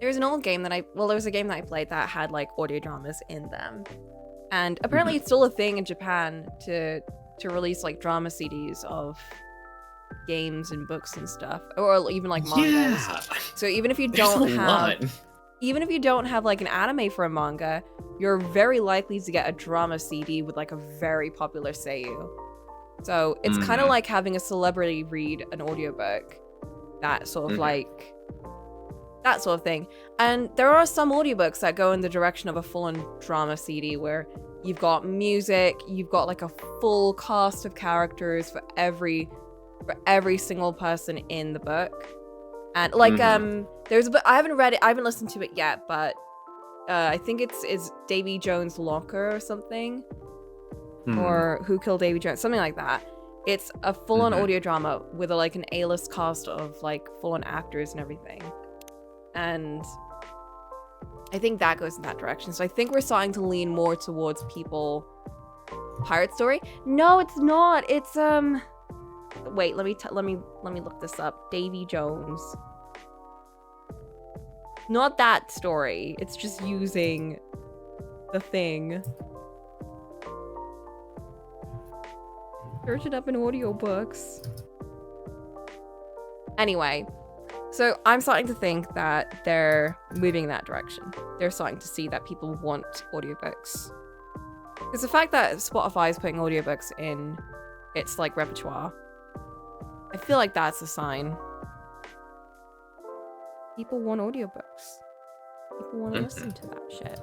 There's an old game that there was a game that I played that had like audio dramas in them. And apparently it's still a thing in Japan to release like drama CDs of games and books and stuff, or even like mangas. Yeah. So even if you There's don't a have lot. even if you don't have like an anime for a manga, you're very likely to get a drama CD with like a very popular seiyuu. So it's kind of like having a celebrity read an audiobook. That sort of like that sort of thing. And there are some audiobooks that go in the direction of a full-on drama CD where you've got music, you've got like a full cast of characters for every single person in the book. And like there's a book, I haven't read it, I haven't listened to it yet, but I think it's Davy Jones' Locker or something. Or Who Killed Davy Jones, something like that. It's a full-on audio drama with like an A-list cast of like full-on actors and everything. And I think that goes in that direction. So I think we're starting to lean more towards people. Pirate Story? No, it's not. It's wait, let me look this up. Davy Jones. Not that story. It's just using the thing. Search it up in audiobooks. Anyway, so I'm starting to think that they're moving in that direction. They're starting to see that people want audiobooks. Because the fact that Spotify is putting audiobooks in its like repertoire, I feel like that's a sign. People want audiobooks. People want to listen to that shit.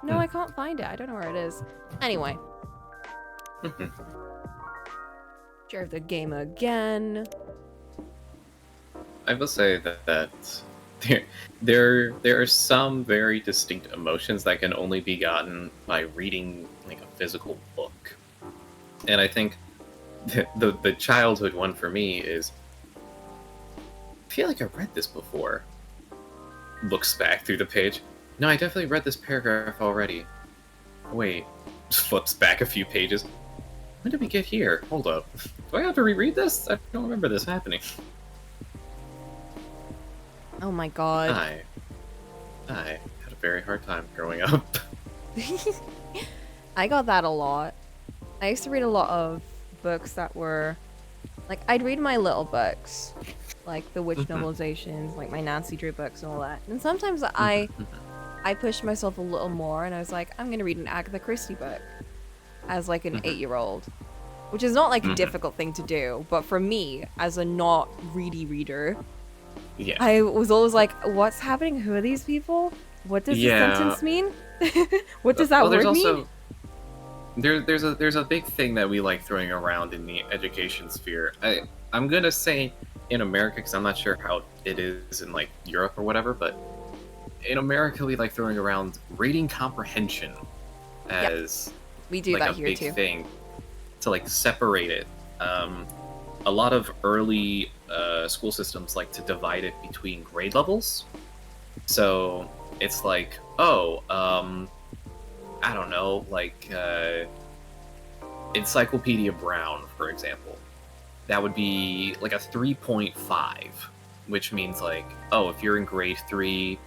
No, I can't find it. I don't know where it is. Anyway. Share the game again. I will say that there are some very distinct emotions that can only be gotten by reading like a physical book. And I think the childhood one for me is, I feel like I read this before. Looks back through the page. No, I definitely read this paragraph already. Wait, flips back a few pages. When did we get here? Hold up. Do I have to reread this? I don't remember this happening. Oh my god. I had a very hard time growing up. I got that a lot. I used to read a lot of books that were like, I'd read my little books, like the witch novelizations, like my Nancy Drew books and all that. And sometimes I pushed myself a little more and I was like, I'm gonna read an Agatha Christie book as like an 8-year-old, which is not like a difficult thing to do, but for me as a not ready reader, Yeah. I was always like, what's happening? Who are these people? What does this sentence mean? What does that word mean? There's a big thing that we like throwing around in the education sphere. I'm gonna say in America, because I'm not sure how it is in like Europe or whatever, but in America we like throwing around reading comprehension as we do like that a here big too. thing to like separate it. A lot of early school systems like to divide it between grade levels. So it's like, oh, I don't know, like Encyclopedia Brown, for example. That would be like a 3.5, which means like, oh, if you're in grade 3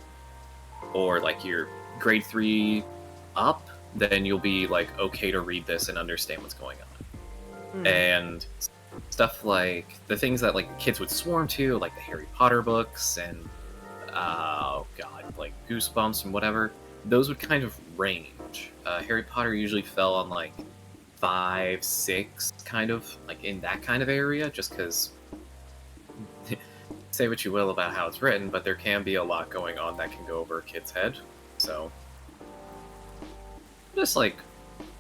or like you're grade 3 up, then you'll be like okay to read this and understand what's going on. And stuff like the things that like kids would swarm to, like the Harry Potter books and oh god, like Goosebumps and whatever, those would kind of range. Harry Potter usually fell on like 5, 6, kind of like in that kind of area, just because say what you will about how it's written, but there can be a lot going on that can go over a kid's head. So just like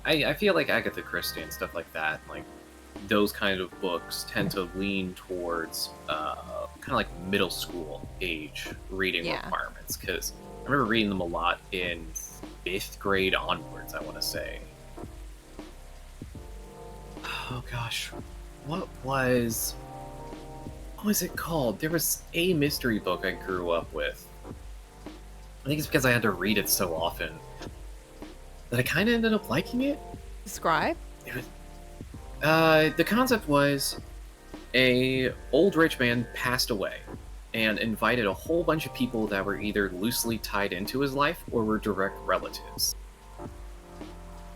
I feel like Agatha Christie and stuff like that, like those kind of books tend to lean towards kind of like middle school age reading requirements, because I remember reading them a lot in 5th grade onwards, I want to say. Oh gosh, what was what was it called? There was a mystery book I grew up with. I think it's because I had to read it so often that I kind of ended up liking it. Describe? It was, the concept was a old rich man passed away and invited a whole bunch of people that were either loosely tied into his life or were direct relatives.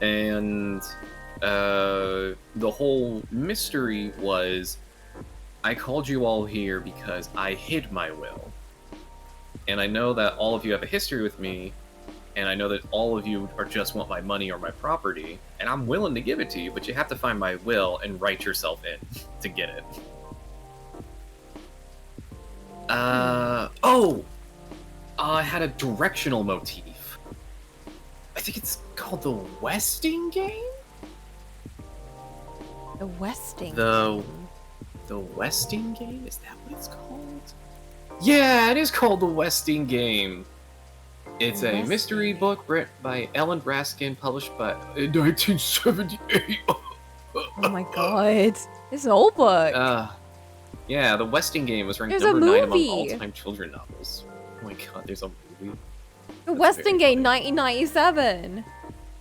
And the whole mystery was, I called you all here because I hid my will. And I know that all of you have a history with me, and I know that all of you just want my money or my property, and I'm willing to give it to you, but you have to find my will and write yourself in to get it. I had a directional motif. I think it's called the Westing Game? The Westing. The Westing Game? Is that what it's called? Yeah, it is called the Westing Game. It's a mystery book written by Ellen Raskin, published by in 1978. Oh my god. It's an old book. Yeah, the Westing Game was ranked There's number 9 among movie. all-time children's novels. Oh my god, there's a movie? The Westing Game, 1997.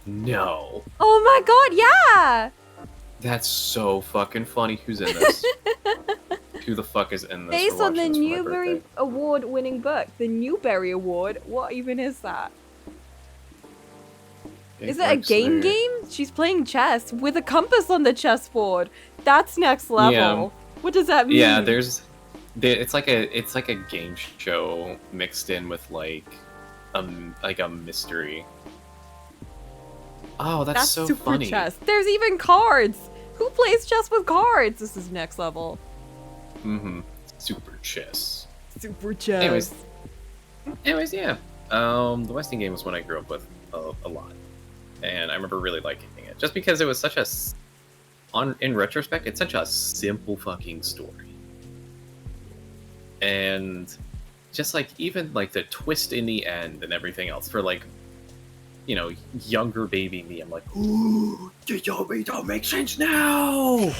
No. Oh my god, yeah! That's so fucking funny. Who's in this? Who the fuck is in this? Based on the Newbery Award-winning book. The Newbery Award? What even is that? Is it a game? She's playing chess with a compass on the chessboard. That's next level. Yeah. What does that mean? Yeah, it's like a game show mixed in with like a mystery. Oh, that's so super funny. Chess. There's even cards. Who plays chess with cards? This is next level. Mm-hmm. Super chess. Super chess. Anyways, yeah. The Westing Game was one I grew up with a lot, and I remember really liking it just because it was such a. In retrospect, it's such a simple fucking story, and just like even like the twist in the end and everything else for like, you know, younger baby me, I'm like, ooh, you told me don't make sense now.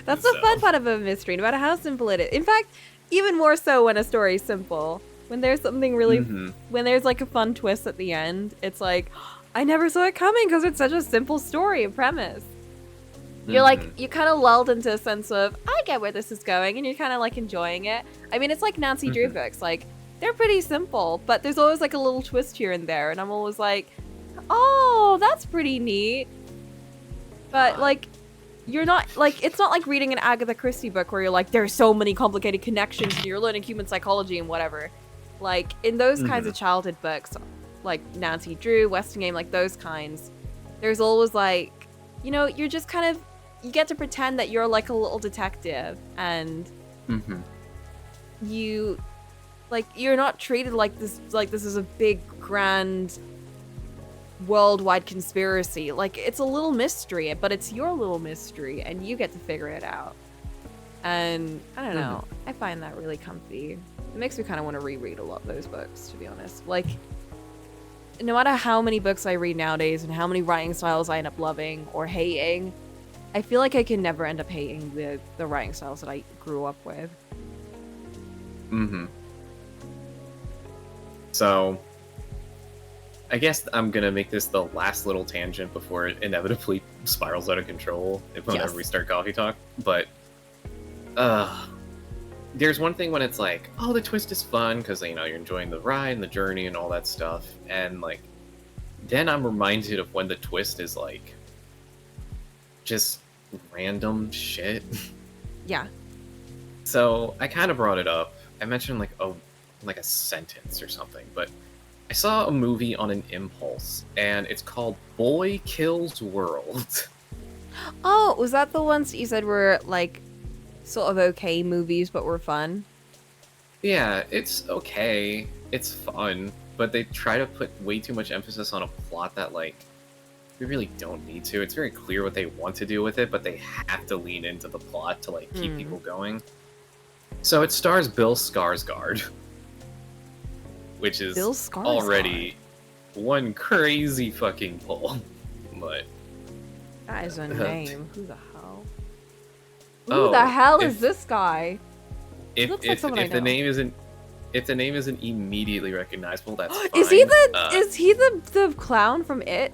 That's the fun part of a mystery, no matter how simple it is. In fact, even more so when a story is simple. When there's something really, when there's like a fun twist at the end, it's like, I never saw it coming because it's such a simple story and premise. You're like, you kind of lulled into a sense of, I get where this is going, and you're kind of like enjoying it. I mean, it's like Nancy Drew books. Like, they're pretty simple, but there's always like a little twist here and there, and I'm always like, oh, that's pretty neat. But like, you're not like, it's not like reading an Agatha Christie book where you're like, there's so many complicated connections and you're learning human psychology and whatever. Like in those kinds of childhood books, like Nancy Drew, Westing Game, like those kinds, there's always like, you know, you're just kind of, you get to pretend that you're like a little detective, and you, like, you're not treated like this is a big grand worldwide conspiracy. Like, it's a little mystery, but it's your little mystery, and you get to figure it out. And I don't know, I find that really comfy. It makes me kind of want to reread a lot of those books, to be honest. Like, no matter how many books I read nowadays and how many writing styles I end up loving or hating, I feel like I can never end up hating the writing styles that I grew up with. So, I guess I'm gonna make this the last little tangent before it inevitably spirals out of control whenever we start coffee talk. But, there's one thing when it's like, oh, the twist is fun because, you know, you're enjoying the ride and the journey and all that stuff, and like, then I'm reminded of when the twist is like, just random shit. Yeah. So I kind of brought it up. I mentioned like a sentence or something, but I saw a movie on an impulse, and it's called Boy Kills World. Oh, was that the ones that you said were like sort of okay movies but were fun? Yeah, it's okay. It's fun, but they try to put way too much emphasis on a plot that like we really don't need to. It's very clear what they want to do with it, but they have to lean into the plot to like keep people going. So it stars Bill Skarsgård, which is already one crazy fucking pull. But that is a name. Who the hell? Who the hell is this guy? if looks like someone I if the know. name isn't immediately recognizable, that's fine. Is he the clown from It?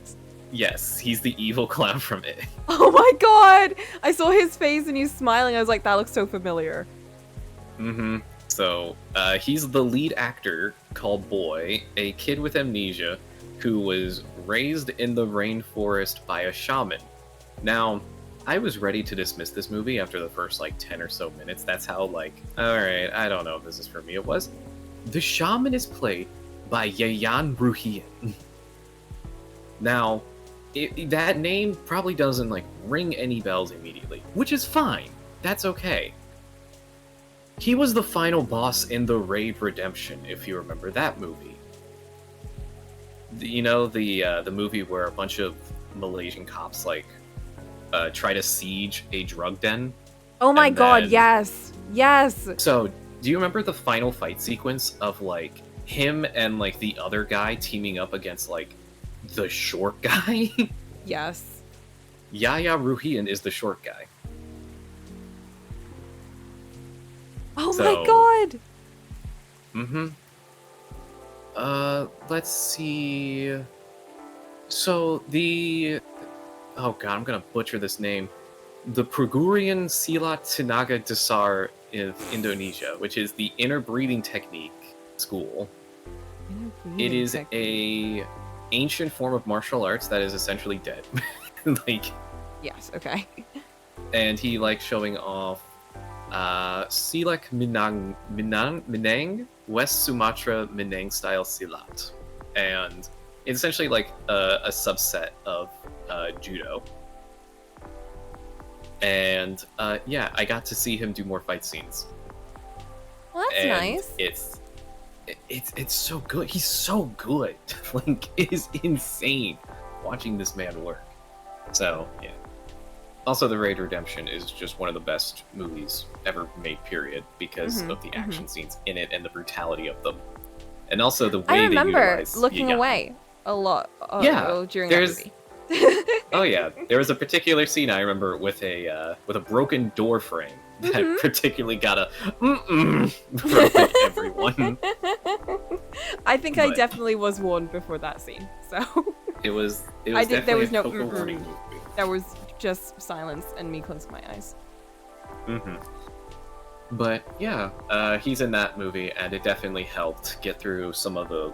Yes, he's the evil clown from It. Oh my god! I saw his face and he's smiling. I was like, that looks so familiar. Mm-hmm. So, he's the lead actor called Boy, a kid with amnesia who was raised in the rainforest by a shaman. Now, I was ready to dismiss this movie after the first, 10 or so minutes. That's how, alright, I don't know if this is for me. It was. The shaman is played by Yayan Ruhian. Now, that name probably doesn't, ring any bells immediately, which is fine. That's okay. He was the final boss in The Raid Redemption, if you remember that movie. The movie where a bunch of Malaysian cops, try to siege a drug den? Oh my god, yes! Yes! So, do you remember the final fight sequence of, him and, the other guy teaming up against, the short guy? Yes. Yaya Ruhian is the short guy. Oh my god! Mm-hmm. Let's see... So, oh god, I'm gonna butcher this name. The Perguruan Silat Tenaga Dasar in Indonesia, which is the interbreeding technique school. It is a ancient form of martial arts that is essentially dead. Yes, okay. And he likes showing off Silak Minang, West Sumatra Minang style Silat. And it's essentially a subset of judo. And yeah, I got to see him do more fight scenes. Well, that's nice. It's so good. He's so good. It is insane watching this man work. So, yeah. Also, The Raid Redemption is just one of the best movies ever made, period, because of the action scenes in it and the brutality of them. And also the way I remember they utilize looking away a lot during that movie. Oh yeah, there was a particular scene I remember with a broken door frame that particularly got a from everyone. I think I definitely was warned before that scene, so it was I did. There was no warning movie. There was just silence and me closing my eyes. But yeah, he's in that movie, and it definitely helped get through some of the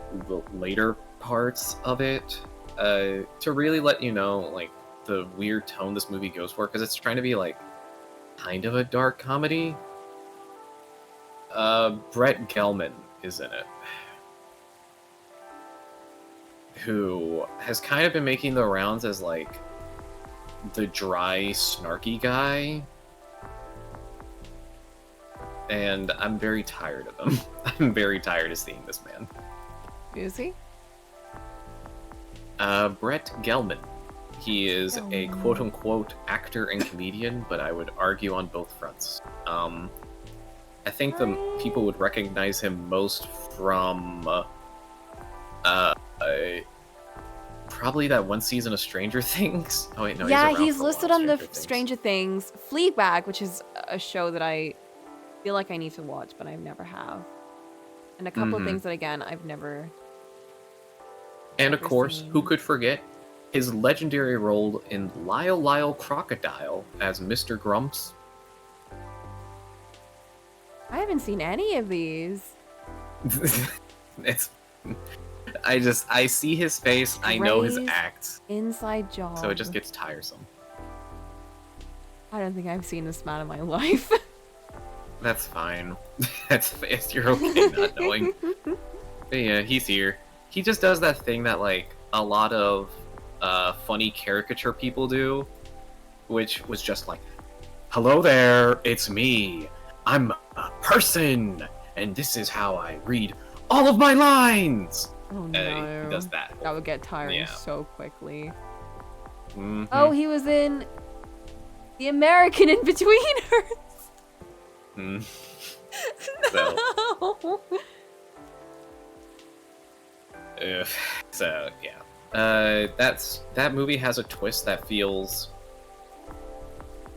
later parts of it. To really let you know, the weird tone this movie goes for, because it's trying to be, kind of a dark comedy. Brett Gelman is in it. Who has kind of been making the rounds as, the dry, snarky guy. And I'm very tired of him. I'm very tired of seeing this man. Is he? Brett Gelman. He is a quote-unquote actor and comedian, but I would argue on both fronts. I think the people would recognize him most from probably that one season of Stranger Things. Oh wait, no. Yeah, he's listed on the Stranger Things. Fleabag, which is a show that I feel like I need to watch, but I never have. And a couple of things that, again, I've never... And of course, who could forget his legendary role in Lyle Lyle Crocodile as Mr. Grumps? I haven't seen any of these. I see his face, I know his acts. Inside job. So it just gets tiresome. I don't think I've seen this man in my life. That's fine. You're okay not knowing. But yeah, he's here. He just does that thing that a lot of funny caricature people do, which was just hello there, it's me. I'm a person, and this is how I read all of my lines. Oh no. He does that. That would get tiring so quickly. Mm-hmm. Oh, he was in The American In-Betweeners. Mm. No. So yeah, that movie has a twist that feels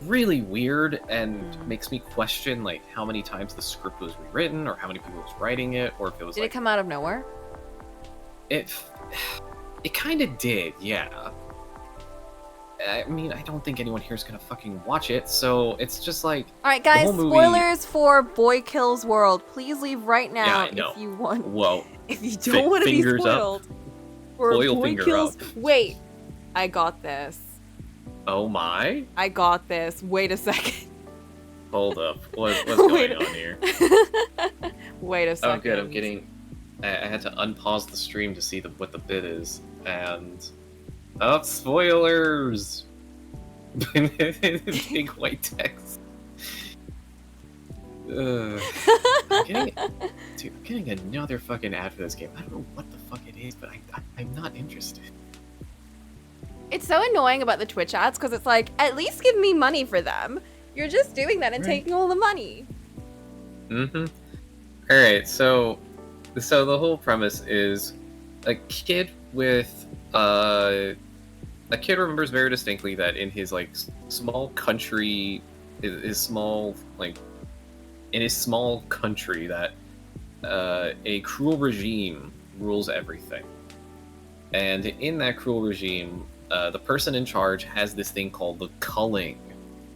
really weird and makes me question like how many times the script was rewritten or how many people was writing it, or if it was Did it come out of nowhere? It kind of did, yeah. I mean, I don't think anyone here is gonna fucking watch it, so it's just like. All right, guys. The whole movie... Spoilers for Boy Kills World. Please leave right now if you want. Whoa. If you don't want to be spoiled. For Boy Kills. Wait, I got this. Oh my! I got this. Wait a second. Hold up. What's going on here? Wait a second. Oh, good. I'm getting. I had to unpause the stream to see what the bit is, and spoilers. Big white text. I'm getting another fucking ad for this game. I don't know what the fuck it is, but I'm not interested. It's so annoying about the Twitch ads because it's like, at least give me money for them. You're just doing that and taking all the money. Mm-hmm. All right, so the whole premise is a kid remembers very distinctly that in his like small country, his small country, that a cruel regime rules everything, and in that cruel regime, the person in charge has this thing called the culling,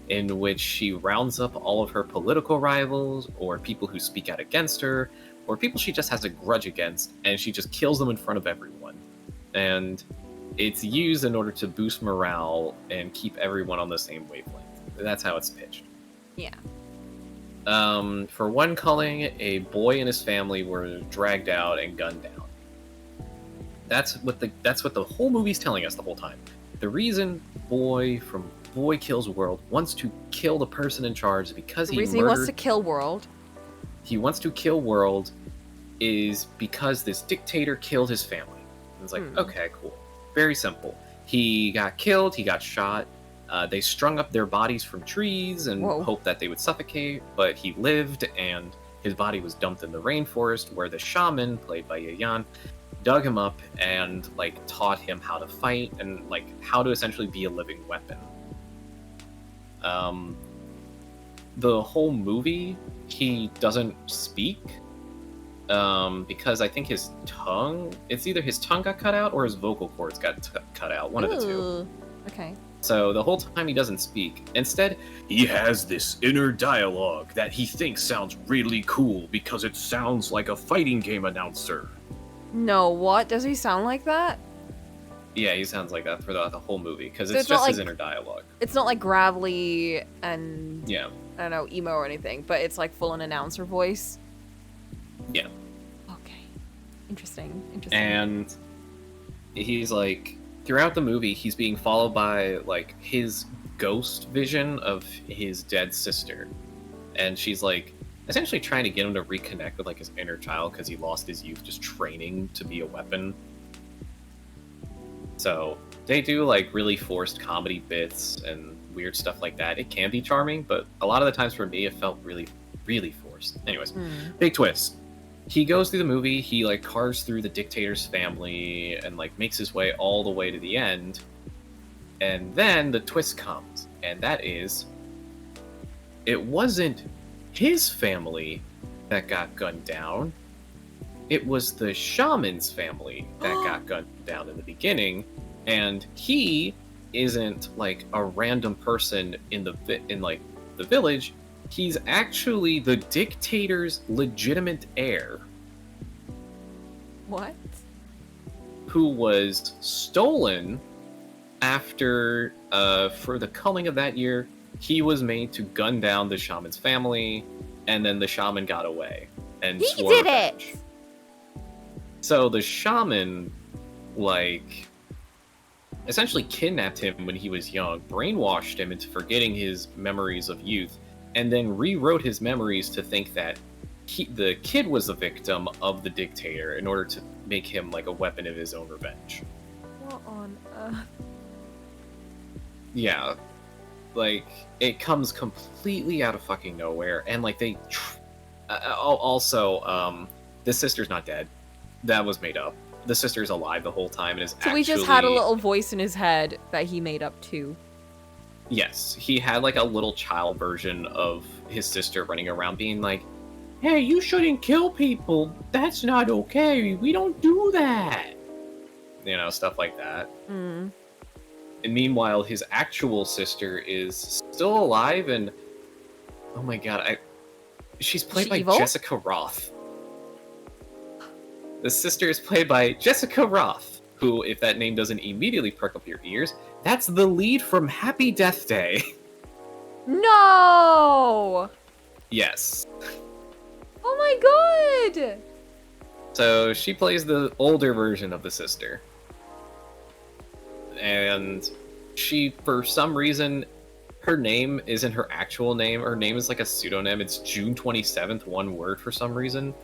in which she rounds up all of her political rivals, or people who speak out against her, or people she just has a grudge against, and she just kills them in front of everyone. And it's used in order to boost morale and keep everyone on the same wavelength. That's how it's pitched. Yeah. For one culling, a boy and his family were dragged out and gunned down. That's what the whole movie's telling us the whole time. The reason Boy from Boy Kills World wants to kill the person in charge is because he wants to kill World. He wants to kill World is because this dictator killed his family. And it's like, okay, cool. Very simple. He got killed, he got shot. They strung up their bodies from trees and hoped that they would suffocate, but he lived, and his body was dumped in the rainforest, where the shaman, played by Yayan, dug him up and like taught him how to fight and like how to essentially be a living weapon. The whole movie, he doesn't speak, because I think his tongue, it's either his tongue got cut out or his vocal cords got cut out, one of the two. Okay. So the whole time he doesn't speak. Instead, he has this inner dialogue that he thinks sounds really cool because it sounds like a fighting game announcer. No, what? Does he sound like that? Yeah, he sounds like that for the whole movie, because it's just his inner dialogue. It's not like gravelly and, yeah, I don't know, emo or anything, but it's like full-on announcer voice. Yeah. Okay. Interesting. And he's like, throughout the movie, he's being followed by like his ghost vision of his dead sister. And she's like essentially trying to get him to reconnect with like his inner child because he lost his youth just training to be a weapon. So they do like really forced comedy bits and weird stuff like that. It can be charming, but a lot of the times for me, it felt really, really forced. Anyways, big twist. He goes through the movie, he like carves through the dictator's family and like makes his way all the way to the end. And then the twist comes, and that is, it wasn't his family that got gunned down. It was the shaman's family that got gunned down in the beginning, and he isn't like a random person in the village. He's actually the dictator's legitimate heir. What? Who was stolen after, for the culling of that year, he was made to gun down the shaman's family, and then the shaman got away. And he swore did revenge. it! So the shaman, like, essentially kidnapped him when he was young, brainwashed him into forgetting his memories of youth, and then rewrote his memories to think that the kid was the victim of the dictator in order to make him like a weapon of his own revenge. What on earth? Yeah, like it comes completely out of fucking nowhere, and like they also the sister's not dead. That was made up. The sister's alive the whole time and is so he just had a little voice in his head that he made up too. Yes, he had like a little child version of his sister running around being like, "Hey, you shouldn't kill people. That's not okay. We don't do that." You know, stuff like that. Mm. And meanwhile, his actual sister is still alive, and oh my god, she's played by evil? Jessica Roth. The sister is played by Jessica Roth, who, if that name doesn't immediately perk up your ears, that's the lead from Happy Death Day. No! Yes. Oh my god! So she plays the older version of the sister. And she, for some reason, her name isn't her actual name. Her name is like a pseudonym. It's June 27th, one word for some reason.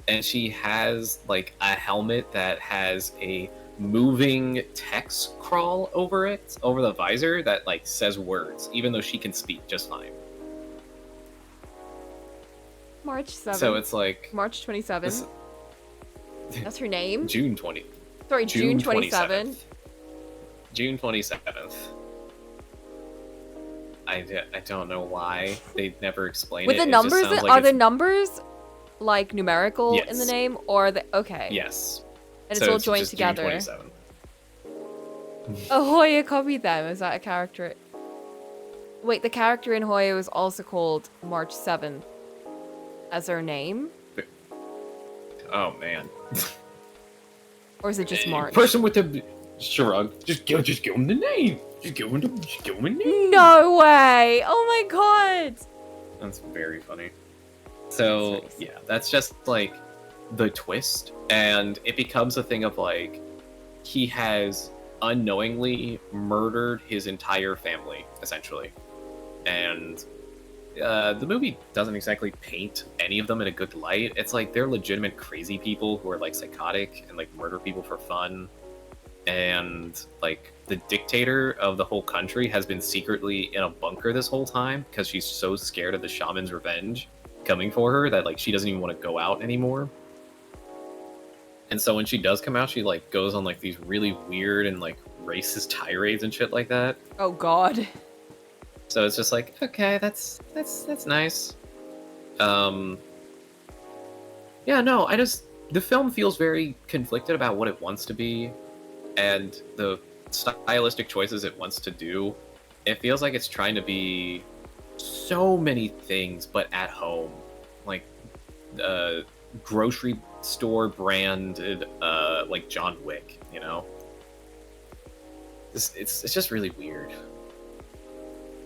And she has like a helmet that has a moving text crawl over it, over the visor, that like says words, even though she can speak just fine. March 7th. So it's like March 27th. That's her name? June 20. Sorry, June 27th. June 27th. I don't know why they never explain With it. the numbers, are the numbers like numerical Yes. in the name, or the okay? Yes. And it's all joined just together. June 27th. Oh, Hoya copied them. Is that a character? Wait, the character in Hoya was also called March 7th as her name? Oh man. Or is it just March? Person with the shrug. Just give him the name. Just give him the name. No way! Oh my god! That's very funny. So yeah, that's just like the twist, and it becomes a thing of like he has unknowingly murdered his entire family, essentially. And the movie doesn't exactly paint any of them in a good light. It's like they're legitimate crazy people who are like psychotic and like murder people for fun. And like the dictator of the whole country has been secretly in a bunker this whole time because she's so scared of the shaman's revenge coming for her that like she doesn't even want to go out anymore. And so when she does come out, she like goes on like these really weird and like racist tirades and shit like that. Oh god. So it's just like, okay, that's nice. Yeah, no, the film feels very conflicted about what it wants to be and the stylistic choices it wants to do. It feels like it's trying to be so many things, but at home. Like, grocery store branded, like John Wick, you know? It's just really weird.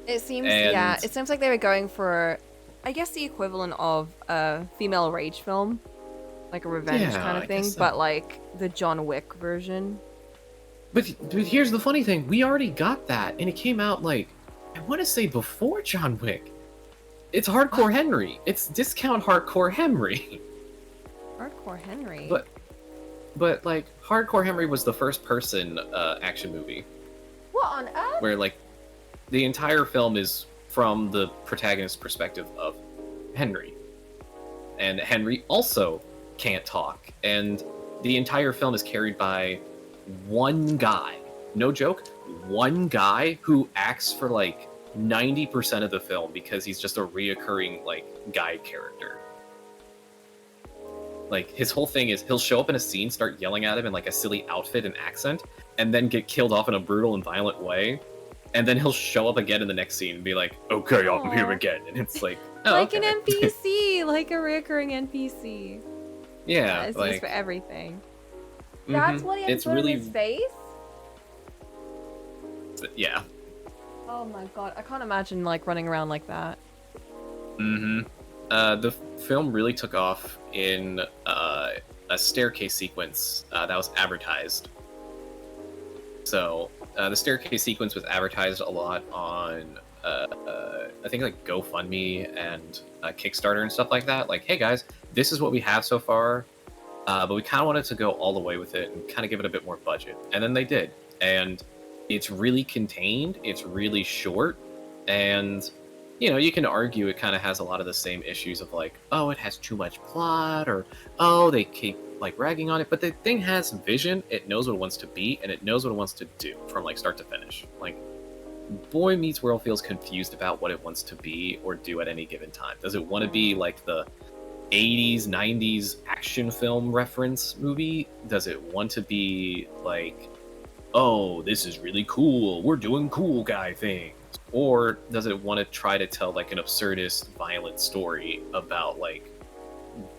It seems, yeah, it seems like they were going for, I guess, the equivalent of a female rage film. Like a revenge kind of thing, but like the John Wick version. But here's the funny thing. We already got that, and it came out, like, I want to say before John Wick. It's Hardcore Henry. It's discount Hardcore Henry. Hardcore Henry? But like, Hardcore Henry was the first person action movie. What on earth? Where, like, the entire film is from the protagonist's perspective of Henry. And Henry also can't talk. And the entire film is carried by one guy. No joke. One guy who acts for, like, 90% of the film because he's just a reoccurring, like, guide character. Like, his whole thing is he'll show up in a scene, start yelling at him in, like, a silly outfit and accent, and then get killed off in a brutal and violent way. And then he'll show up again in the next scene and be like, okay, I'm here again. And it's like, oh, like okay. an NPC, like a reoccurring NPC. Yeah, it's like, used for everything. Mm-hmm. That's what he had it's put really in his face? Yeah. Oh my god, I can't imagine, like, running around like that. Mm-hmm. The film really took off in a staircase sequence that was advertised. So, the staircase sequence was advertised a lot on, I think, like, GoFundMe and Kickstarter and stuff like that. Like, hey guys, this is what we have so far, but we kind of wanted to go all the way with it and kind of give it a bit more budget. And then they did. And it's really contained, it's really short, and, you know, you can argue it kind of has a lot of the same issues of, like, oh, it has too much plot, or, oh, they keep, like, ragging on it, but the thing has vision, it knows what it wants to be, and it knows what it wants to do from, like, start to finish. Like, Boy Meets World feels confused about what it wants to be or do at any given time. Does it want to be like the 80s, 90s action film reference movie? Does it want to be like, oh, this is really cool, we're doing cool guy things? Or does it want to try to tell like an absurdist, violent story about like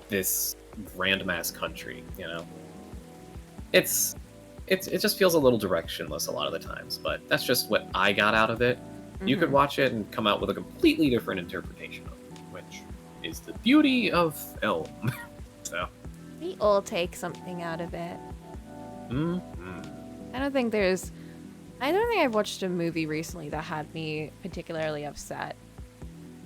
this random ass country, you know? It just feels a little directionless a lot of the times, but that's just what I got out of it. You could watch it and come out with a completely different interpretation of it, which is the beauty of film. So we all take something out of it. I don't think I've watched a movie recently that had me particularly upset,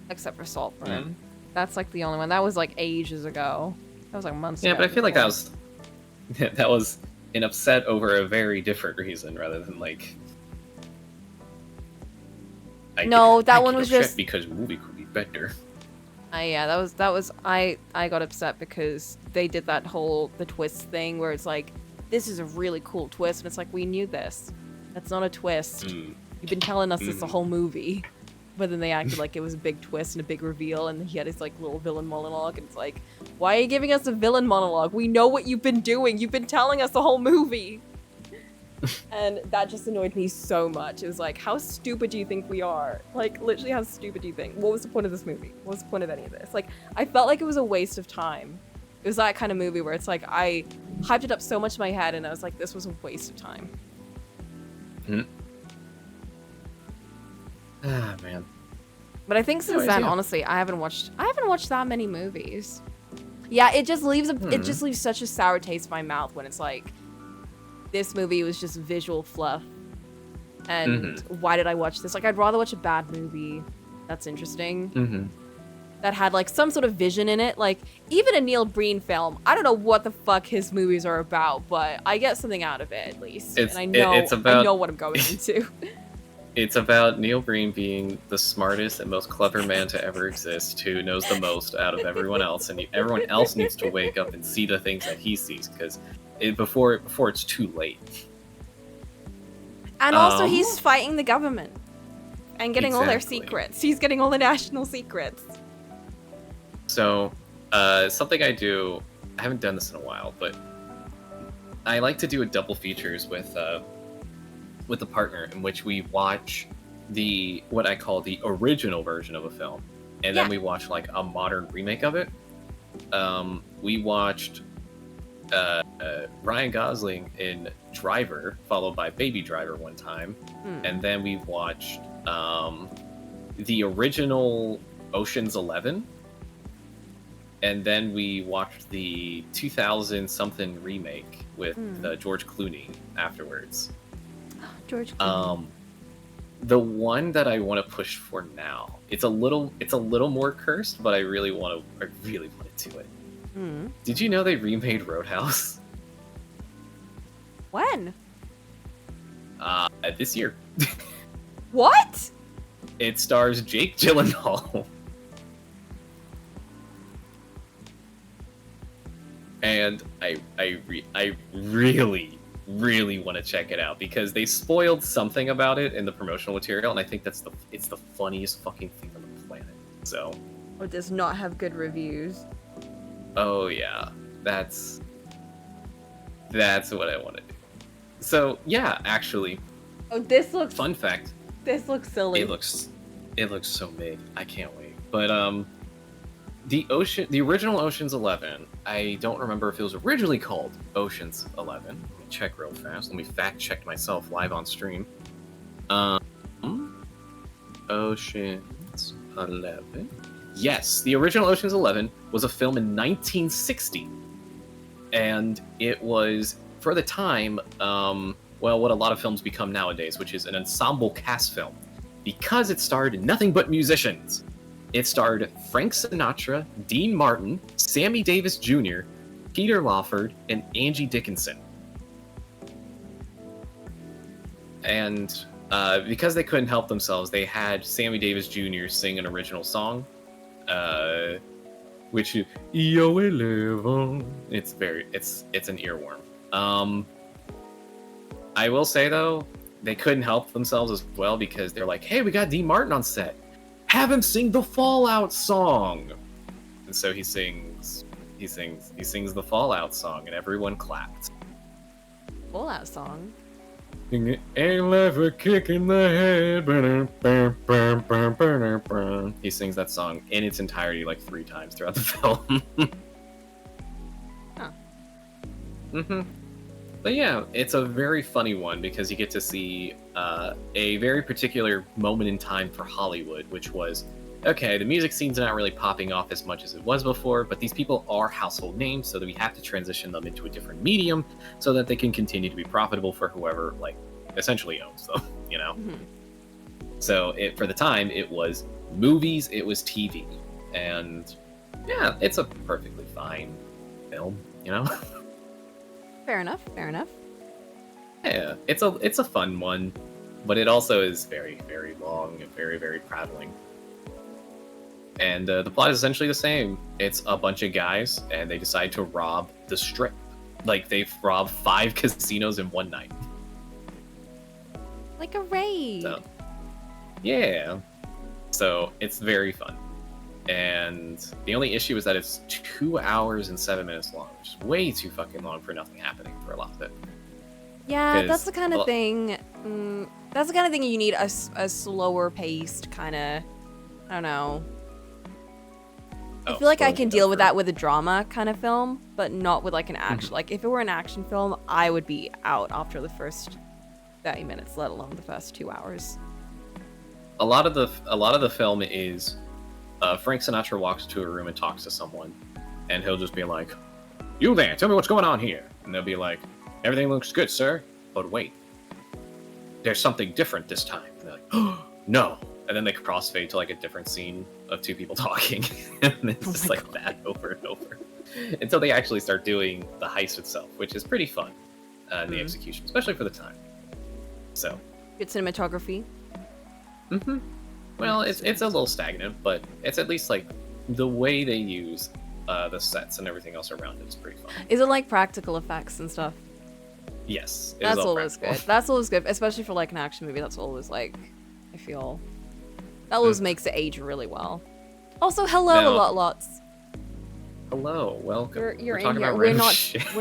except for Saltburn. That's like the only one. That was like ages ago. That was like months ago. Yeah, but I feel like that was an upset over a very different reason rather than like. That one was just because movie could be better. Yeah, that was I got upset because they did that whole the twist thing where it's like, this is a really cool twist, and it's like, we knew this. That's not a twist. You've been telling us this the whole movie. But then they acted like it was a big twist and a big reveal, and he had his like little villain monologue, and it's like, why are you giving us a villain monologue? We know what you've been doing. You've been telling us the whole movie. And that just annoyed me so much. It was like, how stupid do you think we are? Like, literally, how stupid do you think? What was the point of this movie? What was the point of any of this? Like, I felt like it was a waste of time. It was that kind of movie where it's like, I hyped it up so much in my head, and I was like, this was a waste of time. Ah, man. But I think since then, honestly, I haven't watched that many movies. Yeah, it just leaves such a sour taste in my mouth when it's like, this movie was just visual fluff. And why did I watch this? Like, I'd rather watch a bad movie that's interesting. That had like some sort of vision in it. Like, even a Neil Breen film, I don't know what the fuck his movies are about, but I get something out of it at least. And I know what I'm going into. It's about Neil Breen being the smartest and most clever man to ever exist, who knows the most out of everyone else, and everyone else needs to wake up and see the things that he sees, because before it's too late. And also, he's fighting the government and getting all their secrets. He's getting all the national secrets. So, something I do, I haven't done this in a while, but I like to do a double features with a partner in which we watch what I call the original version of a film, and then we watch like a modern remake of it. We watched Ryan Gosling in Driver, followed by Baby Driver one time, and then we watched the original Ocean's 11, and then we watched the 2000-something remake with George Clooney afterwards. George Clooney. The one that I want to push for now, it's a little more cursed, but I really want to do it. Did you know they remade Roadhouse? When? This year. What? It stars Jake Gyllenhaal. And I really want to check it out because they spoiled something about it in the promotional material, and I think it's the funniest fucking thing on the planet. So, or does not have good reviews. Oh yeah, that's what I want to do. So yeah, actually. Oh, this looks. Fun fact. This looks silly. It looks so mid. I can't wait. But the original Ocean's 11. I don't remember if it was originally called Ocean's 11. Let me check real fast. Let me fact check myself live on stream. Ocean's 11. Yes, the original Ocean's 11 was a film in 1960, and it was for the time, what a lot of films become nowadays, which is an ensemble cast film, because it starred nothing but musicians. It starred Frank Sinatra, Dean Martin, Sammy Davis Jr., Peter Lawford, and Angie Dickinson. And because they couldn't help themselves, they had Sammy Davis Jr. sing an original song, which is Yo Eleven. It's an earworm. I will say though, they couldn't help themselves as well because they're like, hey, we got Dean Martin on set. Have him sing the Fallout song. And so he sings the Fallout song, and everyone clapped. Fallout song? Ain't left a kick in the head. He sings that song in its entirety like 3 times throughout the film. Huh. But yeah, it's a very funny one because you get to see a very particular moment in time for Hollywood, which was, okay, the music scene's not really popping off as much as it was before, but these people are household names, so that we have to transition them into a different medium so that they can continue to be profitable for whoever, like, essentially owns them, you know? Mm-hmm. So for the time, it was movies, it was TV, and yeah, it's a perfectly fine film, you know? Fair enough, fair enough. Yeah, it's a fun one, but it also is very, very long and very, very prattling. And the plot is essentially the same. It's a bunch of guys, and they decide to rob the Strip. Like, they've robbed 5 casinos in one night. Like a raid. So, yeah. So, it's very fun. And the only issue is that it's 2 hours and 7 minutes long, which is way too fucking long for nothing happening for a lot of it. Yeah, that's the kind of thing. That's the kind of thing you need a slower paced kind of. I don't know. I feel like I can deal with that with a drama kind of film, but not with like an action. Like if it were an action film, I would be out after the first 30 minutes, let alone the first 2 hours. A lot of the film is Frank Sinatra walks into a room and talks to someone, and he'll just be like, "You there? Tell me what's going on here." And they'll be like, "Everything looks good, sir. But wait, there's something different this time." And they're like, "Oh, no." And then they crossfade to like a different scene of 2 people talking, and it's just like that over and over until they actually start doing the heist itself, which is pretty fun in the execution, especially for the time. So good cinematography. Well, it's a little stagnant, but it's at least like the way they use the sets and everything else around it is pretty fun. Is it like practical effects and stuff? Yes, that's always good. That's always good, especially for like an action movie. That's always like, I feel. That always makes it age really well. Also, hello, now, lots. Hello, welcome. You're in here. We're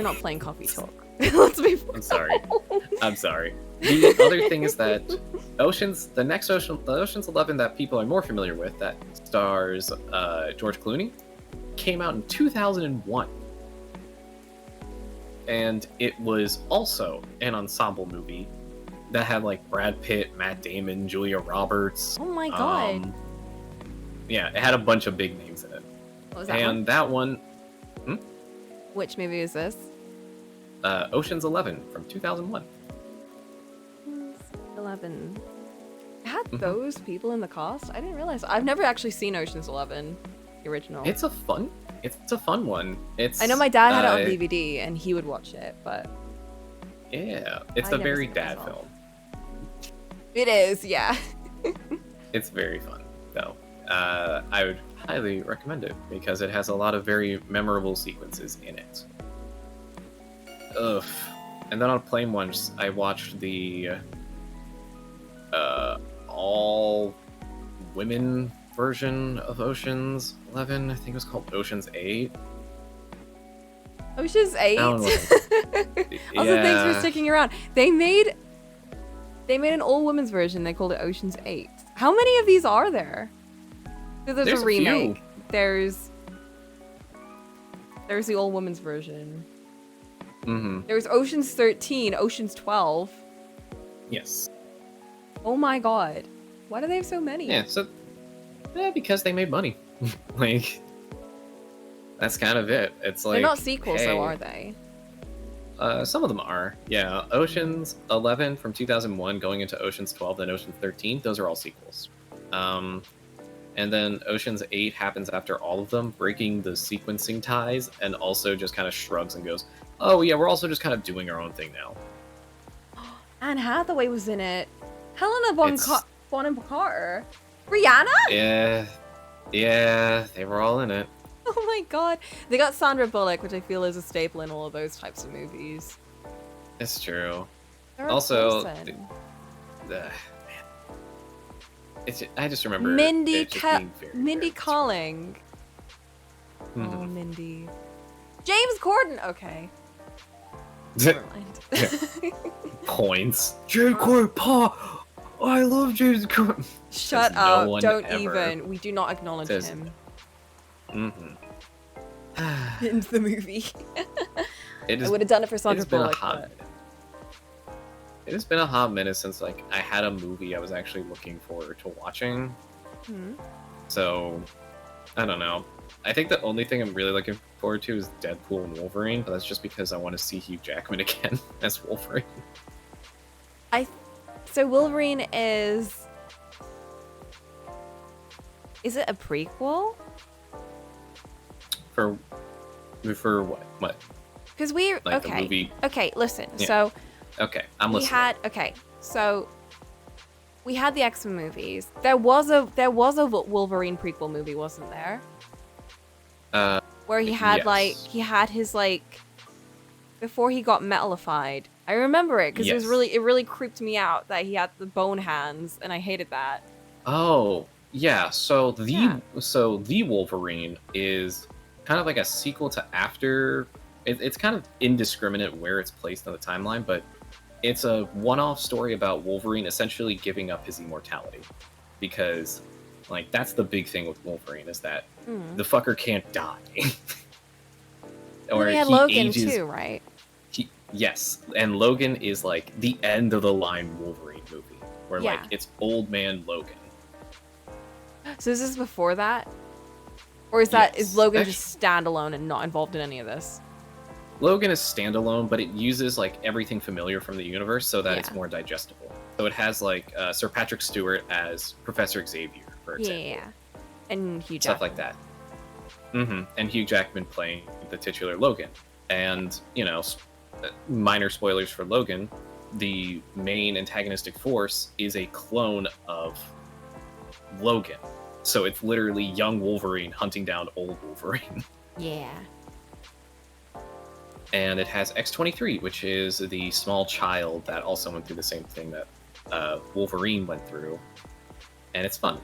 not playing coffee talk. Let's be. I'm sorry. I'm sorry. The other thing is that Ocean's 11 that people are more familiar with, that stars George Clooney, came out in 2001, and it was also an ensemble movie that had like Brad Pitt, Matt Damon, Julia Roberts. Oh my god. Yeah, it had a bunch of big names in it. What was that and one? That one... Which movie is this? Ocean's 11 from 2001. 11. It had those people in the cast? I didn't realize. I've never actually seen Ocean's 11, the original. It's a fun one. I know my dad had it on DVD and he would watch it, but... Yeah, it's a very dad film. It is, yeah. It's very fun, though. I would highly recommend it because it has a lot of very memorable sequences in it. Ugh. And then on Plane Once, I watched the all women version of Ocean's 11. I think it was called Ocean's 8. Ocean's 8? Also, thanks for sticking around. They made an all-women's version. They called it Ocean's 8. How many of these are there? There's a remake. There's the all-women's version. There's Ocean's 13, Ocean's 12. Yes. Oh my god. Why do they have so many? Yeah, because they made money. Like, that's kind of it. It's like, they're not sequels, though, are they? Some of them are. Yeah, Ocean's 11 from 2001 going into Ocean's 12, then Ocean's 13. Those are all sequels. And then Ocean's 8 happens after all of them, breaking the sequencing ties, and also just kind of shrugs and goes, "Oh yeah, we're also just kind of doing our own thing now." Anne Hathaway was in it. Helena Bonham Carter. Rihanna? Yeah, they were all in it. Oh my god. They got Sandra Bullock, which I feel is a staple in all of those types of movies. It's true. They're also, man. I just remember Mindy it just being very, Mindy very calling. Oh, Mhm. Mindy. James Corden. Okay. Never mind. Points. James Corden, Pa. I love James Corden. Shut No up! one Don't ever even. We do not acknowledge says- him Mm-hmm. in the movie. It I is. would have done it for It Sandra has been a Bullock. hot But... minute. It has been a hot minute since like I had a movie I was actually looking forward to watching. Hmm. So, I don't know. I think the only thing I'm really looking forward to is Deadpool and Wolverine, but that's just because I want to see Hugh Jackman again as Wolverine. So Wolverine is... Is it a prequel? For what? What? Because we... Like the okay. movie? Okay, listen. Yeah. So... Okay, I'm listening. So we had the X-Men movies. There was a Wolverine prequel movie, wasn't there? Where he had yes. his before he got metalified. I remember it because Yes. it really creeped me out that he had the bone hands, and I hated that. Oh, yeah. So the Wolverine is kind of like a sequel to after. It's kind of indiscriminate where it's placed on the timeline, but it's a one-off story about Wolverine essentially giving up his immortality, because like that's the big thing with Wolverine is that the fucker can't die. Or he had Logan too, right? Yes, and Logan is like the end of the line Wolverine movie, where like it's old man Logan. So is this before that, or is Logan just standalone and not involved in any of this? Logan is standalone, but it uses like everything familiar from the universe so that it's more digestible. So it has like Sir Patrick Stewart as Professor Xavier, for example. Yeah, and Hugh Jackman. Stuff like that. And Hugh Jackman playing the titular Logan. And, you know, minor spoilers for Logan, the main antagonistic force is a clone of Logan. So it's literally young Wolverine hunting down old Wolverine. Yeah. And it has X-23, which is the small child that also went through the same thing that Wolverine went through. And it's fun.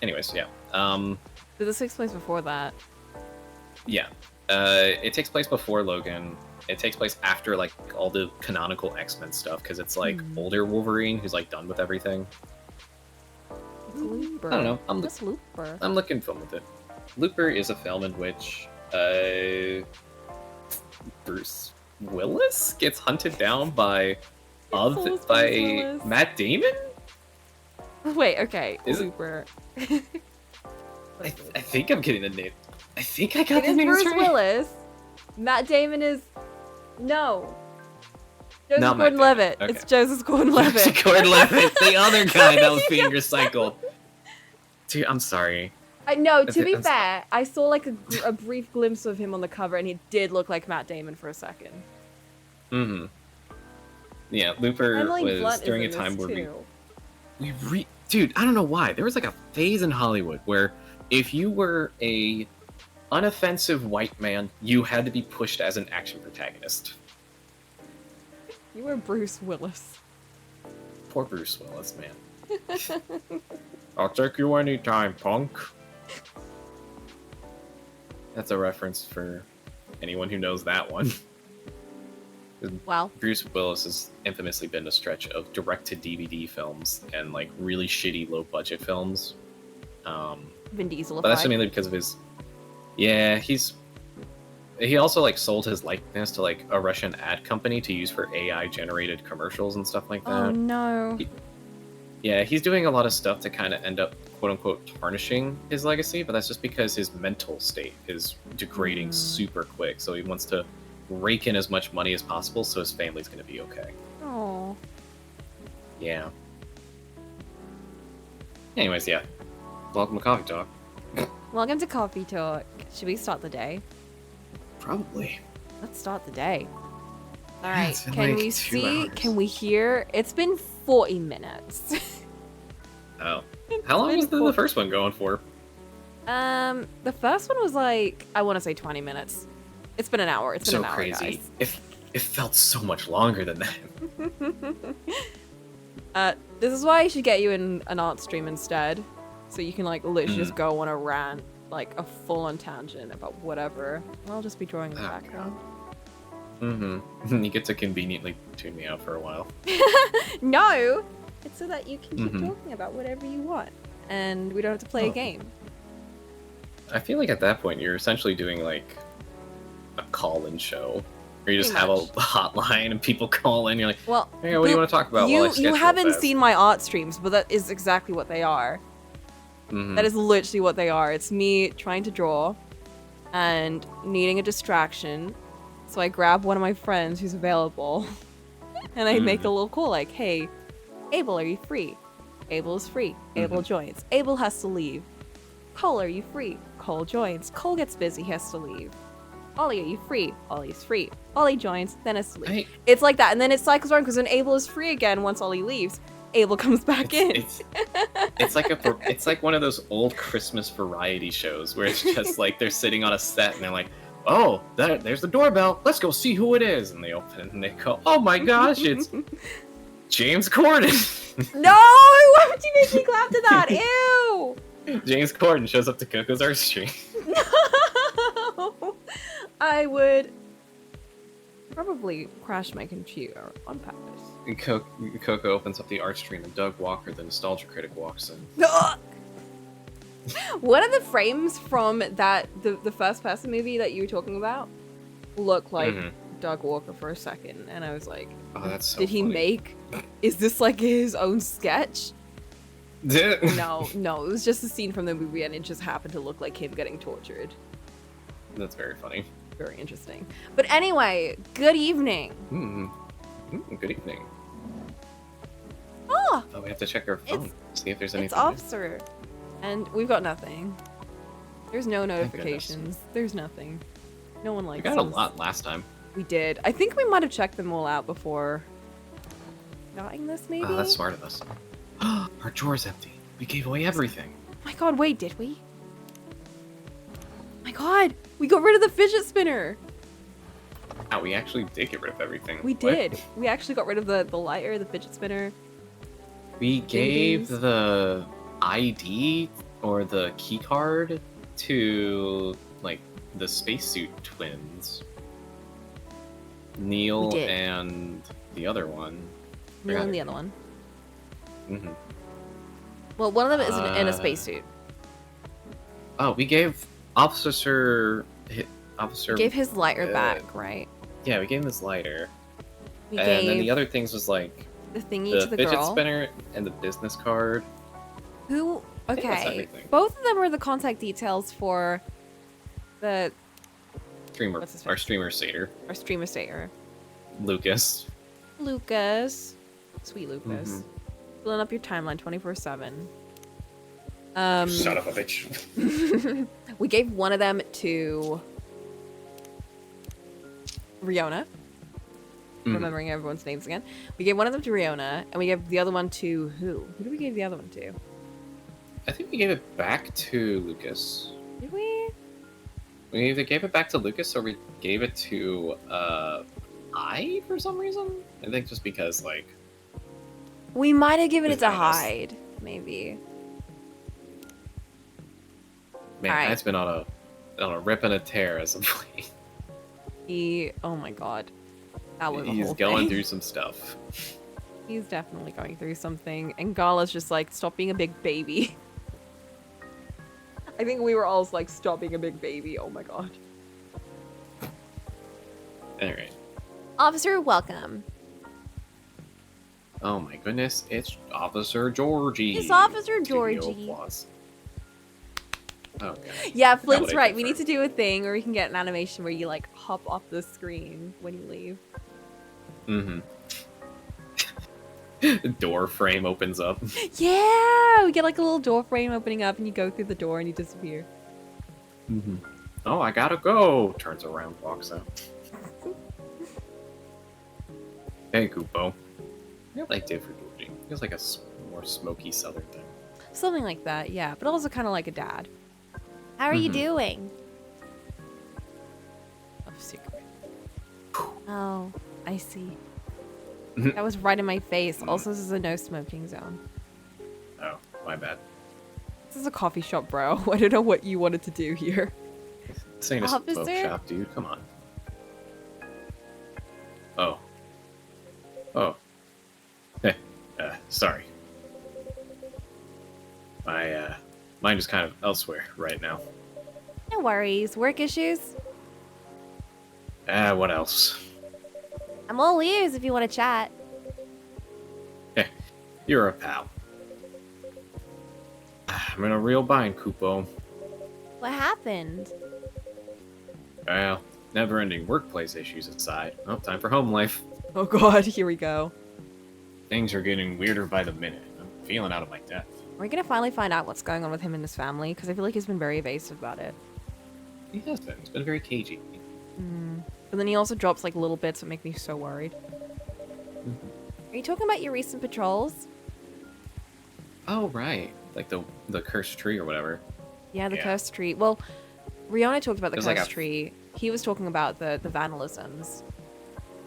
Anyways, yeah. Did this take place before that? Yeah. It takes place before Logan. It takes place after, like, all the canonical X-Men stuff, because it's, like, older Wolverine who's, like, done with everything. It's Looper. I don't know. Looper? I'm looking fun with it. Looper is a film in which Bruce Willis gets hunted down by Matt Damon? Wait, okay. Is Looper. I think I'm getting the name. I think I got the name Bruce right. Willis. Matt Damon is... No. Joseph Not Matt Gordon-Levitt. Damon. Okay. It's Joseph Gordon-Levitt. Joseph Gordon-Levitt, the other guy that was being recycled. Dude, I'm sorry. No, to be fair, I saw like a brief glimpse of him on the cover, and he did look like Matt Damon for a second. Mm-hmm. Yeah, Looper Emily was Blunt during a is in time this where dude, I don't know why. There was like a phase in Hollywood where if you were a unoffensive white man, you had to be pushed as an action protagonist. You were Bruce Willis. Poor Bruce Willis, man. I'll take you anytime, punk. That's a reference for anyone who knows that one. Wow. Bruce Willis has infamously been a stretch of direct-to-DVD films and like really shitty low-budget films. Vin Diesel. But that's mainly because of his. Yeah, he also like sold his likeness to like a Russian ad company to use for AI-generated commercials and stuff like that. Oh no. He's doing a lot of stuff to kind of end up quote-unquote tarnishing his legacy, but that's just because his mental state is degrading super quick, so he wants to rake in as much money as possible so his family's going to be okay. Oh. Yeah. Anyways, yeah. Welcome to Coffee Talk. Welcome to Coffee Talk. Should we start the day? Probably. Let's start the day. All right. It's been Can like we 2 see? hours. Can we hear? It's been 40 minutes. Oh. How long was the first one going for? The first one was like, I want to say 20 minutes. It's been an hour. It's been an hour, crazy. guys. It felt so much longer than that. This is why I should get you in an art stream instead. So you can, like, literally just go on a rant, like, a full-on tangent about whatever. I'll just be drawing in the background. You get to conveniently tune me out for a while. No! It's so that you can keep talking about whatever you want. And we don't have to play a game. I feel like at that point, you're essentially doing, like, a call-in show. Where you just have a hotline and people call in, you're like, well, hey, what do you want to talk about? You haven't seen my art streams, but that is exactly what they are. That is literally what they are. It's me trying to draw and needing a distraction. So I grab one of my friends who's available and I make a little call like, hey, Abel, are you free? Abel is free. Abel joins. Abel has to leave. Cole, are you free? Cole joins. Cole gets busy, he has to leave. Ollie, are you free? Ollie's free. Ollie joins, then has to leave. It's like that, and then it cycles around because when Abel is free again, once Ollie leaves, Abel comes back in. It's like one of those old Christmas variety shows where it's just like they're sitting on a set and they're like, oh, there's the doorbell. Let's go see who it is. And they open it and they go, oh my gosh, it's James Corden. No! Why would you make me clap to that? Ew! James Corden shows up to Coco's art stream. No! I would probably crash my computer on purpose. And Coco opens up the art stream and Doug Walker, the nostalgia critic, walks in. One of the frames from the first person movie that you were talking about looked like Doug Walker for a second, and I was like, oh, that's so did he make? Is this like his own sketch? No, it was just a scene from the movie, and it just happened to look like him getting tortured. That's very funny. Very interesting. But anyway, good evening. Good evening. Oh, we have to check our phone. See if there's anything. It's Officer. And we've got nothing. There's no notifications. There's nothing. No one likes We got a lot last time. We did. I think we might have checked them all out before getting this, maybe? Oh, that's smart of us. Our drawer's empty. We gave away everything. Oh my god, wait, did we? Oh my god, we got rid of the fidget spinner. Oh, we actually did get rid of everything. We did. We actually got rid of the lighter, the fidget spinner. We gave the ID or the key card to, like, the spacesuit twins. Neil and the other one. Neil and the other one. Well, one of them is in a spacesuit. Oh, we gave Officer. We gave his lighter back, right? Yeah, we gave him his lighter. And then the other things was like the thingy to the girl. The fidget spinner and the business card. Who? Okay. Both of them were the contact details for the streamer. Our streamer satyr. Our streamer satyr. Lucas. Sweet Lucas. Filling up your timeline 24/7. Son of a bitch. We gave one of them to Riona. Remembering everyone's names again. We gave one of them to Riona, and we gave the other one to who? Who did we give the other one to? I think we gave it back to Lucas. Did we? We either gave it back to Lucas or we gave it to I for some reason. I think just because, like, we might have given it to Hyde, maybe. Man, Hyde's been on a rip and a tear as of late. Oh my god. That was He's going through some stuff. He's definitely going through something. And Gala's just like, stop being a big baby. I think we were all like, stop being a big baby. Oh my god. Alright. Officer, welcome. Oh my goodness, it's Officer Jorji. It's Officer Jorji. Oh, God. Yeah, Flint's right. We need to do a thing where we can get an animation where you like hop off the screen when you leave. The door frame opens up. Yeah, we get like a little door frame opening up and you go through the door and you disappear. Oh, I gotta go. Turns around, walks out. Hey, Kupo. What I did for Jorji. Feels like a more smoky southern thing. Something like that, yeah. But also kind of like a dad. How are you doing? Oh, secret. Oh, I see. That was right in my face. Also, this is a no smoking zone. Oh, my bad. This is a coffee shop, bro. I don't know what you wanted to do here. This ain't a smoke Officer? shop, dude. Come on. Oh. Oh. Sorry. My, mind is kind of elsewhere right now. No worries. Work issues? What else? I'm all ears if you want to chat. You're a pal. I'm in a real bind, Kupo. What happened? Well, never-ending workplace issues aside. Oh, time for home life. Oh god, here we go. Things are getting weirder by the minute. I'm feeling out of my depth. We're gonna finally find out what's going on with him and his family, because I feel like he's been very evasive about it. He has been. It's been very cagey. But then he also drops like little bits that make me so worried. Are you talking about your recent patrols? Oh, right. Like the cursed tree or whatever. Yeah, the cursed tree. Well, Riona talked about the There's cursed like a- tree. He was talking about the vandalisms.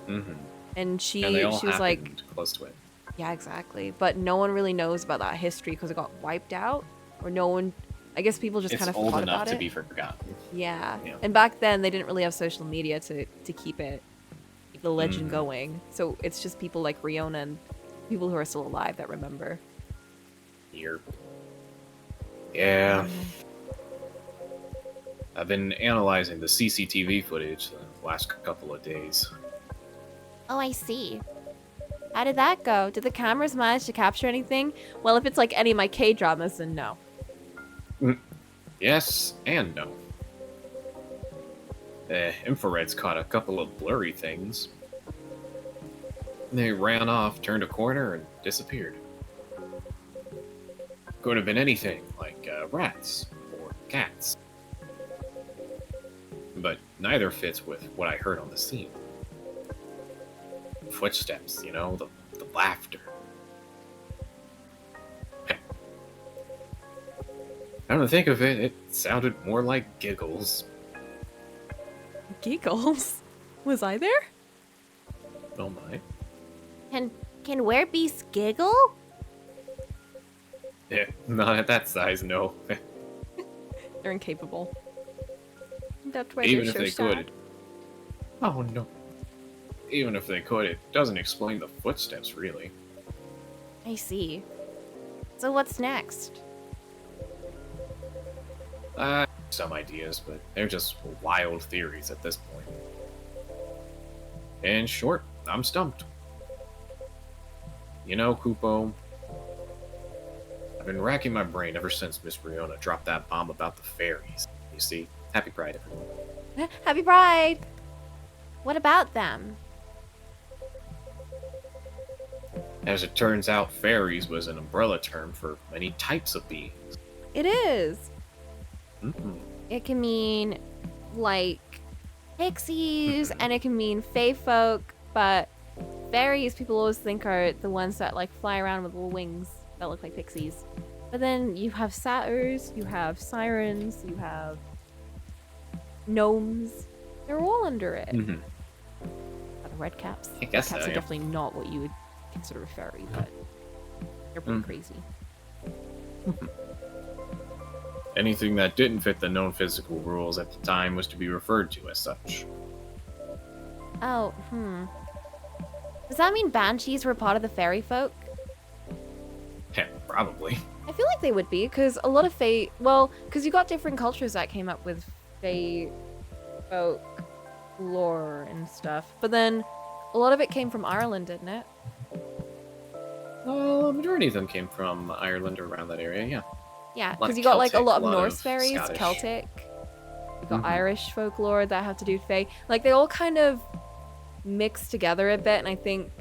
Mm-hmm. And she And they all was like, happened close to it. yeah, exactly. But no one really knows about that history because it got wiped out. Or no one, I guess people just It's kind of old forgot enough about to it. be forgotten. Yeah. Yeah. And back then they didn't really have social media to keep the legend going. So it's just people like Riona and people who are still alive that remember. Here. Yeah. I've been analyzing the CCTV footage the last couple of days. Oh, I see. How did that go? Did the cameras manage to capture anything? Well, if it's like any of my K-dramas, then no. Yes and no. Infrared's caught a couple of blurry things. They ran off, turned a corner, and disappeared. Could have been anything, like rats or cats. But neither fits with what I heard on the scene. Footsteps, you know, the laughter. Now to think of it, it sounded more like giggles. Giggles? Was I there? Oh my. Can werebeasts giggle? Yeah, not at that size, no. They're incapable. That's why Even they're if so they sad. could. Oh no. Even if they could, it doesn't explain the footsteps, really. I see. So what's next? Some ideas, but they're just wild theories at this point. In short, I'm stumped. You know, Kupo, I've been racking my brain ever since Miss Riona dropped that bomb about the fairies. You see? Happy Pride, everyone. Happy Pride! What about them? As it turns out, fairies was an umbrella term for many types of beings. It is. Mm-hmm. It can mean, like, pixies, and it can mean fae folk, but fairies people always think are the ones that, like, fly around with little wings that look like pixies. But then you have satyrs, you have sirens, you have gnomes. They're all under it. Mm-hmm. The red caps. I guess Red caps so, are yeah. definitely not what you would consider a fairy, but they're pretty crazy. Anything that didn't fit the known physical rules at the time was to be referred to as such. Oh, Does that mean banshees were part of the fairy folk? Heh, probably. I feel like they would be, because a lot of fae... Well, because you got different cultures that came up with fae folk lore and stuff. But then a lot of it came from Ireland, didn't it? A majority of them came from Ireland or around that area, yeah. Yeah, Lot because of you got like a Celtic, lot of a lot Norse of fairies, Scottish. Celtic. You got Mhm. Irish folklore that have to do with fae. Like they all kind of mix together a bit, and I think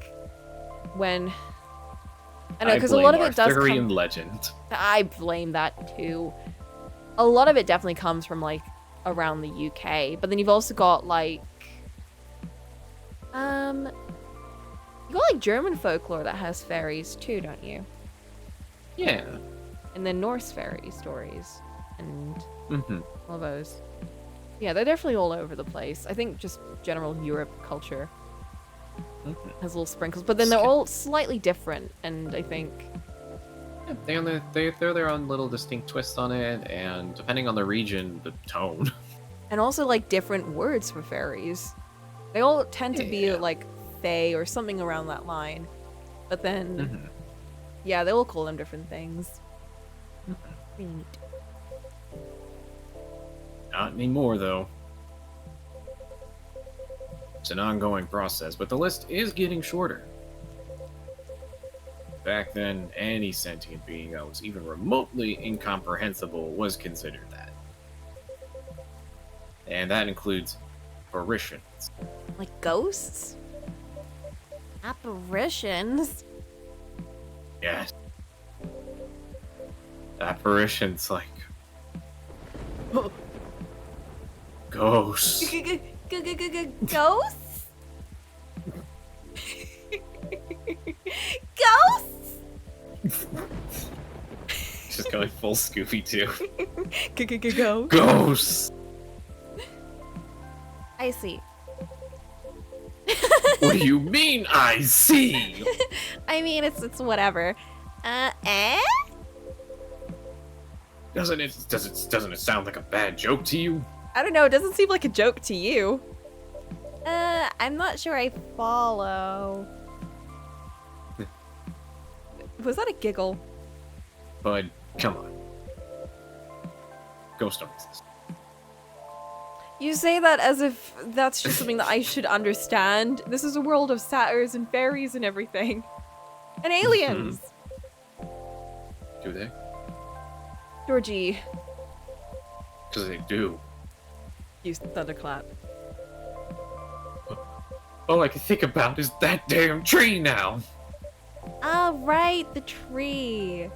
when I know because a lot of it does Arthurian come. legend. I blame that too. A lot of it definitely comes from like around the UK, but then you've also got like you got like German folklore that has fairies too, don't you? Yeah. And then Norse fairy stories and Mm-hmm. all those. Yeah, they're definitely all over the place. I think just general Europe culture. has little sprinkles, but then they're all slightly different, and I think... Yeah, they throw their own little distinct twists on it, and depending on the region, the tone. And also, like, different words for fairies. They all tend to be, like, fae or something around that line. But then, yeah, they all call them different things. Really neat. Not anymore, though. It's an ongoing process, but the list is getting shorter. Back then, any sentient being that was even remotely incomprehensible was considered that. And that includes apparitions. Like ghosts? Apparitions? Yes. Apparitions like... ghosts. Ghosts? Ghosts? Just going full Scooby-Doo. Ghosts? Ghosts! I see. What do you mean, I see? I mean, it's whatever. Doesn't it sound like a bad joke to you? I don't know, it doesn't seem like a joke to you. I'm not sure I follow. Was that a giggle? Bud, come on. Ghost stories. You say that as if that's just something that I should understand. This is a world of satyrs and fairies and everything. And aliens! Do they? Jorji. Because they do. Use the thunderclap. All I can think about is that damn tree now! Ah, right, the tree.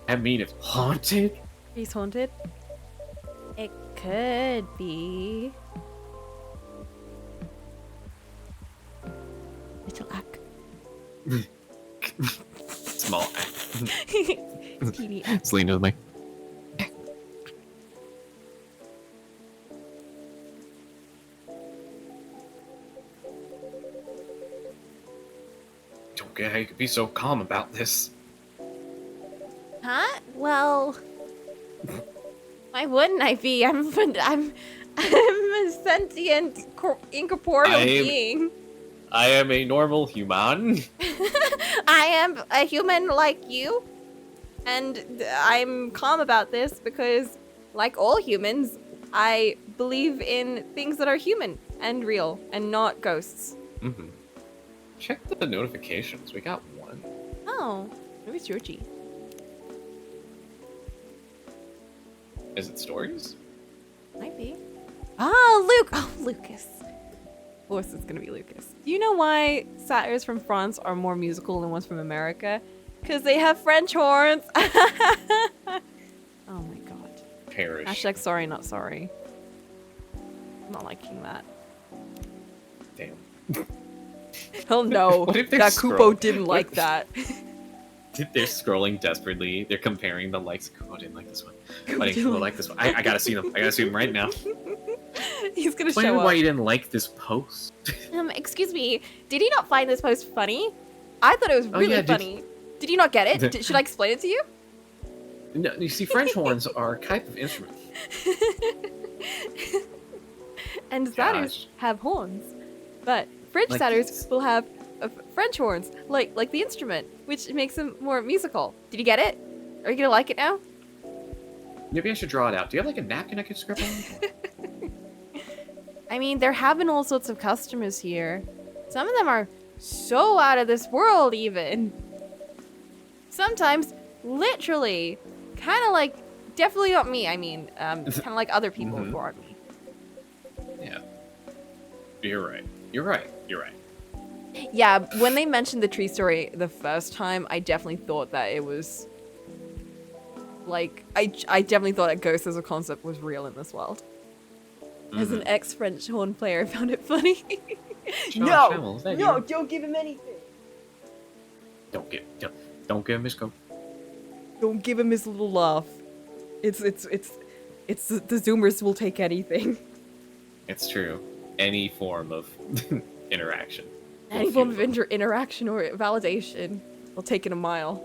I mean, it's haunted? Tree's haunted? It could be. Little ack. Small act. Teeny ack. It's leaning with me. Don't get how you could be so calm about this. Huh? Well, why wouldn't I be? I'm a sentient, incorporeal being. I am a normal human. I am a human like you, and I'm calm about this because, like all humans, I believe in things that are human and real and not ghosts. Mm-hmm. Check the notifications. We got one. Oh, maybe it's Jorji. Is it stories? Might be. Oh, Luke! Oh, Lucas. Of course it's gonna be Lucas. Do you know why satyrs from France are more musical than ones from America? Because they have French horns! Oh my god. Perish. Hashtag sorry, not sorry. I'm not liking that. Damn. Oh no, What if they're that scroll- Kupo didn't like that. They're scrolling desperately. They're comparing the likes. Oh, I didn't like this one. I didn't like this one. I gotta see them. I gotta see them right now. He's gonna Explain show why up. you didn't like this post. Excuse me, did he not find this post funny? I thought it was really funny. Did you not get it? Should I explain it to you? No, you see, French horns are a type of instrument. And satyrs have horns, but French Like satyrs these. will have French horns, like the instrument, which makes them more musical. Did you get it? Are you gonna like it now? Maybe I should draw it out. Do you have like a napkin I could scribble on? I mean, they're having all sorts of customers here. Some of them are so out of this world, even. Sometimes, literally, kind of like, definitely not me. I mean, kind of like other people who aren't me. Yeah. You're right. You're right. You're right. Yeah, when they mentioned the tree story the first time, I definitely thought that it was like I definitely thought a ghost as a concept was real in this world. As an ex-French horn player, I found it funny. No, don't give him anything. Don't give him his coat. Don't give him his little laugh. It's the Zoomers will take anything. It's true. Any form of interaction. Any form of interaction or validation will take it a mile.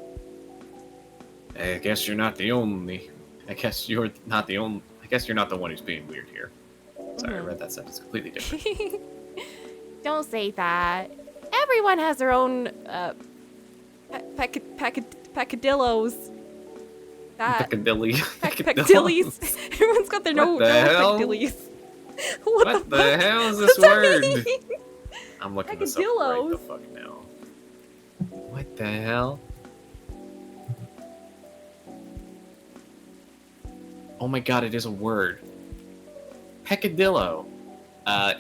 I guess you're not the only. I guess you're not the only. I guess you're not the one who's being weird here. Sorry, I read that sentence completely different. Don't say that. Everyone has their own peccadillos. Peccadilly. Peccadillies. Everyone's got their own peccadillies. What the hell is this word? I'm looking this up right the fuck now. What the hell? Oh my god, it is a word. Peccadillo.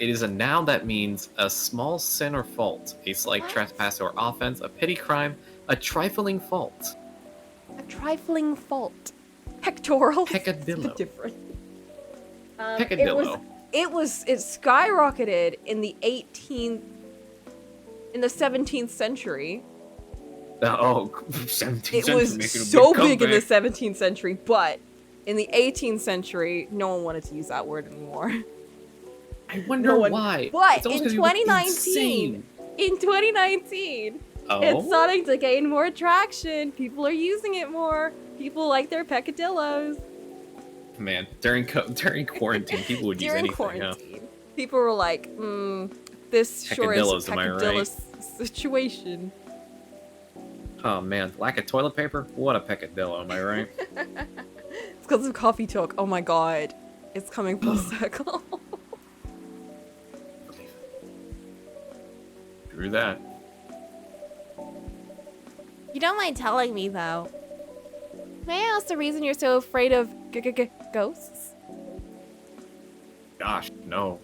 It is a noun that means a small sin or fault, a slight trespass or offense, a petty crime, a trifling fault. A trifling fault. Pectoral. Peccadillo. Different. Peccadillo. It skyrocketed in the 17th century. 17th It century. was so big in the 17th century, but in the 18th century, no one wanted to use that word anymore. I wonder why. But in 2019, it's starting to gain more traction. People are using it more. People like their peccadillos. Man, during quarantine, people would use anything. Quarantine, people were like, this sure is a peccadillo situation. Oh man, lack of toilet paper? What a peccadillo, am I right? It's because of coffee talk. Oh my god. It's coming full circle. Through that. You don't mind telling me, though. May I ask the reason you're so afraid of ghosts? Gosh, no.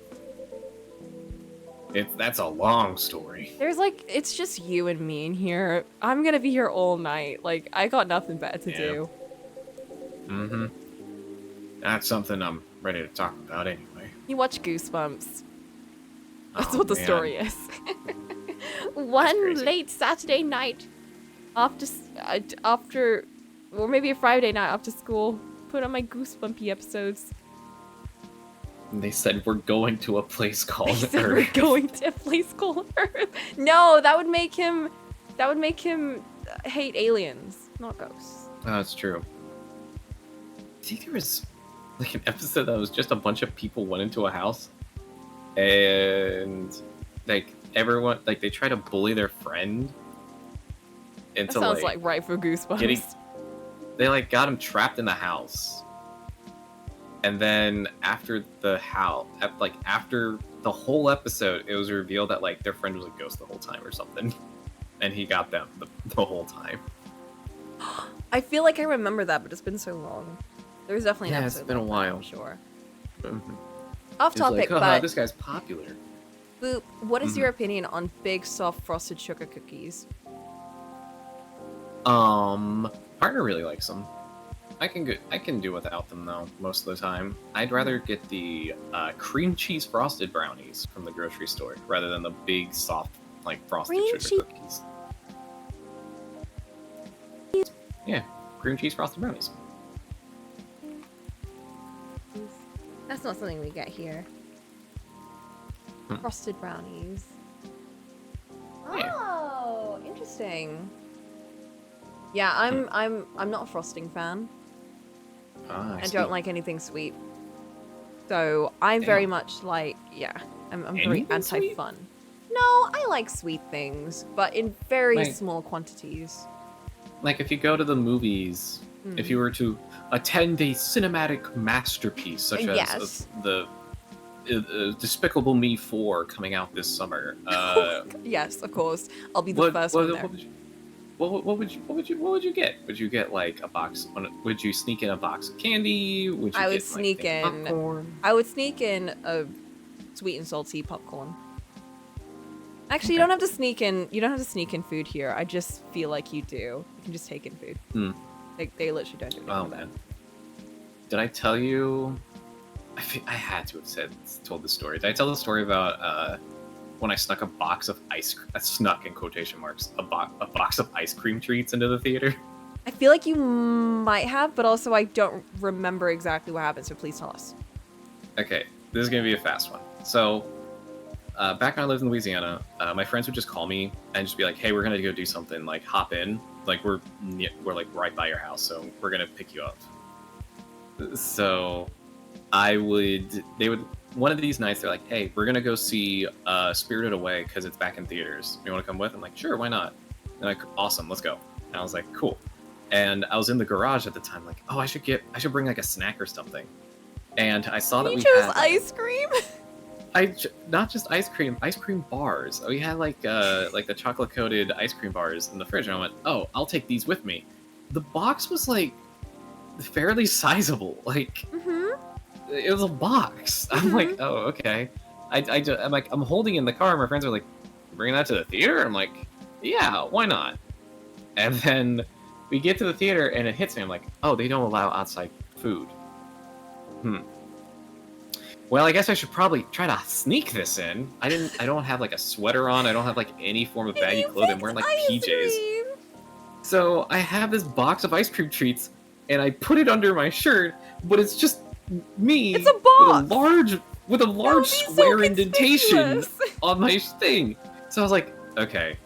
That's a long story. There's it's just you and me in here. I'm gonna be here all night. Like, I got nothing better to do. Mm-hmm. That's something I'm ready to talk about anyway. You watch Goosebumps. That's what the story is. One late Saturday night after, or maybe a Friday night after school, put on my Goosebumpy episodes. And they said we're going to a place called Earth. We're going to a place called Earth. No, that would make him hate aliens, not ghosts. Oh, that's true. I think there was an episode that was just a bunch of people went into a house and everyone they try to bully their friend into that sounds like right for Goosebumps. They got him trapped in the house. And then after the after the whole episode, it was revealed that their friend was a ghost the whole time or something, and he got them the whole time. I feel like I remember that, but it's been so long. There was definitely an episode. It's been a while. I'm sure. Mm-hmm. Off topic, but this guy's popular. Boop, what is your opinion on big, soft, frosted sugar cookies? Partner really likes them. I can do without them though most of the time. I'd rather get the cream cheese frosted brownies from the grocery store rather than the big soft frosted sugar cookies. Yeah, cream cheese frosted brownies. That's not something we get here. Frosted brownies. Yeah. Oh, interesting. Yeah, I'm not a frosting fan. I don't like anything sweet. So I'm very much I'm very anti-fun. No, I like sweet things, but in very small quantities. If you go to the movies, if you were to attend a cinematic masterpiece such as the Despicable Me 4 coming out this summer. Yes, of course. I'll be the first one there. What would you get? Would you get a box? Would you sneak in a box of candy? I would sneak in a sweet and salty popcorn. Actually, you don't have to sneak in. You don't have to sneak in food here. I just feel like you do. You can just take in food. They literally don't do anything. Oh man, did I tell you? I had to have told the story. Did I tell the story about when I snuck a box of snuck in quotation marks a box of ice cream treats into the theater? I feel like you might have, but also I don't remember exactly what happened. So please tell us. Okay, this is gonna be a fast one. So back when I lived in Louisiana, my friends would just call me and just be like, "Hey, we're gonna go do something. Like, hop in. Like, we're like right by your house, so we're gonna pick you up." So they would one of these nights they're like, "Hey, we're gonna go see Spirited Away because it's back in theaters. You want to come with?" I'm like, "Sure, why not?" They're like, "Awesome, let's go." And I was like, "Cool." And I was in the garage at the time, like, "Oh, I should bring like a snack or something." And I saw that we chose had ice cream. not just ice cream bars. We had like the chocolate coated ice cream bars in the fridge, and I went, "Oh, I'll take these with me." The box was like fairly sizable. Like, it was a box. I'm like, "Oh, okay." I'm like, I'm holding in the car, and my friends are like, "Bringing that to the theater?" I'm like, "Yeah, why not?" And then we get to the theater, and it hits me. I'm like, "Oh, they don't allow outside food. Well, I guess I should probably try to sneak this in." I don't have like a sweater on. I don't have like any form of baggy clothing. I'm wearing like PJs. So I have this box of ice cream treats, and I put it under my shirt, but it's just me. It's a box with a large square indentation on my thing. So I was like, okay,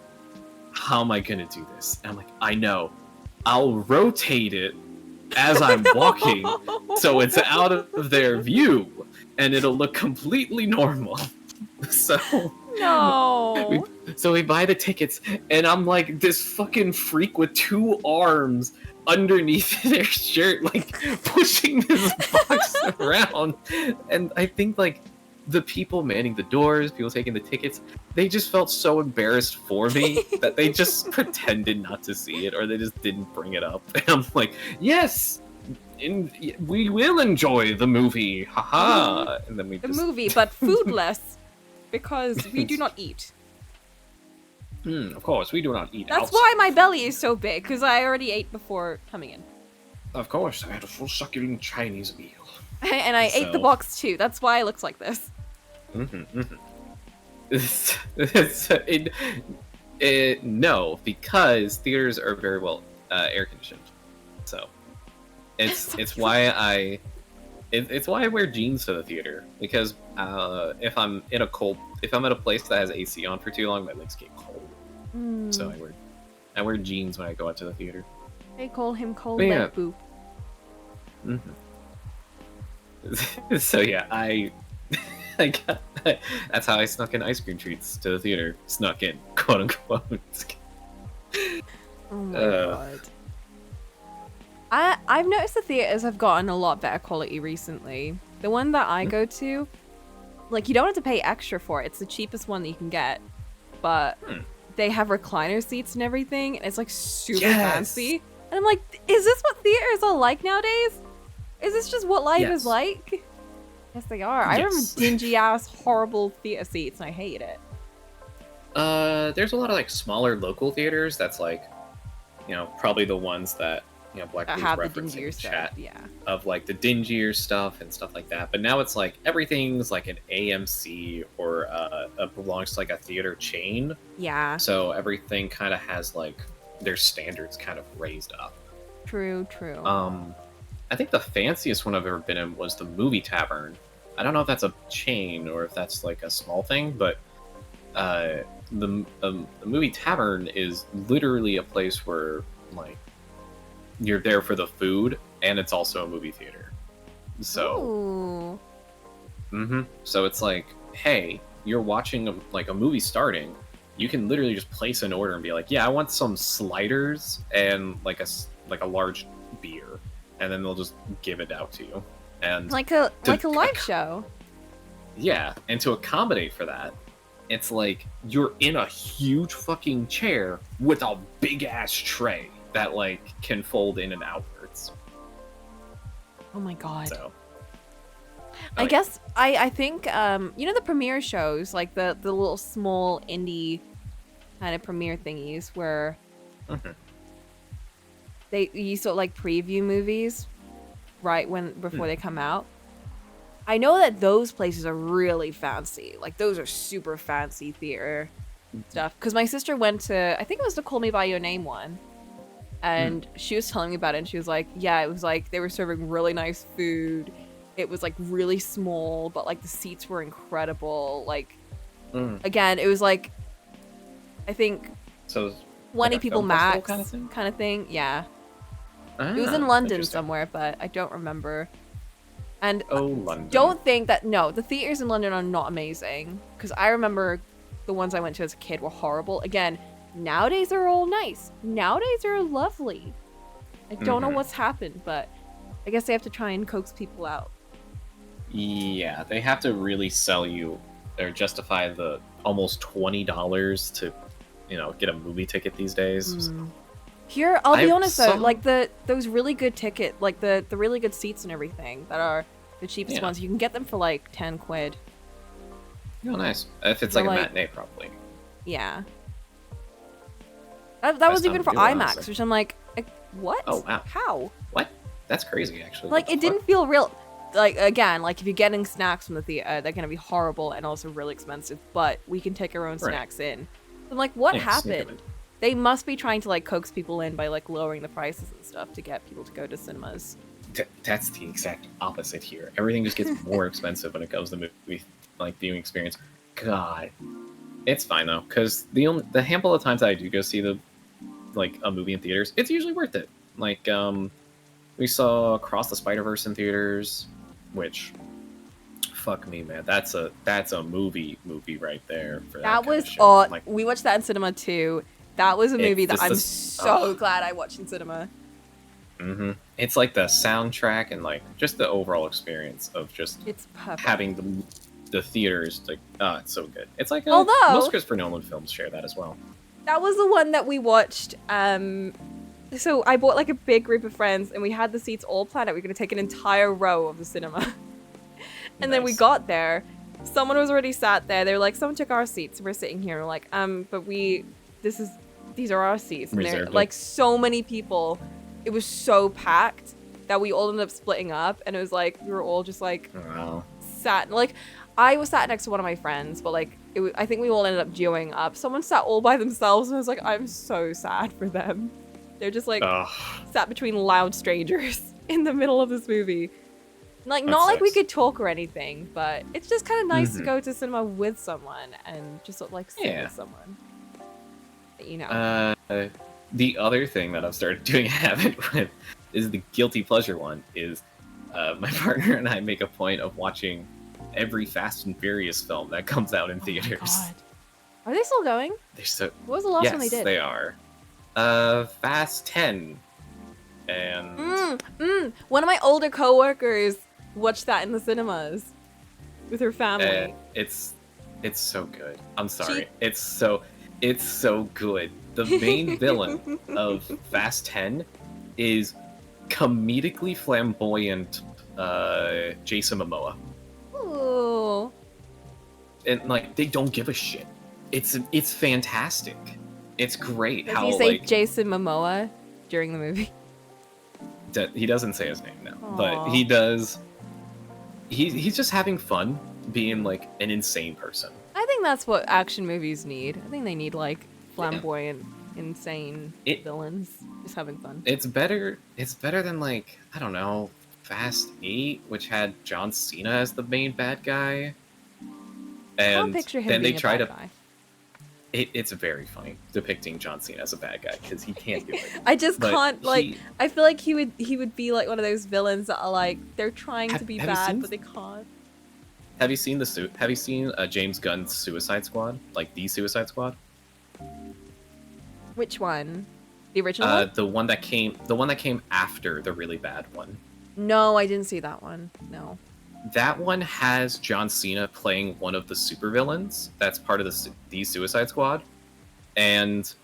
how am I gonna do this? And I'm like, I know. I'll rotate it as I'm walking, so it's out of their view, and it'll look completely normal. So no. we buy the tickets, and I'm like this fucking freak with two arms underneath their shirt, like pushing this box around. And I think like the people manning the doors, people taking the tickets, they just felt so embarrassed for me that they just pretended not to see it, or they just didn't bring it up. And I'm like, yes, we will enjoy the movie, haha. And then the movie, but foodless, because we do not eat. Of course, we do not eat. That's why my belly is so big, because I already ate before coming in. Of course, I had a full succulent Chinese meal. And I ate the box too. That's why it looks like this. No, because theaters are very well air conditioned. So it's why I wear jeans to the theater, because if I'm at a place that has AC on for too long, my legs get cold. So I wear jeans when I go out to the theater. They call him cold leg boop. So yeah, that's how I snuck in ice cream treats to the theater. Snuck in, quote unquote. Oh my god. I've noticed the theaters have gotten a lot better quality recently. The one that I go to, like, you don't have to pay extra for it. It's the cheapest one that you can get, but they have recliner seats and everything, and it's like super fancy. And I'm like, is this what theaters are like nowadays? Is this just what life is like? Yes, they are. I remember dingy ass, horrible theater seats, and I hate it. There's a lot of like smaller local theaters that's like, probably the ones that Black Blue's referencing in chat, of like the dingier stuff and stuff like that. But now it's like everything's like an AMC or belongs to like a theater chain. Yeah. So everything kind of has like their standards kind of raised up. True. I think the fanciest one I've ever been in was the Movie Tavern. I don't know if that's a chain or if that's like a small thing, but the Movie Tavern is literally a place where like you're there for the food, and it's also a movie theater. So, so it's like, hey, you're watching a movie starting. You can literally just place an order and be like, yeah, I want some sliders and like a large beer, and then they'll just give it out to you. And like a live show. Yeah, and to accommodate for that, it's like you're in a huge fucking chair with a big ass tray that like can fold in and outwards. Oh my god. So I guess I think the premiere shows, like the little small indie kind of premiere thingies where you sort of like preview movies right before they come out. I know that those places are really fancy. Like those are super fancy theater stuff. Because my sister went to, I think it was the Call Me By Your Name one. And she was telling me about it, and she was like, yeah, it was like they were serving really nice food. It was like really small, but like the seats were incredible. Like Again, it was like, I think So 20 like a people film festival max kind of thing? kind of thing. Yeah. Ah, It was in London interesting. somewhere, but I don't remember. And Oh, London. don't think that, no, the theaters in London are not amazing. Because I remember the ones I went to as a kid were horrible. Again, nowadays they're all nice. Nowadays they're lovely. I don't know what's happened, but I guess they have to try and coax people out. Yeah, they have to really sell you or justify the almost $20 to, get a movie ticket these days. Here, I'll be honest though, like those really good like the really good seats and everything that are the cheapest ones, you can get them for like 10 quid. Oh, nice. If it's like a matinee, probably. Yeah. That was even for IMAX, which I'm like, what? Oh, wow. How? What? That's crazy, actually. Like, it didn't feel real. Like, again, like if you're getting snacks from the theater, they're gonna be horrible and also really expensive, but we can take our own snacks in. I'm like, what happened? They must be trying to like coax people in by like lowering the prices and stuff to get people to go to cinemas. That's the exact opposite here. Everything just gets more expensive when it comes to movie viewing experience. God, it's fine though, because the handful of times that I do go see a movie in theaters, it's usually worth it. Like we saw Across the Spider-Verse in theaters, which fuck me, man, that's a movie right there. For that was we watched that in cinema too. That was a movie that I'm so glad I watched in cinema. It's like the soundtrack and like just the overall experience of just having the theaters, like, it's so good. It's like most Christopher Nolan films share that as well. That was the one that we watched. So I bought like a big group of friends and we had the seats all planned out. We were going to take an entire row of the cinema. And then we got there. Someone was already sat there. They were like, someone took our seats. We're sitting here. We're like, but these are our seats. And they're like so many people. It was so packed that we all ended up splitting up. And it was like, we were all just like sat. Like, I was sat next to one of my friends, but like, I think we all ended up duoing up. Someone sat all by themselves and I was like, I'm so sad for them. They're just like sat between loud strangers in the middle of this movie. Like, not like we could talk or anything, but it's just kind of nice to go to cinema with someone and just sort of like sit with someone. The other thing that I've started doing a habit with is the guilty pleasure one. Is my partner and I make a point of watching every Fast and Furious film that comes out in theaters. God. Are they still going? They're so. What was the last one they did? Yes, they are. Fast 10. And one of my older coworkers watched that in the cinemas with her family. It's so good. I'm sorry. It's so good. The main villain of Fast 10 is comedically flamboyant Jason Momoa. Ooh. And like, they don't give a shit. It's fantastic. It's great. Does he say Jason Momoa during the movie? He doesn't say his name, no. But he does. He's just having fun being like an insane person. I think that's what action movies need. I think they need like flamboyant, insane villains just having fun. It's better than like, I don't know, Fast 8, which had John Cena as the main bad guy. And I don't picture him being a bad guy. It's very funny depicting John Cena as a bad guy because he can't do it. I just can't I feel like he would be like one of those villains that are like they're trying to be bad but they can't. Have you seen Have you seen James Gunn's Suicide Squad? Like the Suicide Squad? Which one? The original one? The one that came after the really bad one. No, I didn't see that one. No. That one has John Cena playing one of the supervillains that's part of the Suicide Squad. And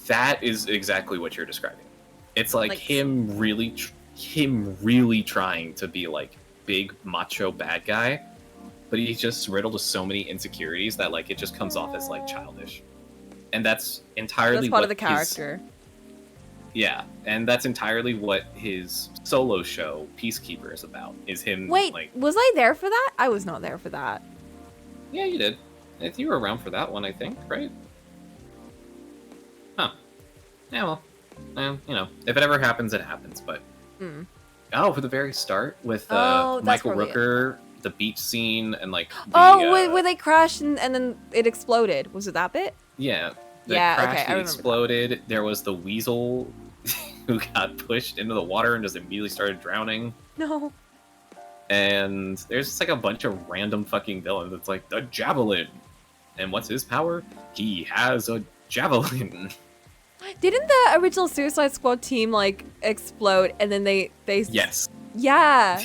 that is exactly what you're describing. It's like him really trying to be like big macho bad guy, but he's just riddled with so many insecurities that like it just comes off as like childish. And that's entirely part of the character. Yeah, and that's entirely what his solo show, Peacekeeper, is about. Is him. Wait, was I there for that? I was not there for that. Yeah, you did. You were around for that one, I think, right? Huh. Yeah, well, if it ever happens, it happens. But for the very start with Michael Rooker the beach scene and like where they crashed and then it exploded. Was it that bit? Yeah. The Yeah, crash, okay, I it remember exploded. There was the weasel who got pushed into the water and just immediately started drowning. No. And there's just like a bunch of random fucking villains. It's like the javelin. And what's his power? He has a javelin. Didn't the original Suicide Squad team like explode and then they Yes. Yeah.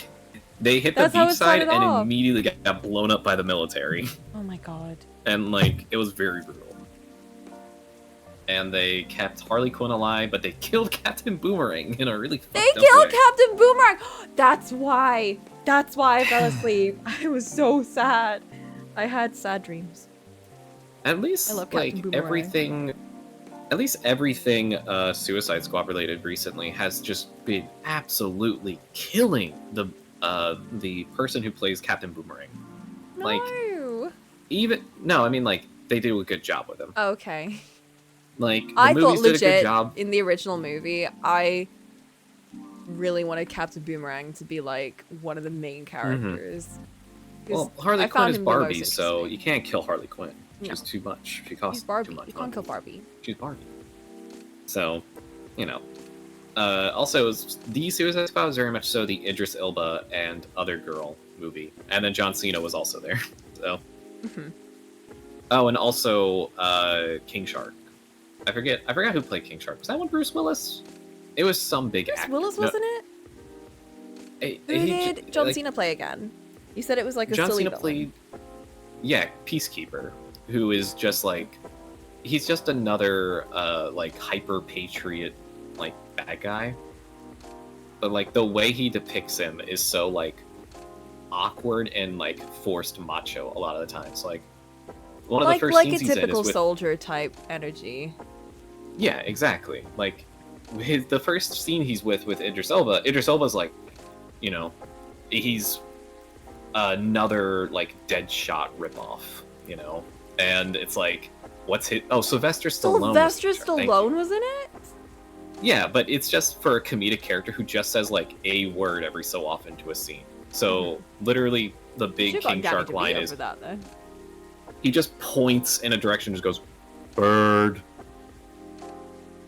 They hit the That's how beach it side started and off. immediately got blown up by the military. Oh my god. And like it was very brutal. And they kept Harley Quinn alive, but they killed Captain Boomerang in a really fucked They up killed way. Captain Boomerang. That's why I fell asleep. I was so sad. I had sad dreams. At least I love Captain like Boomerang. everything Suicide Squad related recently has just been absolutely killing the person who plays Captain Boomerang. No. Like I mean like they do a good job with him. Okay. Like the I thought movies did a good legit job. in the original movie, I really wanted Captain Boomerang to be like one of the main characters. 'Cause Well, Harley I Quinn found is him the most Barbie, so interesting. you can't kill Harley Quinn. No. She's too much. She costs She's Barbie. too much You money. can't kill Barbie. She's Barbie. So, you know. Also, the Suicide Squad was very much so the Idris Elba and Other Girl movie. And then John Cena was also there. So. Oh, and also King Shark. I forget who played King Shark. Was that one Bruce Willis? It was some big Bruce actor. Willis wasn't it? Who did John Cena play again? You said it was like a John silly Cena villain. played, Peacekeeper, who is just like, he's just another like hyper patriot like bad guy. But like the way he depicts him is so like awkward and like forced macho a lot of the times. Like one of the first scenes a he's in typical is with, soldier type energy. Yeah, exactly. Like the first scene he's with Idris Elba. Idris Elba's like, you know, he's another like Deadshot ripoff, you know, and it's like, what's his? Oh, Sylvester Stallone. Sylvester Stallone was in it. Yeah, but it's just for a comedic character who just says like a word every so often to a scene. So literally, the big King Shark line is that, then. He just points in a direction, just goes, "Bird,"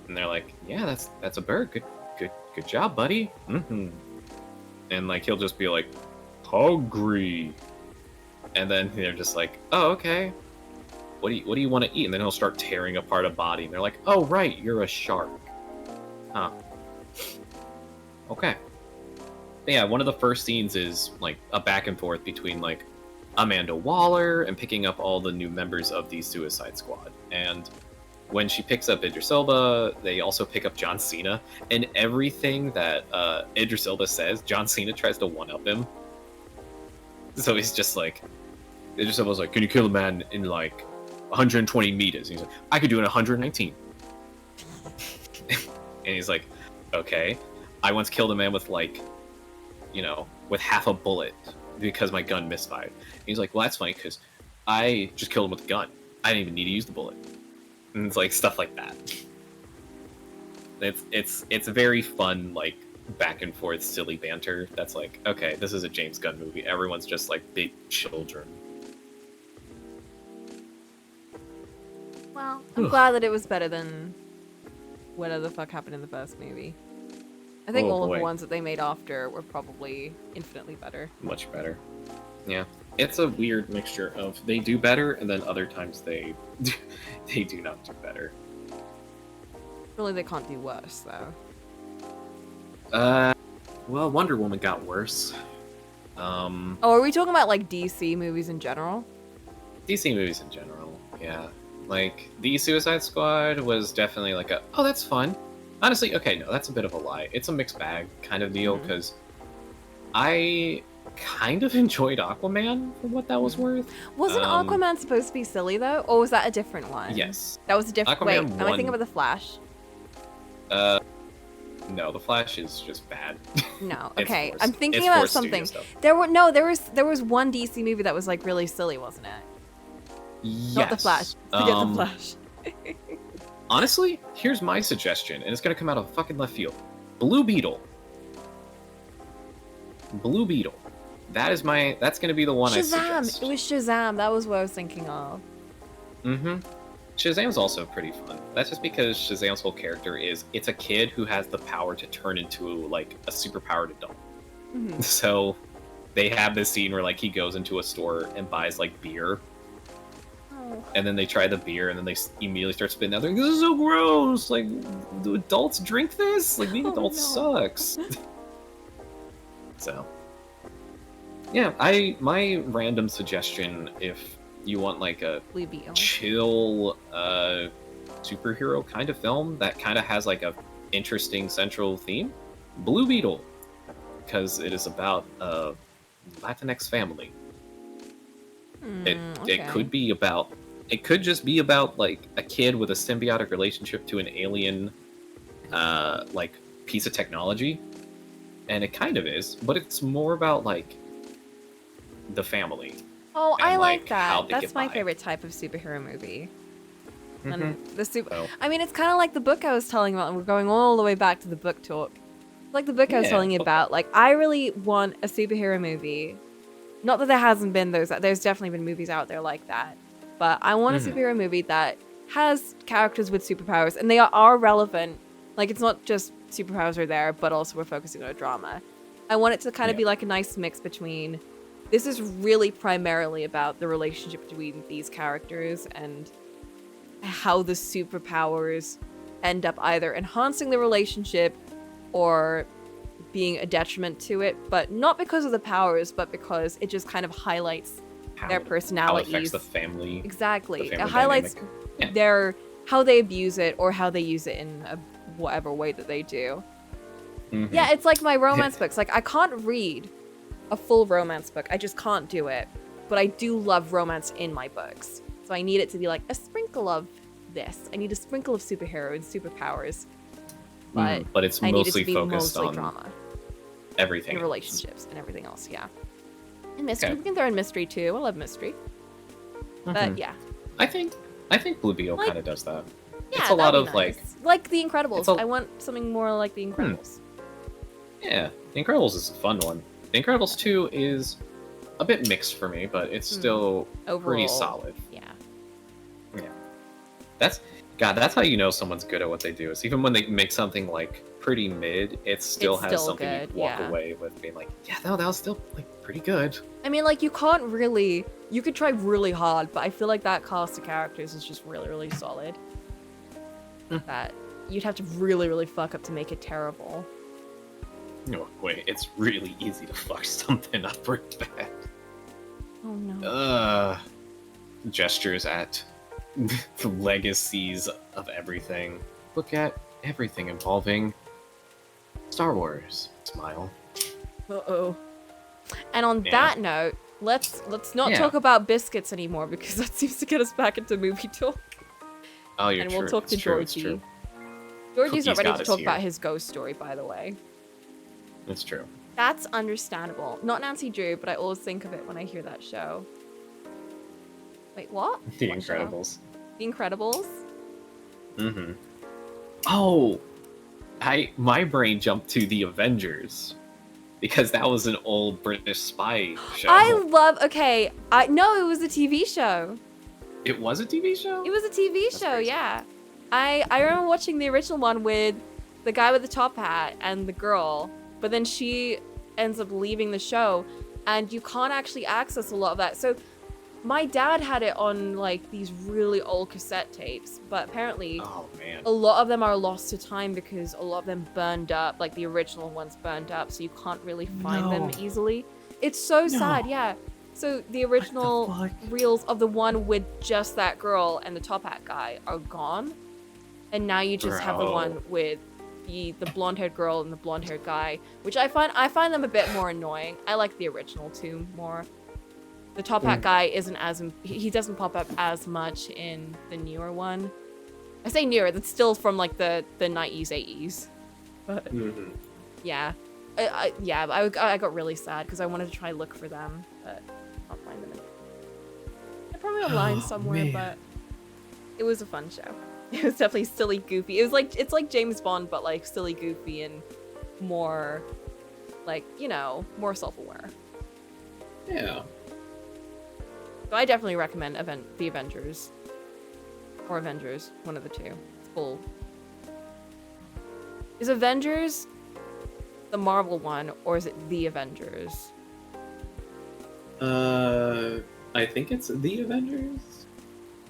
and they're like, "Yeah, that's a bird. Good job, buddy." And like he'll just be like, "Hungry," and then they're just like, "Oh, okay. What do you want to eat?" And then he'll start tearing apart a body, and they're like, "Oh, right, you're a shark." Huh. Okay. But yeah, one of the first scenes is like a back and forth between like Amanda Waller and picking up all the new members of the Suicide Squad. And when she picks up Idris Elba, they also pick up John Cena. And everything that Idris Elba says, John Cena tries to one-up him. So he's just like, Idris Elba's like, "Can you kill a man in like 120 meters?" And he's like, "I could do it in 119. And he's like, "Okay. I once killed a man with like, you know, with half a bullet because my gun misfired." And he's like, "Well, that's funny because I just killed him with a gun. I didn't even need to use the bullet." And it's like stuff like that. It's very fun, like back and forth, silly banter. That's like, okay, this is a James Gunn movie. Everyone's just like big children. Well, I'm glad that it was better than whatever the fuck happened in the first movie. I think all of the ones that they made after were probably infinitely better. Much better. Yeah. It's a weird mixture of they do better and then other times they do not do better. Really, they can't do worse, though. Well, Wonder Woman got worse. Oh, are we talking about like DC movies in general? DC movies in general, yeah. Like, the Suicide Squad was definitely like oh, that's fun. Honestly, okay, no, that's a bit of a lie. It's a mixed bag kind of deal, because I kind of enjoyed Aquaman for what that was worth. Wasn't Aquaman supposed to be silly, though? Or was that a different one? Yes. That was a different... Aquaman Wait, am I 1. thinking about The Flash? No, The Flash is just bad. No, It's okay. forced. I'm thinking It's about forced something. studio stuff. There was one DC movie that was like really silly, wasn't it? Yes. Not The Flash. Forget The Flash. Honestly, here's my suggestion, and it's gonna come out of fucking left field. Blue Beetle. That's gonna be the one I suggest. Shazam! It was Shazam. That was what I was thinking of. Mm-hmm. Shazam's also pretty fun. That's just because Shazam's whole character is it's a kid who has the power to turn into like a superpowered adult. Mm-hmm. So they have this scene where like he goes into a store and buys like beer. Oh. And then they try the beer and then they immediately start spitting out. They're like, this is so gross! Like, do adults drink this? Like, being adults sucks. So, yeah, my random suggestion, if you want like a chill superhero kind of film that kind of has like a interesting central theme, Blue Beetle, because it is about a Latinx family. It could just be about like a kid with a symbiotic relationship to an alien like piece of technology, and it kind of is, but it's more about like the family. Oh, and, I like that. That's That's my favorite type of superhero movie. Mm-hmm. And I mean, it's kind of like the book I was telling about, and we're going all the way back to the book talk. Like the book I was telling you about, like I really want a superhero movie. Not that there hasn't been those. There's definitely been movies out there like that. But I want a superhero movie that has characters with superpowers, and they are relevant. Like, it's not just superpowers are there, but also we're focusing on a drama. I want it to kind of be like a nice mix between, this is really primarily about the relationship between these characters and how the superpowers end up either enhancing the relationship or being a detriment to it, but not because of the powers, but because it just kind of highlights their personalities. How it affects the family. Exactly. The family it highlights dynamic. how they abuse it or how they use it in whatever way that they do. Mm-hmm. Yeah, it's like my romance books. Like, I can't read a full romance book. I just can't do it. But I do love romance in my books. So I need it to be like a sprinkle of this. I need a sprinkle of superhero and superpowers. But it's I need it to mostly be focused mostly on drama. Everything. And relationships and everything else, yeah. And mystery. We can throw in mystery too. I love mystery. But yeah. I think Blue Beetle kind of does that. Yeah, it's a lot of nice. Like The Incredibles. I want something more like The Incredibles. Yeah, The Incredibles is a fun one. The Incredibles 2 is a bit mixed for me, but it's still pretty solid. Yeah. Yeah. That's how you know someone's good at what they do. Is even when they make something like pretty mid, it still has something good, you walk away with being like, yeah, no, that was still like pretty good. I mean, like, you could try really hard, but I feel like that cast of characters is just really, really solid. That you'd have to really, really fuck up to make it terrible. No, wait, it's really easy to fuck something up pretty bad. Oh no. Gestures at the legacies of everything. Look at everything involving Star Wars. Smile. Uh-oh. And on that note, let's not talk about biscuits anymore, because that seems to get us back into movie talk. Oh, you're true. And we'll talk to Jorji. Jorji's not ready to talk about his ghost story, by the way. That's true. That's understandable. Not Nancy Drew, but I always think of it when I hear that show. Wait, what? The what Incredibles. Show? The Incredibles? Mm-hmm. Oh! My brain jumped to The Avengers. Because that was an old British spy show. No, it was a TV show. It was a TV show? It was a TV show, yeah. I remember watching the original one with the guy with the top hat and the girl, but then she ends up leaving the show, and you can't actually access a lot of that. So my dad had it on like these really old cassette tapes, but apparently a lot of them are lost to time because a lot of them burned up, like the original ones burned up, so you can't really find them easily. It's so sad, yeah. So the original reels of the one with just that girl and the top hat guy are gone, and now you just have the one with the blonde-haired girl and the blonde-haired guy, which I find them a bit more annoying. I like the original two more. The top hat guy isn't he doesn't pop up as much in the newer one. I say newer, that's still from like the 90s, 80s. But yeah. I got really sad because I wanted to try look for them, but I can't find them anymore. They're probably online somewhere, but it was a fun show. It was definitely silly, goofy. It's like James Bond, but like silly, goofy, and more like, more self-aware. Yeah. So I definitely recommend The Avengers. Or Avengers, one of the two. It's cool. Is Avengers the Marvel one, or is it The Avengers? I think it's The Avengers. Is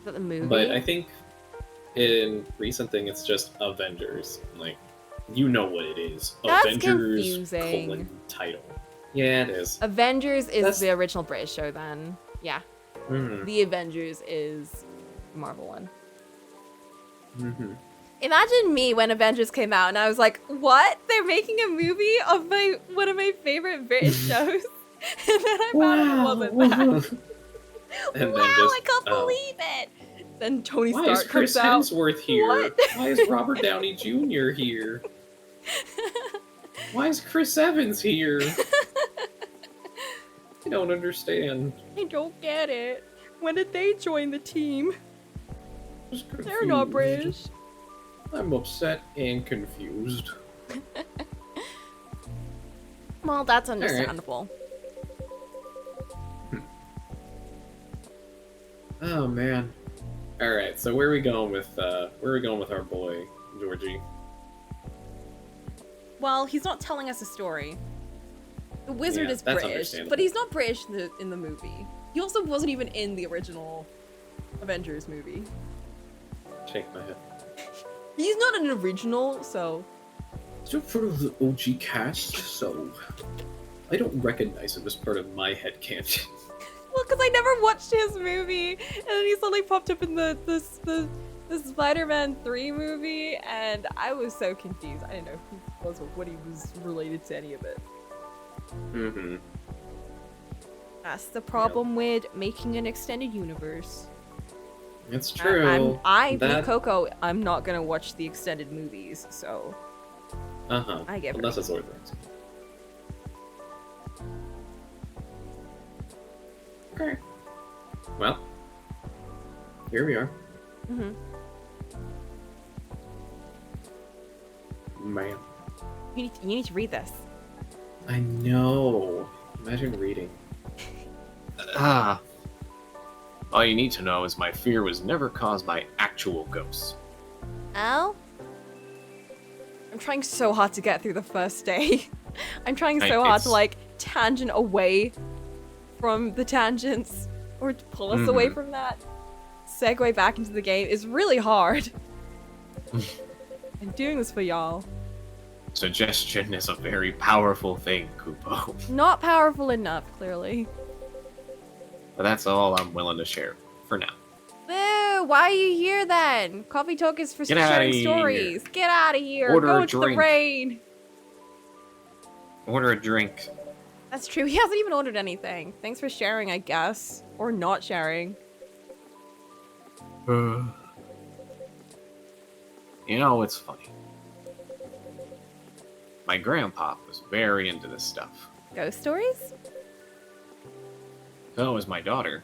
that the movie? But I think in recent thing, it's just Avengers. Like, you know what it is. That's Avengers confusing. title. Yeah, it is. Avengers is the original British show then. Yeah. Mm-hmm. The Avengers is the Marvel one. Mm-hmm. Imagine me when Avengers came out and I was like, what? They're making a movie of one of my favorite British shows? And then I found out it wasn't that. And wow, then just, I can't believe it! Then Tony why Stark is Chris comes out. Hemsworth here? What? Why is Robert Downey Jr. here? Why is Chris Evans here? I don't understand. I don't get it. When did they join the team? Just They're not British. I'm upset and confused. Well, that's understandable. Oh man. Alright, so where are we going with our boy, Jorji? Well, he's not telling us a story. The wizard is that's British, but he's not British in the movie. He also wasn't even in the original Avengers movie. Shake my head. He's not an original, so... He's not part of the OG cast, so I don't recognize him as part of my headcanon. Well, because I never watched his movie, and then he suddenly popped up in the Spider-Man 3 movie, and I was so confused. I didn't know who he was or what he was related to any of it. Mm-hmm. That's the problem with making an extended universe. It's true. With Coco, I'm not gonna watch the extended movies, so... Uh-huh. I get Unless it's Lord of the Rings. Okay. Well, here we are. Mm-hmm. Man. You need to read this. I know. Imagine reading. All you need to know is my fear was never caused by actual ghosts. Al? I'm trying so hard to get through the first day. I'm trying so hard to, like, tangent away from the tangents, or to pull us away from that. Segue back into the game is really hard. I'm doing this for y'all. Suggestion is a very powerful thing, Kupo. Not powerful enough, clearly. But that's all I'm willing to share for now. Boo! Why are you here then? Coffee Talk is for sharing stories. Get out of here. Order Go a into the drink. rain. Order a drink. That's true. He hasn't even ordered anything. Thanks for sharing, I guess. Or not sharing. You know, it's funny. My grandpa was very into this stuff. Ghost stories? So was my daughter.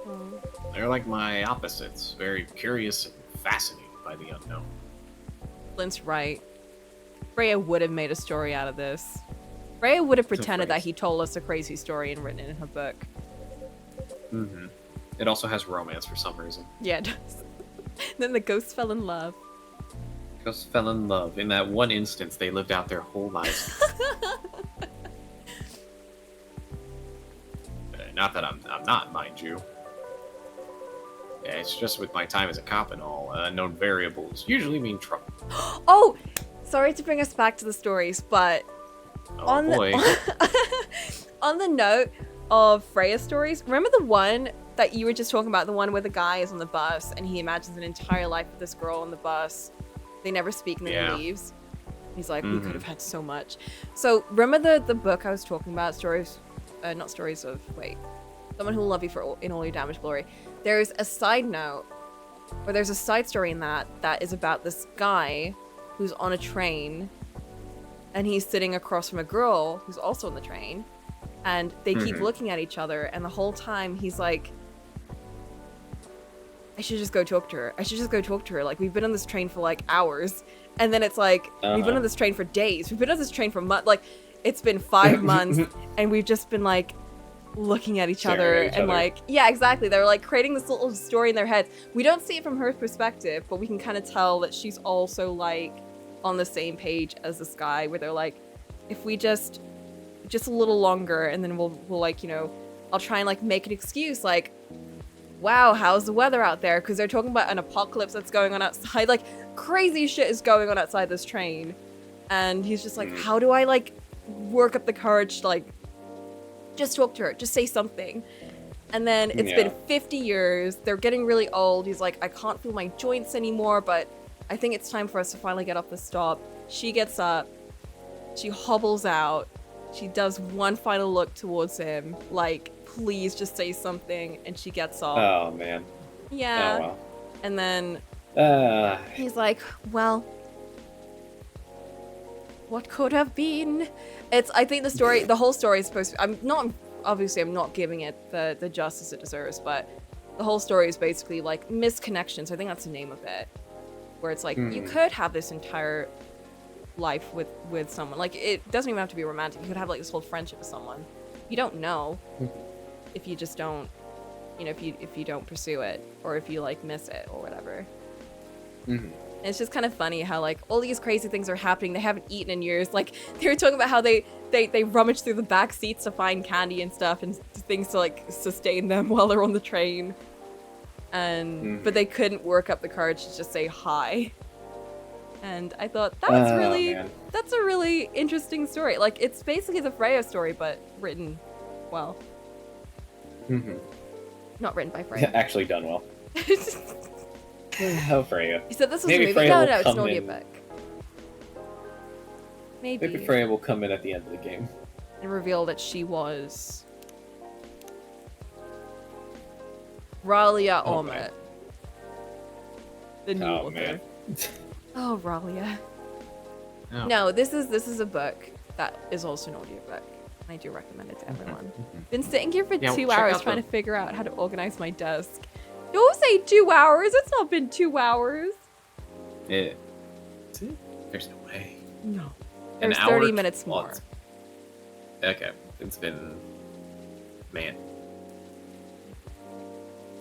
Oh. They're like my opposites, very curious and fascinated by the unknown. Flint's right. Freya would have made a story out of this. Freya would have pretended that he told us a crazy story and written it in her book. Mm-hmm. It also has romance for some reason. Yeah, it does. Then the ghosts fell in love. Ghosts fell in love. In that one instance, they lived out their whole lives. Not that I'm not, mind you. Yeah, it's just with my time as a cop and all, unknown variables usually mean trouble. Oh! Sorry to bring us back to the stories, but... Oh boy. On the note of Freya stories, remember the one that you were just talking about? The one where the guy is on the bus and he imagines an entire life with this girl on the bus. They never speak and then he leaves. He's like, we could have had so much. So, remember the book I was talking about? Stories... not stories of... Wait. Someone Who Will Love You in All Your Damaged Glory. There's a side note, or there's a side story in that is about this guy who's on a train, and he's sitting across from a girl who's also on the train, and they keep looking at each other, and the whole time he's like, I should just go talk to her. I should just go talk to her. Like, we've been on this train for, like, hours. And then it's like, we've been on this train for days. We've been on this train for months. Like, it's been 5 months and we've just been like looking at each other and like, yeah, exactly. They're like creating this little story in their heads. We don't see it from her perspective, but we can kind of tell that she's also like on the same page as this guy, where they're like, if we just a little longer, and then we'll like, you know, I'll try and like make an excuse like, wow, how's the weather out there? Because they're talking about an apocalypse that's going on outside. Like crazy shit is going on outside this train. And he's just like, how do I like work up the courage to like just talk to her, just say something? And then it's been 50 years. They're getting really old. He's like, I can't feel my joints anymore, but I think it's time for us to finally get off the stop. She gets up. She hobbles out. She does one final look towards him, like, please just say something, and she gets off. Oh, man. Yeah. Oh, wow. And then he's like, well, what could have been? I think the whole story is supposed to, I'm not giving it the justice it deserves, but the whole story is basically like misconnections. I think that's the name of it. Where it's like, you could have this entire life with someone. Like, it doesn't even have to be romantic. You could have like this whole friendship with someone. You don't know if you just don't, you know, if you don't pursue it, or if you like miss it or whatever. And it's just kind of funny how like all these crazy things are happening. They haven't eaten in years. Like they were talking about how they rummage through the back seats to find candy and stuff and things to like sustain them while they're on the train. And but they couldn't work up the courage to just say hi. And I thought that's a really interesting story. Like it's basically the Freya story, but written well. Not written by Freya. Actually done well. Oh, Freya. You said this was Maybe a movie? Freya No, will it's an come in. audiobook. Maybe Freya will come in at the end of the game. and reveal that she was Ralia Oh, Ormet. man. The new Oh, author. man. Oh, Ralia. Oh. No, this is a book that is also an audiobook. I do recommend it to everyone. Been sitting here for Yeah, 2 check hours out trying the- to figure out how to organize my desk. Don't say 2 hours. It's not been 2 hours. Yeah. There's no way. No. An There's hour 30 minutes more. plus. Okay, it's been, man.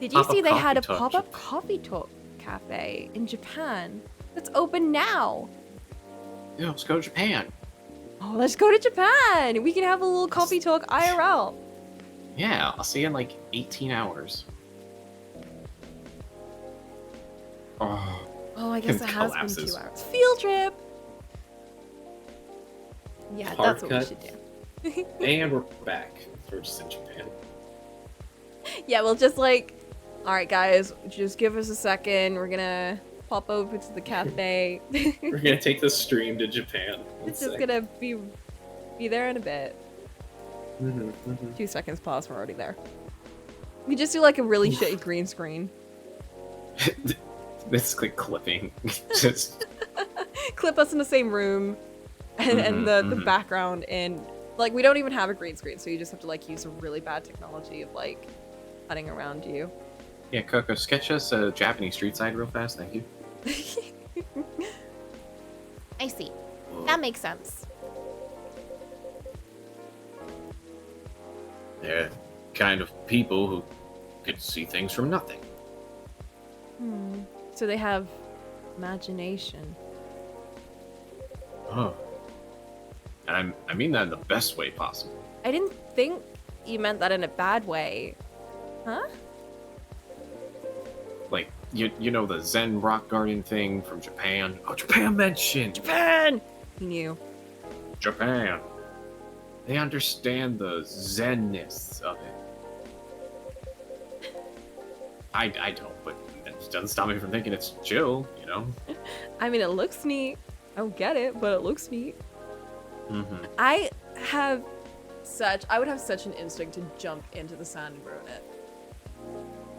Did you Pop-up see they had a coffee talk pop-up Japan. coffee talk cafe in Japan? That's open now. Yeah, let's go to Japan. Oh, let's go to Japan. We can have a little coffee talk IRL. Yeah, I'll see you in like 18 hours. Oh, Oh, I guess Kim it has collapses. been 2 hours. Field trip. Yeah, Hard that's what we cut. should do. And we're back. We're just in Japan. Yeah, we'll just like, all right, guys, just give us a second. We're gonna pop over to the cafe. We're gonna take this stream to Japan. It's just gonna be there in a bit. 2 seconds pause. We're already there. We just do like a really shitty green screen. this is like clipping. Just Clip us in the same room, and the background in like we don't even have a green screen, so you just have to like use a really bad technology of like cutting around you. yeah, Coco, sketch us a Japanese street side real fast, thank you. I see. That makes sense. They're kind of people who could see things from nothing. So they have imagination. Oh. And I mean that in the best way possible. I didn't think you meant that in a bad way. Huh? Like, you know the Zen rock garden thing from Japan? Oh, Japan mentioned! Japan! He knew. Japan! They understand the Zen-ness of it. I don't, but it doesn't stop me from thinking it's chill, you know? I mean, it looks neat. I don't get it, but it looks neat. Mm-hmm. I would have such an instinct to jump into the sand and ruin it.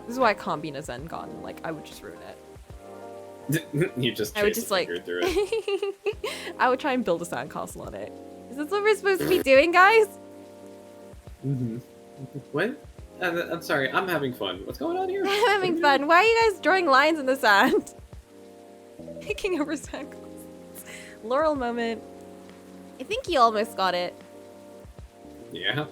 This is why I can't be in a Zen garden. Like, I would just ruin it. You just I would chase just the like, finger through it. I would try and build a sandcastle on it. Is this what we're supposed to be doing, guys? What? I'm sorry, I'm having fun. What's going on here? I'm having fun. Why are you guys drawing lines in the sand? Picking over sandcastles. Laurel moment. I think he almost got it. Yeah.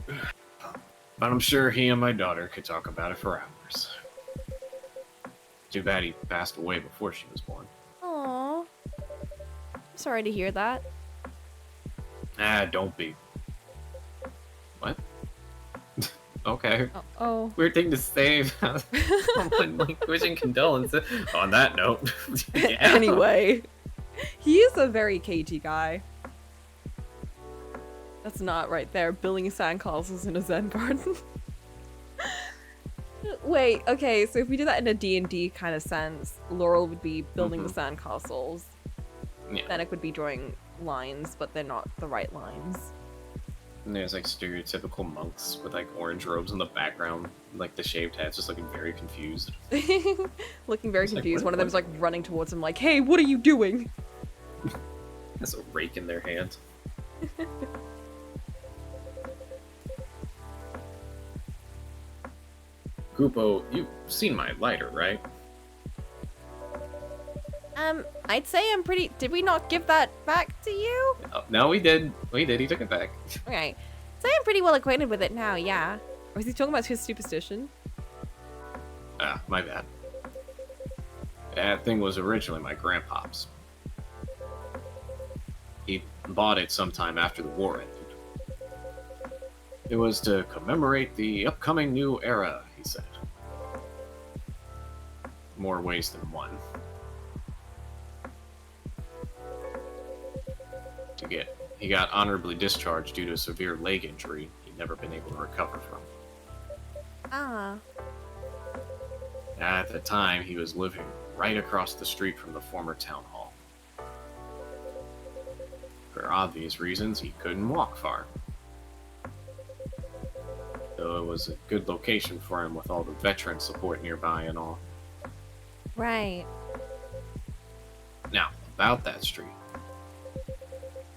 But I'm sure he and my daughter could talk about it for hours. Too bad he passed away before she was born. Aww. I'm sorry to hear that. Ah, don't be. What? Okay. Oh. Weird thing to say. Someone like wishing condolences. On that note, yeah. Anyway, he is a very cagey guy. That's not right there. Building sandcastles in a Zen garden. Wait, okay, so if we do that in a D&D kind of sense, Laurel would be building the sandcastles. Yeah. Fennec would be drawing lines, but they're not the right lines. And there's like stereotypical monks with like orange robes in the background, like the shaved heads, just looking very confused. Looking very It's like, confused. what- One of them's like running towards him like, hey, what are you doing? Has a rake in their hand. Gupo, you've seen my lighter, right? I'd say I'm pretty... Did we not give that back to you? Oh, no, we did. We did. He took it back. Okay. Say I'm pretty well acquainted with it now, yeah. Or is he talking about his superstition? Ah, my bad. That thing was originally my grandpa's. He bought it sometime after the war ended. It was to commemorate the upcoming new era, he said. More ways than one. He got honorably discharged due to a severe leg injury he'd never been able to recover from. Ah. At the time, he was living right across the street from the former town hall. For obvious reasons, he couldn't walk far. Though it was a good location for him with all the veteran support nearby and all. Right. Now, about that street.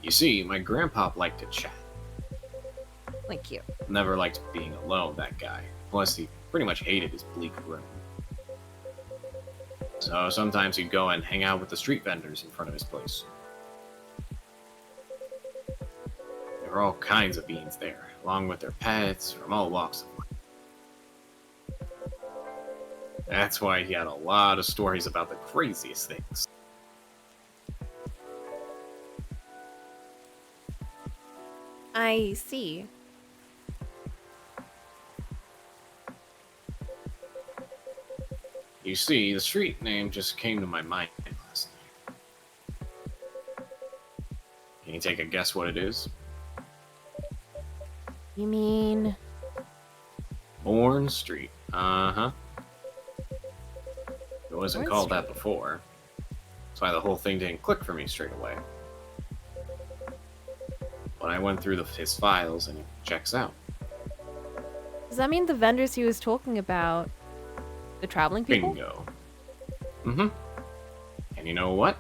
You see, my grandpa liked to chat. Like you. Never liked being alone, that guy. Plus, he pretty much hated his bleak room. So sometimes he'd go and hang out with the street vendors in front of his place. There were all kinds of beings there, along with their pets from all walks of life. That's why he had a lot of stories about the craziest things. I see. You see, the street name just came to my mind last night. Can you take a guess what it is? You mean... Bourne Street. Uh-huh. It wasn't Bourne called Street. that before. That's why the whole thing didn't click for me straight away. But I went through his files and it checks out. Does that mean the vendors he was talking about... The traveling people? Bingo. Mm-hmm. And you know what?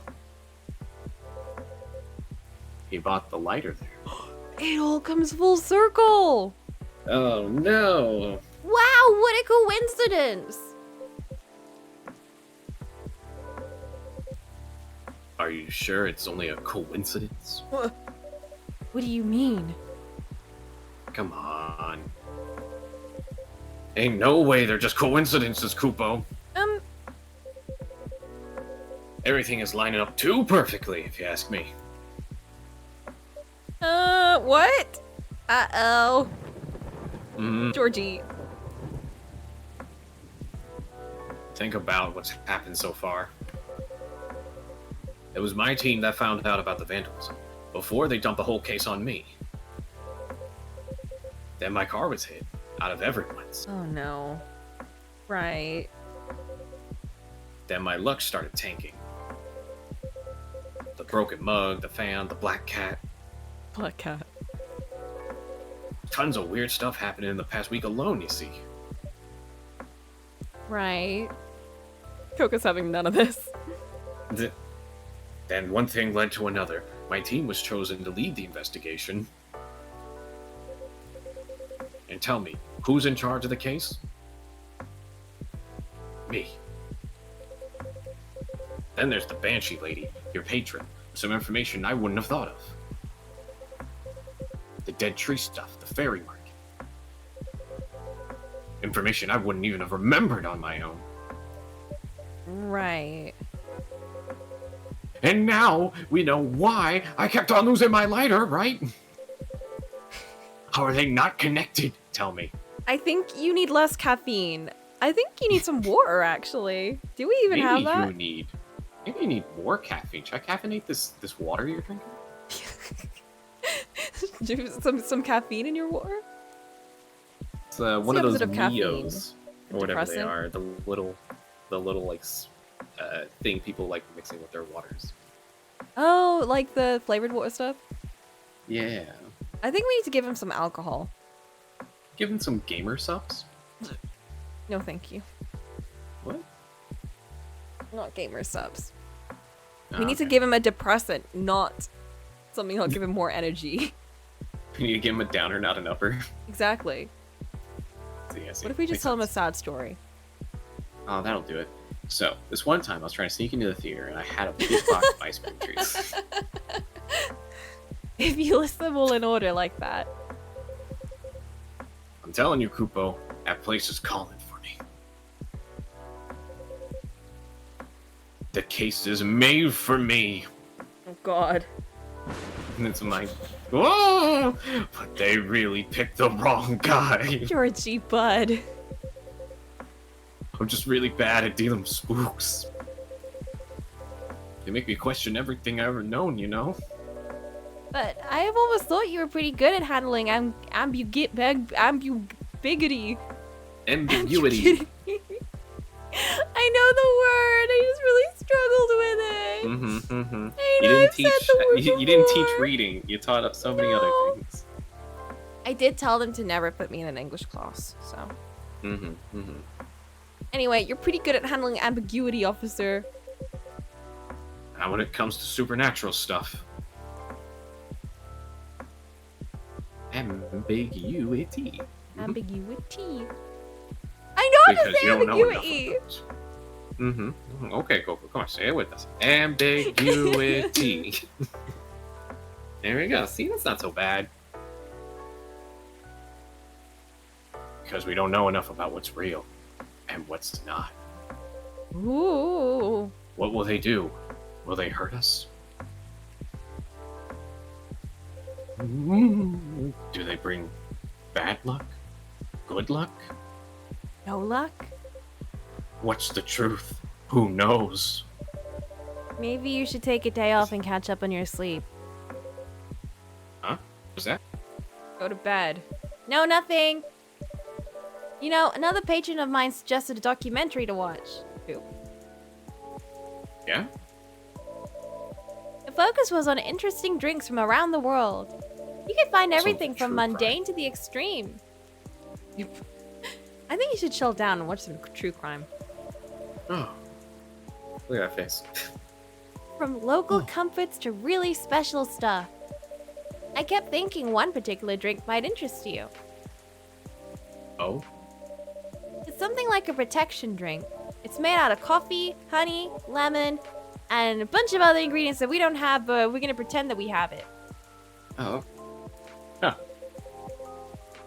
He bought the lighter there. It all comes full circle! Oh no! Wow, what a coincidence! Are you sure it's only a coincidence? What do you mean? Come on. Ain't no way they're just coincidences, Kupo. Everything is lining up too perfectly, if you ask me. What? Uh-oh. Mm, Jorji. think about what's happened so far. It was my team that found out about the vandalism, before they dumped the whole case on me. Then my car was hit, out of everyone's. Oh no. Right. Then my luck started tanking. The broken mug, the fan, the black cat. Black cat. Tons of weird stuff happening in the past week alone, you see. Right. Coco's having none of this. Then one thing led to another. My team was chosen to lead the investigation. And tell me, who's in charge of the case? Me. Then there's the Banshee lady, your patron. Some information I wouldn't have thought of. dead tree stuff, the fairy market. Information I wouldn't even have remembered on my own. Right. And now we know why I kept on losing my lighter, right? How are they not connected? Tell me. I think you need less caffeine. I think you need some water, actually. Do we even have that? Maybe you need more caffeine. Should I caffeinate this water you're drinking? Do some caffeine in your water? It's one of those opposite of caffeine. Neos, or whatever they Depressant? are. The little like thing people like mixing with their waters. Oh, like the flavored water stuff? Yeah. I think we need to give him some alcohol. Give them some gamer subs. No, thank you. What? Not gamer subs. Oh, We need to okay. give him a depressant, not something that'll give him more energy. We need to give him a downer, not an upper. Exactly. I see. What if we just Makes tell him a sense. sad story? Oh, that'll do it. So, this one time I was trying to sneak into the theater and I had a big box of ice cream treats. If you list them all in order like that. I'm telling you, Kupo, that place is calling for me. The case is made for me. Oh god. And it's like, whoa! But they really picked the wrong guy. Georgie, bud. I'm just really bad at dealing with spooks. They make me question everything I've ever known, you know? But I have always thought you were pretty good at handling ambiguity. Ambiguity. I know the word. I just really struggled with it. Mm-hmm. I know I've said the word You didn't teach before. reading. You taught up so many No. other things. I did tell them to never put me in an English class, so. Mm-hmm. Anyway, you're pretty good at handling ambiguity, officer. Now when it comes to supernatural stuff. Ambiguity. Ambiguity. I know how to Because say you don't know enough ambiguity. of those. Mm-hmm. Okay, go. Come on, say it with us. Ambiguity. There we go. See, that's not so bad. Because we don't know enough about what's real and what's not. Ooh. What will they do? Will they hurt us? Do they bring bad luck? Good luck? No luck? What's the truth? Who knows? Maybe you should take a day off and catch up on your sleep. Huh? What's that? Go to bed. No, nothing. You know, another patron of mine suggested a documentary to watch. Who? Yeah? The focus was on interesting drinks from around the world. You can find everything Something from true mundane to the extreme. I think you should chill down and watch some true crime. Oh. Look at that face. From local comforts to really special stuff. I kept thinking one particular drink might interest you. Oh? It's something like a protection drink. It's made out of coffee, honey, lemon, and a bunch of other ingredients that we don't have, but we're gonna pretend that we have it. Oh. Huh.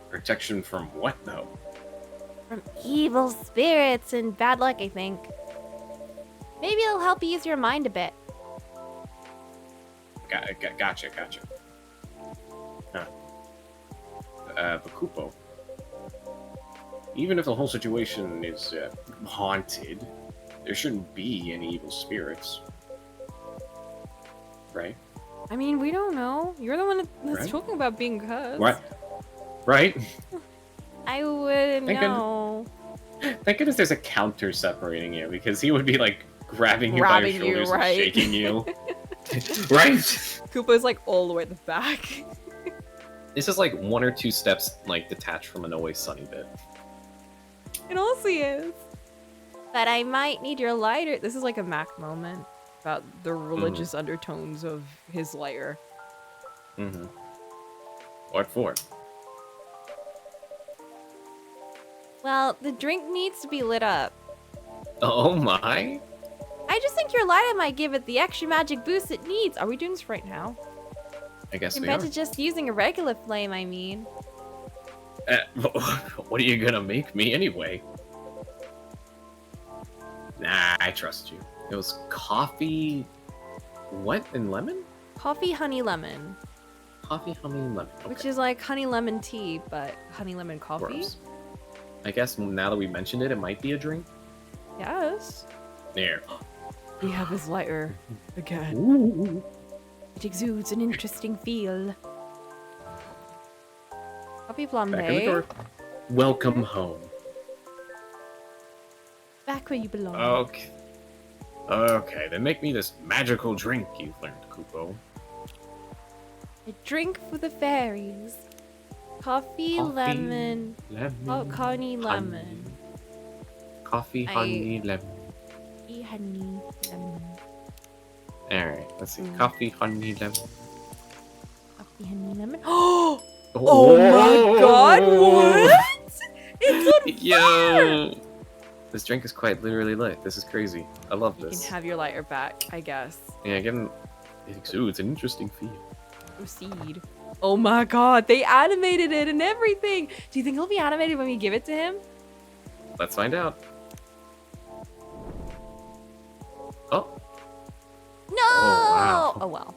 Protection from what, though? From evil spirits and bad luck, I think. Maybe it'll help ease your mind a bit. Gotcha. Huh. But Kupo, even if the whole situation is haunted, there shouldn't be any evil spirits. Right? I mean, we don't know. You're the one that's Right. talking about being cursed. What? Right? I wouldn't Thank know. Thank goodness there's a counter separating you, because he would be like grabbing you Grabbing by you, your shoulders right. and shaking you. Right? Koopa's like all the way at the back. This is like one or two steps like detached from an Always Sunny bit. It also is. But I might need your lighter. This is like a Mac moment about the religious undertones of his lighter. Mm-hmm. What for? Well, the drink needs to be lit up. Oh my! I just think your lighter might give it the extra magic boost it needs. Are we doing this right now? I guess we Compared are. to just using a regular flame, I mean. What are you gonna make me anyway? Nah, I trust you. It was coffee... What? And lemon? Coffee, honey, lemon. Coffee, honey, lemon. Okay. Which is like honey lemon tea, but honey lemon coffee? Gross. I guess now that we mentioned it, it might be a drink. Yes. There. We have his lighter again. Ooh. It exudes an interesting feel. Coffee Back in the flambe. door. Welcome home. Back where you belong. Okay. Okay, then make me this magical drink you've learned, Kupo. A drink for the fairies. Coffee, lemon. Oh, honey, lemon. Coffee, honey, lemon. Honey, lemon. Alright, let's see. Coffee, honey, lemon. Coffee, honey, lemon. Oh my god, what? It's on Yo! This drink is quite literally lit. This is crazy. I love You this. can have your lighter back, I guess. Yeah, again, it exudes an interesting feel. Proceed. Oh my god, they animated it and everything. Do you think he'll be animated when we give it to him? Let's find out. Oh, No! wow. Oh well.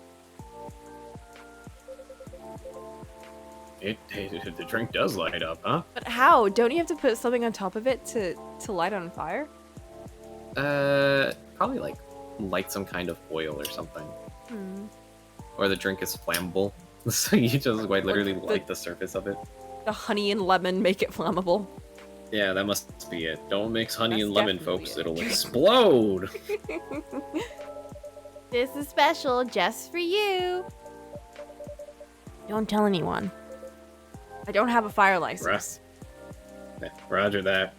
The drink does light up, huh? But how? Don't you have to put something on top of it to light on fire? probably like light some kind of oil or something. Hmm. Or the drink is flammable. So you just quite literally the- light the surface of it. The honey and lemon make it flammable. Yeah, that must be it. Don't mix honey That's and lemon, definitely folks. it. It'll explode. This is special just for you. Don't tell anyone. I don't have a fire license. Roger that.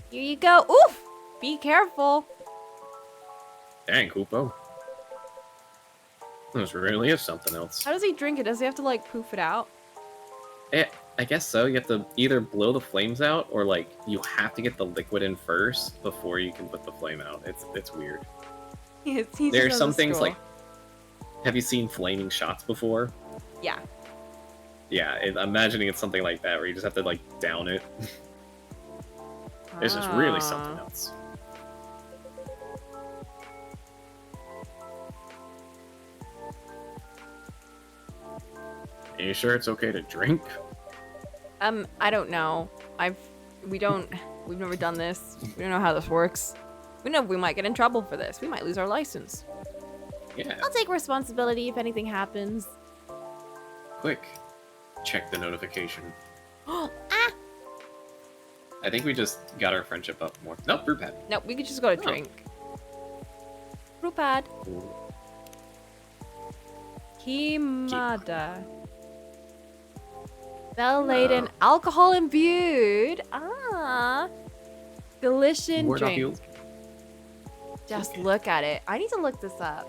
Here you go. Oof! Be careful. Dang, Kupo. This really is something else. How does he drink it? Does he have to like poof it out? I guess so. You have to either blow the flames out, or like you have to get the liquid in first before you can put the flame out. It's weird. He just There's has some a things straw. like, have you seen flaming shots before? Yeah. Yeah, I'm imagining it's something like that where you just have to like down it. This is really Ah. something else. Are you sure it's okay to drink? I don't know. We've never done this. We don't know how this works. We know we might get in trouble for this. We might lose our license. Yeah, I'll take responsibility if anything happens. Quick, check the notification. Ah! I think we just got our friendship up more. Nope, brew pad. No, we could just go to drink. Brewpad. Kimada. Bell-laden, alcohol imbued. Ah. Galician Word off drink. you. Just look at it. I need to look this up.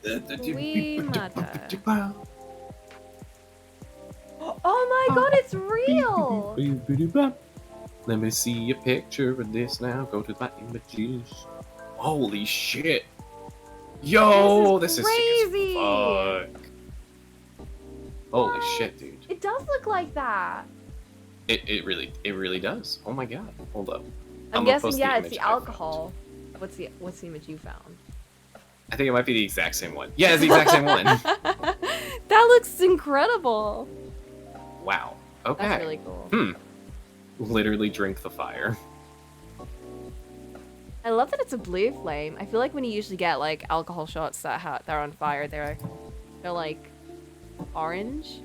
Kimada. Oh my god, it's real! Let me see a picture of this now. Go to my images. Holy shit! Yo, this is sick as crazy! fuck. Holy shit, dude. It does look like that. It really does. Oh my god. Hold up. I'm gonna guessing, post yeah, it's image the I found. alcohol. What's the image you found? I think it might be the exact same one. Yeah, it's the exact same one. That looks incredible. Wow. Okay. That's really cool. Literally drink the fire. I love that it's a blue flame. I feel like when you usually get like alcohol shots that are on fire, they're like orange.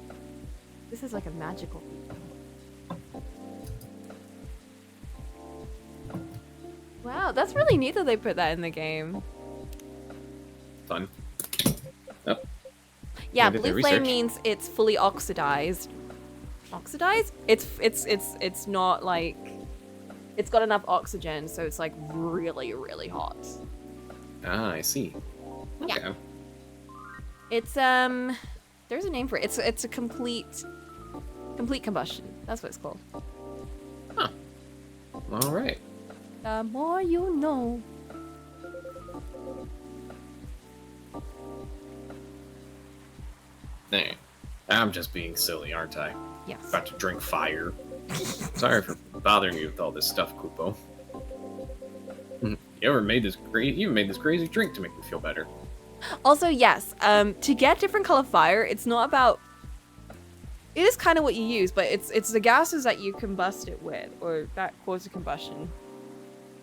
This is like a magical. Wow, that's really neat that they put that in the game. Fun. Yeah, They did their blue flame research. means it's fully oxidized. Oxidized? It's not like it's got enough oxygen, so it's like really, really hot. Ah, I see. Yeah. Okay. It's there's a name for it. It's a complete combustion. That's what it's called. All right. The more you know. I'm just being silly, aren't I? Yes. About to drink fire. Sorry for bothering you with all this stuff, Kupo. You made this crazy drink to make me feel better. Also, yes, to get different color fire, it's not about... It is kind of what you use, but it's the gases that you combust it with, or that cause a combustion,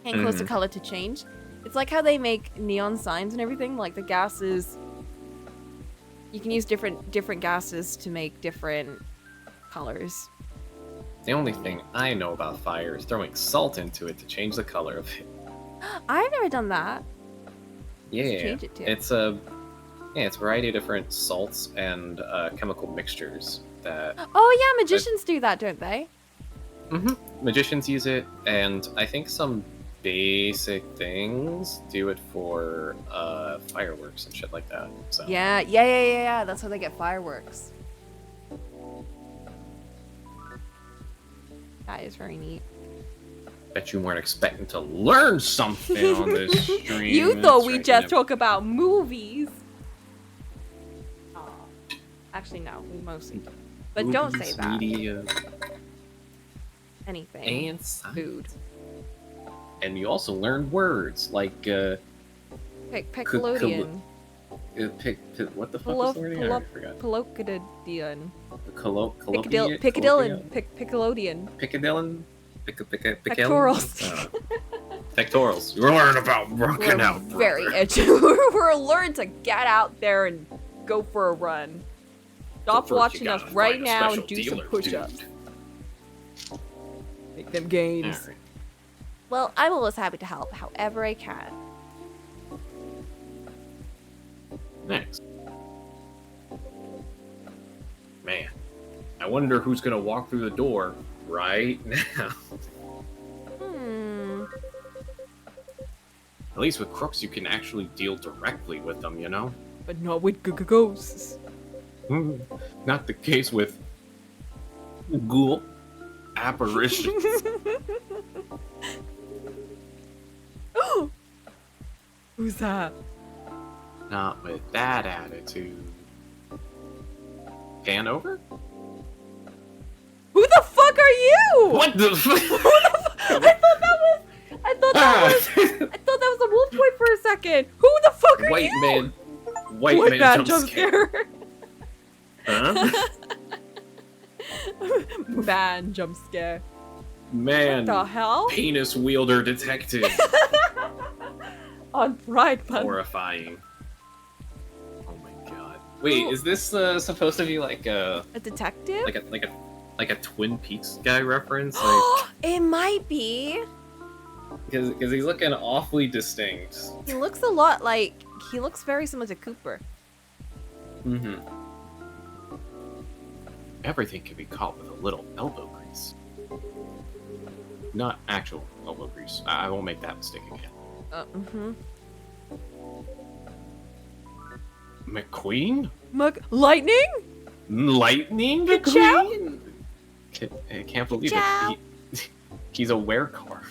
and cause the color to change. It's like how they make neon signs and everything, like the gases... You can use different gases to make different colors. The only thing I know about fire is throwing salt into it to change the color of it. I've never done that. Yeah, change it to. it's a variety of different salts and chemical mixtures that. Oh yeah, magicians do that, don't they? Magicians use it, and I think some basic things do it for fireworks and shit like that. So. Yeah. That's how they get fireworks. That is very neat. Bet you weren't expecting to learn something on this stream. You thought we just talk about movies. Aw. Actually, no, we mostly do. But don't say that. Media, Anything. and science. Food. And you also learned words like Piccolodian. what the fuck is the word again? I forgot. Piccolodian. Piccolodian. Piccolodian. Pectorals. Pectorals. You're learning about working out. Very edgy. We're learning to get out there and go for a run. Stop watching us right now and do some push-ups. Make them gains. Right. Well, I'm always happy to help however I can. Next. Man, I wonder who's gonna walk through the door right now. At least with crooks, you can actually deal directly with them, you know? But not with ghosts. Not the case with ghoul apparitions. Who's that? Not with that attitude. Pan over? Who the fuck are you? What the fuck? I thought that was a wolf boy for a second. Who the fuck are White you? man. White man jump scare. Huh? Man jump scare. Man. What the hell? Penis wielder detective. On Pride Month. Horrifying. Oh my god. Wait, Ooh. is this supposed to be like a detective? like a Twin Peaks guy reference? Like, It might be. because he's looking awfully distinct. He looks a lot like he looks very similar to Cooper. Everything can be caught with a little elbow grease. Not actual elbow grease. I won't make that mistake again. McQueen? Lightning? Lightning McQueen? I can't believe it. He's a werecar.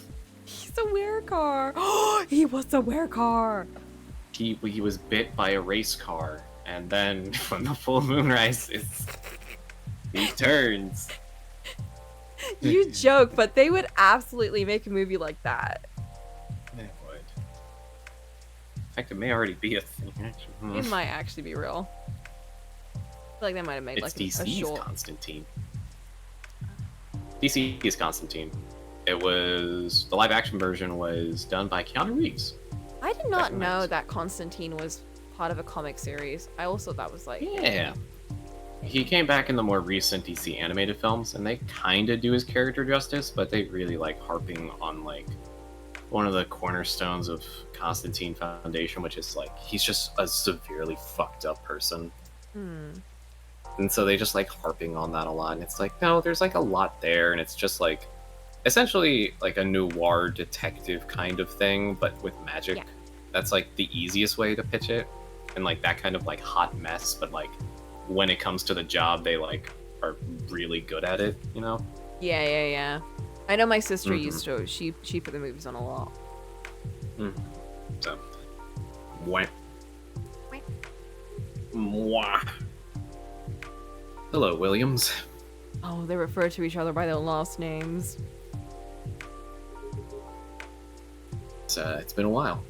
He's a werecar. He was a werecar. He was bit by a race car, and then when the full moon rises, he turns. You joke, but they would absolutely make a movie like that. They would. In fact, it may already be a thing, actually. It might actually be real. I feel like they might have made It's like a DC's short. Constantine. DC's Constantine. It was... The live-action version was done by Keanu Reeves. I did not Back in the know 90s. that Constantine was part of a comic series. I also thought that was like... Yeah. He came back in the more recent DC animated films, and they kind of do his character justice, but they really like harping on like one of the cornerstones of Constantine Foundation, which is like he's just a severely fucked up person. And so they just like harping on that a lot. And it's like, no, there's like a lot there, and it's just like essentially like a noir detective kind of thing, but with magic. Yeah. That's like the easiest way to pitch it. And like that kind of like hot mess, but like when it comes to the job, they like are really good at it, you know? Yeah. I know my sister used to. She put the movies on a lot. So, mwah. Mwah. Hello, Williams. Oh, they refer to each other by their last names. It's been a while.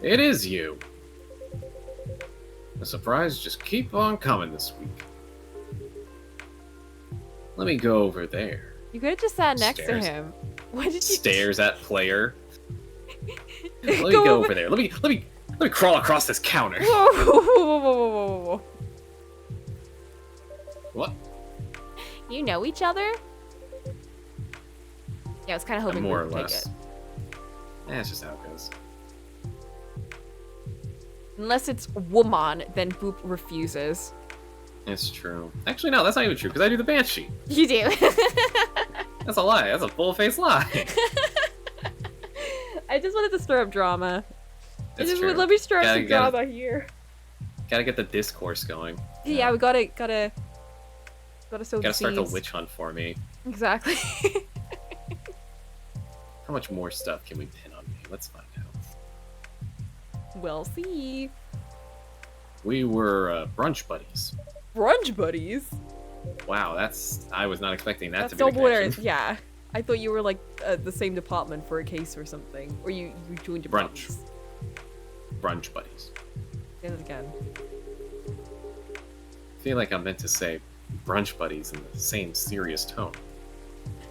It is you. The surprise just keep on coming this week. Let me go over there. You could have just sat next Stares. to him. Why did you? Stares at player. Let me go over there. Let me crawl across this counter. Whoa, whoa, whoa, whoa, whoa, whoa. What? You know each other? Yeah, I was kind of hoping More we or would take less. it. That's just how it goes. Unless it's woman, then Boop refuses. It's true. Actually, no, that's not even true, because I do the Banshee. You do. That's a lie. That's a full-face lie. I just wanted to stir up drama. It's Let true. me stir up Gotta- some gotta- drama here. Gotta get the discourse going. Yeah, we gotta sow the Gotta start the seeds. witch hunt for me. Exactly. How much more stuff can we pin on me? Let's find out. We'll see. We were brunch buddies. Brunch buddies. Wow, I was not expecting that That's to be the double orders. connection. Yeah. I thought you were like the same department for a case or something, or you joined Brunch. departments. Brunch buddies. Say that again. I feel like I'm meant to say brunch buddies in the same serious tone.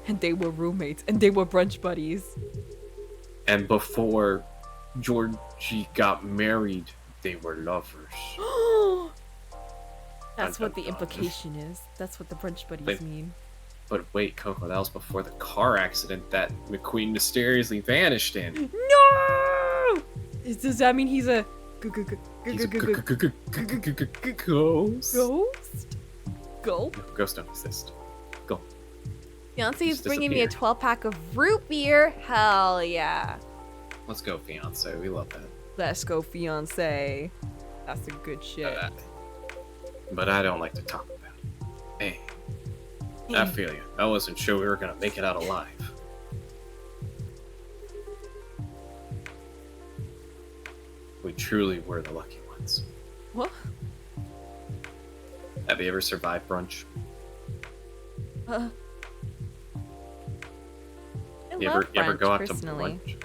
And they were roommates, and they were brunch buddies. And before Jorji got married, they were lovers. That's Dun, what the dun, dun. implication is. That's what the brunch buddies Wait. mean. But wait, Coco, that was before the car accident that McQueen mysteriously vanished in. No! Does that mean he's a He's a ghost. ghost? Go? No, ghosts don't exist. Go. Fiance is Just bringing me a disappear. 12-pack of root beer. Hell yeah. Let's go, fiance. We love that. Let's go, fiance. That's a good shit. But I don't like to talk about it. Hey, I feel you. I wasn't sure we were gonna make it out alive. We truly were the lucky ones. What? Have you ever survived brunch? I You love ever brunch, go out personally. to brunch?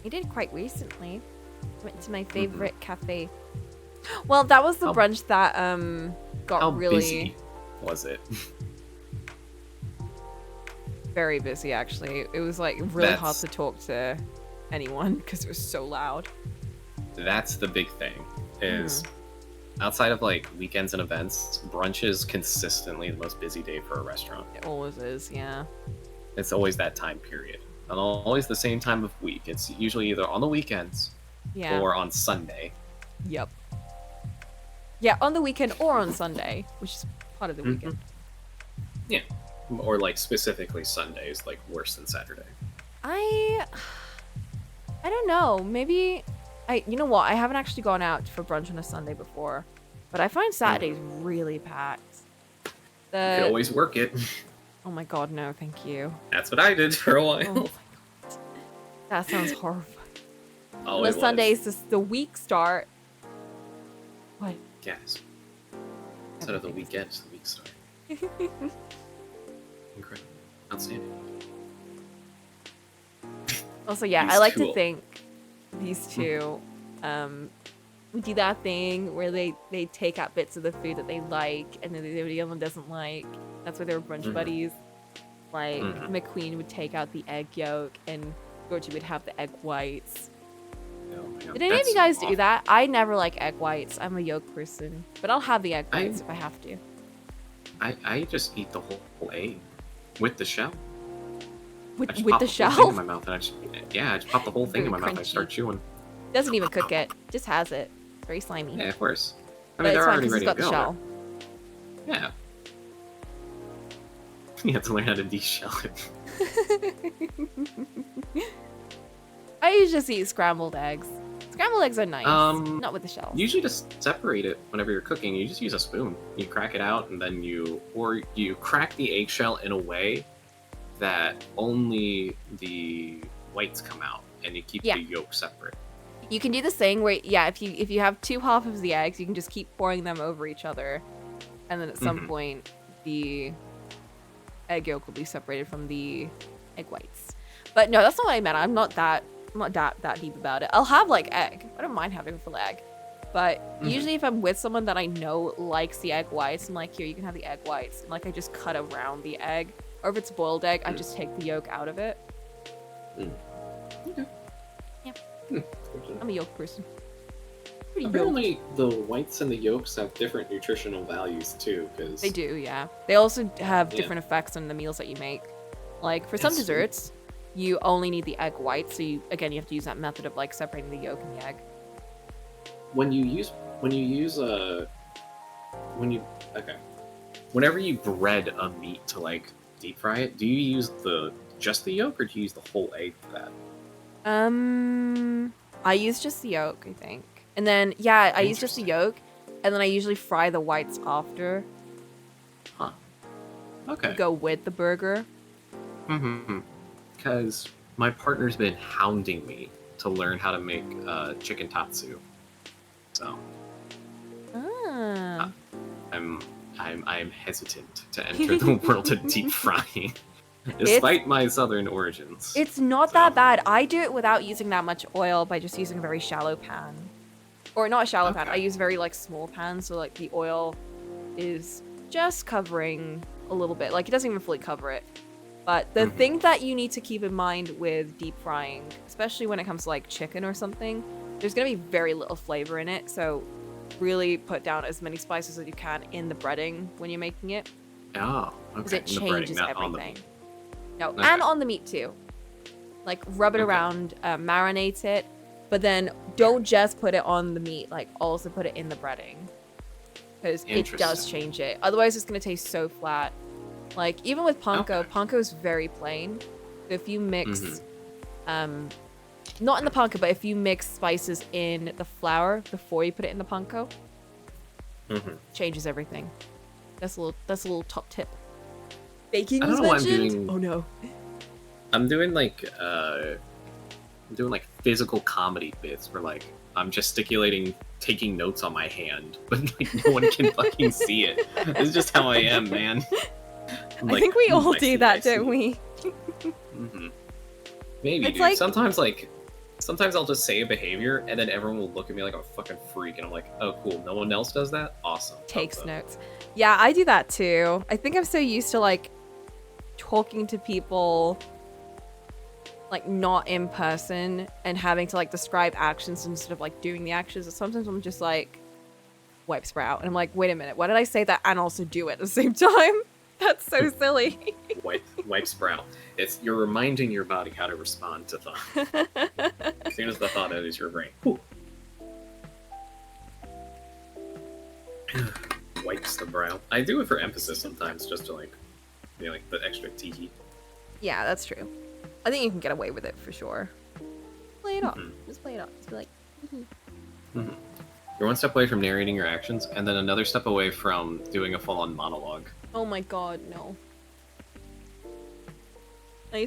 I did quite recently. Went to my Mm-hmm. favorite cafe. Well, that was the How- brunch that got How really busy was it? very busy. Actually, it was like really hard That's- to talk to anyone because it was so loud. That's the big thing. Is Mm-hmm. outside of like weekends and events, brunch is consistently the most busy day for a restaurant. It always is, yeah. It's always that time period, and always the same time of week. It's usually either on the weekends Yeah. or on Sunday. Yep. Yeah, on the weekend or on Sunday, which is part of the weekend. Yeah, or like specifically Sundays, like worse than Saturday. I don't know. Maybe you know what? I haven't actually gone out for brunch on a Sunday before, but I find Saturdays really packed. You could always work it. Oh my god, no, thank you. That's what I did for a while. Oh my god. That sounds horrifying. Oh, On it the was. Sundays, the week start. What? Yes. Instead of the weekends, the week start. Incredible. Outstanding. Also, yeah, These I like two- to think these two do that thing where they take out bits of the food that they like and then the other one doesn't like. That's why they were brunch Mhm. buddies. Like, Mhm. McQueen would take out the egg yolk and Jorji would have the egg whites. Oh my God, Did any of that's you guys awful. do that? I never like egg whites. I'm a yolk person. But I'll have the egg I- whites if I have to. I just eat the whole egg with the shell. I With just the pop whole thing shell? in my mouth, and I just pop the whole thing in my Very mouth. I start crunchy. chewing. Doesn't even cook it. Just has it. Very slimy. Yeah, of course. I But mean, it's they're fine already because ready it's to got go. the shell. Yeah. You have to learn how to de-shell it. I usually just eat scrambled eggs. Scrambled eggs are nice. Not with the shell. Usually just separate it whenever you're cooking. You just use a spoon. You crack it out, and then you crack the eggshell in a way that only the whites come out, and you keep Yeah. the yolk separate. You can do this thing where, yeah, if you have two half of the eggs, you can just keep pouring them over each other, and then at some point, the egg yolk will be separated from the egg whites. But no, that's not what I meant. I'm not that deep about it. I'll have like egg. I don't mind having a full egg. But usually if I'm with someone that I know likes the egg whites, I'm like, here, you can have the egg whites. And like I just cut around the egg. Or if it's boiled egg, I just take the yolk out of it. Okay. Yeah. I'm a yolk person. Pretty yolk. Apparently, the whites and the yolks have different nutritional values too, because They do, yeah. They also have different effects on the meals that you make. Like for some That's desserts, you only need the egg white, so you have to use that method of like separating the yolk and the egg. Whenever you bread a meat to like deep fry it, do you use just the yolk or do you use the whole egg for that? I use just the yolk, I think. And then I use just the yolk, and then I usually fry the whites after. Huh. Okay. Go with the burger. Because my partner's been hounding me to learn how to make chicken tatsu. So I'm hesitant to enter the world of deep frying, despite my southern origins. It's not that bad. I do it without using that much oil by just using a very shallow pan, or not a shallow pan. I use very like small pans, so like the oil is just covering a little bit. Like it doesn't even fully cover it. But the thing that you need to keep in mind with deep frying, especially when it comes to like chicken or something, there's going to be very little flavor in it. So really put down as many spices as you can in the breading when you're making it. Oh, okay. Because it changes everything. No, Okay. and on the meat too. Like rub it around, marinate it, but then don't just put it on the meat, like also put it in the breading. Because it does change it. Otherwise it's going to taste so flat. Like even with panko, panko is very plain. So if you mix, not in the panko, but if you mix spices in the flour before you put it in the panko, changes everything. That's a little top tip. Baking was mentioned. Oh no. I'm doing like physical comedy bits where like I'm gesticulating, taking notes on my hand, but like no one can fucking see it. It's just how I am, man. I think we all do that, don't we? Maybe, It's dude. like- Sometimes I'll just say a behavior, and then everyone will look at me like I'm a fucking freak, and I'm like, oh, cool, no one else does that? Awesome. Takes Thumbs up. notes. Yeah, I do that too. I think I'm so used to like talking to people like not in person and having to like describe actions instead of like doing the actions. And sometimes I'm just like wipe sprout and I'm like, wait a minute, why did I say that and also do it at the same time? That's so silly. Wipe sprout. You're reminding your body how to respond to thought. As soon as the thought enters your brain. Whew. Wipes the brow. I do it for emphasis sometimes, just to like, like the extra tee. Yeah, that's true. I think you can get away with it for sure. Play it off. Just play it off. Just be like, You're one step away from narrating your actions, and then another step away from doing a full-on monologue. oh my god, no. I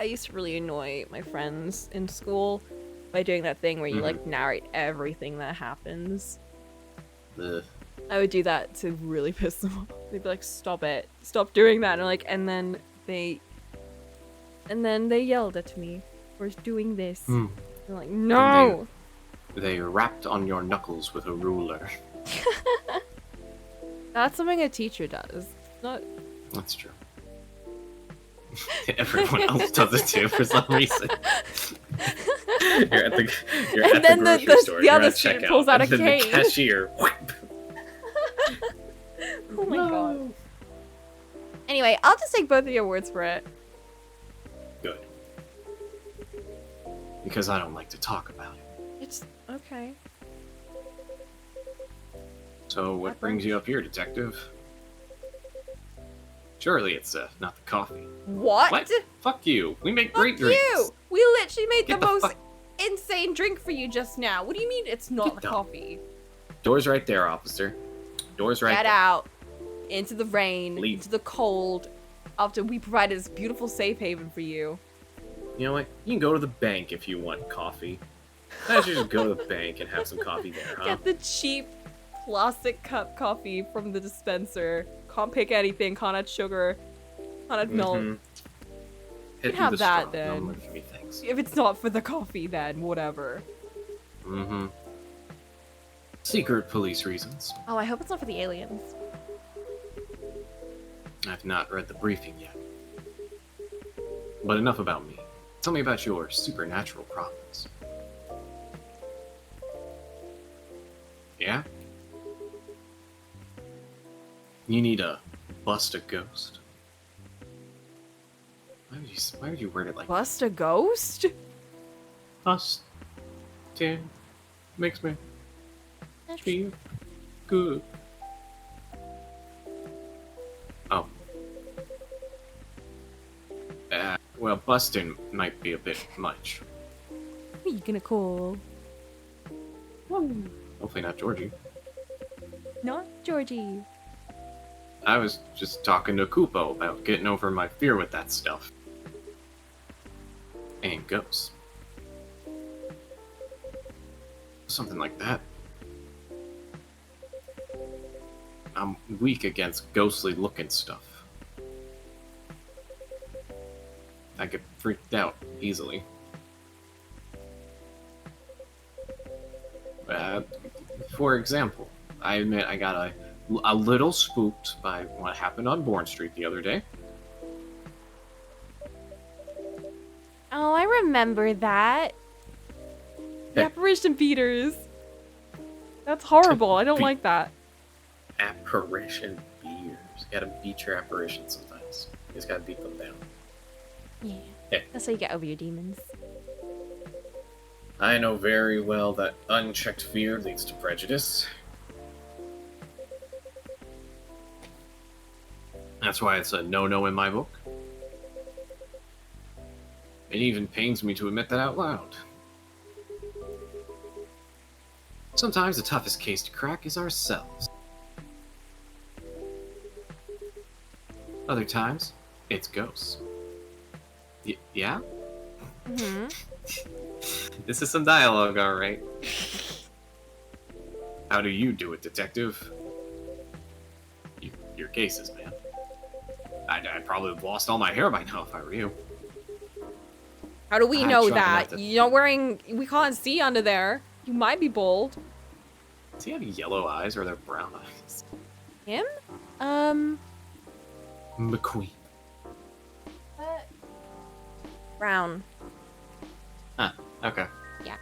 used to really annoy my friends in school by doing that thing where you like narrate everything that happens. Ugh. I would do that to really piss them off. They'd be like, stop it. Stop doing that. And then they yelled at me for doing this. They're like, no! They rapped on your knuckles with a ruler. That's something a teacher does. Not. That's true. Everyone else does it too for some reason. You're at the grocery store. The other at student checkout, pulls out a and then cane. The cashier. Oh my god. Anyway, I'll just take both of your words for it. Good. Because I don't like to talk about it. It's okay. So what brings you up here, detective? Surely it's not the coffee. What? Fuck you. We make Fuck great drinks. you! We literally made Get the the most fuck- insane drink for you just now. What do you mean it's not Get the down. coffee? Door's right there, officer. Door's right Get there. out. Into the rain. Leave. Into the cold. After we provided this beautiful safe haven for you. You know what? You can go to the bank if you want coffee. Why don't you just go to the bank and have some coffee there, huh? Get the cheap plastic cup coffee from the dispenser. Can't pick anything, can't add sugar, can't add milk. Mhm. You Hit have the that straw. then. No more for me, thanks. If it's not for the coffee, then whatever. Mm-hmm. Secret police reasons. Oh, I hope it's not for the aliens. I've not read the briefing yet. But enough about me. Tell me about your supernatural problems. Yeah? You need a bust a ghost? Why would you word it like Bust a ghost? bust? Yeah. Makes me feel good. Oh. Well, busting might be a bit much. Who are you gonna call? Hopefully not Jorji. Not Jorji. I was just talking to Kupo about getting over my fear with that stuff. And ghosts. Something like that. I'm weak against ghostly looking stuff. I get freaked out easily. For example, I admit I got a little spooked by what happened on Bourne Street the other day. Oh, I remember that. The apparition beaters. That's horrible. I don't like that. Apparition beers. You gotta beat your apparitions sometimes. You just gotta beat them down. Yeah. Yeah. That's how you get over your demons. I know very well that unchecked fear leads to prejudice. That's why it's a no-no in my book. It even pains me to admit that out loud. Sometimes the toughest case to crack is ourselves. Other times, it's ghosts. Yeah? Mm-hmm. This is some dialogue, alright. How do you do it, detective? Your cases, man. I'd probably have lost all my hair by now if I were you. How do we I know try that? not to- You're not wearing... We can't see under there. You might be bald. Does he have yellow eyes or are they brown eyes? Him? McQueen. Brown. Huh, okay. Yeah.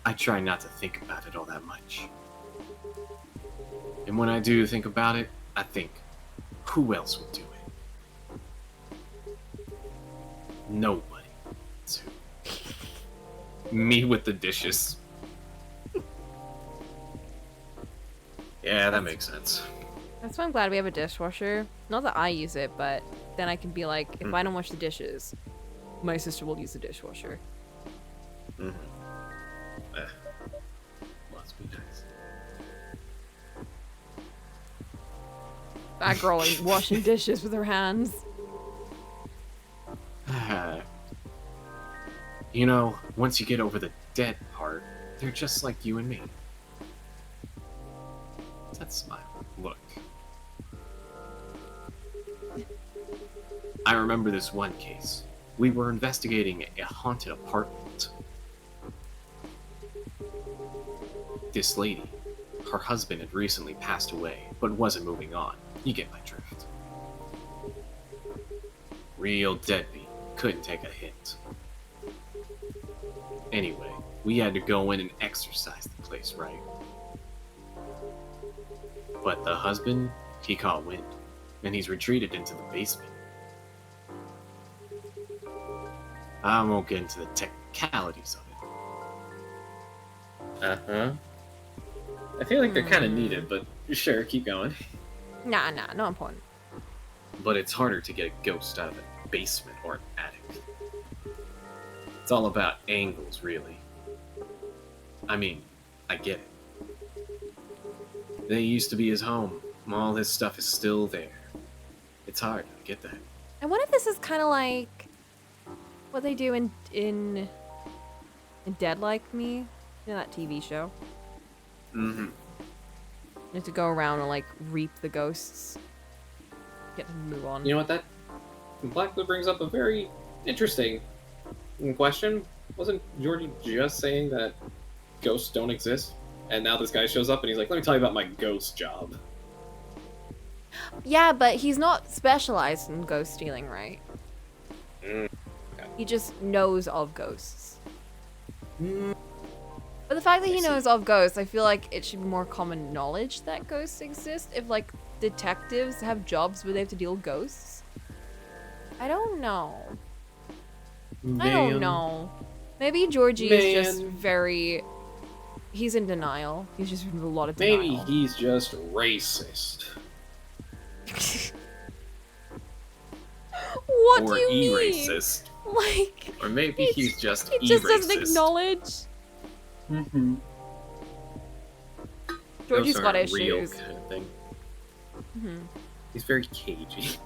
I try not to think about it all that much. And when I do think about it, I think, who else would do it? Nobody. So, me with the dishes. Yeah, that makes sense. That's why I'm glad we have a dishwasher. Not that I use it, but then I can be like, if I don't wash the dishes, my sister will use the dishwasher. Mm-hmm. Must be nice. That girl ain't washing dishes with her hands. You know, once you get over the dead part, they're just like you and me. That smile. Look. I remember this one case. We were investigating a haunted apartment. This lady, her husband had recently passed away, but wasn't moving on. You get my drift. Real deadbeat. Couldn't take a hint. Anyway, we had to go in and exorcise the place, right? But the husband, he caught wind, and he's retreated into the basement. I won't get into the technicalities of it. Uh-huh. I feel like they're kind of needed, but sure, keep going. Nah, not important. But it's harder to get a ghost out of a basement or an attic. It's all about angles, really. I mean, I get it. They used to be his home. All his stuff is still there. It's hard, I get that. And what if this is kind of like what they do in Dead Like Me, you know, that TV show. Mm-hmm. You have to go around and like reap the ghosts. Get to move on. You know what, that Blackwood brings up a very interesting question. Wasn't Jorji just saying that ghosts don't exist? And now this guy shows up and he's like, let me tell you about my ghost job. Yeah, but he's not specialized in ghost stealing, right? Okay. He just knows of ghosts. Mm. But the fact that I he see. knows of ghosts, I feel like it should be more common knowledge that ghosts exist. If, like, detectives have jobs where they have to deal with ghosts. I don't know. I don't know. Maybe Jorji is just very... He's in denial. He's just in a lot of denial. Maybe he's just racist. What or do you mean? e-racist. Like... Or maybe he's just He e-racist. just doesn't acknowledge. Mm-hmm. Jorji's Those got aren't real issues. kind of thing. Mhm. He's very cagey.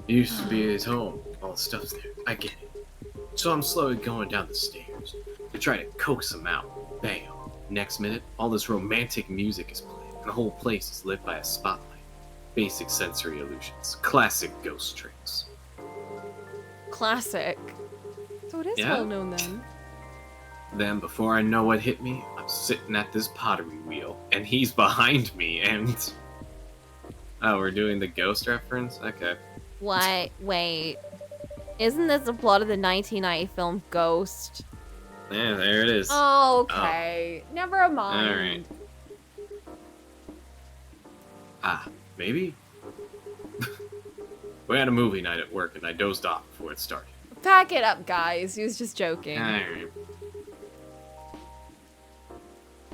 He used to be at his home. All the stuff's there. I get it. So I'm slowly going down the stairs to try to coax him out. Bam. Next minute, all this romantic music is playing, and the whole place is lit by a spotlight. Basic sensory illusions. Classic ghost tricks. Classic. So it is Yeah. well known then. Then, before I know what hit me, I'm sitting at this pottery wheel, and he's behind me, and... Oh, we're doing the ghost reference? Okay. What? Wait. Isn't this the plot of the 1990 film Ghost? Yeah, there it is. Oh, okay. Never mind. Alright. Ah, maybe? We had a movie night at work, and I dozed off before it started. Pack it up, guys. He was just joking. Alright.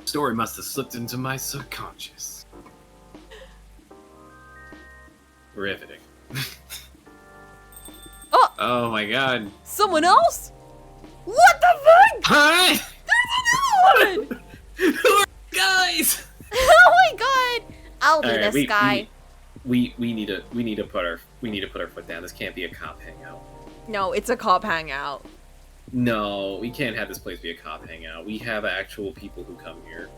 Story must have slipped into my subconscious. Riveting. Oh! Oh my god. Someone else? What the fuck? Hi! There's another one! Who are you guys? Oh my god! I'll do Alright, this guy. we need to put our foot down. This can't be a cop hangout. No, it's a cop hangout. No, we can't have this place be a cop hangout. We have actual people who come here.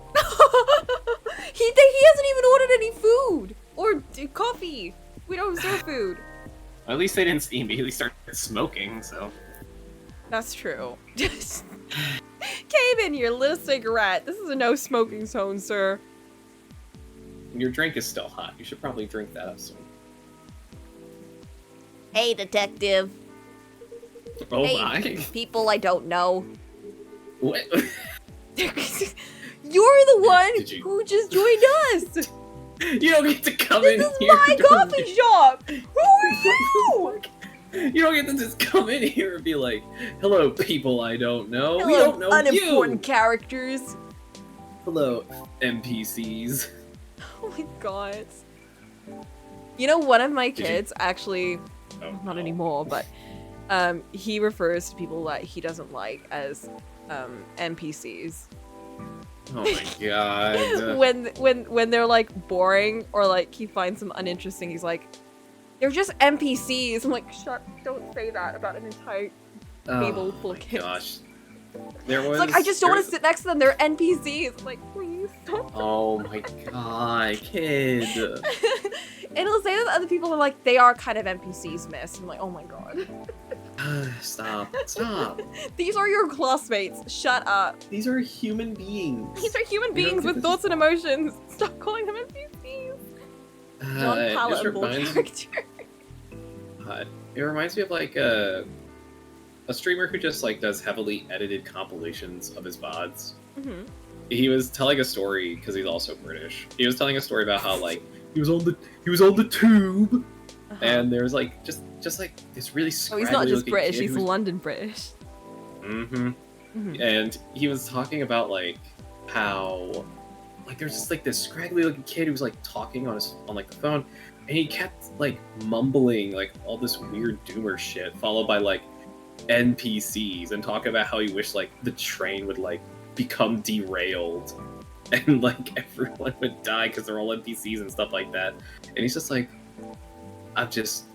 he hasn't even ordered any food or coffee. We don't serve food. At least they didn't immediately start smoking, so. That's true. Just came in here, lit a cigarette. This is a no smoking zone, sir. Your drink is still hot. You should probably drink that up soon. Hey, detective. Oh Hey, my! people I don't know. What? You're the one Did you- who just joined us. You don't get to come in This is here. my during coffee the- shop. Who are you? You don't get to just come in here and be like, "Hello, people I don't know. We Hello, don't know unimportant you. characters. Hello, NPCs." Oh my god. You know, one of my Did you- kids actually, Oh, not no. anymore, but he refers to people that he doesn't like as NPCs. Oh my god. when they're like boring or like he finds them uninteresting, he's like, they're just NPCs. I'm like, shut, don't say that about an entire table full of my kids. gosh. There was. It's like, I just don't want to there- sit next to them. They're NPCs. I'm like, please stop. Oh my god, kid. And he'll say that to other people, and like, they are kind of NPCs, miss. I'm like, oh my god. Stop. Stop. These are your classmates. Shut up. These are human beings. These are human You don't beings get with to thoughts and emotions. Stop calling them NPCs. It just Non-palatable reminds- character. It reminds me of like a streamer who just like does heavily edited compilations of his VODs. Mm-hmm. He was telling a story because he's also British. He was telling a story about how like he was on the tube, and there was like just like this really Oh, scraggly he's not just looking British, kid he's who was- London British. Mhm. Mhm. And he was talking about like how like there's just like this scraggly looking kid who was like talking on like the phone, and he kept like mumbling like all this weird doomer shit, followed by like NPCs, and talk about how he wished like the train would like become derailed and like everyone would die because they're all NPCs and stuff like that. And he's just like, I'm just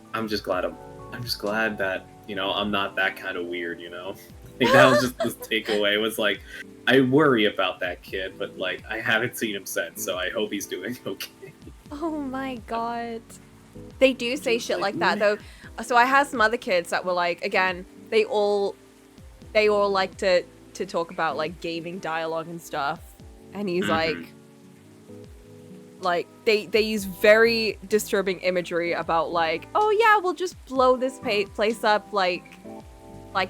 glad that, you know, I'm not that kind of weird, you know? Like, that was just the takeaway, was like, I worry about that kid, but like, I haven't seen him since, so I hope he's doing okay. Oh my god. They do say shit like that though. So I had some other kids that were like, again, they all like to talk about like gaming dialogue and stuff. And he's like they use very disturbing imagery about like, oh yeah, we'll just blow this place up like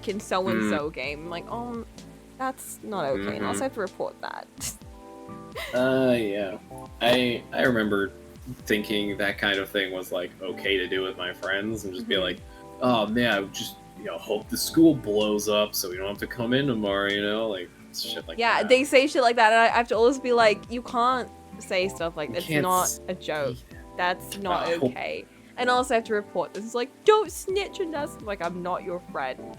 in so-and-so game. I'm like, oh, that's not okay. And I also have to report that. Yeah. I remember thinking that kind of thing was like okay to do with my friends, and just be like, oh man, I would just, you know, hope the school blows up so we don't have to come in tomorrow, you know, like shit like that. Yeah, they say shit like that, and I have to always be like, you can't say stuff like that. It's not a joke. That's not okay. And also I have to report this. It's like, don't snitch on us. I'm like, I'm not your friend.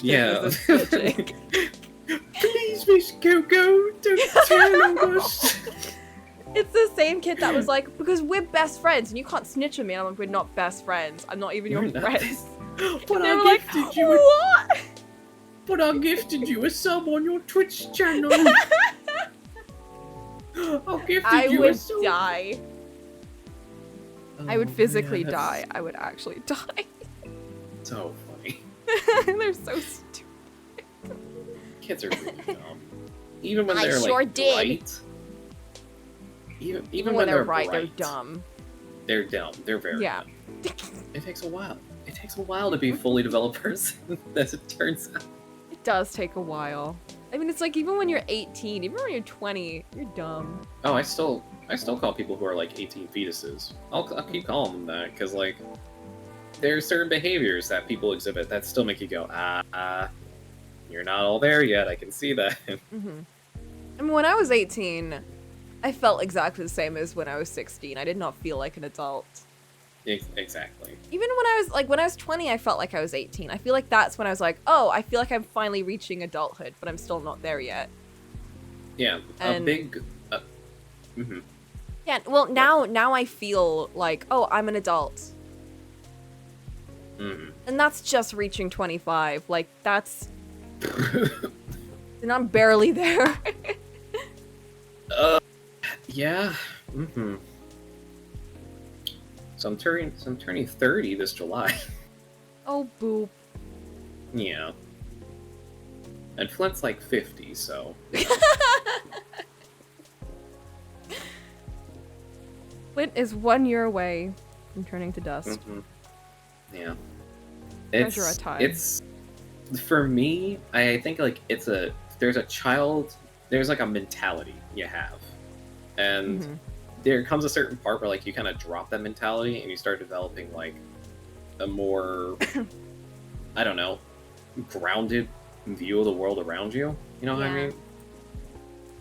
Yeah. Please, Miss Coco, don't tell on us. It's the same kid that was like, because we're best friends and you can't snitch on me. And I'm like, we're not best friends. I'm not even your friend. But They I were like, gifted you. what? But I gifted you a sub on your Twitch channel. I would die. I would physically die. I would actually die. So funny. They're so stupid. Kids are really dumb. Even when I they're sure like did. bright. Even when they're right, they're bright, dumb. They're dumb. They're very dumb. It takes a while. It takes a while to be a fully developed person, as it turns out. It does take a while. I mean, it's like even when you're 18, even when you're 20, you're dumb. Oh, I still call people who are like 18 fetuses. I'll keep calling them that, because like there are certain behaviors that people exhibit that still make you go, you're not all there yet. I can see that. I mean, when I was 18, I felt exactly the same as when I was 16. I did not feel like an adult. Exactly. Even when I was 20, I felt like I was 18. I feel like that's when I was like, oh, I feel like I'm finally reaching adulthood, but I'm still not there yet. Yeah, and, a big. Yeah, well, now I feel like, oh, I'm an adult. And that's just reaching 25. Like, that's... and I'm barely there. Yeah. So I'm turning 30 this July. Oh, boop. Yeah. And Flint's like 50, so... Flint is 1 year away from turning to dust. Yeah. Measure a time. It's... For me, I think like there's like a mentality you have. And there comes a certain part where like you kind of drop that mentality and you start developing like a more, I don't know, grounded view of the world around you. You know what I mean?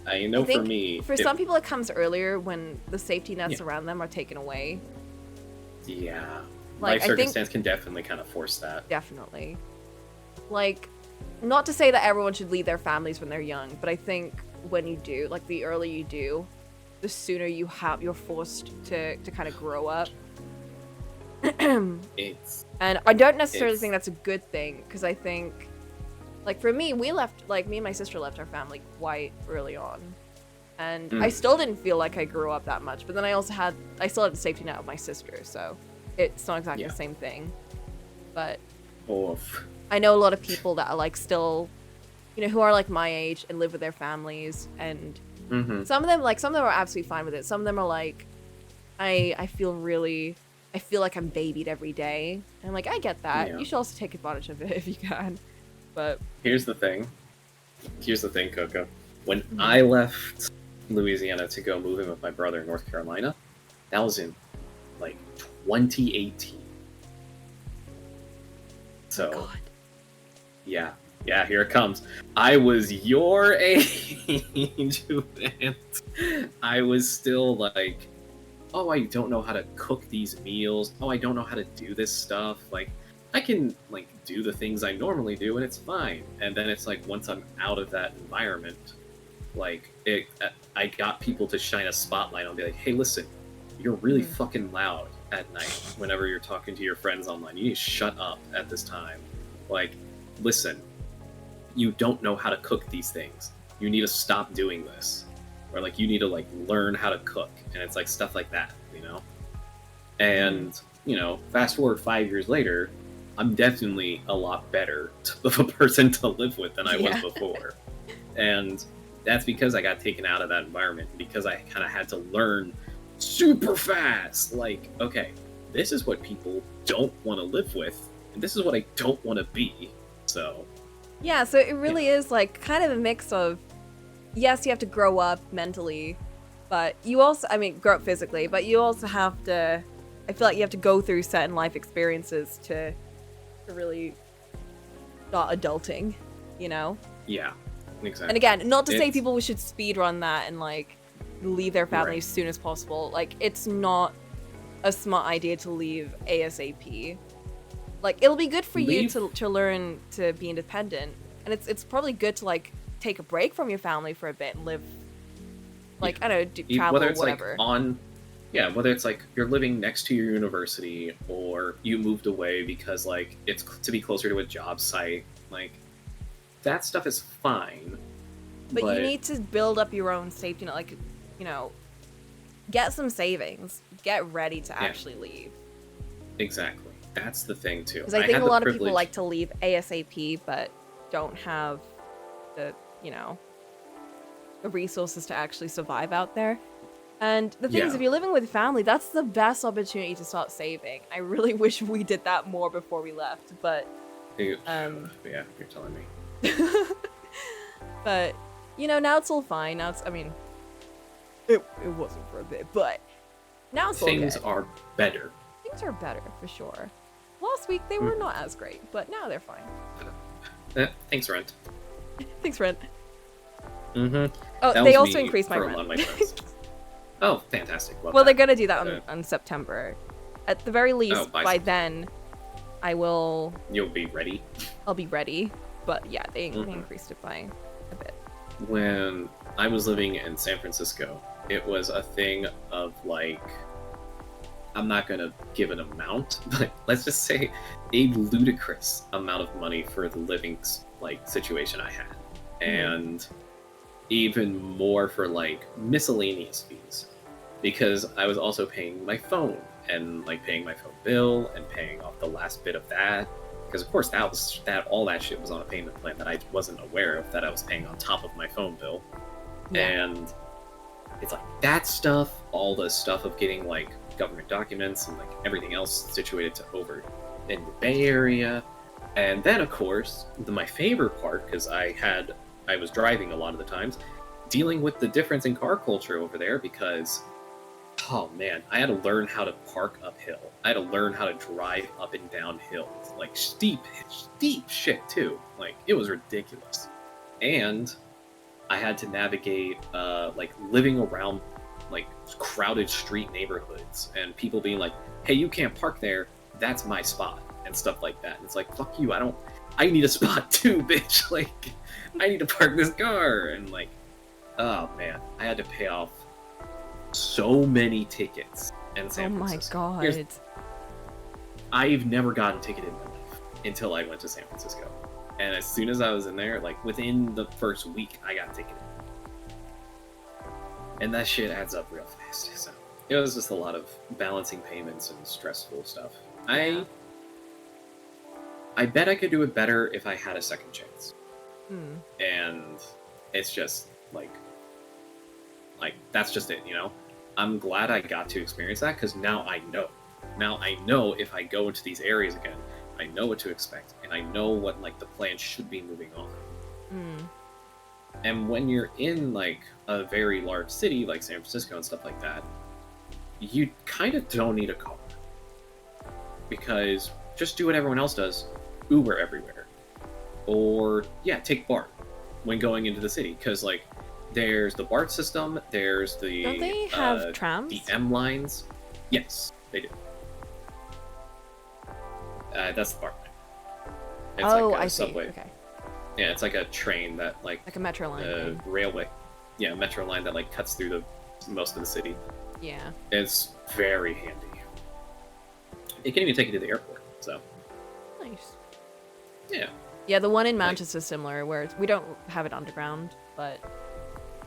I know for me... For some people it comes earlier when the safety nets around them are taken away. Yeah. Like, Life circumstance can definitely kind of force that. Definitely. Like, not to say that everyone should leave their families when they're young, but I think when you do, like the earlier you do, the sooner you're forced to kind of grow up. And I don't necessarily think that's a good thing, because I think, like for me, me and my sister left our family quite early on. And I still didn't feel like I grew up that much, but then I still had the safety net of my sister, so it's not exactly the same thing. But I know a lot of people that are like still, you know, who are like my age and live with their families, and some of them are absolutely fine with it. Some of them are like, I feel like I'm babied every day. And I'm like, I get that. Yeah. You should also take advantage of it if you can. But here's the thing, Coco. When I left Louisiana to go move in with my brother in North Carolina, that was in like 2018. So, oh God. Yeah, here it comes. I was your age, and I was still like, oh, I don't know how to cook these meals. Oh, I don't know how to do this stuff. Like, I can like do the things I normally do, and it's fine. And then it's like once I'm out of that environment, like I got people to shine a spotlight on, be like, hey, listen, you're really fucking loud. at night whenever you're talking to your friends online. You need to shut up at this time. Like, listen, you don't know how to cook these things. You need to stop doing this. Or like you need to like learn how to cook. And it's like stuff like that, you know? And, you know, fast forward 5 years later, I'm definitely a lot better of a person to live with than I was before. And that's because I got taken out of that environment, because I kind of had to learn super fast. Like, okay, this is what people don't want to live with, and this is what I don't want to be. So, yeah, so it really is like kind of a mix of, yes, you have to grow up mentally, but you also, I mean, grow up physically, but you also have to, I feel like you have to go through certain life experiences to really start adulting, you know? Yeah, exactly. And again, not to say people should speedrun that and like leave their family as soon as possible. Like, it's not a smart idea to leave ASAP. Like, it'll be good for you to learn to be independent, and it's probably good to like take a break from your family for a bit and live, like, I don't know, travel, whether it's whatever. Like whether it's like you're living next to your university, or you moved away because like it's to be closer to a job site, like that stuff is fine. But you need to build up your own safety net, like, you know, get some savings, get ready to actually leave. Exactly. That's the thing too. Because I think a lot of people like to leave ASAP, but don't have the, you know, the resources to actually survive out there. And the thing is, if you're living with family, that's the best opportunity to start saving. I really wish we did that more before we left, but... yeah, you're telling me. But, you know, now it's all fine. Now it's, I mean, it wasn't for a bit, but now it's all good. Things are better. Things are better, for sure. Last week, they were not as great, but now they're fine. Thanks, Rent. Thanks, Rent. Mm-hmm. Oh, they also increased my rent. Oh, fantastic. Love well, that. they're gonna do that on September. At the very least, by then, I will... You'll be ready? I'll be ready. But yeah, they increased it by a bit. When I was living in San Francisco, it was a thing of like... I'm not gonna give an amount, but let's just say a ludicrous amount of money for the living like situation I had. And even more for like miscellaneous fees, because I was also paying my phone and like paying my phone bill and paying off the last bit of that, because of course all that shit was on a payment plan that I wasn't aware of, that I was paying on top of my phone bill. And it's like that stuff, all the stuff of getting like government documents and like everything else situated to over in the Bay Area. And then of course my favorite part, because I was driving a lot of the times, dealing with the difference in car culture over there, because, oh man, I had to learn how to park uphill. I had to learn how to drive up and down hills, like steep shit too. Like, it was ridiculous. And I had to navigate, like, living around, like, crowded street neighborhoods, and people being like, hey, you can't park there, that's my spot, and stuff like that. And it's like, fuck you, I need a spot too, bitch. Like, I need to park this car. And like, oh man, I had to pay off so many tickets in San Francisco. Oh my god. I've never gotten ticketed in my life until I went to San Francisco. And as soon as I was in there, like within the first week, I got ticketed. And that shit adds up real fast. So it was just a lot of balancing payments and stressful stuff. I bet I could do it better if I had a second chance. And it's just like that's just it, you know? I'm glad I got to experience that, because now I know. Now I know if I go into these areas again, I know what to expect, and I know what like the plan should be moving on. And when you're in like a very large city like San Francisco and stuff like that, you kind of don't need a car, because just do what everyone else does. Uber everywhere, or take BART when going into the city, because like there's the BART system, there's the don't they have trams? The M lines. Yes, they do. That's the BART line. It's like a subway. Okay. Yeah, it's like a train that like a metro line. Railway. Yeah, metro line that like cuts through most of the city. Yeah. It's very handy. It can even take you to the airport. So Nice. yeah. Yeah, the one in Manchester's similar, where we don't have it underground, but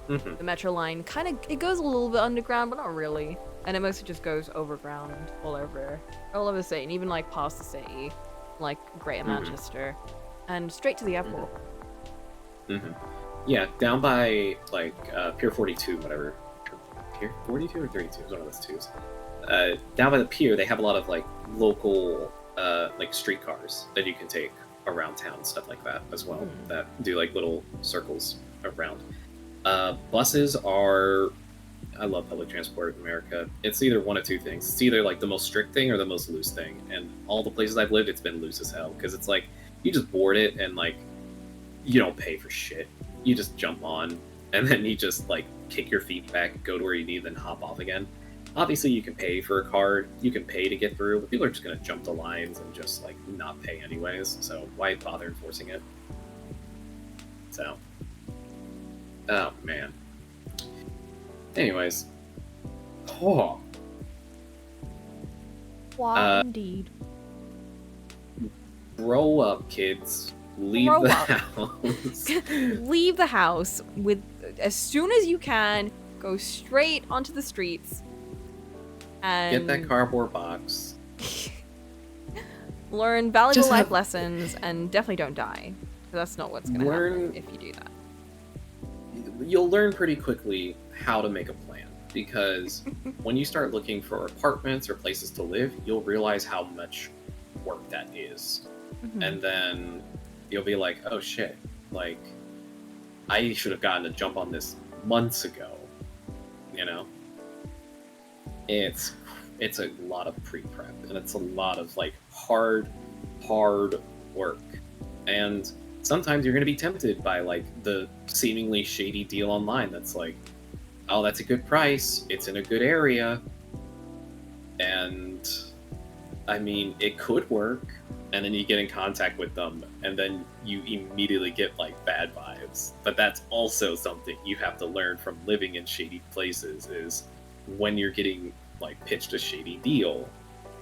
Mm-hmm. the metro line it goes a little bit underground, but not really. And it mostly just goes overground all over the city, and even like past the city, like Greater Manchester, and straight to the airport. Mm-hmm. Yeah, down by like Pier 42, whatever. Pier 42 or 32 is one of those twos. Down by the pier, they have a lot of like local like streetcars that you can take around town, stuff like that as well. That do like little circles around. Buses are. I love public transport in America. It's either one of two things. It's either like the most strict thing or the most loose thing. And all the places I've lived, it's been loose as hell because it's like you just board it and like you don't pay for shit. You just jump on and then you just like kick your feet back, go to where you need, then hop off again. Obviously, you can pay for a card. You can pay to get through, but people are just gonna jump the lines and just like not pay anyways. So why bother enforcing it? So, oh man. Anyways, oh, Wow, indeed. grow up, kids. Leave Grow the up. house. Leave the house as soon as you can. Go straight onto the streets. And Get that cardboard box. learn valuable Just life have- lessons, and definitely don't die. 'Cause that's not what's gonna happen if you do that. You'll learn pretty quickly how to make a plan because when you start looking for apartments or places to live, you'll realize how much work that is. And then you'll be like, oh shit, like I should have gotten a jump on this months ago. You know? It's a lot of pre-prep and it's a lot of like hard work. And sometimes you're going to be tempted by like the seemingly shady deal online that's like, oh, that's a good price, it's in a good area, and I mean it could work, and then you get in contact with them and then you immediately get like bad vibes. But that's also something you have to learn from living in shady places, is when you're getting like pitched a shady deal,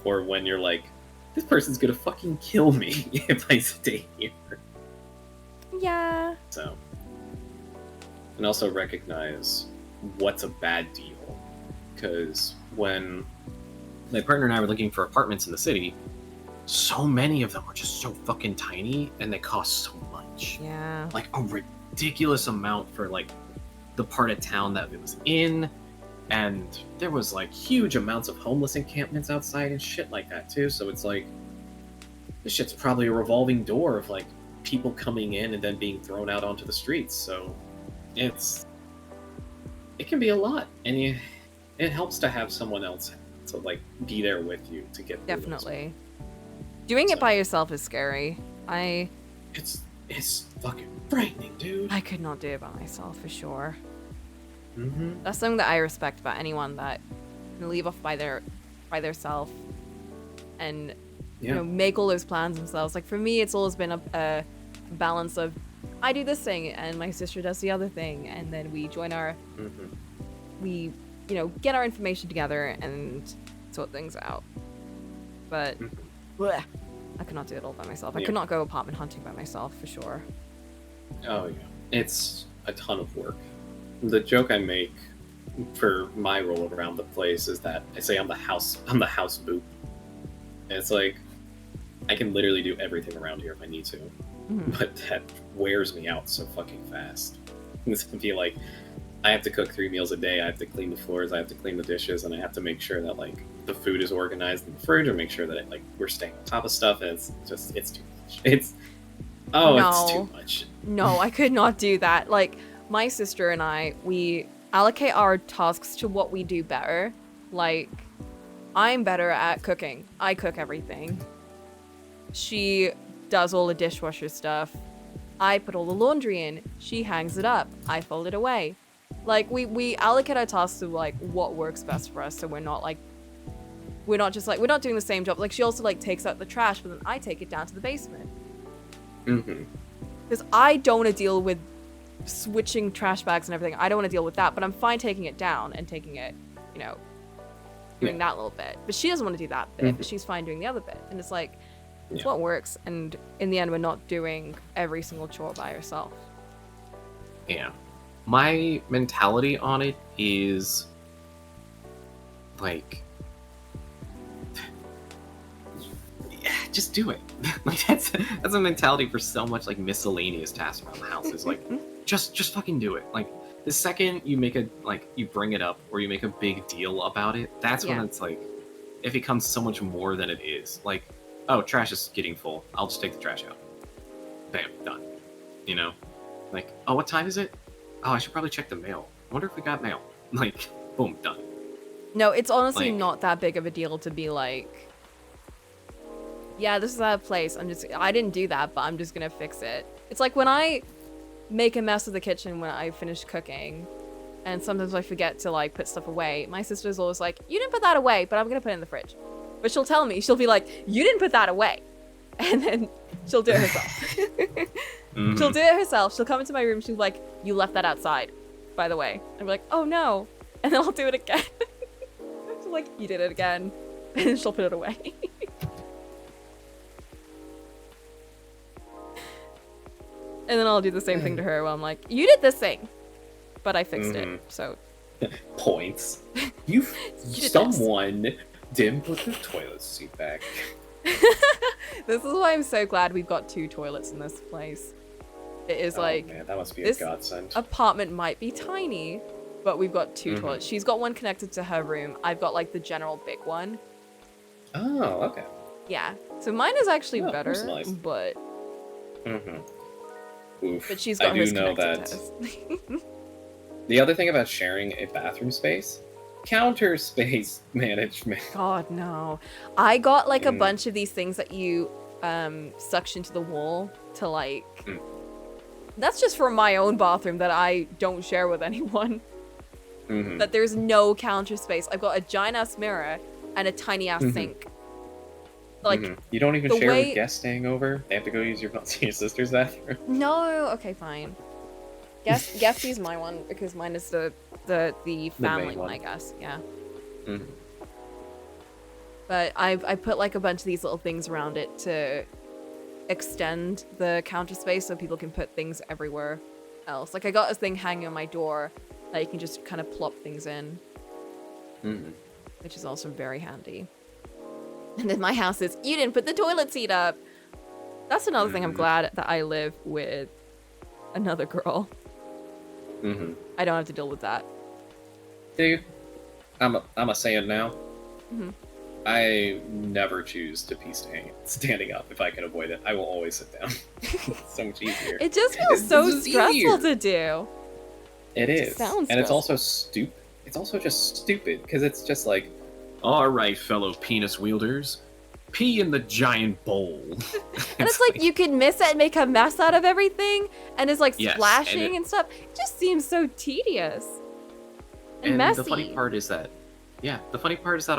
or when you're like, this person's gonna fucking kill me if I stay here. Yeah. So, and also recognize what's a bad deal, because when my partner and I were looking for apartments in the city, so many of them were just so fucking tiny and they cost so much. Yeah. Like a ridiculous amount for like the part of town that it was in, and there was like huge amounts of homeless encampments outside and shit like that too. So it's like, this shit's probably a revolving door of like people coming in and then being thrown out onto the streets. So it can be a lot, and it helps to have someone else to like be there with you to get through those. Definitely. Doing it by yourself is scary. It's fucking frightening, dude. I could not do it by myself for sure. Mm-hmm. That's something that I respect about anyone that can leave off by their self and you know, make all those plans themselves. Like for me, it's always been a balance of I do this thing and my sister does the other thing, and then we join we get our information together and sort things out. But bleh, I could not do it all by myself. I could not go apartment hunting by myself for sure. Oh yeah, it's a ton of work. The joke I make for my roll around the place is that I say I'm the house boop. And it's like, I can literally do everything around here if I need to, but that wears me out so fucking fast. It's gonna be like, I have to cook 3 meals a day, I have to clean the floors, I have to clean the dishes, and I have to make sure that like the food is organized in the fridge, or make sure that we're staying on top of stuff, and it's too much. It's too much. No, I could not do that. Like, my sister and I, we allocate our tasks to what we do better. Like, I'm better at cooking. I cook everything. She does all the dishwasher stuff. I put all the laundry in. She hangs it up. I fold it away. Like, we allocate our tasks to, like, what works best for us, so we're not doing the same job. Like, she also, like, takes out the trash, but then I take it down to the basement. Because I don't want to deal with switching trash bags and everything. I don't want to deal with that, but I'm fine taking it down and taking it, doing that little bit. But she doesn't want to do that bit, but she's fine doing the other bit. And it's like, it's what works. And in the end, we're not doing every single chore by herself. Yeah. My mentality on it is like, yeah, just do it. Like that's a mentality for so much like miscellaneous tasks around the house. Is like, just fucking do it. Like the second you make you bring it up or you make a big deal about it, that's when it's like, it becomes so much more than it is. Like, oh, trash is getting full. I'll just take the trash out. Bam, done. You know, like, oh, what time is it? Oh, I should probably check the mail. I wonder if we got mail. Like, boom, done. No, it's honestly Like- not that big of a deal to be like, yeah, this is out of place. I didn't do that, but I'm just gonna fix it. It's like when I make a mess of the kitchen when I finish cooking, and sometimes I forget to like put stuff away. My sister's always like, you didn't put that away, but I'm gonna put it in the fridge. But she'll tell me, she'll be like, you didn't put that away. And then she'll do it herself. She'll do it herself. She'll come into my room. She'll be like, you left that outside, by the way. I'll be like, oh no. And then I'll do it again. She's like, you did it again. And then she'll put it away. And then I'll do the same thing to her where I'm like, you did this thing, but I fixed it. So Points. You did Someone didn't put the toilet seat back. this is why I'm so glad we've got 2 toilets in this place. It is like, Man, that must be a this godsend. apartment might be tiny, but we've got 2 toilets. She's got one connected to her room. I've got like the general big one. Oh, okay. Yeah. So mine is actually Oh, better, that's nice. but Oof. she's got I hers do know connected that. to hers. The other thing about sharing a bathroom space, counter space management. God, no. I got like a bunch of these things that you suction to the wall to like... That's just for my own bathroom that I don't share with anyone. That there's no counter space. I've got a giant ass mirror and a tiny ass sink. Like, You don't even the share way- with guests staying over? They have to go use your sister's bathroom? no, okay, fine. Guess use my one because mine is the family one, one. I guess. Yeah. But I put like a bunch of these little things around it to extend the counter space so people can put things everywhere else. Like I got a thing hanging on my door that you can just kind of plop things in, which is also very handy. And then my house is, you didn't put the toilet seat up. That's another thing I'm glad that I live with another girl. I don't have to deal with that. Dude, I'm a saying now. I never choose to pee standing up if I can avoid it. I will always sit down. It's so much easier. It just feels so This is stressful easier. to do. It is. sounds And it's stressful. also stupid. It's also just stupid because it's just like, All right, fellow penis wielders, pee in the giant bowl. And it's like you could miss it and make a mess out of everything, and it's like Yes, splashing and and stuff. It just seems so tedious and, And messy. the funny part is that,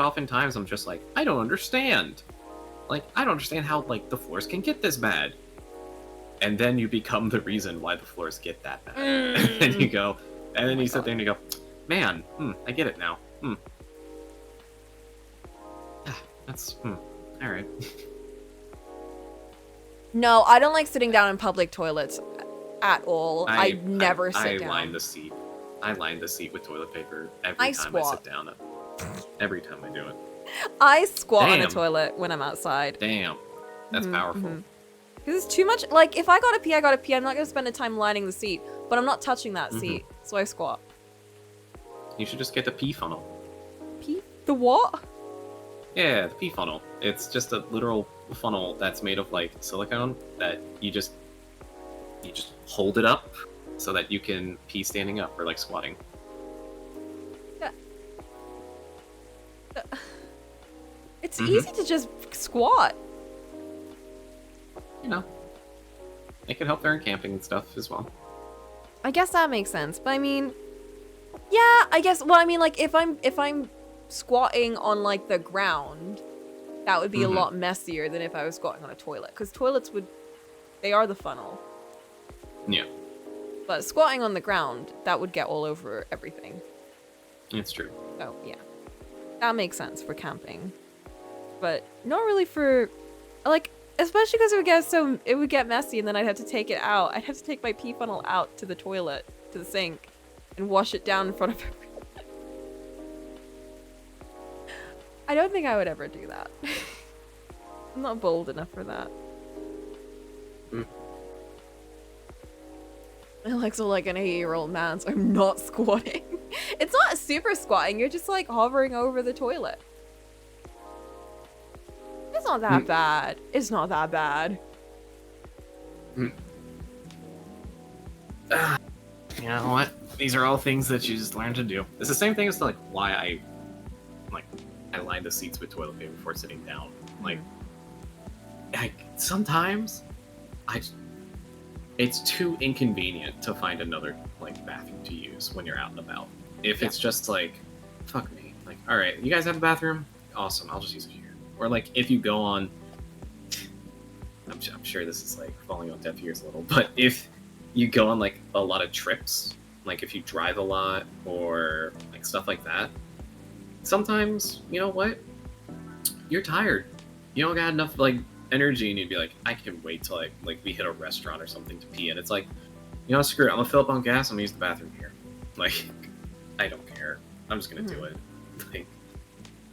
oftentimes I'm just like, I don't understand. Like, I don't understand how, like, the floors can get this bad. And then you become the reason why the floors get that bad. And then you go, and then you sit there and you go, man, I get it now. That's, all right. No, I don't like sitting down in public toilets at all. I never sit down. I line the seat. I line the seat with toilet paper every I time I squat. sit down. Every time I do it. I squat on the Damn. toilet when I'm outside. Damn. That's powerful. Because it's too much. Like, if I gotta pee, I gotta pee. I'm not gonna spend the time lining the seat, but I'm not touching that seat, so I squat. You should just get the pee funnel. Pee? The what? Yeah, the pee funnel. It's just a literal funnel that's made of like silicone that you just hold it up so that you can pee standing up or like squatting. It's easy to just squat. You know, it can help during camping and stuff as well. I guess that makes sense. But I mean, yeah, I guess. Well, I mean, like if I'm squatting on like the ground, that would be a lot messier than if I was squatting on a toilet. Because toilets they are the funnel. Yeah, But squatting on the ground, that would get all over everything. it's true. Oh yeah. That makes sense for camping. But not really for, like, especially because it would get messy and then I'd have to take it out. I'd have to take my pee funnel out to the toilet, to the sink, and wash it down in front of everyone. I don't think I would ever do that. I'm not bold enough for that. Alexa, like an 8-year-old man, so I'm not squatting. It's not super squatting, you're just like hovering over the toilet. It's not that bad. It's not that bad. You know what? These are all things that you just learn to do. It's the same thing as like why I line the seats with toilet paper before sitting down. Like sometimes it's too inconvenient to find another like bathroom to use when you're out and about. If it's just like, fuck me, like, all right, you guys have a bathroom? Awesome, I'll just use it here. Or like if you go on, I'm sure this is like falling on deaf ears a little, but if you go on like a lot of trips, like if you drive a lot or like stuff like that, sometimes, you know what? You're tired. You don't got enough like energy and you'd be like, I can wait till like we hit a restaurant or something to pee. And it's like, you know, screw it. I'm gonna fill up on gas. I'm gonna use the bathroom here. Like, I don't care. I'm just gonna do it. Like,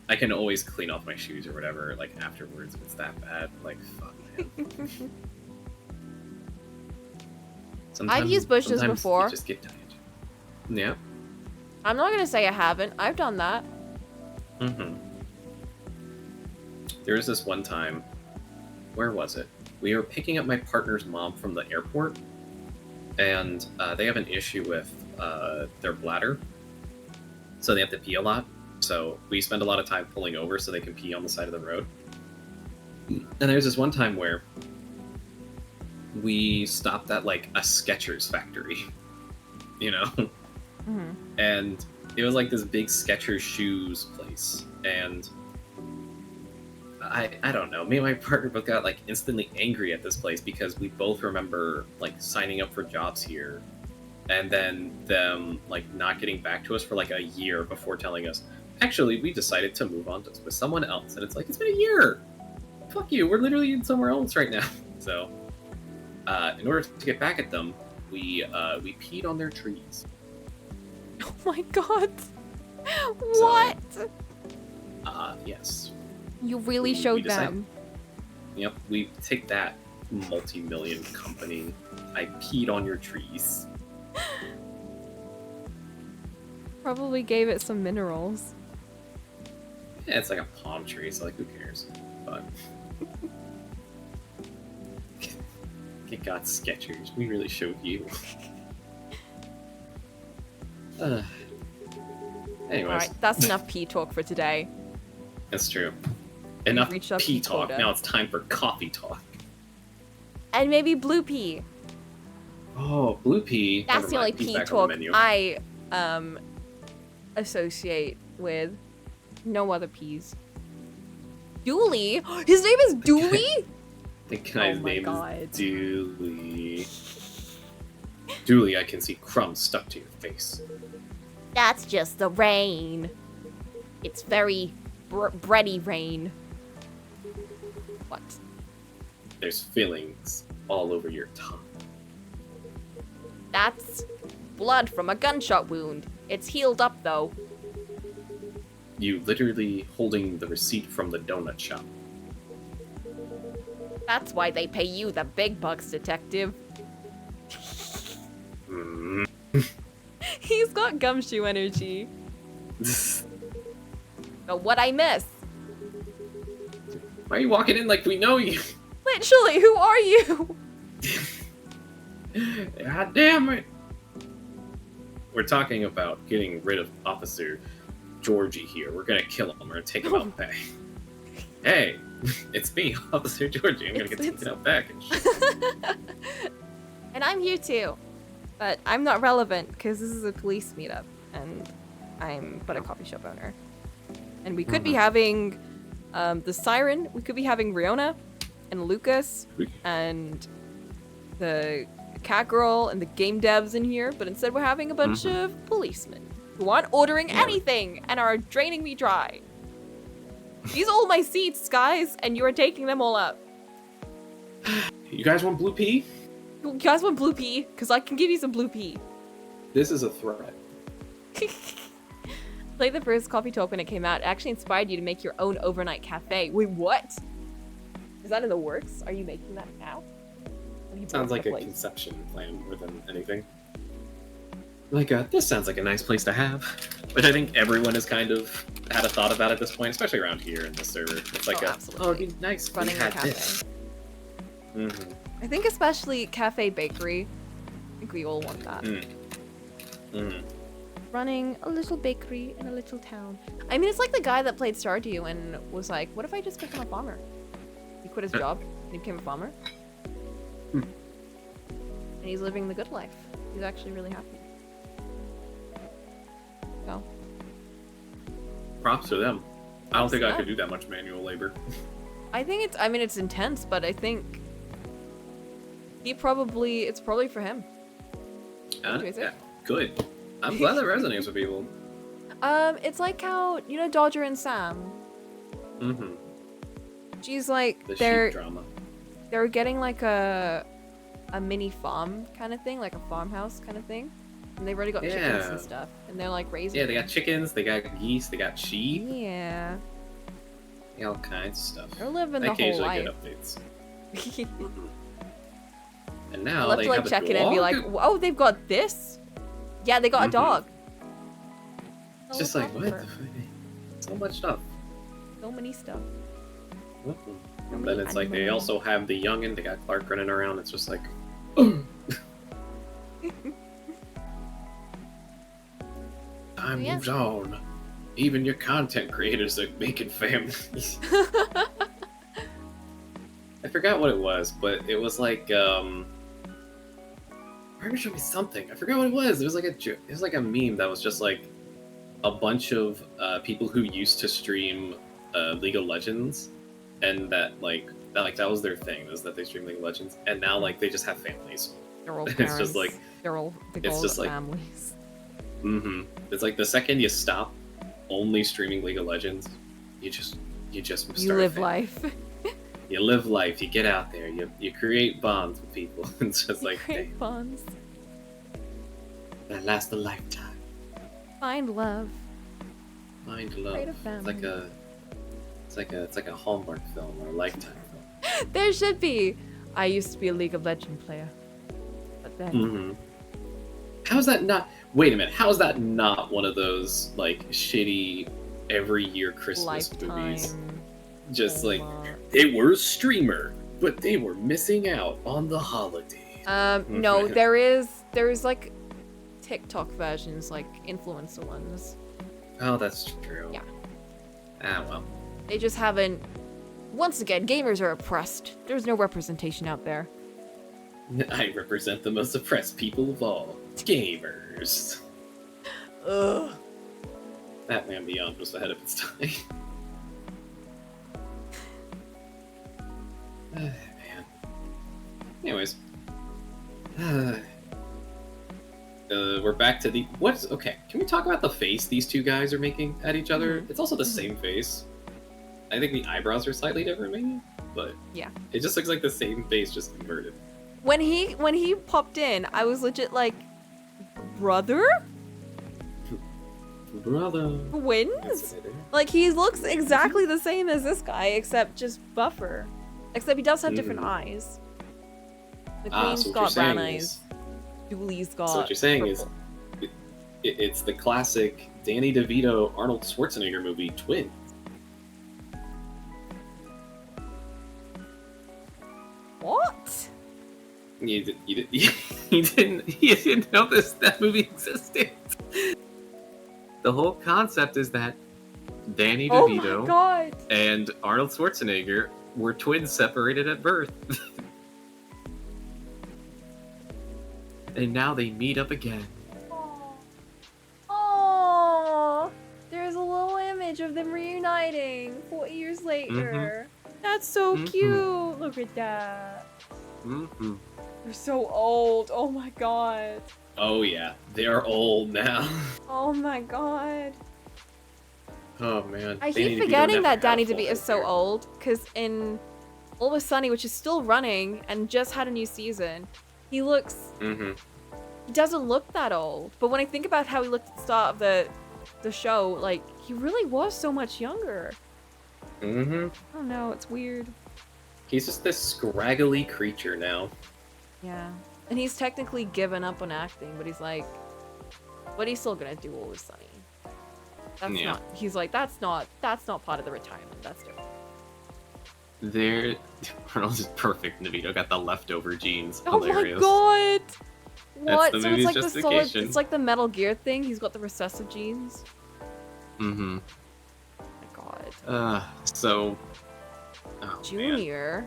I can always clean off my shoes or whatever, like afterwards if it's that bad. Like, fuck, man. I've used bushes before. You just get tired. Yeah. I'm not gonna say I haven't. I've done that. There was this one time, where was it? We were picking up my partner's mom from the airport, and they have an issue with their bladder, so they have to pee a lot. So we spend a lot of time pulling over so they can pee on the side of the road. And there's this one time where we stopped at like a Skechers factory, you know? And it was like this big Skechers shoes place, and I don't know, me and my partner both got like instantly angry at this place because we both remember like signing up for jobs here and then them like not getting back to us for like a year before telling us, actually we decided to move on with someone else. And it's like, it's been a year, fuck you, we're literally in somewhere else right now. So in order to get back at them, we peed on their trees. Oh my god. What? Yes. You really showed them. Yep, we take that, multi-million company. I peed on your trees. Probably gave it some minerals. Yeah, it's like a palm tree, so like, who cares? But it got Skechers. We really showed you. Anyways. Alright, that's enough pee talk for today. That's true. Enough pee talk. quota. Now it's time for coffee talk. And maybe blue pea. Oh, blue pea. That's the only pea talk I associate with. No other peas. Dooley? His name is Dooley? The guy's name God. is Dooley. Dooley, I can see crumbs stuck to your face. That's just the rain. It's very bready rain. What? There's fillings all over your tongue. That's blood from a gunshot wound. It's healed up though. You literally holding the receipt from the donut shop. That's why they pay you the big bucks, detective. He's got gumshoe energy. But what I miss? Why are you walking in like we know you? Literally, who are you? God damn it. We're talking about getting rid of Officer Jorji here. We're gonna kill him. We're gonna take him out back. Hey, it's me, Officer Jorji. I'm gonna get taken out back and shit. And I'm here too. But I'm not relevant because this is a police meetup and I'm but a coffee shop owner. And we could be having the Siren, we could be having Riona and Lucas and the cat girl and the game devs in here, but instead we're having a bunch of policemen who aren't ordering anything and are draining me dry. These are all my seats, guys, and you are taking them all up. You guys want blue pea? You guys want blue pea? Because I can give you some blue pea. This is a threat. Like the first coffee talk when it came out, it actually inspired you to make your own overnight cafe. Wait, what? Is that in the works? Are you making that now? Sounds like a conception plan more than anything. Like, this sounds like a nice place to have. Which I think everyone has kind of had a thought about at this point, especially around here in the server. It's like it'd be nice if running we a had cafe. this. Mm-hmm. I think especially cafe bakery. I think we all want that. Running a little bakery in a little town. I mean, it's like the guy that played Stardew and was like, what if I just become a farmer? He quit his job and he became a farmer. And he's living the good life. He's actually really happy. So. Props to them. I don't think I could do that much manual labor. I think it's intense, but I think it's probably for him. Yeah, good. I'm glad that resonates with people. It's like how, you know, Dodger and Sam? Mm-hmm. She's like, The sheep drama. they're getting like a mini farm kind of thing, like a farmhouse kind of thing. And they've already got chickens and stuff. And they're like raising Yeah, they got chickens, they got geese, they got sheep. Yeah. All kinds of stuff. They're living the whole occasionally life. get updates. And now I'll have they to like have check a in and be like, dog? oh, they've got this? Yeah, they got a dog. It's just like, what the fuck? So much stuff. So many stuff. And then it's like they also have the youngin', they got Clark running around, it's just like time moves on. Even your content creators are making families. I forgot what it was, but it was like Margaret showed me something. I forgot what it was. It was like a meme that was just like a bunch of people who used to stream League of Legends, and that was their thing, was that they stream League of Legends, and now like they just have families. They're all It's parents. just like They've it's all just got like families. It's like the second you stop only streaming League of Legends, you just start You live family. life. You live life. You get out there. You create bonds with people. It's just like Create bonds. that lasts a lifetime. Find love. Find love. Create a family. It's like a Hallmark film or a Lifetime film. There should be. I used to be a League of Legends player. But then How is that not? Wait a minute. How is that not one of those like shitty every year Christmas movies? Lifetime. Just like they were a streamer, but they were missing out on the holiday. No, there is like TikTok versions, like influencer ones. Oh, that's true. Yeah. Ah, well. They just haven't. Once again, gamers are oppressed. There's no representation out there. I represent the most oppressed people of all. Gamers. Ugh. Batman Beyond was ahead of its time. Man. Anyways. We're back to the... Okay, can we talk about the face these two guys are making at each other? It's also the same face. I think the eyebrows are slightly different, maybe? But Yeah. it just looks like the same face, just inverted. When he popped in, I was legit like, brother? Brother. Twins? Like, he looks exactly the same as this guy, except just buffer. Except he does have different eyes. The Queen's so what got you're brown saying eyes. Dooley's got So what you're saying purple. is, it's the classic Danny DeVito, Arnold Schwarzenegger movie, Twins. What? You didn't notice that movie existed. The whole concept is that Danny Oh my DeVito god. and Arnold Schwarzenegger were twins separated at birth. And now they meet up again. Oh, there's a little image of them reuniting 40 years later. That's so cute. Look at that. They're so old. Oh my god. Oh yeah, they're old now. Oh my god. Oh man. I They need keep to be doing forgetting for that Danny Catapult DeVito is right so there. old, because in Always Sunny, which is still running and just had a new season, he doesn't look that old. But when I think about how he looked at the start of the show, like, he really was so much younger. I don't know, it's weird. He's just this scraggly creature now. Yeah. And he's technically given up on acting, but he's like, but he's still gonna do Always Sunny. That's Yeah. not, he's like, that's not part of the retirement, that's different. There, Arnold is perfect. DeVito got the leftover genes. Oh Hilarious. my god! What? the So it's movie's like the solid, justification. it's like the Metal Gear thing, he's got the recessive genes. Mm-hmm. Oh my god. So. Oh, man. Junior?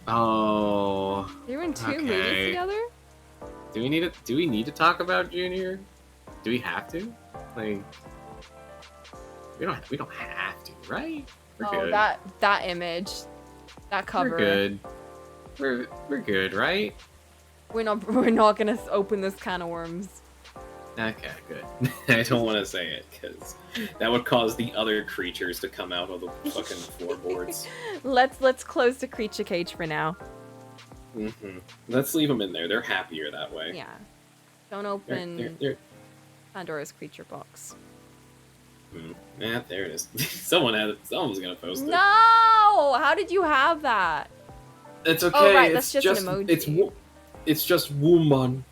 Oh. They were in two Okay. movies together? Do we need to talk about Junior? Do we have to? Like, we don't have to, right? We're Oh, good. that image. That cover. We're good. We're good, right? We're not gonna open this can of worms. Okay, good. I don't want to say it because that would cause the other creatures to come out of the fucking floorboards. Let's close the creature cage for now. Let's leave them in there. They're happier that way. Yeah. Don't open They're- Pandora's creature box. Yeah, there it is. Someone's gonna post it. No! How did you have that? It's okay. Oh, right, it's that's just an emoji. It's just woman.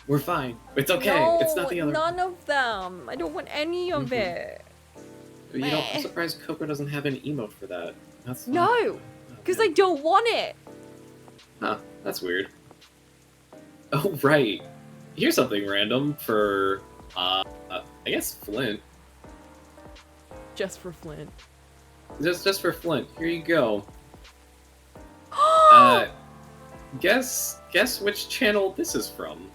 We're fine. It's okay. No, it's not the other. none of them. I don't want any of it. You know, I'm surprised Coco doesn't have an emote for that. That's No, because I don't want it. Huh, that's weird. Oh, right. Here's something random for, I guess Flint. Just for Flint. Just for Flint. Here you go. Guess which channel this is from.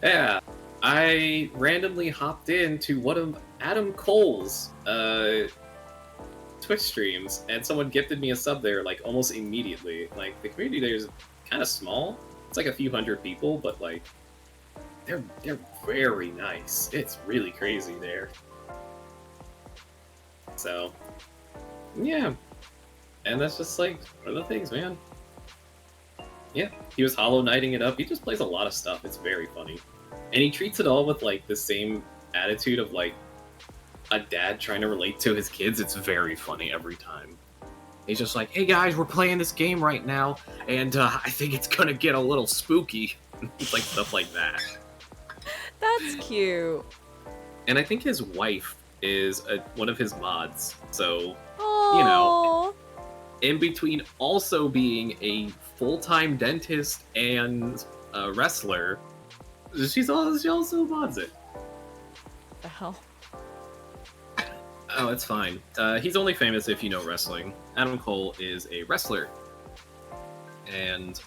Yeah, I randomly hopped into one of Adam Cole's Twitch streams, and someone gifted me a sub there like almost immediately. Like the community there is kind of small. It's like a few hundred people, but like they're very nice. It's really crazy there. So yeah, and that's just like one of the things, man. Yeah, he was Hollow Knighting it up. He just plays a lot of stuff. It's very funny. And he treats it all with like the same attitude of like a dad trying to relate to his kids. It's very funny every time. He's just like, hey guys, we're playing this game right now, and I think it's gonna get a little spooky. It's like stuff like that. That's cute. And I think his wife is one of his mods. So, Oh, you know, in between also being a full-time dentist and a wrestler, she also mods it. the hell. Oh, it's fine. He's only famous if you know wrestling. Adam Cole is a wrestler. And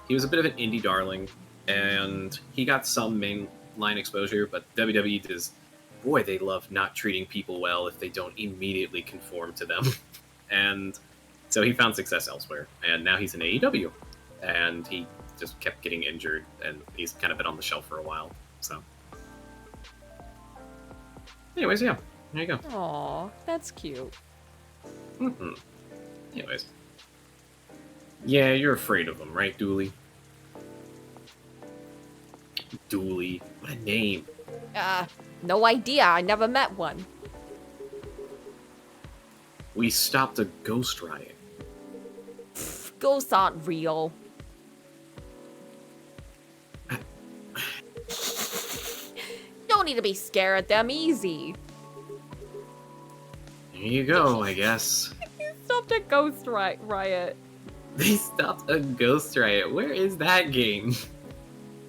he was a bit of an indie darling, and he got some mainline exposure, but WWE does... Boy, they love not treating people well if they don't immediately conform to them. And so he found success elsewhere, and now he's in AEW. And he just kept getting injured, and he's kind of been on the shelf for a while, so... Anyways, yeah, there you go. Aw, that's cute. Anyways. Yeah, you're afraid of him, right, Dooley? Dooley. What a name. No idea. I never met one. We stopped a ghost riot. Ghosts aren't real. Don't need to be scared of them. Easy. There you go, I guess. Stopped a ghost riot. They stopped a ghost riot. Where is that game?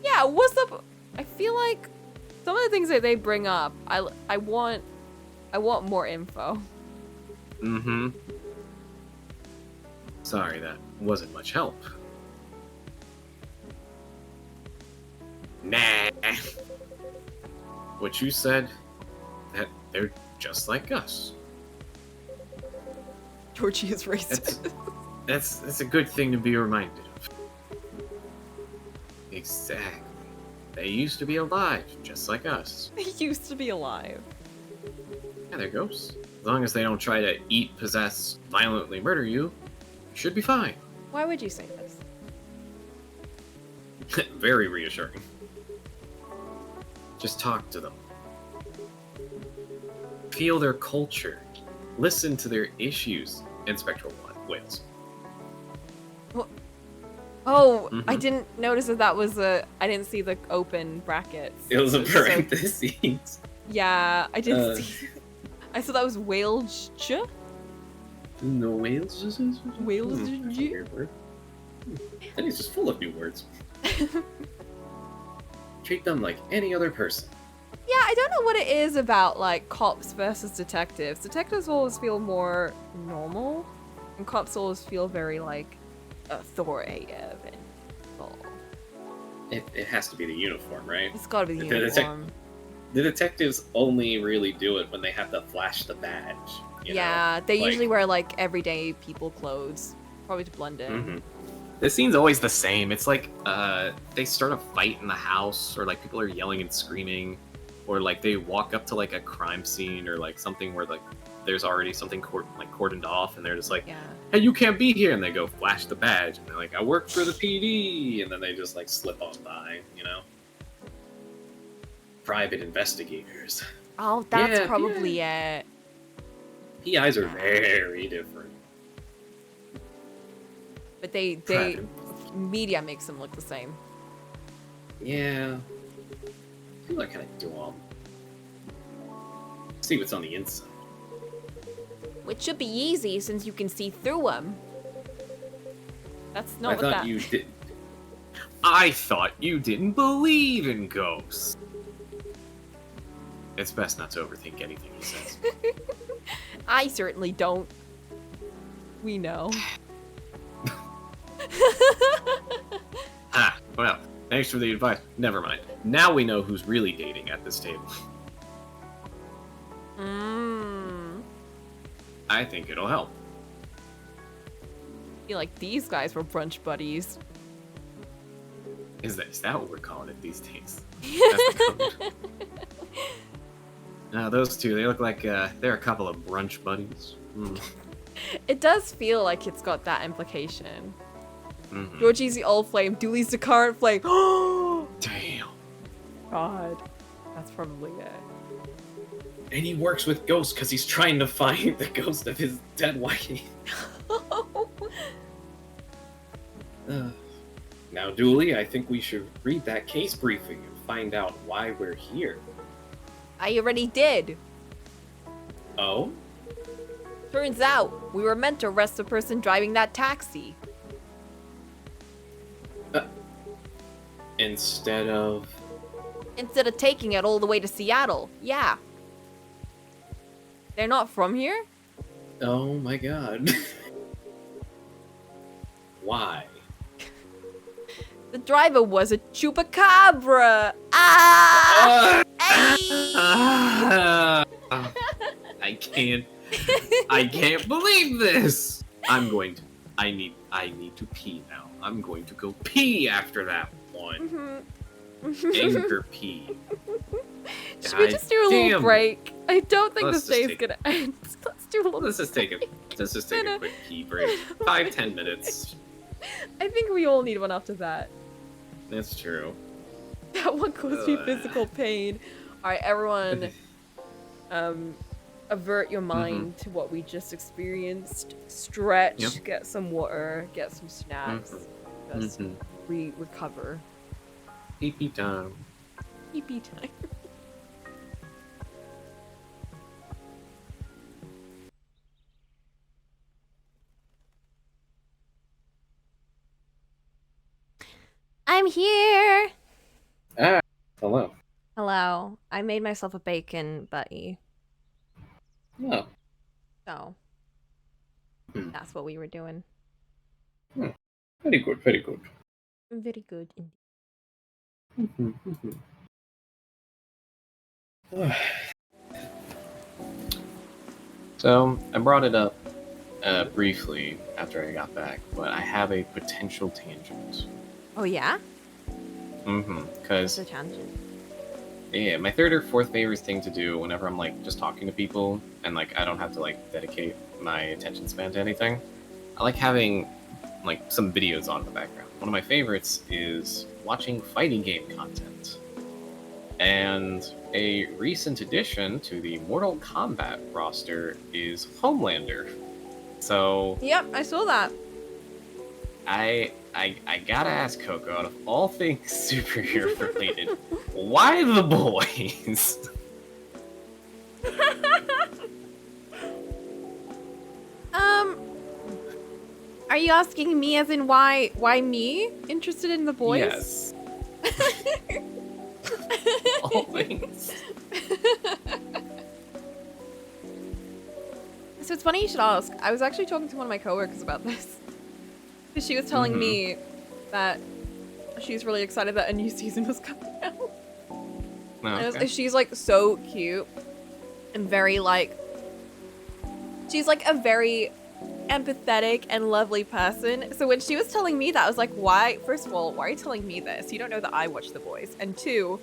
Yeah, what's up? I feel like some of the things that they bring up, I want more info. Mm-hmm. Sorry, that wasn't much help. Nah. What you said, that they're just like us. Jorji is racist. That's a good thing to be reminded of. Exactly. They used to be alive, just like us. They used to be alive. Yeah, they're ghosts. As long as they don't try to eat, possess, violently murder you, you should be fine. Why would you say this? Very reassuring. Just talk to them. Feel their culture. Listen to their issues. Inspector Wales. Oh, I Mhm. didn't notice that was a. I didn't see the open brackets. It was a So- parentheses. yeah, I didn't Uh, see. I saw that was Wales. No whales. Wales. That's a weird word. And he's just full of new words. Treat them like any other person. Yeah, I don't know what it is about like cops versus detectives. Detectives always feel more normal, and cops always feel very like authoritative and well, It has to be the uniform, right? it's gotta be the The detec- uniform. The detectives only really do it when they have to flash the badge. You Yeah, know? they Like- usually wear like everyday people clothes, probably to blend in. Mm-hmm. This scene's always the same. It's like they start a fight in the house, or like people are yelling and screaming, or like they walk up to like a crime scene or like something where like there's already something cordoned off, and they're just like, Yeah. "Hey, you can't be here!" And they go flash the badge, and they're like, "I work for the PD," And then they just like slip on by, you know? Private investigators. Oh, that's Yeah, probably it. PIs are very different. But they Private- media makes them look the same. Yeah. People are kind of dumb. See what's on the inside. Which should be easy since you can see through them. That's not I what thought that. you did. I thought you didn't believe in ghosts. It's best not to overthink anything he says. I certainly don't. We know. Ah, well, thanks for the advice. Never mind. Now we know who's really dating at this table. Mmm. I think it'll help. I feel like these guys were brunch buddies. Is that what we're calling it these days? That's the code. Those two, they look like they're a couple of brunch buddies. It does feel like it's got that implication. Mhm. Jorji's the old flame, Dooley's the current flame. Oh Damn. God. That's probably it. And he works with ghosts because he's trying to find the ghost of his dead wife. Now, Dooley, I think we should read that case briefing and find out why we're here. I already did. Oh? Turns out, we were meant to arrest the person driving that taxi. Instead of... Instead of taking it all the way to Seattle. Yeah. They're not from here? Oh my god. Why? The driver was a chupacabra. Ah! Ay! I can't believe this. I need to pee now. I'm going to go pee after that one. Anger pee. Should we just do a little damn. break? I don't think Let's this just day's gonna end. Let's do a little. Let's just take a quick pee break. 5-10 minutes. I think we all need one after that. That's true. That one caused me physical pain. All right, everyone. Avert your mind to what we just experienced. Stretch. Yep. Get some water. Get some snacks. Just recover. Pee time. Pee time. I'm here. Ah, hello. Hello. I made myself a bacon butty. Oh, So Hmm. that's what we were doing. very good, very good. Very good indeed. So I brought it up briefly after I got back, but I have a potential tangent. Oh yeah? Because It's a tangent. yeah, my third or fourth favorite thing to do whenever I'm like just talking to people and like I don't have to like dedicate my attention span to anything, I like having like some videos on in the background. One of my favorites is watching fighting game content. And a recent addition to the Mortal Kombat roster is Homelander. So Yep, I saw that. I gotta ask Coco, out of all things superhero related, why the boys? Are you asking me as in why me? Interested in the boys? Yes. All things. So it's funny you should ask. I was actually talking to one of my coworkers about this. Because she was telling me that she's really excited that a new season was coming out. Okay. She's like so cute and very like, she's like a very empathetic and lovely person. So when she was telling me that, I was like, why? First of all, why are you telling me this? You don't know that I watch The Boys. And two,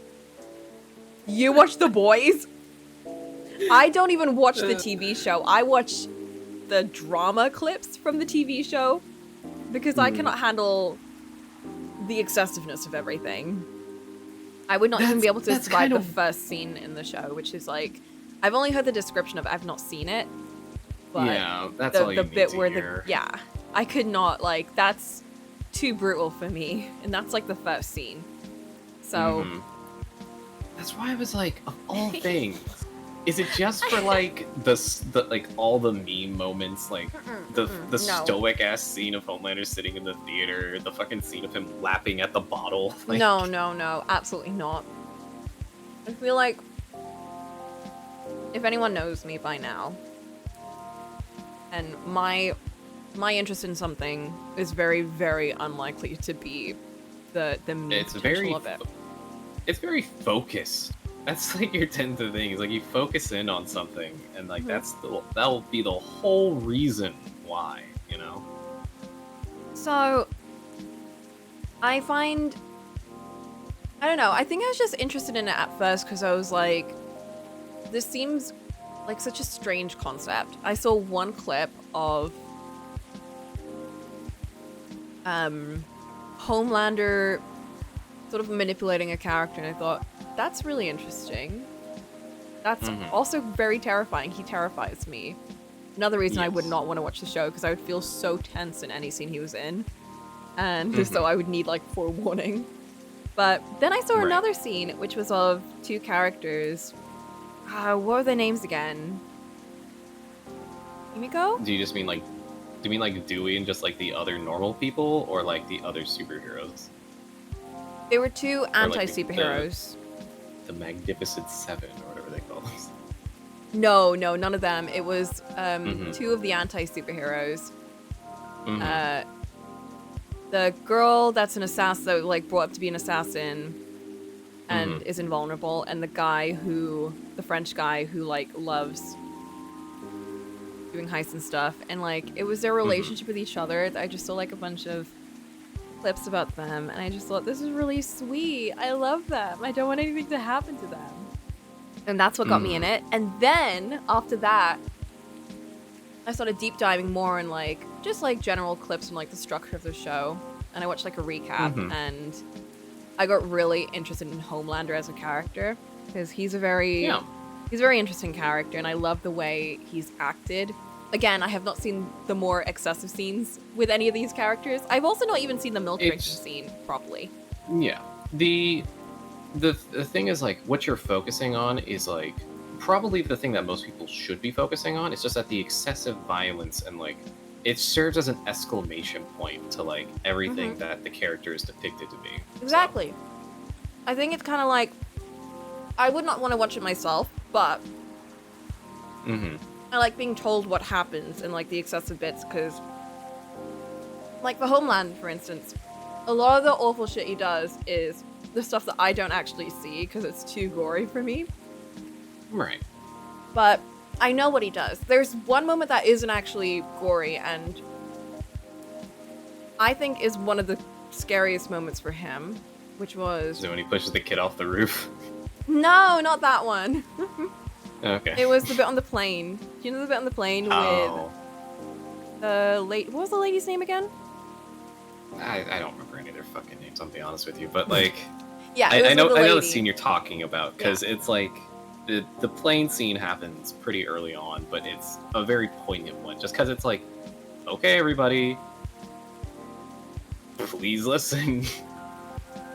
you watch The Boys? I don't even watch the TV show. I watch the drama clips from the TV show because I cannot handle the excessiveness of everything. I would not even be able to survive the first scene in the show, which is like, I've only heard the description of it. I've not seen it. But yeah, that's all you the need bit to where hear. I could not, like, that's too brutal for me, and that's like the first scene. So that's why I was like, of all things, is it just for like the like all the meme moments, like the no. stoic ass scene of Homelander sitting in the theater, the fucking scene of him lapping at the bottle? Like, No, absolutely not. I feel like if anyone knows me by now, and my interest in something is very, very unlikely to be the meme potential of it. It's very focused. That's like your tend to thing. Is like you focus in on something, and like that'll be the whole reason why, you know. So I don't know. I think I was just interested in it at first because I was like, this seems like such a strange concept. I saw one clip of Homelander sort of manipulating a character, and I thought, that's really interesting. That's also very terrifying. He terrifies me. Another reason I would not want to watch the show, because I would feel so tense in any scene he was in. And so I would need like forewarning. But then I saw another scene, which was of two characters. What were their names again? Yumiko? Do you just mean like, do you mean like Dewey and just like the other normal people, or like the other superheroes? They were two Or, like, anti-superheroes. The Magnificent Seven, or whatever they call them. No, none of them. It was two of the anti-superheroes. The girl that's an assassin, that, like, brought up to be an assassin and is invulnerable, and the French guy who, like, loves doing heists and stuff. And, like, it was their relationship with each other. I just saw, like, a bunch of clips about them, and I just thought, this is really sweet. I love them. I don't want anything to happen to them. And that's what got me in it. And then, after that, I started deep diving more in, like, just, like, general clips from, like, the structure of the show. And I watched, like, a recap, and I got really interested in Homelander as a character. Because he's a very interesting character, and I love the way he's acted. Again, I have not seen the more excessive scenes with any of these characters. I've also not even seen the milk drinking scene properly. Yeah. The thing is, like, what you're focusing on is, like, probably the thing that most people should be focusing on. It's just that the excessive violence and, like, it serves as an exclamation point to, like, everything that the character is depicted to be. Exactly. So. I think it's kind of like, I would not want to watch it myself, but I like being told what happens in, like, the excessive bits, because, like, for Homeland, for instance, a lot of the awful shit he does is the stuff that I don't actually see because it's too gory for me. Right. But I know what he does. There's one moment that isn't actually gory, and I think is one of the scariest moments for him. Which was... So when he pushes the kid off the roof. No, not that one. Okay. It was the bit on the plane. Do you know the bit on the plane Oh. with the late... What was the lady's name again? I don't remember any of their fucking names, I'll be honest with you. But, like... Yeah, it was I know with the the lady. scene you're talking about, because it's like... The plane scene happens pretty early on, but it's a very poignant one. Just because it's like, okay, everybody... Please listen.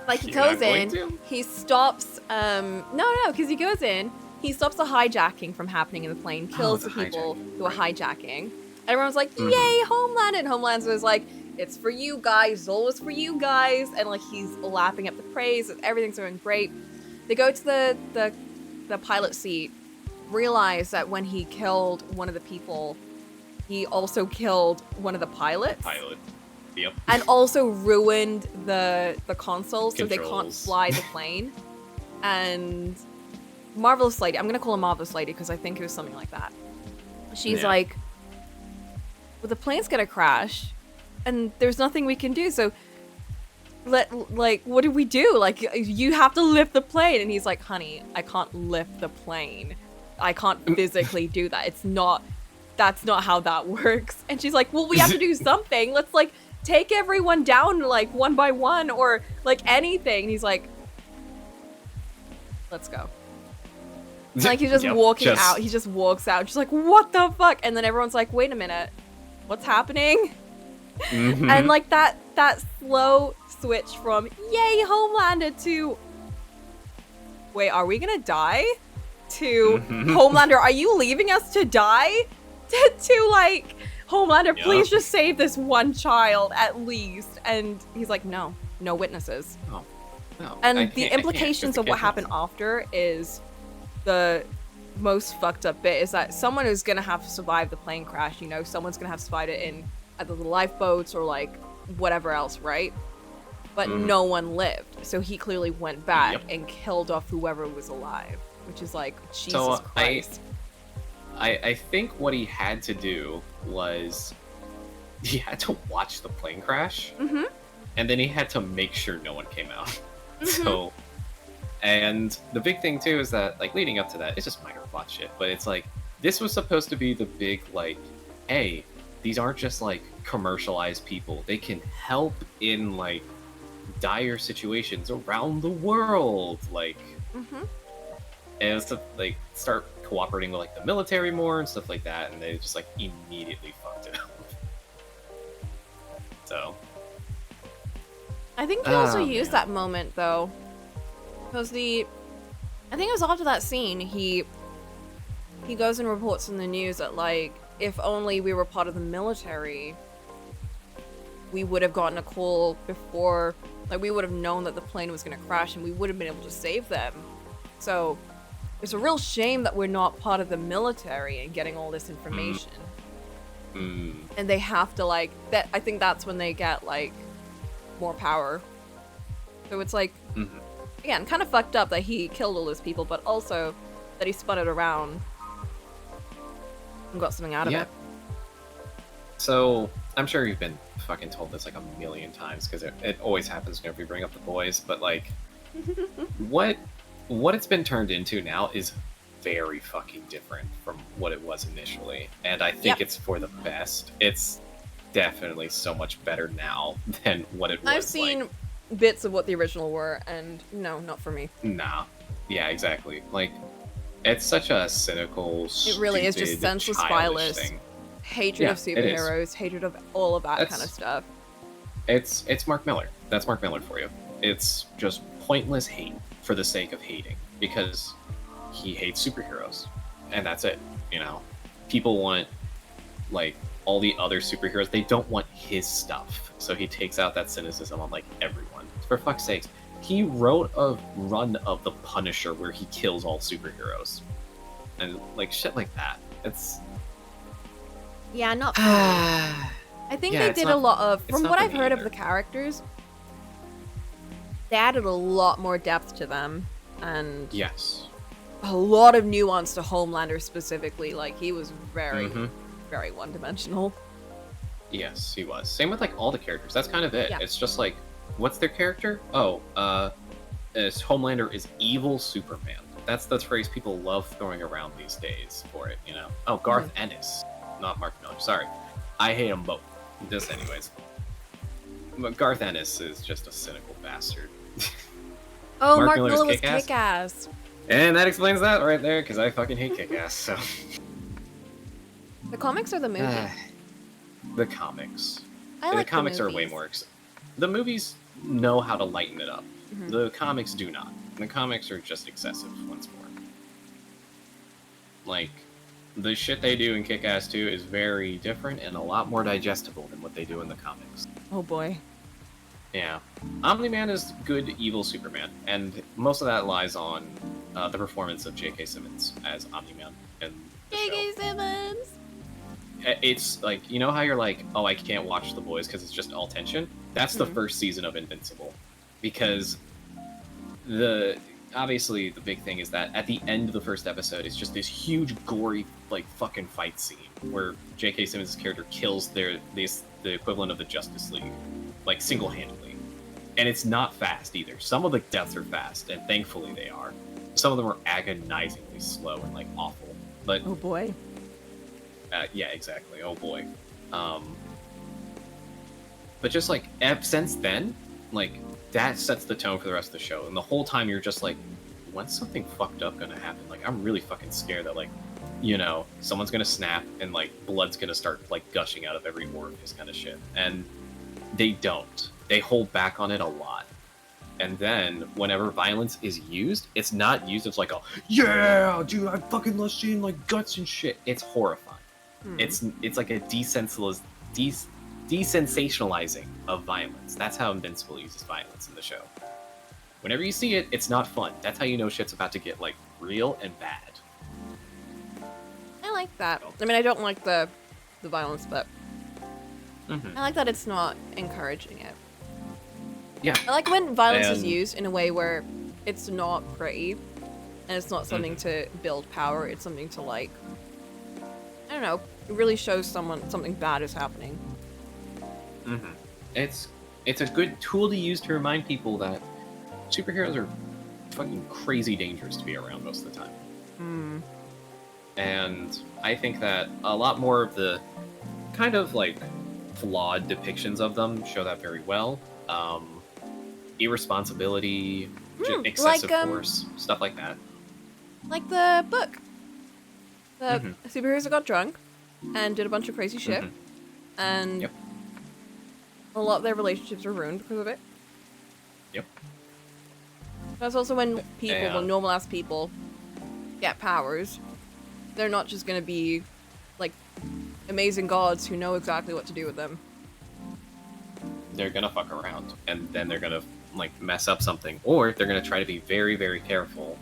Like, he You're not goes going in, to? he stops... No, because he goes in, he stops the hijacking from happening in the plane, kills the the people hijacking, who are right. hijacking. Everyone's like, Mhm. yay, Homeland! And Homeland was like, it's for you guys, Zola's for you guys. And, like, he's lapping up the praise, everything's going great. They go to the pilot seat, realize that when he killed one of the people, he also killed one of the pilots. Pilot. Yep. And also ruined the console so they can't Controls. fly the plane. And Marvelous Lady, I'm gonna call her Marvelous Lady because I think it was something like that. She's Yeah. like, well, the plane's gonna crash and there's nothing we can do, so what do we do? Like, you have to lift the plane. And he's like, honey, I can't lift the plane. I can't physically do that. That's not how that works. And she's like, well, we have to do something. Let's, like, take everyone down, like, one by one or, like, anything. And he's like, let's go. And, like, he's just Yep, walking just- out. He just walks out. She's like, what the fuck? And then everyone's like, wait a minute. What's happening? Mhm. And, like, that slow switch from, yay, Homelander, to, wait, are we gonna die? To, Mhm. Homelander, are you leaving us to die? To like, Homelander, Yup. please just save this one child at least. And he's like, no witnesses. No, And I the can't, implications of what happened after is the most fucked up bit is that someone is gonna have to survive the plane crash, you know, someone's gonna have to survive it in either the lifeboats or like whatever else, right? But Mhm. no one lived. So he clearly went back Yep. and killed off whoever was alive, which is like, Jesus So, Christ. I think what he had to do was he had to watch the plane crash, Mm-hmm. and then he had to make sure no one came out. Mhm. So, and the big thing too is that, like, leading up to that, it's just minor plot shit, but it's like, this was supposed to be the big, like, hey, these aren't just, like, commercialized people. They can help in, like, dire situations around the world. Like, Mm-hmm. and it's to, like, start cooperating with, like, the military more and stuff like that, and they just, like, immediately fucked it up. So, I think he also Oh, used man. that moment though, because I think it was after that scene he goes and reports in the news that, like, if only we were part of the military, we would have gotten a call before, like, we would have known that the plane was going to crash and we would have been able to save them. So it's a real shame that we're not part of the military and getting all this information. And they have to, like, that. I think that's when they get, like, more power. So it's like, mhm. again, kind of fucked up that he killed all those people, but also that he spun it around and got something out of Yeah. it. So, I'm sure you've been fucking told this like a million times, because it always happens whenever you bring up the boys, but, like, what it's been turned into now is very fucking different from what it was initially, and I think Yep. it's for the best. It's definitely so much better now than what it was. I've seen bits of what the original were, and no, not for me. Nah. Yeah, exactly. Like, it's such a cynical, It really is just stupid, senseless childish violence. thing. Hatred Yeah, of it is. superheroes, hatred of all of that That's- kind of stuff. It's Mark Miller. That's Mark Miller for you. It's just pointless hate for the sake of hating, because he hates superheroes, and that's it. You know, people want, like, all the other superheroes. They don't want his stuff, so he takes out that cynicism on, like, everyone. For fuck's sakes, he wrote a run of The Punisher where he kills all superheroes, and, like, shit like that. It's Yeah, not for me. I think Yeah, they it's did not- a lot of, it's from not what for I've me heard of either. the characters, they added a lot more depth to them, and yes. a lot of nuance to Homelander specifically. Like, he was very, Mhm. very one-dimensional. Yes, he was. Same with, like, all the characters. That's kind of it. Yeah. It's just like, what's their character? Oh, Homelander is evil Superman. That's the phrase people love throwing around these days for it, you know? Oh, Garth Ennis, not Mark Miller. Sorry. I hate them both. Just anyways. But Garth Ennis is just a cynical bastard. Oh, Mark Miller's Miller was Kick-Ass. Kick-Ass. And that explains that right there, because I fucking hate Kick-Ass, so... The comics or the movie? The comics. I like the comics the are way movies. more... The movies know how to lighten it up. Mhm. The comics do not. The comics are just excessive, once more. Like, the shit they do in Kick-Ass 2 is very different and a lot more digestible than what they do in the comics. Oh boy. Yeah. Omni-Man is good, evil Superman, and most of that lies on the performance of J.K. Simmons as Omni-Man in the show. J.K. Simmons! It's like, you know how you're like, oh, I can't watch The Boys because it's just all tension? That's the Mhm. first season of Invincible. Because obviously the big thing is that at the end of the first episode, it's just this huge, gory, like, fucking fight scene where J.K. Simmons' character kills the equivalent of the Justice League, like, single-handedly. And it's not fast either. Some of the deaths are fast, and thankfully they are. Some of them are agonizingly slow and, like, awful. But Oh boy. yeah, exactly. Oh boy. But just like since then, like that sets the tone for the rest of the show, and the whole time you're just like, when's something fucked up gonna happen? Like I'm really fucking scared that like, you know, someone's gonna snap and like blood's gonna start like gushing out of every orifice kind of shit. And they don't. They hold back on it a lot. And then whenever violence is used, it's not used as like a yeah, dude, I fucking love seeing like guts and shit. It's horrifying. It's like a desensationalizing of violence. That's how Invincible uses violence in the show. Whenever you see it, it's not fun. That's how you know shit's about to get like real and bad. I like that. I mean, I don't like the violence, but Mm-hmm. I like that it's not encouraging it. Yeah. I like when violence is And- used in a way where it's not pretty, and it's not something to build power. It's something to like, I don't know, it really shows someone something bad is happening. Mm-hmm. It's a good tool to use to remind people that superheroes are fucking crazy dangerous to be around most of the time. And I think that a lot more of the kind of like flawed depictions of them show that very well. Irresponsibility, excessive like, force, stuff like that. Like the book. The superheroes got drunk and did a bunch of crazy shit, and Yep. a lot of their relationships were ruined because of it. Yep. That's also when people, Yeah. when normal ass people, get powers. They're not just gonna be like amazing gods who know exactly what to do with them. They're gonna fuck around, and then they're gonna like mess up something, or they're gonna try to be very, very careful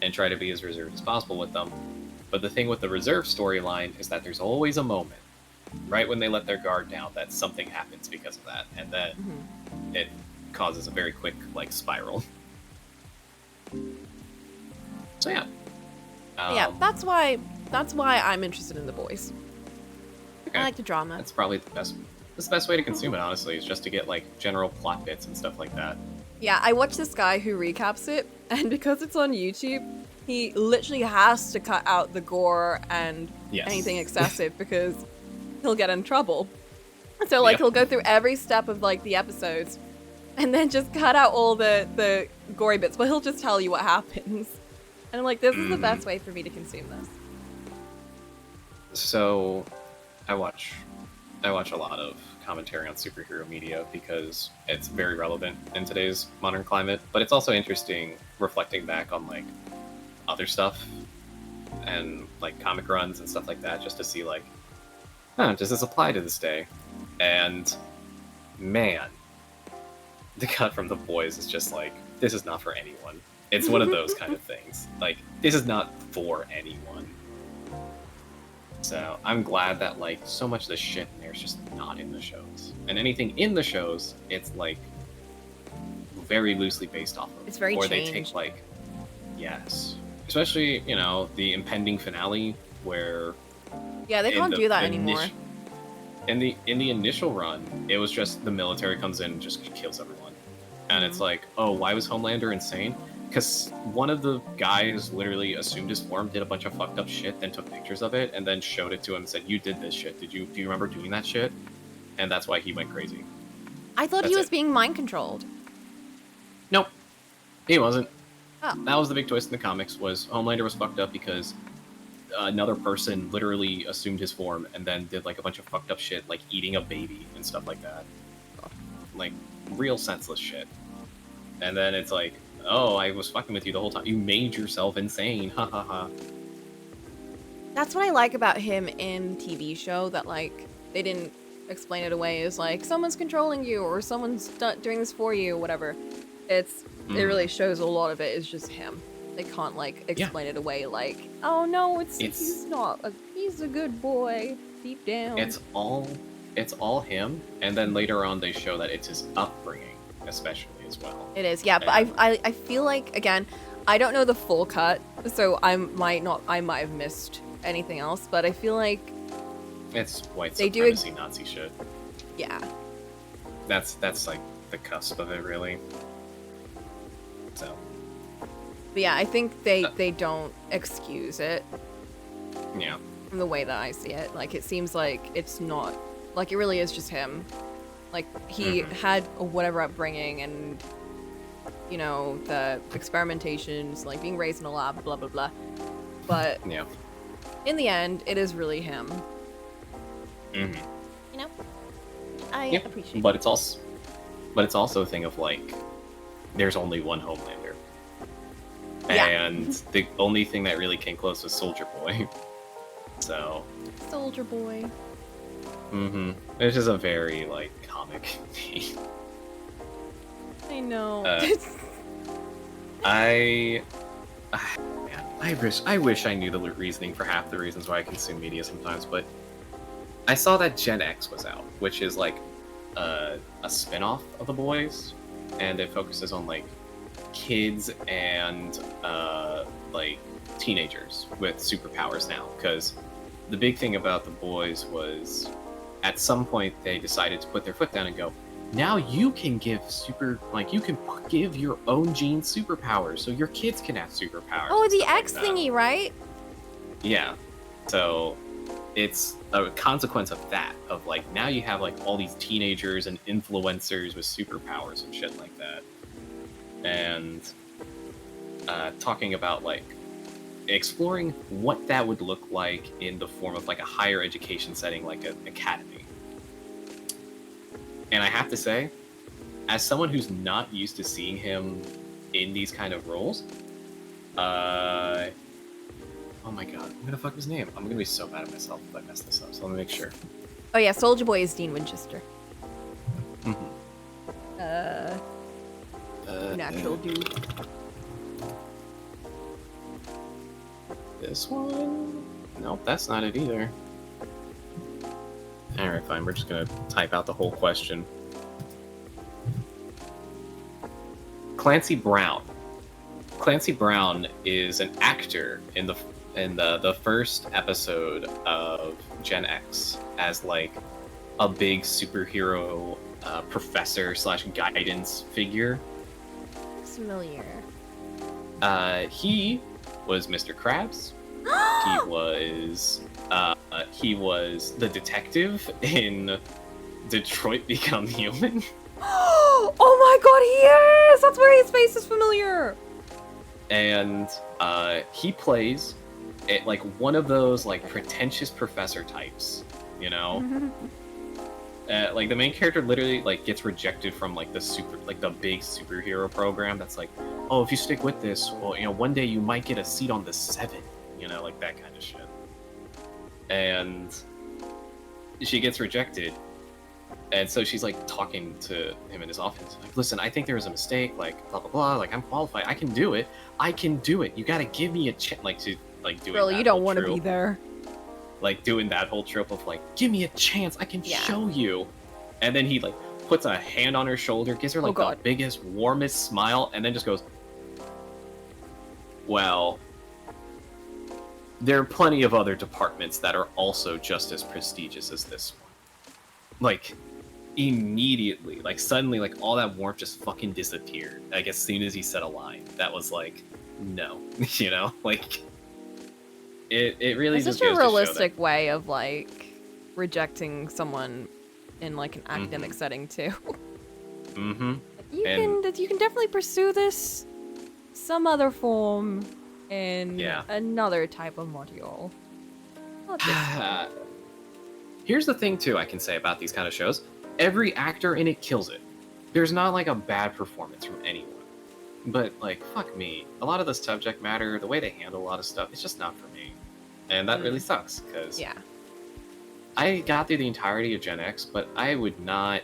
and try to be as reserved as possible with them. But the thing with the reserve storyline is that there's always a moment, right when they let their guard down, that something happens because of that, and then it causes a very quick like spiral. So yeah. Yeah, that's why I'm interested in The Boys. Okay. I like the drama. That's probably the best. That's the best way to consume it, honestly, is just to get like general plot bits and stuff like that. Yeah, I watched this guy who recaps it, and because it's on YouTube, he literally has to cut out the gore and Yes. anything excessive because he'll get in trouble. So like he'll go through every step of like the episodes and then just cut out all the gory bits, but he'll just tell you what happens. And I'm like, this is the best way for me to consume this. So, I watch a lot of commentary on superhero media because it's very relevant in today's modern climate, but it's also interesting reflecting back on like other stuff and like comic runs and stuff like that, just to see like, does this apply to this day? And man, the cut from The Boys is just like, this is not for anyone. It's one of those kind of things. Like, this is not for anyone. So I'm glad that like so much of the shit in there is just not in the shows. And anything in the shows, it's like very loosely based off of. It's very or changed. they take like, yes, especially you know the impending finale where Yeah, they in can't the do that anymore. In the initial run, it was just the military comes in and just kills everyone. And it's like, oh, why was Homelander insane? Because one of the guys literally assumed his form, did a bunch of fucked up shit, then took pictures of it, and then showed it to him and said, "You did this shit. Do you remember doing that shit?" And that's why he went crazy. I thought he was being mind controlled. Nope, he wasn't. Oh. That was the big twist in the comics. Was Homelander was fucked up because another person literally assumed his form and then did like a bunch of fucked up shit, like eating a baby and stuff like that. Like real senseless shit. And then it's like, oh, I was fucking with you the whole time. You made yourself insane. Ha ha ha. That's what I like about him in TV show, that like they didn't explain it away as like someone's controlling you or someone's doing this for you, whatever. It really shows a lot of it is just him. They can't like explain it away like, oh no, he's not he's a good boy deep down. It's all him, and then later on they show that it's his upbringing especially as well. It is, yeah, but I feel like, again, I don't know the full cut, so I might have missed anything else, but I feel like it's white supremacy Nazi shit. Yeah. That's like the cusp of it, really. So. But yeah, I think they don't excuse it. Yeah. From the way that I see it, like it seems like it's not, like it really is just him. Like he had whatever upbringing and, you know, the experimentations, like being raised in a lab, blah blah blah. But yeah, in the end, it is really him. You know, I appreciate. But it's also a thing of like, there's only one Homelander, and the only thing that really came close was Soldier Boy. So. Soldier Boy. It's just a very like comic thing. I know. I wish I knew the reasoning for half the reasons why I consume media sometimes, but I saw that Gen X was out, which is like a spin-off of The Boys, and it focuses on like kids and like teenagers with superpowers now, because the big thing about The Boys was at some point they decided to put their foot down and go, now you can give you can give your own genes superpowers, so your kids can have superpowers. Oh, the X thingy, right? Yeah. So it's a consequence of that, of like now you have like all these teenagers and influencers with superpowers and shit like that. And talking about like exploring what that would look like in the form of like a higher education setting, like an academy. And I have to say, as someone who's not used to seeing him in these kind of roles, oh my god, I'm gonna fuck his name. I'm gonna be so mad at myself if I mess this up, so let me make sure. Oh yeah, Soldier Boy is Dean Winchester. Natural dude. This one? Nope, that's not it either. Alright, fine, we're just gonna type out the whole question. Clancy Brown. Clancy Brown is an actor in the first episode of Gen X as like a big superhero professor / guidance figure. Looks familiar. He was Mr. Krabs. He was the detective in Detroit Become Human. Oh my god, he is! That's why his face is familiar! And he plays like one of those like pretentious professor types, you know? Like the main character literally like gets rejected from like the big superhero program that's like, oh, if you stick with this, well, you know, one day you might get a seat on the 7, you know, like that kind of shit. And she gets rejected, and so she's like talking to him in his office, like, listen, I think there was a mistake, like blah blah blah, like I'm qualified, I can do it, you gotta give me a chance, like to like doing really, that you don't want to be there, like doing that whole trope of like, give me a chance, I can show you. And then he like puts a hand on her shoulder, gives her like the biggest, warmest smile, and then just goes, well, there are plenty of other departments that are also just as prestigious as this one. Like, immediately, like suddenly, like all that warmth just fucking disappeared. Like as soon as he said a line, that was like, no, you know, like it really It's just such a goes to show realistic that. way of like rejecting someone in like an academic setting too. Mm-hmm. You can definitely pursue this some other form in another type of module. Not this one. Here's the thing too I can say about these kind of shows. Every actor in it kills it. There's not like a bad performance from anyone. But like, fuck me. A lot of the subject matter, the way they handle a lot of stuff, it's just not for me. And that really sucks, because I got through the entirety of Gen X, but I would not...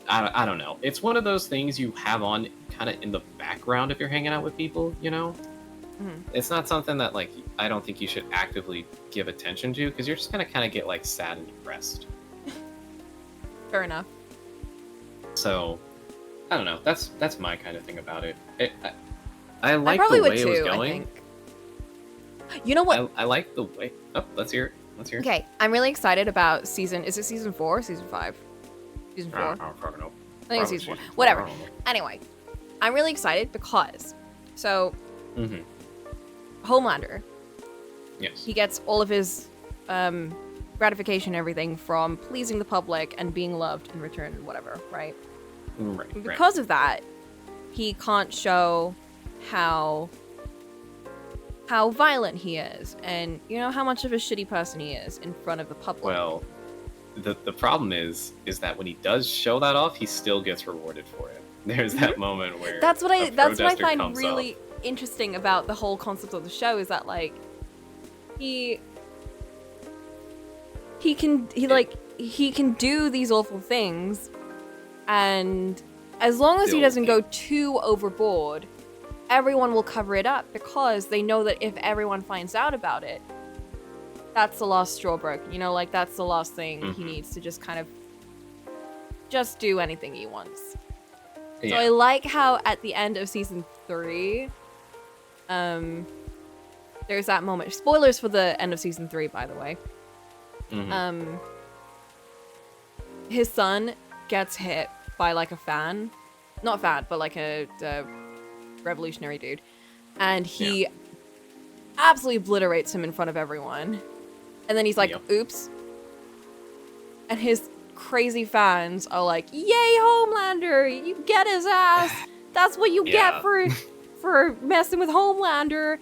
I don't know. It's one of those things you have on kind of in the background if you're hanging out with people, you know? It's not something that, like, I don't think you should actively give attention to, because you're just gonna kind of get, like, sad and depressed. Fair enough. So, I don't know. That's my kind of thing about it. I like probably the would way it was too, I going. think. You know what? I like the way... Oh, let's hear it. Okay, I'm really excited about season... Is it season 4 or season 5? Season 4? I don't fucking know. I think it's season 4. Whatever. Anyway, I'm really excited because... So, Homelander. Yes. He gets all of his gratification and everything from pleasing the public and being loved in return and whatever, right? Right. And because of that, he can't show how violent he is and, you know, how much of a shitty person he is in front of the public. Well, the problem is that when he does show that off, he still gets rewarded for it. There's that moment where that's what I find comes really up. interesting about the whole concept of the show is that like he can do these awful things, and as long as he doesn't go too overboard, everyone will cover it up because they know that if everyone finds out about it, that's the last straw broken. You know, like that's the last thing he needs to just kind of just do anything he wants. So I like how at the end of season 3, there's that moment. Spoilers for the end of season 3, by the way. His son gets hit by like a fan, not fan, but like a revolutionary dude, and he absolutely obliterates him in front of everyone. And then he's like, "Oops!" And his crazy fans are like, "Yay, Homelander! You get his ass. That's what you get for messing with Homelander."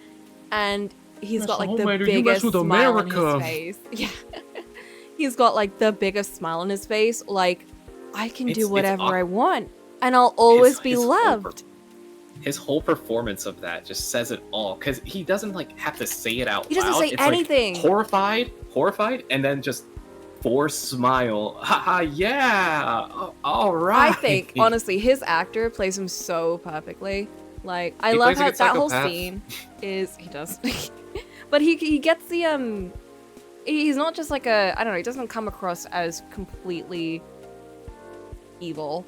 And he's got like the biggest smile on his face. Yeah, he's got like the biggest smile on his face. Like, I can do whatever I want, and I'll always be loved. His whole performance of that just says it all, because he doesn't like have to say it out loud. He doesn't say anything. Like, horrified, and then just forced smile. Haha, yeah, all right. I think honestly, his actor plays him so perfectly. Like, I love how that whole scene is. He does, but he gets the He's not just like I don't know. He doesn't come across as completely evil.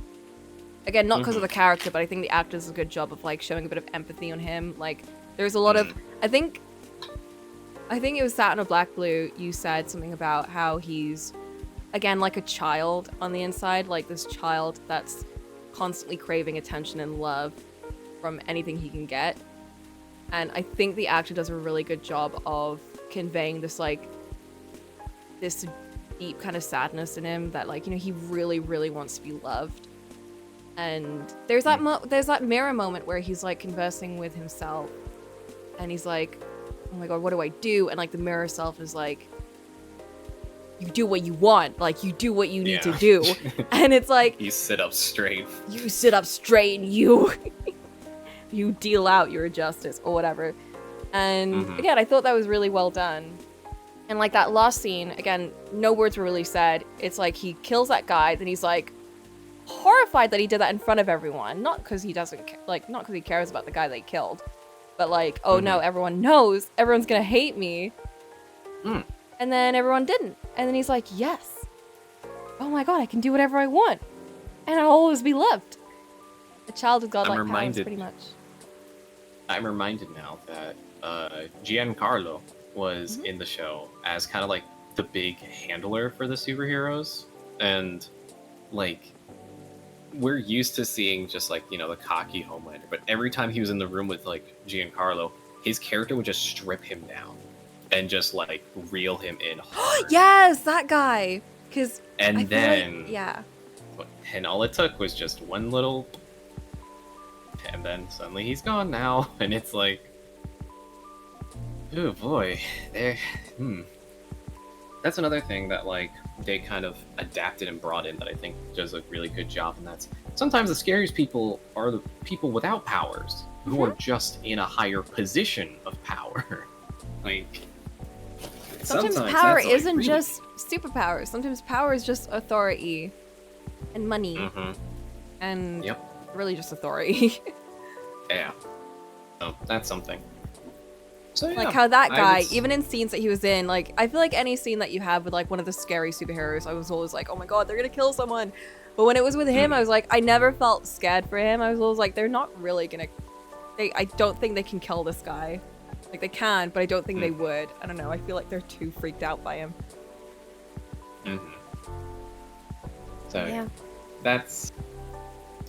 Again, not because of the character, but I think the actor does a good job of like showing a bit of empathy on him. Like, there's a lot of I think it was Saturn or Black Blue. You said something about how he's again like a child on the inside, like this child that's constantly craving attention and love from anything he can get. And I think the actor does a really good job of conveying this like this deep kind of sadness in him that like, you know, he really, really wants to be loved. And there's that mirror moment where he's like conversing with himself, and he's like, "Oh my god, what do I do?" And like the mirror self is like, "You do what you want, like you do what you need to do." And it's like, you sit up straight. You sit up straight, and you you deal out your justice or whatever. And again, I thought that was really well done. And like that last scene, again, no words were really said. It's like he kills that guy, then he's like horrified that he did that in front of everyone. Not because he doesn't not because he cares about the guy they killed, but like, oh no, everyone knows, everyone's gonna hate me. And then everyone didn't. And then he's like, yes, oh my god, I can do whatever I want, and I'll always be loved. A child with godlike powers, pretty much. I'm reminded now that Giancarlo was in the show as kind of like the big handler for the superheroes, and like we're used to seeing just like, the cocky Homelander, but every time he was in the room with like Giancarlo, his character would just strip him down and just like reel him in hard. Yes, that guy. Because And then yeah. And all it took was just one little, and then suddenly he's gone now, and it's like, oh boy, That's another thing that like they kind of adapted and brought in that I think does a really good job, and that's sometimes the scariest people are the people without powers who are just in a higher position of power. Like Sometimes power that's, like, isn't really- just superpowers. Sometimes power is just authority and money and really just authority. Yeah. So that's something. So, Like yeah, how that I guy, would even in scenes that he was in, like I feel like any scene that you have with like one of the scary superheroes, I was always like, oh my god, they're gonna kill someone. But when it was with him, I was like, I never felt scared for him. I was always like, they're not really gonna. I don't think they can kill this guy. Like they can, but I don't think they would. I don't know. I feel like they're too freaked out by him. So Yeah. that's,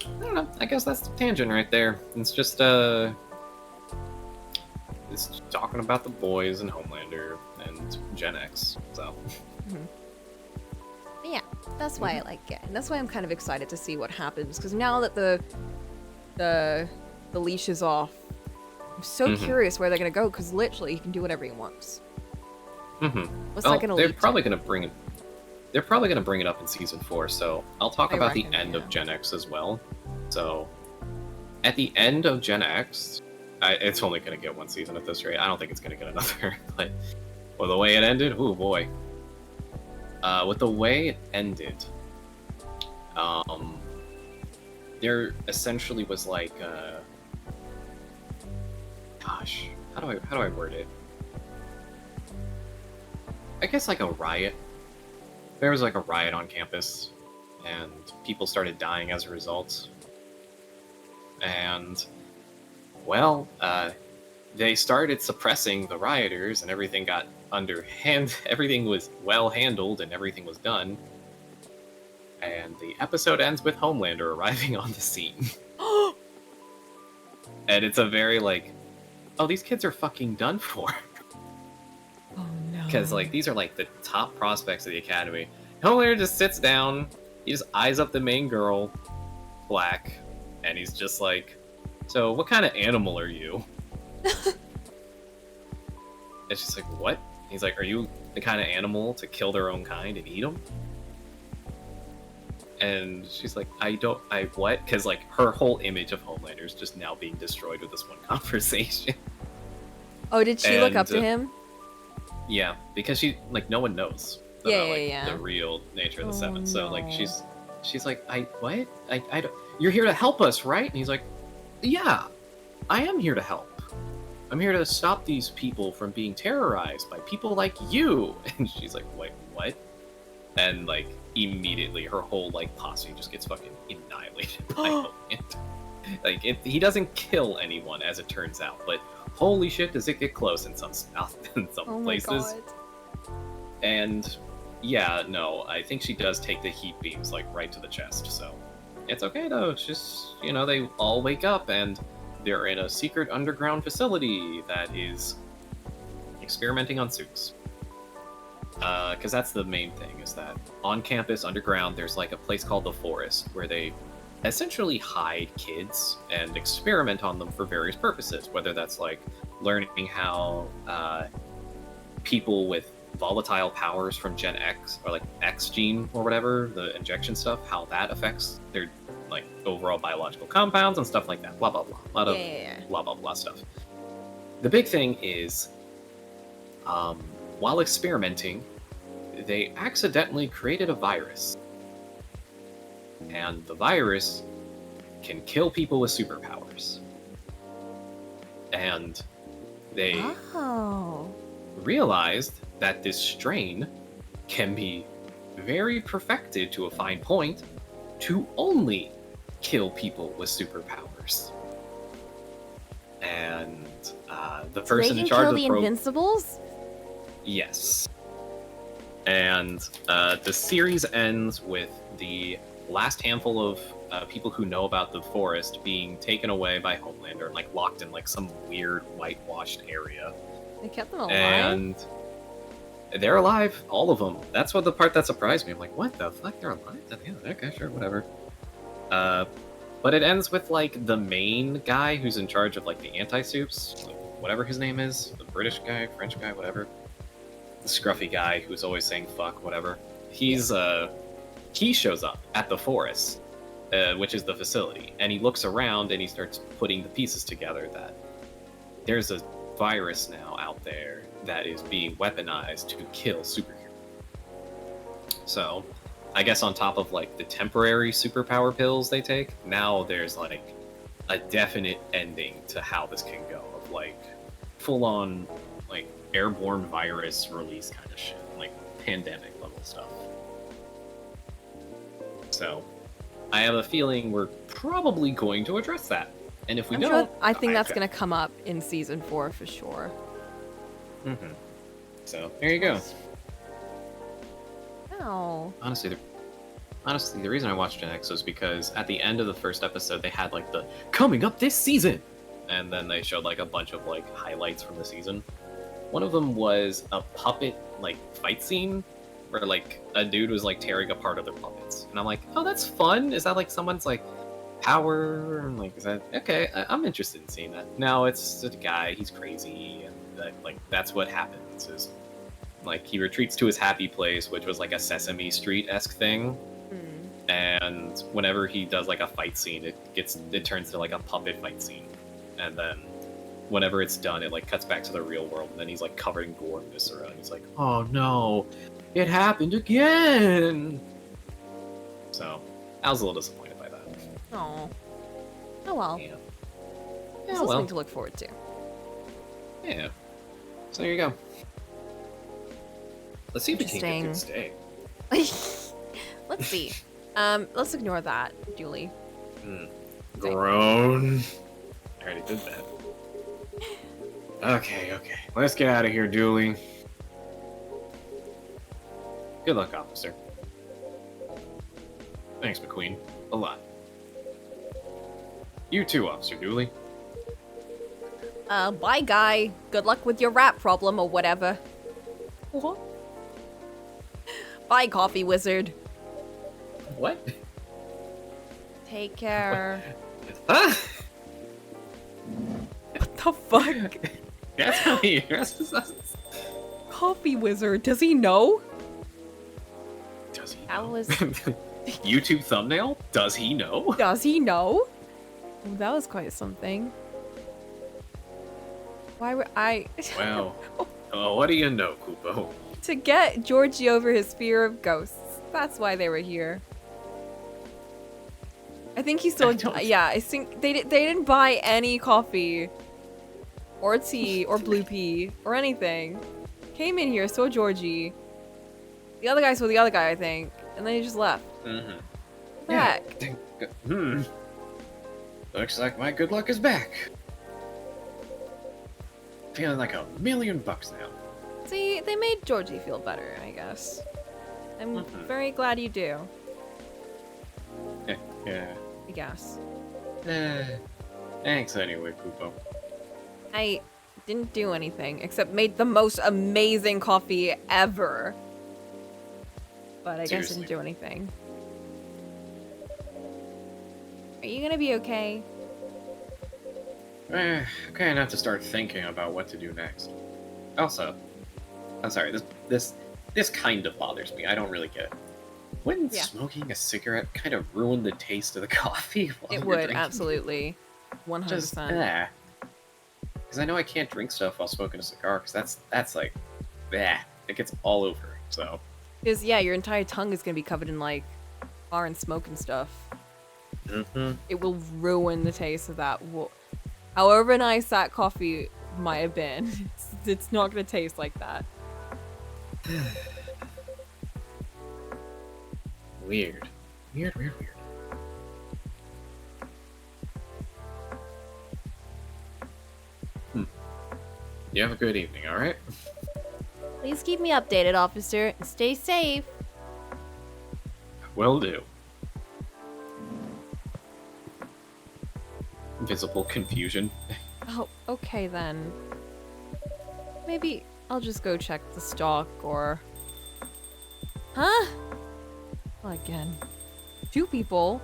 I don't know, I guess that's the tangent right there. It's just it's talking about the boys and Homelander and Gen X. So But yeah, that's why I like it, and that's why I'm kind of excited to see what happens. Because now that the leash is off, I'm so curious where they're gonna go. Because literally, he can do whatever he wants. What's that gonna they're lead probably to? gonna bring it. They're probably gonna bring it up in season 4. So I'll talk I about the reckon, end yeah. of Gen X as well. So at the end of Gen X, it's only gonna get one season at this rate. I don't think it's gonna get another. But well, the way it ended, oh boy. With the way it ended, there essentially was like, gosh, how do I word it? I guess like a riot. There was like a riot on campus, and people started dying as a result. And well, they started suppressing the rioters, and everything got underhand. Everything was well handled, and everything was done. And the episode ends with Homelander arriving on the scene. And it's a very like, oh, these kids are fucking done for. Oh no. Because like these are like the top prospects of the academy. Homelander just sits down, he just eyes up the main girl, Black, and he's just like, "So what kind of animal are you?" It's just like, what? He's like, "Are you the kind of animal to kill their own kind and eat them?" And she's like, I what? Because like her whole image of Homelander is just now being destroyed with this one conversation. Oh, did she look up And, to him? Yeah, because she like no one knows Yeah, about, like, yeah. the real nature of the Seven. So like no. she's like, I don't. You're here to help us, right? And he's like, yeah, I am here to help. I'm here to stop these people from being terrorized by people like you. And she's like, wait, what? And like immediately her whole like posse just gets fucking annihilated by Homelander. Like he doesn't kill anyone as it turns out, but holy shit does it get close in some Oh my places. god. And yeah, no, I think she does take the heat beams like right to the chest, so it's okay though. It's just, they all wake up and they're in a secret underground facility that is experimenting on suits. Because that's the main thing, is that on campus, underground, there's like a place called the Forest, where they essentially hide kids and experiment on them for various purposes, whether that's like learning how people with volatile powers from Gen X, or like X gene or whatever, the injection stuff, how that affects their like overall biological compounds and stuff like that. Blah blah blah. A lot of blah blah blah stuff. The big thing is, while experimenting, they accidentally created a virus. And the virus can kill people with superpowers. And they realized that this strain can be very perfected to a fine point to only kill people with superpowers. And the person in charge of the Invincibles? Yes. And the series ends with the last handful of people who know about the forest being taken away by Homelander and like locked in like some weird whitewashed area. They kept them alive? And they're alive, all of them. That's what the part that surprised me. I'm like, what the fuck? They're alive? Yeah, okay, sure, whatever. But it ends with like the main guy who's in charge of like the anti-soups, like, whatever his name is, the British guy, French guy, whatever. The scruffy guy who's always saying fuck, whatever. He shows up at the forest, which is the facility, and he looks around and he starts putting the pieces together that there's a virus now out there that is being weaponized to kill superheroes. So, I guess on top of like the temporary superpower pills they take, now there's like a definite ending to how this can go of like full on like airborne virus release kind of shit, like pandemic level stuff. So, I have a feeling we're probably going to address that. And if we don't, I think that's going to come up in season 4 for sure. Mm-hmm. So, there you go. Oh. Honestly, the reason I watched Gen X was because at the end of the first episode, they had like the coming up this season, and then they showed like a bunch of like highlights from the season. One of them was a puppet like fight scene where like a dude was like tearing apart other puppets, and I'm like, oh, that's fun. Is that like someone's like power? And, like, is that okay? I'm interested in seeing that. No, it's a guy. He's crazy, and that's what happens. Is like he retreats to his happy place, which was like a Sesame Street-esque thing. And whenever he does like a fight scene, it turns to like a puppet fight scene, and then whenever it's done, it like cuts back to the real world, and then he's like covered in gore and viscera, and he's like, oh no, it happened again. So I was a little disappointed by that. Oh. Oh well. Yeah. It's something to look forward to. Yeah. So there you go. Let's see if we can get stay. Let's see. Let's ignore that, Julie. Groan. I already did that. Okay. Let's get out of here, Dooley. Good luck, officer. Thanks, McQueen. A lot. You too, Officer Dooley. Bye, guy. Good luck with your rat problem or whatever. What? Bye, coffee wizard. What? Take care. Huh? What the fuck? That's how he addresses us. Coffee wizard. Does he know? Does he That know? was... YouTube thumbnail? Does he know? Does he know? Oh, that was quite something. Why would I... Well, what do you know, Kupo? To get Jorji over his fear of ghosts. That's why they were here. I think he still... Yeah, I think they didn't buy any coffee. Or tea, or blue pea, or anything. Came in here, saw Jorji. The other guy saw the other guy, I think. And then he just left. Mm-hmm. Back. Looks like my good luck is back. Feeling like $1,000,000 now. See, they made Jorji feel better, I guess. I'm very glad you do. Yeah. I guess. Thanks anyway, Kupo. I didn't do anything except made the most amazing coffee ever. But I guess I didn't do anything. Are you gonna be okay? Okay enough to start thinking about what to do next. Also, I'm sorry, this kind of bothers me. I don't really get it. Wouldn't smoking a cigarette kind of ruin the taste of the coffee? It would, absolutely. 100%. Because I know I can't drink stuff while smoking a cigar, because that's like, it gets all over, so. Because, yeah, your entire tongue is going to be covered in, like, tar and smoke and stuff. It will ruin the taste of that. However nice that coffee might have been, it's not going to taste like that. Weird. You have a good evening, alright? Please keep me updated, officer, and stay safe. Will do. Visible confusion. Oh, okay then. Maybe I'll just go check the stock or... Huh? Well, again. 2 people?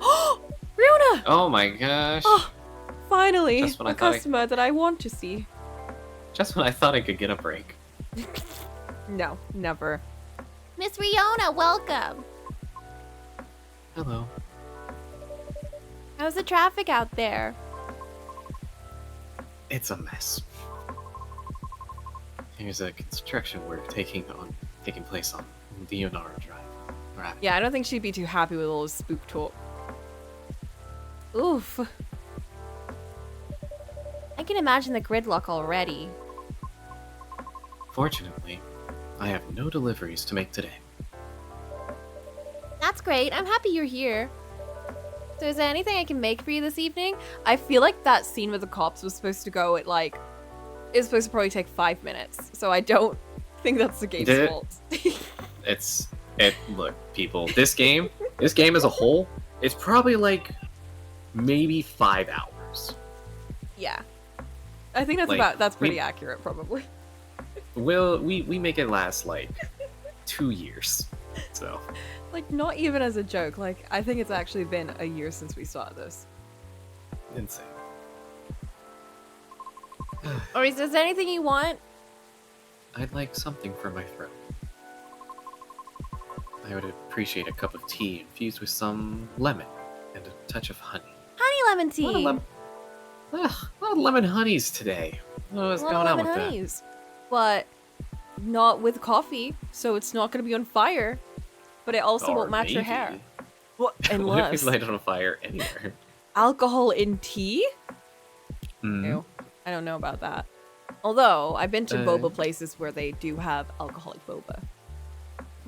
Riona! Oh my gosh. Oh, finally, Just when I a thought customer that I want to see. Just when I thought I could get a break. No, never. Miss Riona, welcome. Hello. How's the traffic out there? It's a mess. There's a construction work taking place on Leonardo Drive. Right. Yeah, I don't think she'd be too happy with all this spook talk. Oof. I can imagine the gridlock already. Fortunately, I have no deliveries to make today. That's great. I'm happy you're here. So is there anything I can make for you this evening? I feel like that scene with the cops was supposed to go at like... It's supposed to probably take 5 minutes. So I don't think that's the game's fault. Look, people, this game as a whole, it's probably like maybe 5 hours. Yeah. I think that's pretty accurate, probably. We make it last like 2 years. So Like, not even as a joke. Like, I think it's actually been a year since we started this. insane. Or is there anything you want? I'd like something for my throat. I would appreciate a cup of tea infused with some lemon and a touch of honey. Honey lemon tea. A lot of lemon honeys today. What's going on with that? But not with coffee, so it's not going to be on fire. But it also Or won't match your maybe. hair. What? What if Unless we light it on fire anywhere? alcohol in tea? Mm. Ew. I don't know about that. Although I've been to Uh, boba places where they do have alcoholic boba.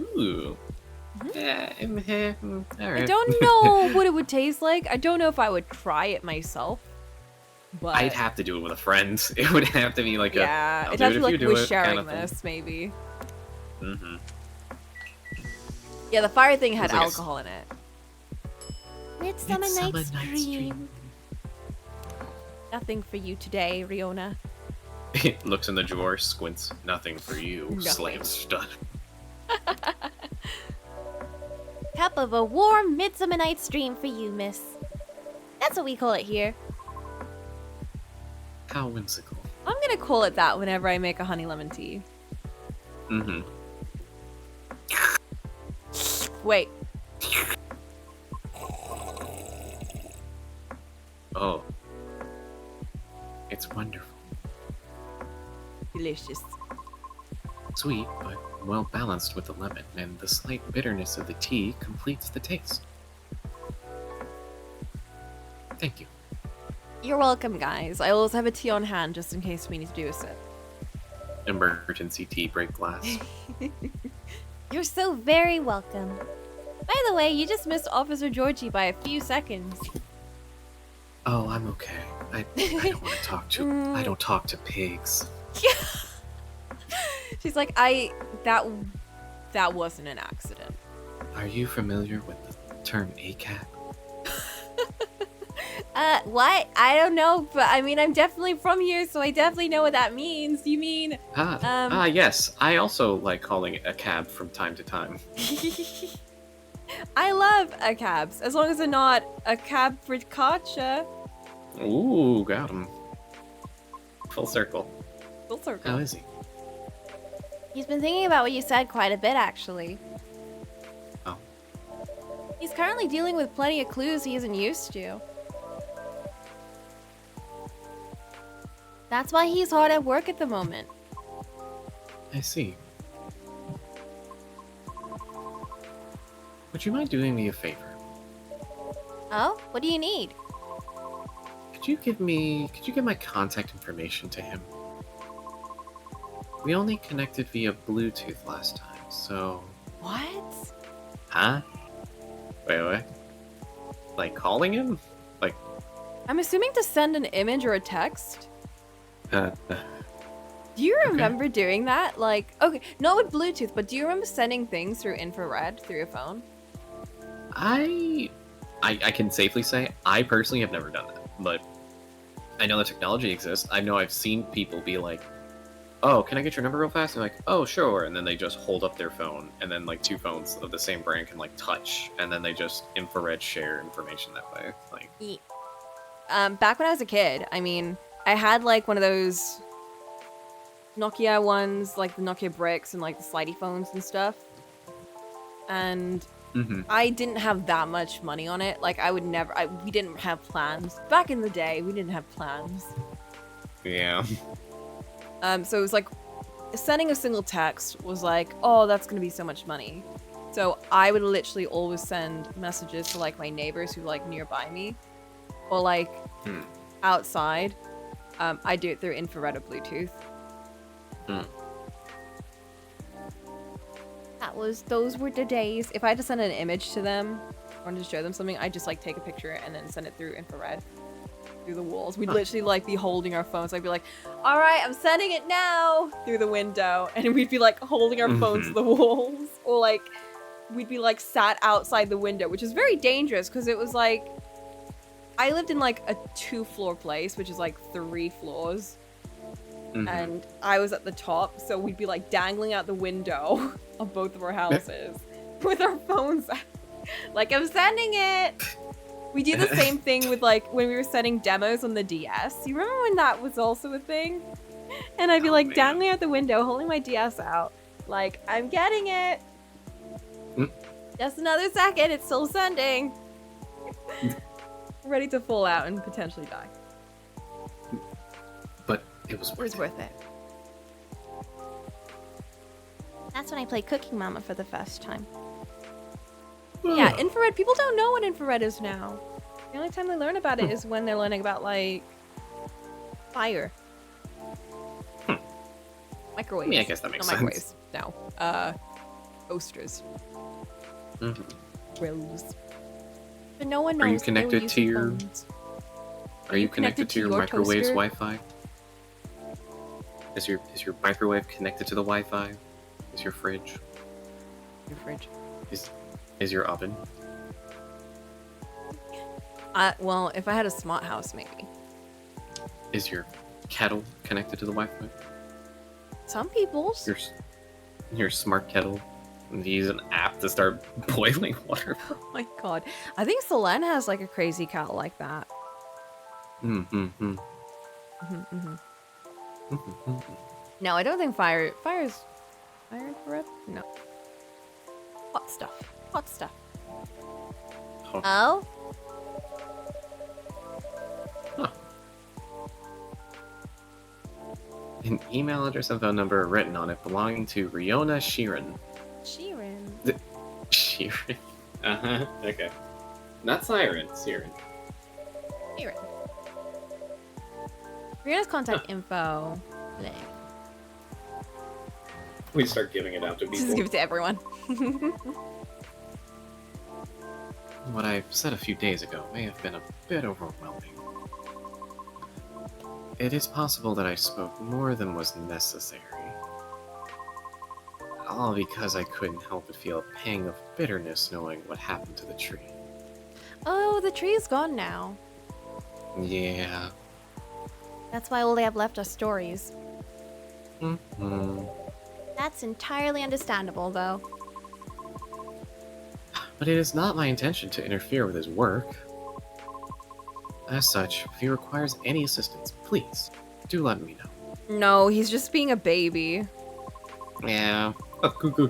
Ooh. All right. I don't know what it would taste like. I don't know if I would try it myself. But I'd have to do it with a friend. It would have to be like yeah, I'll it'd do have it to if be you like do we're it sharing kind of thing. this, maybe. Mm-hmm. Yeah, the fire thing had It's like a alcohol in it. Midsummer Midsummer Night's Night's Dream. Dream. Nothing for you today, Riona. Looks in the drawer, squints. Nothing for you. Nothing. Slams shut. Cup of a warm Midsummer Night's Dream for you, miss. That's what we call it here. How whimsical. I'm gonna call it that whenever I make a honey lemon tea. Mm-hmm. Wait. Oh. It's wonderful. Delicious. Sweet, but well balanced with the lemon, and the slight bitterness of the tea completes the taste. Thank you. You're welcome, guys. I always have a tea on hand just in case we need to do a sip. Emergency tea break glass. You're so very welcome. By the way, you just missed Officer Jorji by a few seconds. Oh, I'm okay. I don't want to talk to. I don't talk to pigs. She's like, that wasn't an accident. Are you familiar with the term ACAT? What? I don't know, but I mean, I'm definitely from here, so I definitely know what that means. You mean... Yes. I also like calling it a cab from time to time. I love a cabs, as long as they're not a cab for Kacha. Ooh, got him. Full circle. Full circle. How is he? He's been thinking about what you said quite a bit, actually. Oh. He's currently dealing with plenty of clues he isn't used to. That's why he's hard at work at the moment. I see. Would you mind doing me a favor? Oh? What do you need? Could you give my contact information to him? We only connected via Bluetooth last time, so... What? Huh? Wait. Like calling him? Like, I'm assuming to send an image or a text. Do you remember doing that? Like, okay, not with Bluetooth, but do you remember sending things through infrared through your phone? I can safely say I personally have never done that, but I know the technology exists. I know I've seen people be like, "Oh, can I get your number real fast?" And they're like, "Oh, sure," and then they just hold up their phone, and then like two phones of the same brand can like touch, and then they just infrared share information that way. Like, Back when I was a kid, I mean, I had like one of those Nokia ones, like the Nokia bricks and like the slidey phones and stuff. And I didn't have that much money on it. Like I would never, we didn't have plans. Back in the day, we didn't have plans. Yeah. So it was like, sending a single text was like, oh, that's gonna be so much money. So I would literally always send messages to like my neighbors who like nearby me. Or like outside. I do it through infrared or Bluetooth. Those were the days. If I had to send an image to them or to show them something, I'd just like take a picture and then send it through infrared through the walls. We'd literally like be holding our phones. I'd be like, all right, I'm sending it now through the window. And we'd be like holding our phones to the walls. Or like we'd be like sat outside the window, which is very dangerous because it was like, I lived in like a 2-floor place, which is like 3 floors. And I was at the top, so we'd be like dangling out the window of both of our houses with our phones out. Like, I'm sending it! We do the same thing with like when we were sending demos on the DS. You remember when that was also a thing? And I'd be like dangling out the window, holding my DS out. Like, I'm getting it! Just another second, it's still sending! Ready to fall out and potentially die. but it was worth it. That's when I played Cooking Mama for the first time. Yeah, infrared. People don't know what infrared is now. The only time they learn about it is when they're learning about, like, fire. Microwaves. I mean, I guess that makes Not sense. microwaves. No. Toasters. Grills. But no one knows. Are you They were connected to using your? phones. Are you connected to your microwave's toaster? Wi-Fi? Is your microwave connected to the Wi-Fi? Is your fridge? Your fridge. Is your oven? Well, if I had a smart house, maybe. Is your kettle connected to the Wi-Fi? Some people's. Your smart kettle. And you use an app to start boiling water. Oh my god. I think Selene has like a crazy cat like that. No, I don't think fire is fire infrared? No. Hot stuff. Hot stuff. Oh? An email address and phone number are written on it belonging to Riona Sheeran. Sheeran. Sheeran. Okay. Not Siren, Siren. Sheeran. Riona's contact info. Bleh. We start giving it out to Just people. give it to everyone. What I said a few days ago may have been a bit overwhelming. It is possible that I spoke more than was necessary. All because I couldn't help but feel a pang of bitterness knowing what happened to the tree. Oh, the tree's gone now. Yeah. That's why all they have left are stories. That's entirely understandable, though. But it is not my intention to interfere with his work. As such, if he requires any assistance, please, do let me know. No, he's just being a baby. Yeah. Could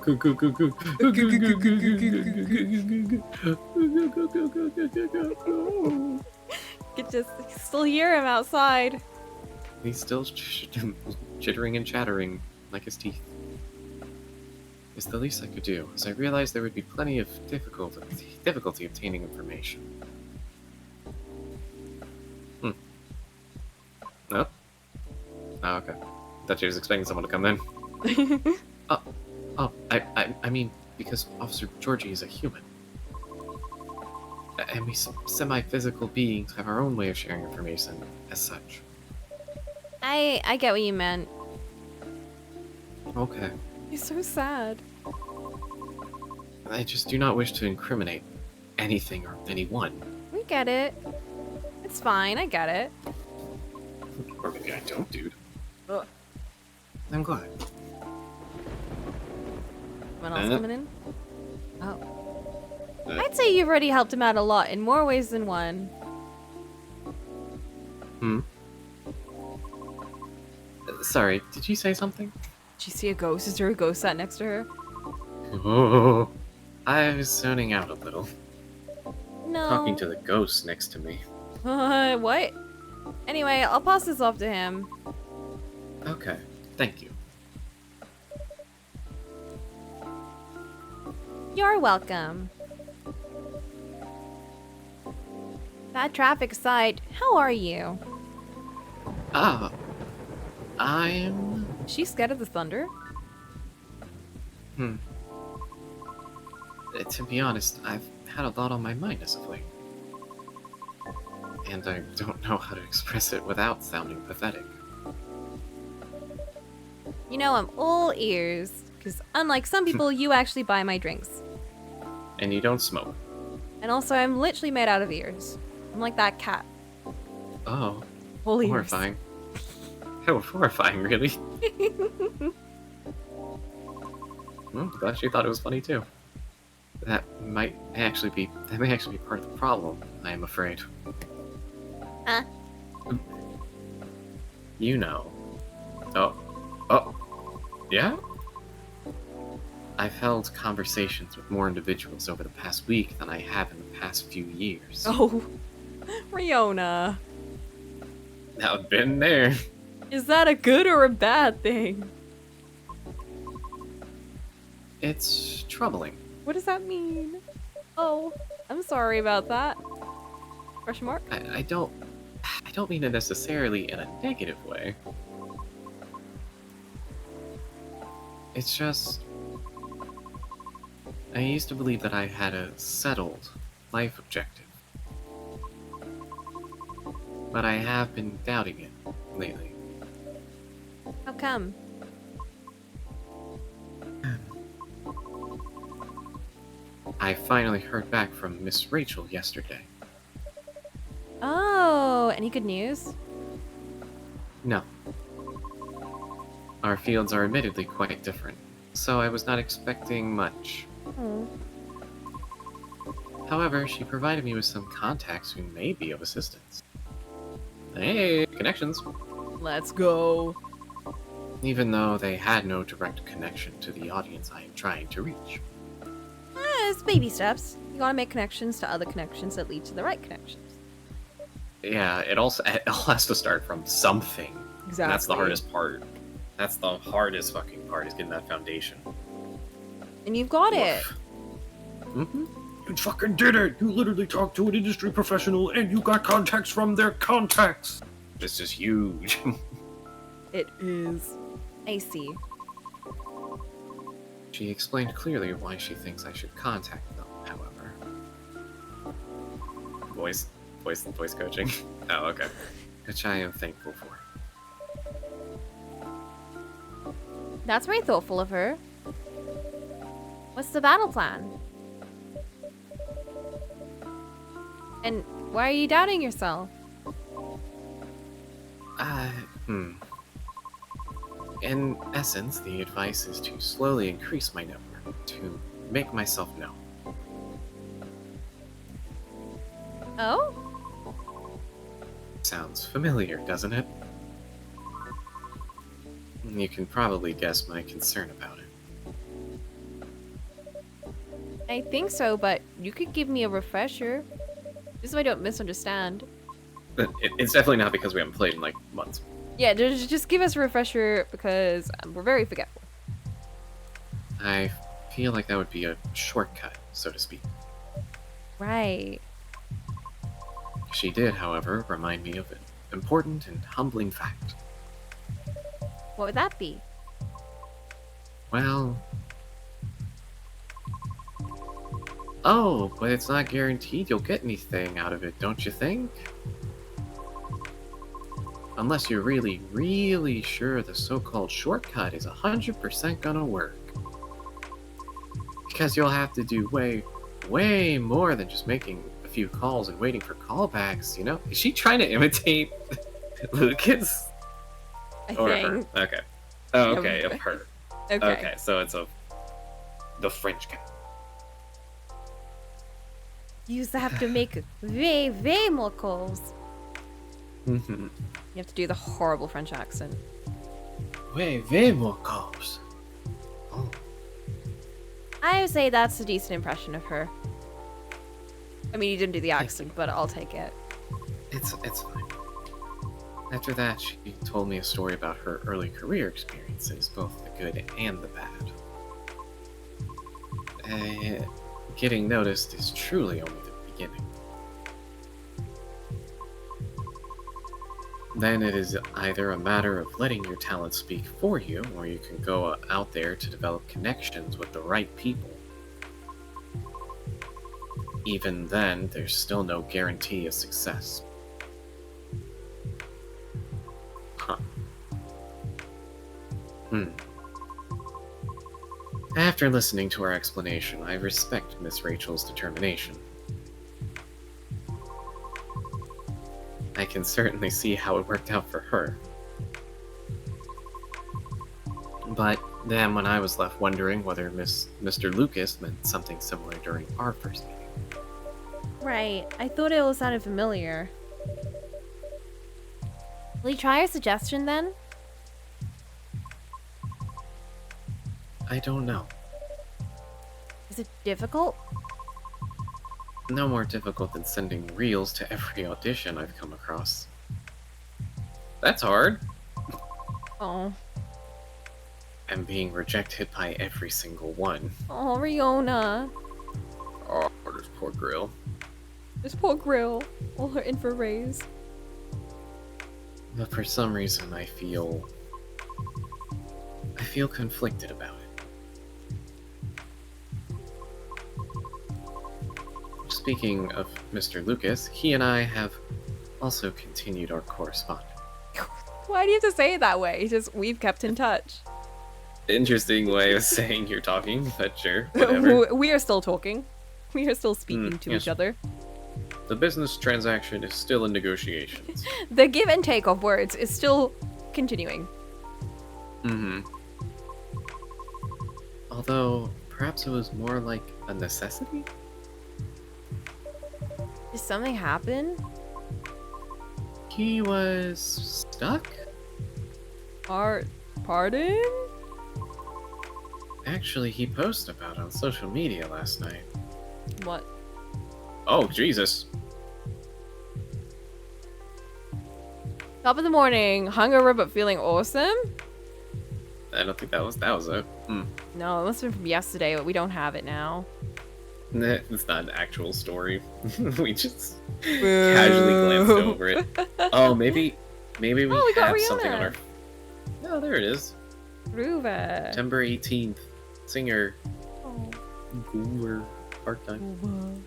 just still hear him outside. He's still chittering and chattering like his teeth. It's the least I could do, as I realized there would be plenty of difficulty obtaining information. No? Oh, okay. Thought you was expecting someone to come in. I mean, because Officer Jorji is a human. And we semi-physical beings have our own way of sharing information as such. I get what you meant. Okay. He's so sad. I just do not wish to incriminate anything or anyone. We get it. It's fine, I get it. Or maybe I don't, dude. Ugh. I'm glad. Someone else coming in? Oh. Uh, I'd say you've already helped him out a lot in more ways than one. Hmm? Sorry, did you say something? Did you see a ghost? Is there a ghost sat next to her? Oh, I was zoning out a little. No. Talking to the ghost next to me. What? Anyway, I'll pass this off to him. Okay, thank you. You're welcome. Bad traffic aside, how are you? Ah, I'm... Is she scared of the thunder? To be honest, I've had a lot on my mind as of late. And I don't know how to express it without sounding pathetic. You know, I'm all ears. Because unlike some people, you actually buy my drinks. And you don't smoke. And also, I'm literally made out of ears. I'm like that cat. Oh, Whole ears. horrifying. How horrifying, really? Glad she thought it was funny too. That may actually be part of the problem, I am afraid. Huh? You know. Yeah? I've held conversations with more individuals over the past week than I have in the past few years. Oh, Riona. I've been there. Is that a good or a bad thing? It's troubling. What does that mean? Oh, I'm sorry about that. Question mark? I don't mean it necessarily in a negative way. It's just... I used to believe that I had a settled life objective. But I have been doubting it lately. How come? I finally heard back from Miss Rachel yesterday. Oh, any good news? No. Our fields are admittedly quite different, so I was not expecting much. Hmm. However, she provided me with some contacts who may be of assistance. Hey, connections! Let's go. Even though they had no direct connection to the audience I am trying to reach. It's baby steps. You gotta make connections to other connections that lead to the right connections. Yeah, it all has to start from something. Exactly. And that's the hardest part. That's the hardest fucking part, is getting that foundation. And you've got it. Mm-hmm. You fucking did it! You literally talked to an industry professional and you got contacts from their contacts! This is huge. It is. I see. She explained clearly why she thinks I should contact them, however. Voice coaching. Oh, okay. Which I am thankful for. That's very thoughtful of her. What's the battle plan? And why are you doubting yourself? In essence, the advice is to slowly increase my network, to make myself known. Oh? Sounds familiar, doesn't it? You can probably guess my concern about it. I think so, but you could give me a refresher. Just so I don't misunderstand. But it's definitely not because we haven't played in like months. Yeah, just give us a refresher because we're very forgetful. I feel like that would be a shortcut, so to speak. Right. She did, however, remind me of an important and humbling fact. What would that be? Well... Oh, but it's not guaranteed you'll get anything out of it, don't you think? unless you're really, really sure the so-called shortcut is 100% gonna work. Because you'll have to do way more than just making a few calls and waiting for callbacks, you know? Is she trying to imitate Lucas? I Or think. her? Okay. Oh, No. okay, of her. Okay. Okay, so it's the French guy. You have to make way more calls. Mm-hmm. You have to do the horrible French accent. Way more calls. Oh. I would say that's a decent impression of her. I mean, you didn't do the accent, but I'll take it. It's fine. After that, she told me a story about her early career experiences, both the good and the bad. Getting noticed is truly only the beginning. Then it is either a matter of letting your talent speak for you, or you can go out there to develop connections with the right people. Even then, there's still no guarantee of success. Huh. After listening to our explanation, I respect Miss Rachel's determination. I can certainly see how it worked out for her. But then when I was left wondering whether Mr. Lucas meant something similar during our first meeting. Right. I thought it all sounded familiar. Will you try a suggestion then? I don't know. Is it difficult? No more difficult than sending reels to every audition I've come across. That's hard. Oh. And being rejected by every single one. Oh, Riona. Oh, this poor grill. This poor grill. All her info rays. But for some reason I feel conflicted about it. Speaking of Mr. Lucas, he and I have also continued our correspondence. Why do you have to say it that way? It's just, we've kept in touch. Interesting way of saying you're talking, but sure, whatever. We are still talking. We are still speaking to yes. each other. The business transaction is still in negotiations. The give and take of words is still continuing. Mm-hmm. Although, perhaps it was more like a necessity? Did something happen? He was stuck? Pardon? Actually, he posted about it on social media last night. What? Oh, Jesus. Top of the morning, hungover but feeling awesome? I don't think that was it. No, it must have been from yesterday, but we don't have it now. It's not an actual story. We just casually glanced over it. Oh, maybe we we got have something on Riona. our... Oh, there it is. Groove. September 18th. Singer. Oh. Goober. Part-time.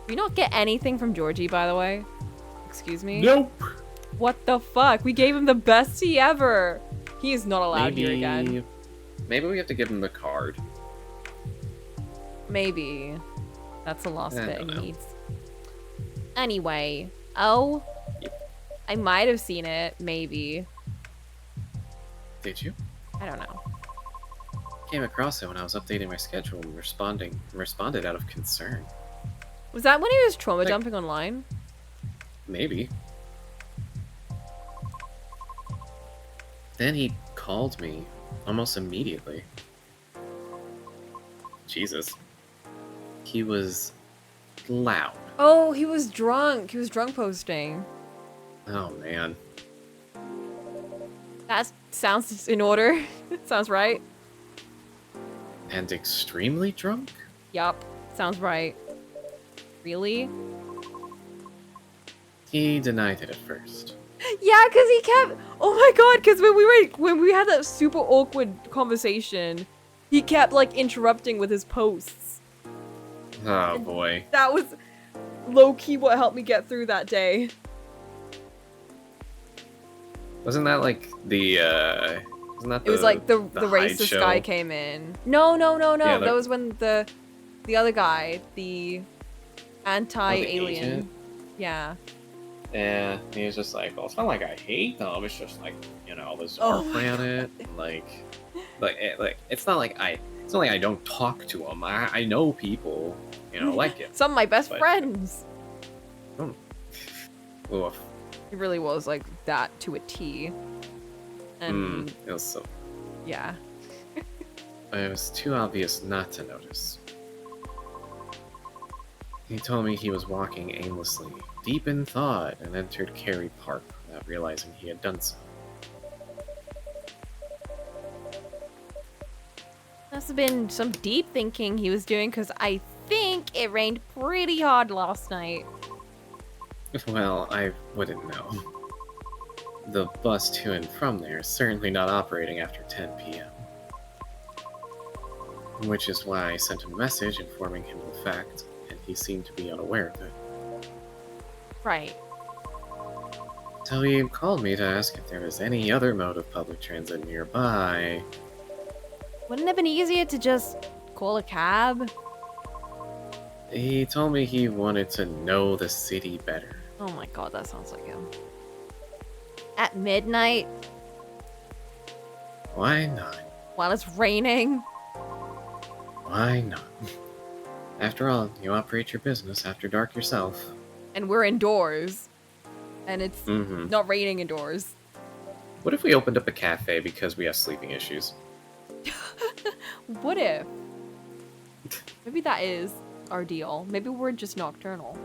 We not get anything from Jorji, by the way. Excuse me? Nope. What the fuck? We gave him the best tea ever. He is not allowed here again. Maybe we have to give him the card. Maybe. That's the last I bit don't he know. needs. Anyway. Oh. Yep. I might have seen it. Maybe. Did you? I don't know. Came across it when I was updating my schedule and responded out of concern. Was that when he was trauma Like- dumping online? Maybe. Then he called me almost immediately. Jesus. He was loud. Oh, he was drunk. He was drunk posting. Oh man. That sounds in order. Sounds right. And extremely drunk? Yup. Sounds right. Really? He denied it at first. Yeah, because he kept. Oh my god! Because when we had that super awkward conversation, he kept like interrupting with his posts. Oh boy. That was low key what helped me get through that day. Wasn't that like the wasn't that It was like the Hyde racist show? guy came in. No. Yeah, That was when the other guy, the Oh, anti-alien. the agent? Yeah. Yeah, he was just like, well, it's not like I hate them. It's just like, this Oh our my planet. It's not like I don't talk to them. I know people, like it. Some of my best But- friends. Oof. It really was like that to a T. And It was so. yeah. It was too obvious not to notice. He told me he was walking aimlessly, deep in thought, and entered Cary Park without realizing he had done so. Must have been some deep thinking he was doing, because I think it rained pretty hard last night. Well, I wouldn't know. The bus to and from there is certainly not operating after 10 p.m. Which is why I sent a message informing him of the fact, and he seemed to be unaware of it. Right. So he called me to ask if there was any other mode of public transit nearby. Wouldn't it have been easier to just call a cab? He told me he wanted to know the city better. Oh my god, that sounds like him. At midnight, Why not? while it's raining. Why not? After all, you operate your business after dark yourself. And we're indoors. And it's Mm-hmm. not raining indoors. What if we opened up a cafe because we have sleeping issues? What if? Maybe that is our deal. Maybe we're just nocturnal.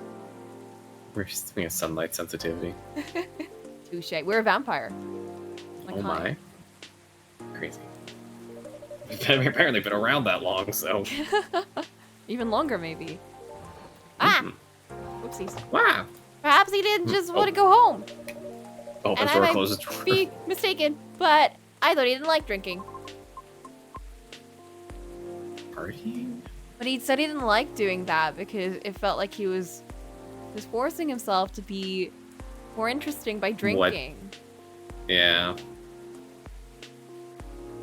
We have sunlight sensitivity. Touche. We're a vampire. Like Oh Hyde. my. Crazy. We've apparently been around that long, so. Even longer, maybe. Ah! Mhm. Whoopsies. Wow! Perhaps he did just want to go home. Oh, And before I it might closes the door. Be mistaken, but I thought he didn't like drinking. Partying? But he said he didn't like doing that because it felt like he was forcing himself to be more interesting by drinking. Yeah.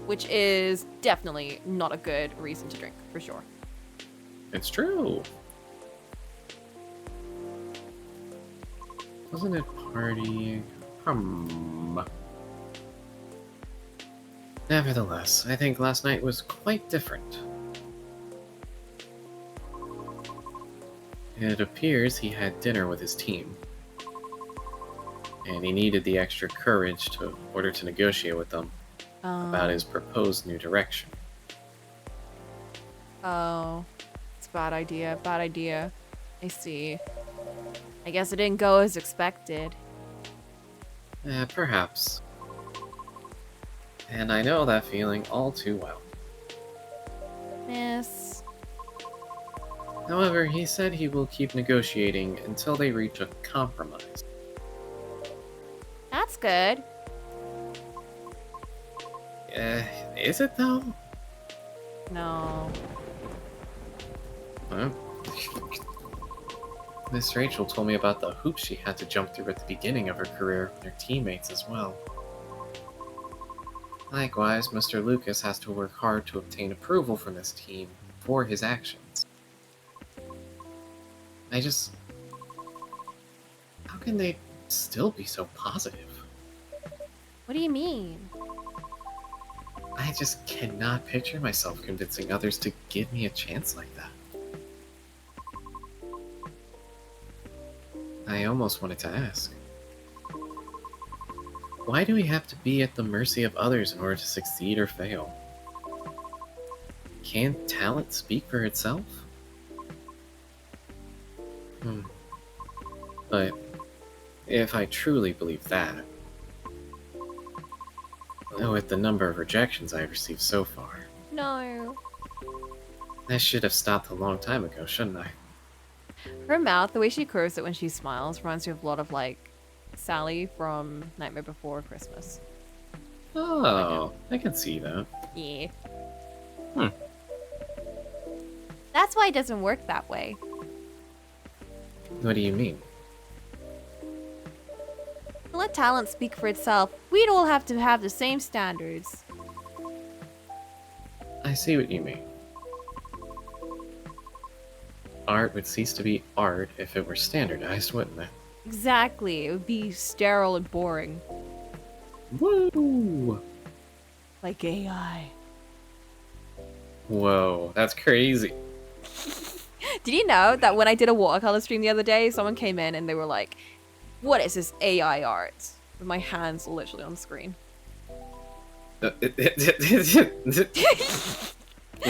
Which is definitely not a good reason to drink, for sure. It's true. Wasn't it partying? Nevertheless, I think last night was quite different. It appears he had dinner with his team, and he needed the extra courage in order to negotiate with them about his proposed new direction. Oh, it's a bad idea. Bad idea. I see. I guess it didn't go as expected. Perhaps. And I know that feeling all too well. Miss. However, he said he will keep negotiating until they reach a compromise. That's good. Is it though? No. Huh? Miss Rachel told me about the hoops she had to jump through at the beginning of her career with her teammates as well. Likewise, Mr. Lucas has to work hard to obtain approval from his team for his actions. How can they still be so positive? What do you mean? I just cannot picture myself convincing others to give me a chance like that. I almost wanted to ask. Why do we have to be at the mercy of others in order to succeed or fail? Can't talent speak for itself? But if I truly believe that, with the number of rejections I've received so far, No. I should have stopped a long time ago, shouldn't I? Her mouth, the way she curves it when she smiles, reminds me of a lot of like Sally from Nightmare Before Christmas. Oh, I can see that. Yeah. Hmm. That's why it doesn't work that way. What do you mean? Let talent speak for itself. We'd all have to have the same standards. I see what you mean. Art would cease to be art if it were standardized, wouldn't it? Exactly. It would be sterile and boring. Woo! Like AI. Whoa, that's crazy. Did you know that when I did a watercolor stream the other day, someone came in and they were like, what is this AI art? With my hands literally on the screen.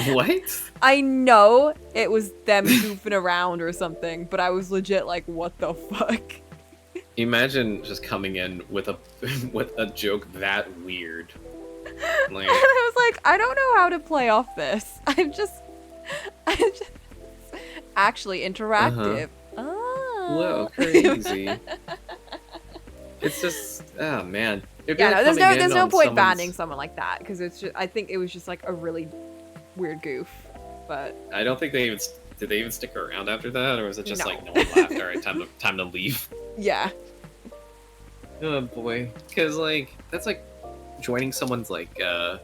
What? I know it was them goofing around or something, but I was legit like, what the fuck? Imagine just coming in with a with a joke that weird. Like, And I was like, I don't know how to play off this. I'm just actually interactive. Oh. whoa, crazy. It's just, oh man. It'd be Yeah, like no, coming there's in no on point someone's- banning someone like that because it's just I think it was just like a really weird goof. But I don't think they even did they even stick around after that, or was it just No. like no one laughed? All right, time to leave. yeah. Oh boy, because like that's like joining someone's like I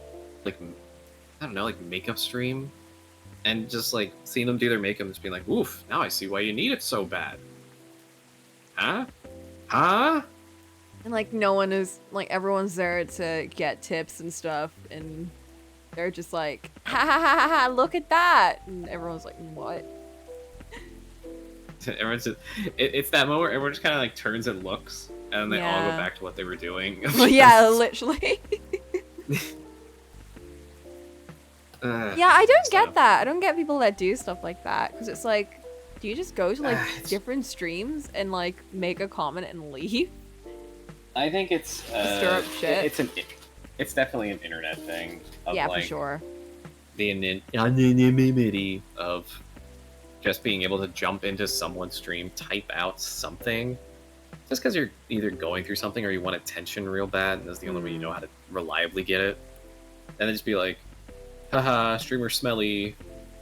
don't know, like makeup stream, and just like seeing them do their makeup and just being like, oof, now I see why you need it so bad. Huh? Huh? And like no one is like everyone's there to get tips and stuff and they're just like ha ha ha ha, ha look at that and everyone's like what? Everyone's just, it's that moment where everyone just kind of like turns and looks, and then they all Yeah. go back to what they were doing. Well, yeah, literally. Yeah, I don't get that. I don't get people that do stuff like that because it's like, do you just go to like different streams and like make a comment and leave? I think it's Stir up shit. It's definitely an internet thing. Of Yeah, like, for sure. The anonymity of just being able to jump into someone's stream, type out something, just because you're either going through something or you want attention real bad, and that's the only way you know how to reliably get it. And then just be like, haha, streamer smelly,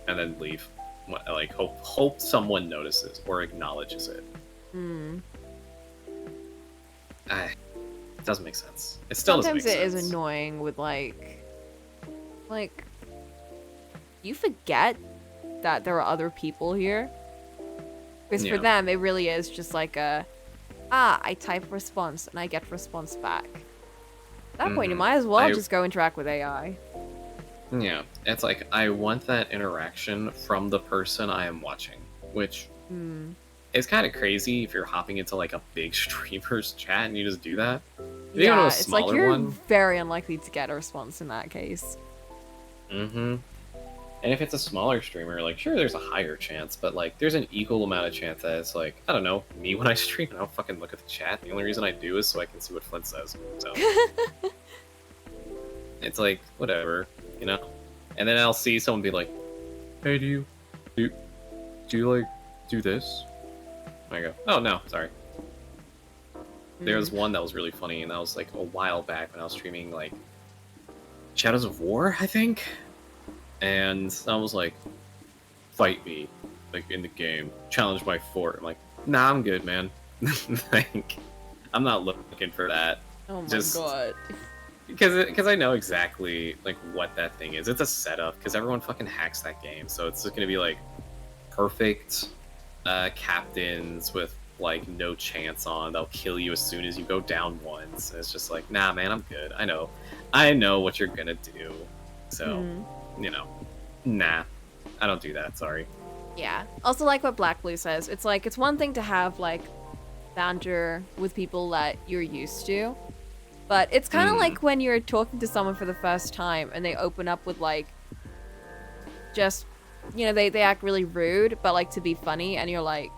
and then leave. Like hope someone notices or acknowledges it. Hmm. It doesn't make sense. It still doesn't make Sometimes it sense. is annoying with like you forget that there are other people here. Because Yeah. for them, it really is just like I type response and I get response back. At that point, you Mhm. might as well I- just go interact with AI. Yeah, it's like I want that interaction from the person I am watching, which Hmm. is kind of crazy if you're hopping into like a big streamer's chat and you just do that. If you go to Yeah, a it's like smaller you're one, very unlikely to get a response in that case. mm-hmm. And if it's a smaller streamer, like sure, there's a higher chance, but like there's an equal amount of chance that it's like I don't know, me when I stream, I don't fucking look at the chat. The only reason I do is so I can see what Flint says. So it's like whatever, you know. And then I'll see someone be like, "Hey, do you like do this?" And I go, "Oh no, sorry." There was one that was really funny, and that was like a while back when I was streaming like Shadows of War, I think. And I was like, "Fight me, like in the game, challenge my fort." I'm like, "Nah, I'm good, man. Like, I'm not looking for that." Oh my Just- god. Because I know exactly like what that thing is. It's a setup because everyone fucking hacks that game, so it's just gonna be like perfect captains with like no chance on. They'll kill you as soon as you go down once. And it's just like, nah, man, I'm good. I know what you're gonna do. So you know, nah, I don't do that. Sorry. Yeah. Also, like what Black Blue says, it's like it's one thing to have like banter with people that you're used to, but it's kind of like when you're talking to someone for the first time and they open up with like just they act really rude, but like to be funny, and you're like,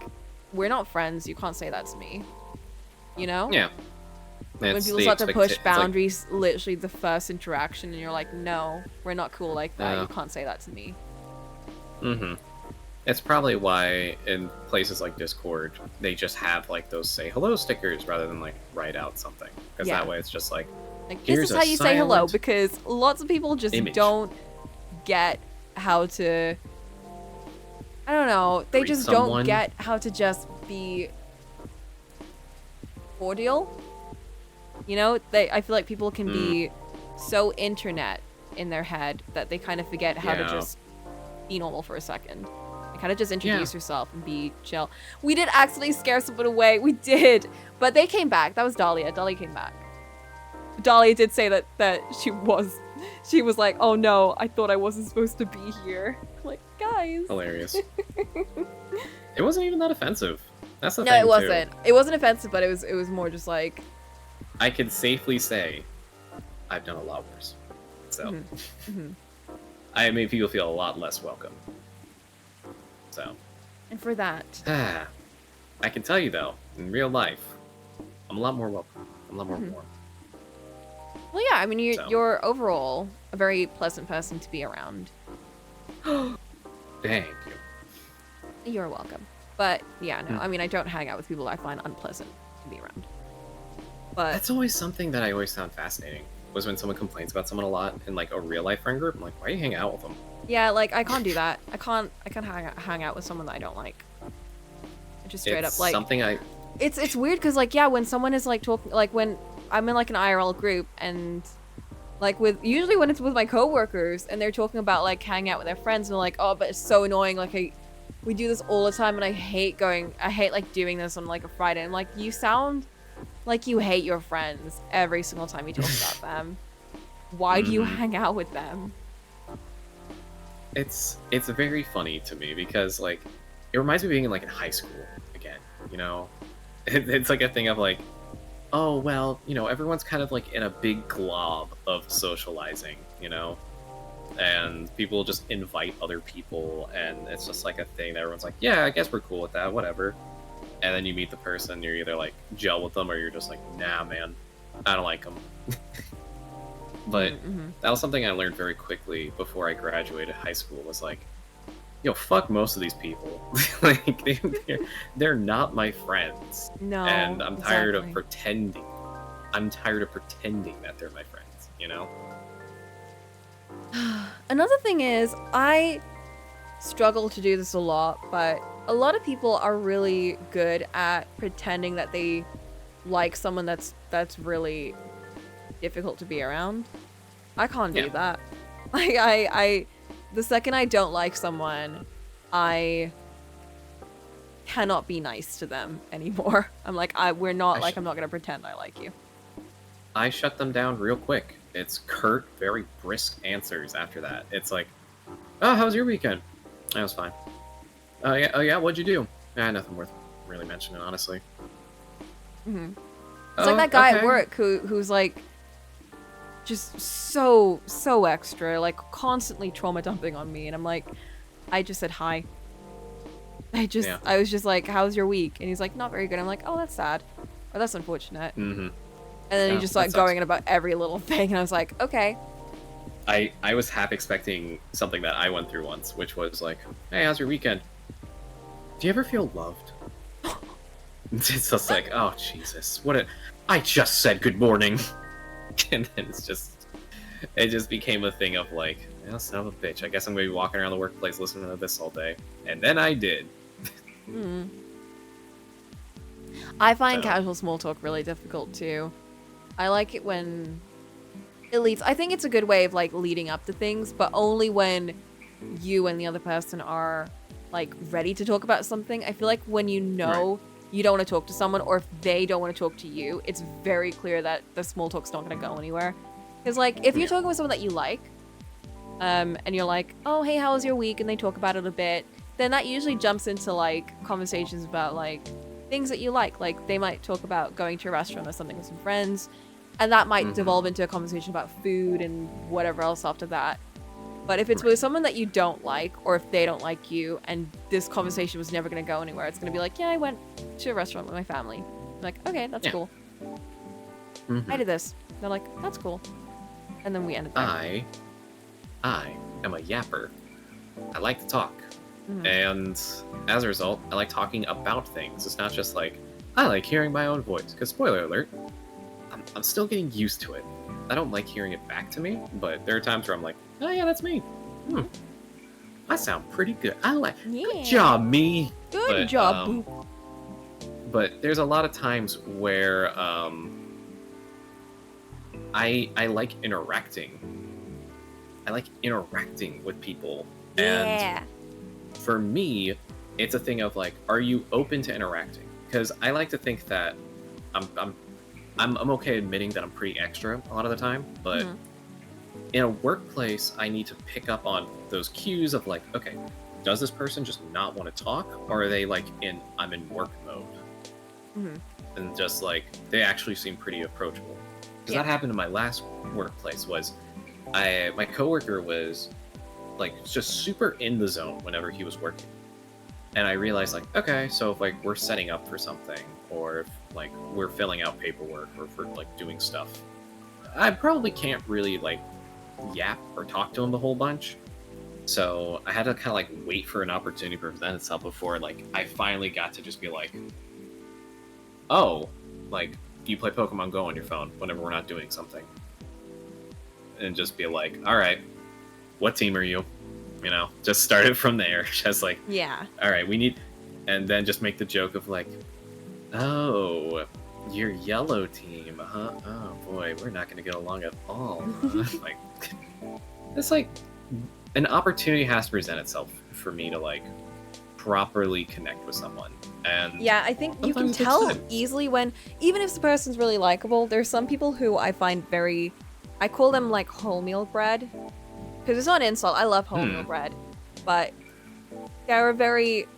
we're not friends. You can't say that to me. You know? Yeah. When It's people the start to push it's like- boundaries, literally the first interaction, and you're like, no, we're not cool like that. Yeah. You can't say that to me. Mm-hmm. It's probably why in places like Discord they just have like those say hello stickers rather than like write out something, because Yeah. that way it's just like Like, this Here's is a how you say hello, silent because lots of people just image. don't get how to. I don't know. They Greet just someone. don't get how to just be cordial. You know, I feel like people can be so internet in their head that they kind of forget how to just be normal for a second. And kind of just introduce yourself and be chill. We did accidentally scare someone away. We did. But they came back. That was Dahlia. Dahlia came back. Dahlia did say that she was like, oh no, I thought I wasn't supposed to be here. I'm like, guys. Hilarious. It wasn't even that offensive. That's the thing, No, it wasn't. It wasn't offensive, but it was more just like... I can safely say I've done a lot worse. So, I made people feel a lot less welcome. So. And for that... I can tell you, though, in real life, I'm a lot more welcome. I'm a lot more warm. Well, yeah, I mean, you're overall a very pleasant person to be around. Thank you. You're welcome. But, yeah, no, I mean, I don't hang out with people I find unpleasant to be around. But that's always something that I always found fascinating, was when someone complains about someone a lot in, like, a real-life friend group. I'm like, why do you hang out with them? Yeah, like, I can't do that. I can't hang out with someone that I don't like. Just straight up, like... something I... It's weird, because, like, yeah, when someone is, like, talking... Like, when I'm in, like, an IRL group, and... Like, usually when it's with my coworkers, and they're talking about, like, hanging out with their friends, and they're like, oh, but it's so annoying, like, we do this all the time, and I hate, like, doing this on, like, a Friday. And, like, you sound like you hate your friends every single time you talk about them. Why do you hang out with them? It's very funny to me, because, like, it reminds me of being in, like, in high school, again, you know? It's like a thing of, like, oh, well, you know, everyone's kind of, like, in a big glob of socializing, you know? And people just invite other people, and it's just like a thing that everyone's like, yeah, I guess we're cool with that, whatever. And then you meet the person, you're either like gel with them, or you're just like, nah, man, I don't like them. But that was something I learned very quickly before I graduated high school, was like, yo, fuck most of these people. Like, they're not my friends. No, and I'm tired of pretending. I'm tired of pretending that they're my friends, you know? Another thing is, I struggle to do this a lot, but a lot of people are really good at pretending that they like someone that's really difficult to be around. I can't do that. Like, I the second I don't like someone, I cannot be nice to them anymore. I'm like, I'm not gonna pretend I like you. I shut them down real quick. It's curt, very brisk answers after that. It's like, oh, how was your weekend? That was fine. Oh yeah, what'd you do? Nothing worth really mentioning, honestly. It's like that guy at work who's like, just so extra, like constantly trauma dumping on me, and I'm like, I just said hi. I was just like, how's your week? And he's like, not very good. I'm like, oh, that's sad, or that's unfortunate. And then he just like going in about every little thing, and I was like, okay. I was half expecting something that I went through once, which was like, hey, how's your weekend? Do you ever feel loved? It's just like, oh, Jesus. I just said good morning. And then it just became a thing of like, oh, son of a bitch. I guess I'm going to be walking around the workplace listening to this all day. And then I did. I find casual small talk really difficult too. I like it when it leads. I think it's a good way of like leading up to things, but only when you and the other person are like ready to talk about something. I feel like when you know you don't want to talk to someone, or if they don't want to talk to you, it's very clear that the small talk's not going to go anywhere. Because like if you're talking with someone that you like, and you're like, oh, hey, how was your week? And they talk about it a bit, then that usually jumps into like conversations about like things that you like. Like they might talk about going to a restaurant or something with some friends, and that might devolve into a conversation about food and whatever else after that. But if it's with someone that you don't like, or if they don't like you, and this conversation was never going to go anywhere, it's going to be like, yeah, I went to a restaurant with my family. I'm like, okay, that's cool. I did this. They're like, that's cool. And then we ended there. I am a yapper. I like to talk. And as a result, I like talking about things. It's not just like, I like hearing my own voice. Because spoiler alert, I'm still getting used to it. I don't like hearing it back to me, but there are times where I'm like, oh yeah, that's me. I sound pretty good. Good job, me. Good job, Boop. But there's a lot of times where I like interacting. I like interacting with people. Yeah. And for me, it's a thing of like, are you open to interacting? Because I like to think that I'm okay admitting that I'm pretty extra a lot of the time, but in a workplace, I need to pick up on those cues of like, okay, does this person just not want to talk, or are they like I'm in work mode, and just like they actually seem pretty approachable? Because that happened in my last workplace. Was my coworker was like just super in the zone whenever he was working, and I realized like, okay, so if like we're setting up for something, or if like we're filling out paperwork, or if we're like doing stuff, I probably can't really like yap or talk to him the whole bunch. So I had to kind of like wait for an opportunity to present itself before like I finally got to just be like, oh, like, do you play Pokemon Go on your phone whenever we're not doing something? And just be like, all right, what team are you? You know, just start it from there. Just like, all right, we need, and then just make the joke of like, oh, your yellow team, huh? Oh boy, we're not going to get along at all. Like, it's like an opportunity has to present itself for me to like properly connect with someone. And yeah, I think you can tell easily when, even if the person's really likable, there's some people who I find very, I call them like wholemeal bread, because it's not an insult. I love wholemeal bread, but they're very.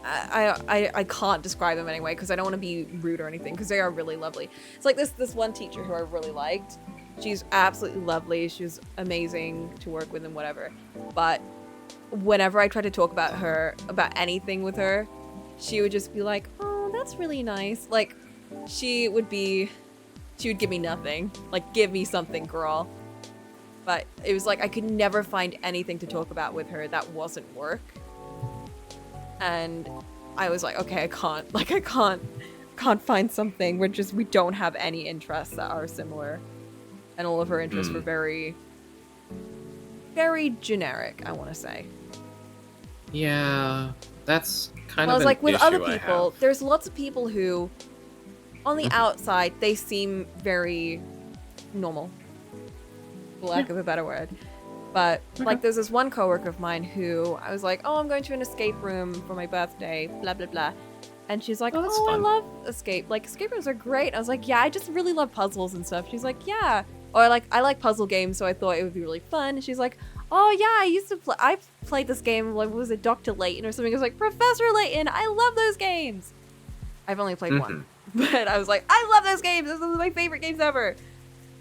I can't describe them anyway because I don't want to be rude or anything, because they are really lovely. It's like this one teacher who I really liked. She's absolutely lovely. She was amazing to work with and whatever. But whenever I tried to talk about anything with her, she would just be like, "Oh, that's really nice." Like she would give me nothing. Like, give me something, girl. But it was like I could never find anything to talk about with her that wasn't work. And I was like, okay, I can't find something. We don't have any interests that are similar. And all of her interests were very, very generic, I want to say. Yeah, that's kind of an like with issue other people, there's lots of people who, on the outside, they seem very normal, for lack of a better word. But, like, there's this one coworker of mine who I was like, oh, I'm going to an escape room for my birthday, blah, blah, blah. And she's like, oh, I love escape rooms are great. I was like, yeah, I just really love puzzles and stuff. She's like, yeah. Or, I like puzzle games, so I thought it would be really fun. And she's like, oh, yeah, I played this game, like, was it Dr. Layton or something? I was like, Professor Layton, I love those games. I've only played one. But I was like, I love those games. Those are my favorite games ever.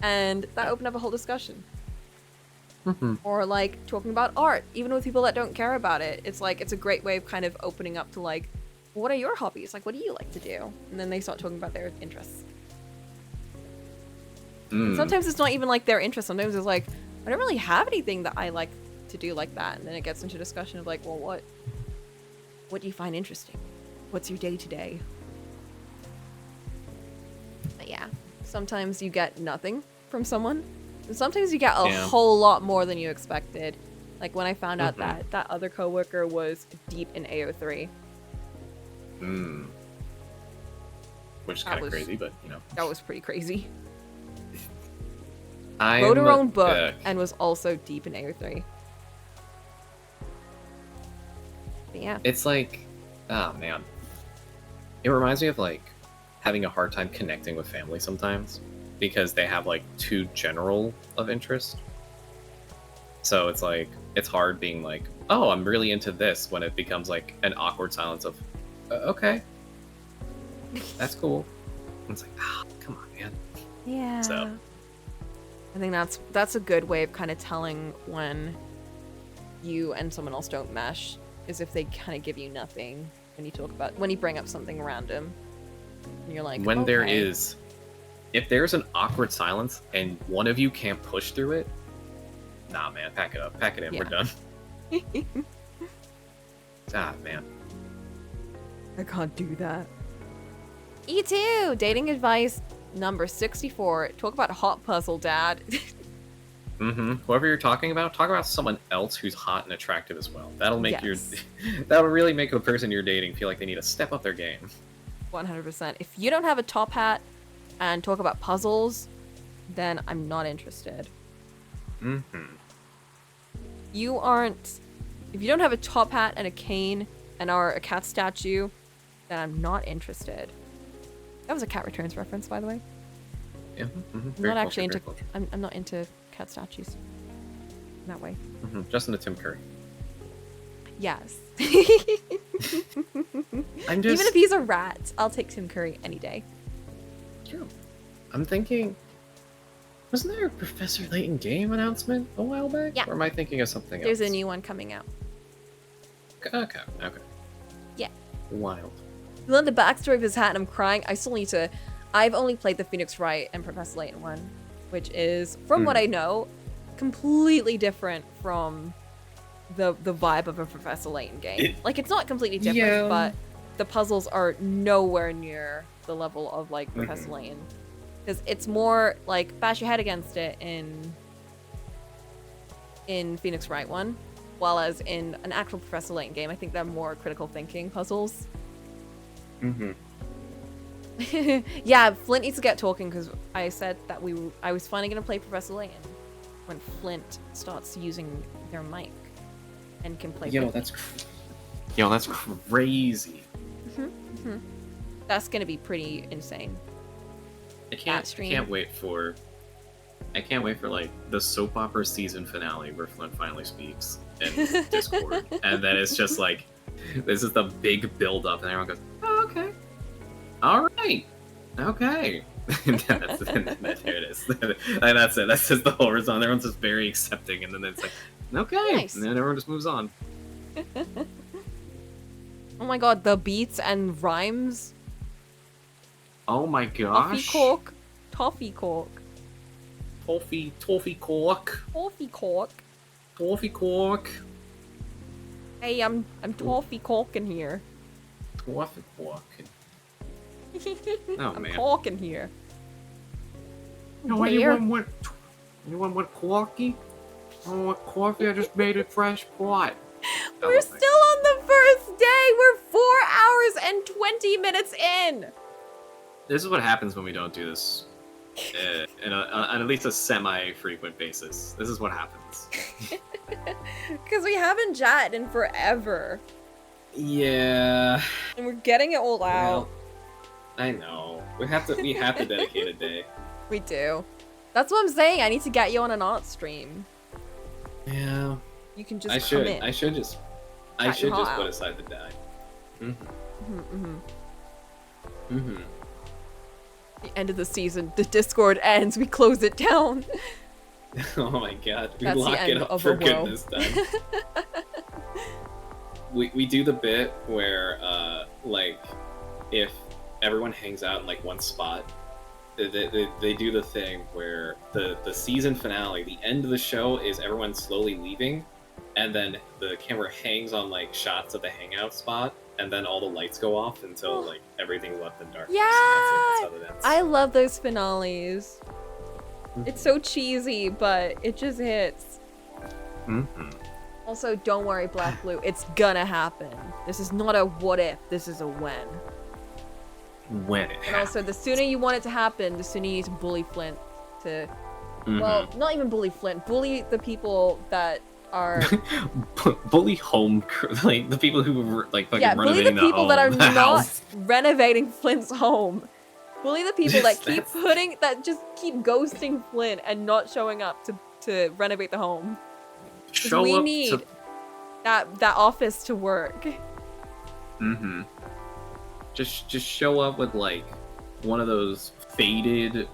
And that opened up a whole discussion. Or like talking about art, even with people that don't care about it. It's like, it's a great way of kind of opening up to like, what are your hobbies? Like, what do you like to do? And then they start talking about their interests. And sometimes it's not even like their interests. Sometimes it's like, I don't really have anything that I like to do like that. And then it gets into discussion of like, well, what do you find interesting? What's your day to day? But yeah, sometimes you get nothing from someone. And sometimes you get a whole lot more than you expected. Like when I found out that other coworker was deep in AO3. Which is kind of crazy, but you know. That was pretty crazy. I wrote her own book and was also deep in AO3. But yeah. It's like, oh man. It reminds me of like having a hard time connecting with family sometimes, because they have like too general of interest. So it's like, it's hard being like, oh, I'm really into this, when it becomes like an awkward silence of, okay, that's cool. And it's like, come on, man. Yeah. So I think that's a good way of kind of telling when you and someone else don't mesh, is if they kind of give you nothing when you bring up something random. And you're like, when okay. If there's an awkward silence and one of you can't push through it, nah, man, pack it up, pack it in, we're done. Man. I can't do that. E2, Dating advice number 64. Talk about hot puzzle, Dad. Whoever you're talking about, talk about someone else who's hot and attractive as well. That'll make that'll really make the person you're dating feel like they need to step up their game. 100%. If you don't have a top hat, and talk about puzzles, then I'm not interested. Mm-hmm. You aren't... If you don't have a top hat and a cane and are a cat statue, then I'm not interested. That was a Cat Returns reference, by the way. Yeah. Mm-hmm. I'm Very not actually cultured, into... very cultured. I'm not into cat statues. That way. Mm-hmm. Just into Tim Curry. Yes. I'm just... Even if he's a rat, I'll take Tim Curry any day. True. I'm thinking... Wasn't there a Professor Layton game announcement a while back? Yeah. Or am I thinking of something There's else? a new one coming out. Okay. Yeah. Wild. You learn the backstory of his hat and I'm crying. I still need to... I've only played the Phoenix Wright and Professor Layton one, which is, from what I know, completely different from the vibe of a Professor Layton game. Like, it's not completely different, Yeah. but the puzzles are nowhere near the level of, like, Professor Layton. Because it's more, like, bash your head against it in Phoenix Wright one, while as in an actual Professor Layton game, I think they're more critical thinking puzzles. Mm-hmm. Yeah, Flint needs to get talking because I said that I was finally gonna play Professor Layton when Flint starts using their mic and can play. Yo, that's crazy. That's gonna be pretty insane. I can't wait for like the soap opera season finale where Flint finally speaks in Discord, and then it's just like this is the big build up, and everyone goes, "Oh, okay, all right, okay." And there it is, and that's it. That's just the whole result. Everyone's just very accepting, and then it's like, "Okay," Nice. and then everyone just moves on. Oh my god, the beats and rhymes. Oh my Toffee gosh! cork, toffee cork, Toffee cork, toffee cork. toffee cork, Hey, I'm toffee corking here. toffee cork. Oh I'm man! corking here. No, Where? anyone want coffee? Oh, what coffee? I just made a fresh pot. We're still on the first day. We're 4 hours and 20 minutes in. This is what happens when we don't do this on at least a semi-frequent basis. This is what happens. Because we haven't chatted in forever. Yeah, And we're getting it all out. well, I know. We have to dedicate a day. We do. That's what I'm saying. I need to get you on an art stream. Yeah, You can just I come should. in. I should just Cut your heart put out. aside the die. The end of the season. The Discord ends. We close it down. Oh my god, we That's the lock end it up of for a woe. goodness time. we do the bit where like if everyone hangs out in like one spot, they do the thing where the season finale, the end of the show, is everyone slowly leaving, and then the camera hangs on like shots of the hangout spot, and then all the lights go off until like everything's left in darkness. Yeah! That's how it ends. I love those finales. It's so cheesy, but it just hits. Mm-hmm. Also, don't worry, Black Blue. It's gonna happen. This is not a what if, this is a when. When it And also, the sooner you want it to happen, the sooner you need to bully Flint to... Mm-hmm. Well, not even bully Flint. Bully the people that are... bully home, like the people who were like fucking yeah, bully renovating the people that are the not house. renovating Flint's home. Bully the people Yes, that just keep ghosting Flint and not showing up to renovate the home. 'Cause Show we up need to... that office to work. Mm-hmm. Just show up with like one of those faded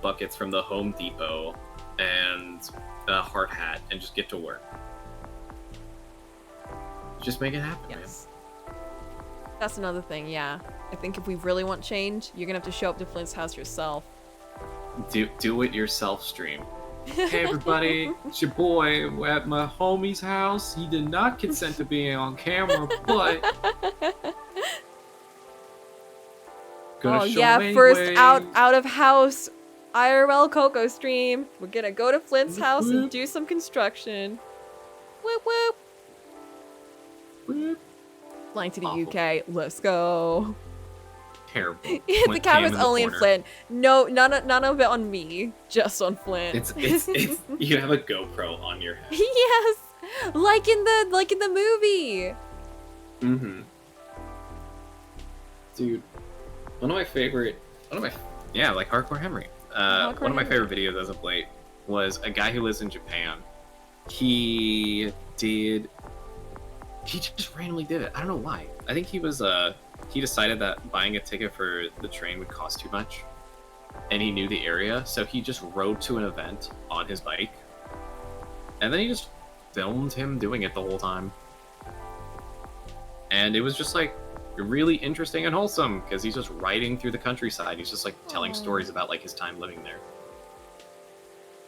buckets from the Home Depot and a hard hat and just get to work. Just make it happen, Yes. That's another thing, yeah. I think if we really want change, you're gonna have to show up to Flint's house yourself. man. Do it yourself stream. Hey everybody, it's your boy. We're at my homie's house. He did not consent to being on camera, but Oh yeah, first out of house IRL Coco stream. We're gonna go to Flint's house and do some construction. Whoop whoop. Flying to the Awful. UK. Let's go. terrible. The Flint came camera's in the only in corner. Flint. No, none of it on me. Just on Flint. It's you can have a GoPro on your head. Yes, like in the movie. Mm-hmm. Dude, Yeah, like Hardcore Henry. Hardcore One of my Henry. favorite videos as of late was a guy who lives in Japan. He just randomly did it. I don't know why. I think he decided that buying a ticket for the train would cost too much. And he knew the area, so he just rode to an event on his bike. And then he just filmed him doing it the whole time. And it was just like really interesting and wholesome because he's just riding through the countryside. He's just like telling stories about like his time living there.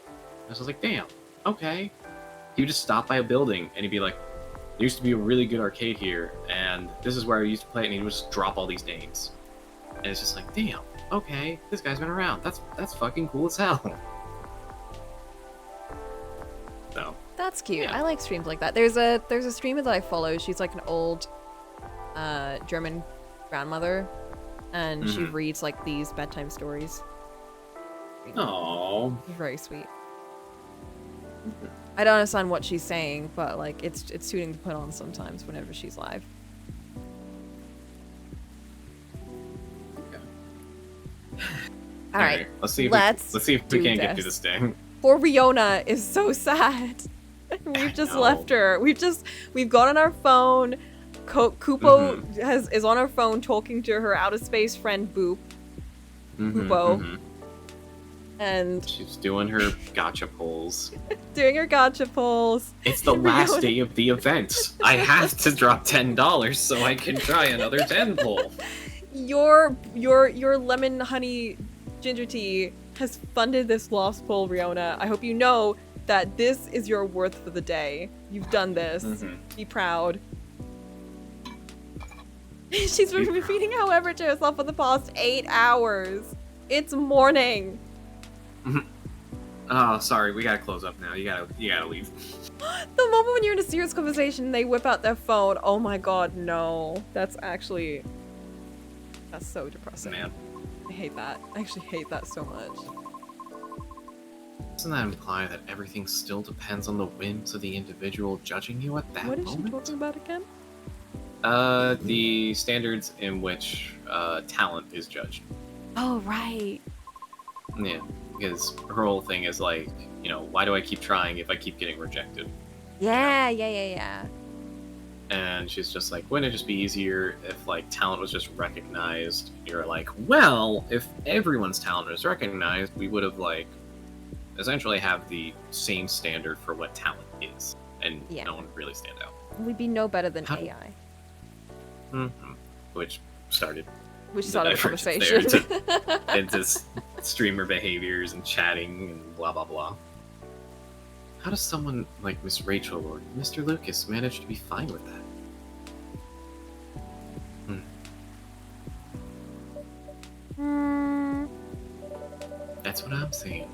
I was like, damn, okay. He would just stop by a building and he'd be like, there used to be a really good arcade here, and this is where I used to play it, and he would just drop all these names. And it's just like, damn, okay, this guy's been around. That's fucking cool as hell. So That's cute. Yeah. I like streams like that. There's a streamer that I follow. She's like an old German grandmother, and she Mhm. reads like these bedtime stories. Oh, Very sweet. I don't understand what she's saying, but like it's suiting to put on sometimes whenever she's live. All right, let's see if let's we do can't get through this. this thing. poor Riona is so sad. We've just know. left her. We've got on our phone. Kupo is on her phone talking to her outer space friend Boop, Kupo, and She's doing her gotcha pulls. doing her gotcha pulls. It's the last day of the event. I have to drop $10 so I can try another 10 pull. Your lemon honey ginger tea has funded this lost pull, Riona. I hope you know that this is your worth for the day. You've done this. Be proud. She's been repeating however to herself for the past 8 hours. It's morning. Oh, sorry, we gotta close up now. You gotta leave. The moment when you're in a serious conversation, they whip out their phone. Oh my god, no. That's so depressing. Man, I hate that. I actually hate that so much. doesn't that imply that everything still depends on the whims of the individual judging you at that What is she moment? talking about again? The standards in which talent is judged. Oh, right. Yeah, because her whole thing is like, why do I keep trying if I keep getting rejected? Yeah. And she's just like, wouldn't it just be easier if like talent was just recognized? You're like, well, if everyone's talent was recognized, we would have like essentially have the same standard for what talent is, and Yeah. no one would really stand out. We'd be no better than How- AI. Which started Which the started a divergence conversation. there into streamer behaviors and chatting and blah blah blah. How does someone like Miss Rachel or Mr. Lucas manage to be fine with that? That's what I'm saying.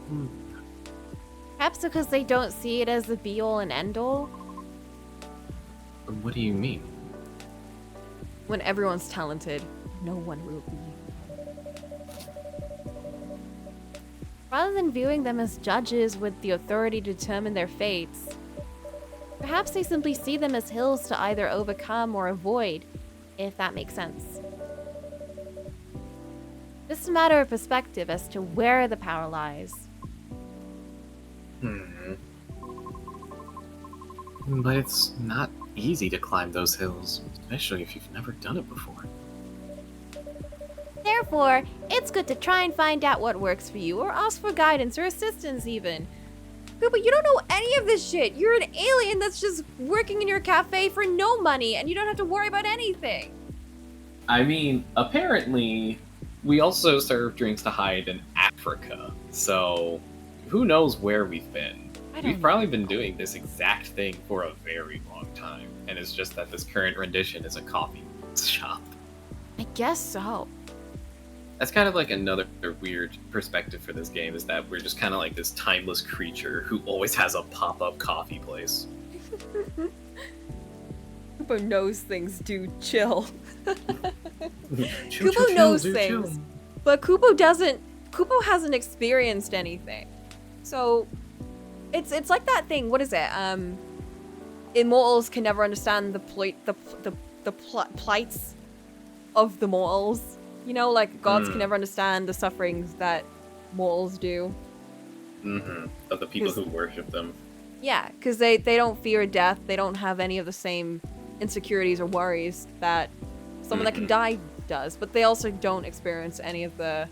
Perhaps because they don't see it as the be-all and end-all. What do you mean? When everyone's talented, no one will be. Rather than viewing them as judges with the authority to determine their fates, perhaps they simply see them as hills to either overcome or avoid, if that makes sense. This is a matter of perspective as to where the power lies. But it's not easy to climb those hills, especially if you've never done it before. Therefore, it's good to try and find out what works for you, or ask for guidance or assistance even. But you don't know any of this shit. You're an alien that's just working in your cafe for no money, and you don't have to worry about anything. I mean, apparently, we also serve drinks to hide in Africa, so who knows where we've been. We've probably been doing this exact thing for a very long time, and it's just that this current rendition is a coffee shop. I guess so. That's kind of like another weird perspective for this game, is that we're just kind of like this timeless creature who always has a pop-up coffee place. Kupo knows things do chill. Kupo knows things, but Kupo doesn't. Kupo hasn't experienced anything, so it's like that thing. What is it? Immortals can never understand the plights of the mortals. You know, like gods can never understand the sufferings that mortals do. Of the people who worship them. Yeah, because they don't fear death. They don't have any of the same insecurities or worries that someone that can die does. But they also don't experience any of the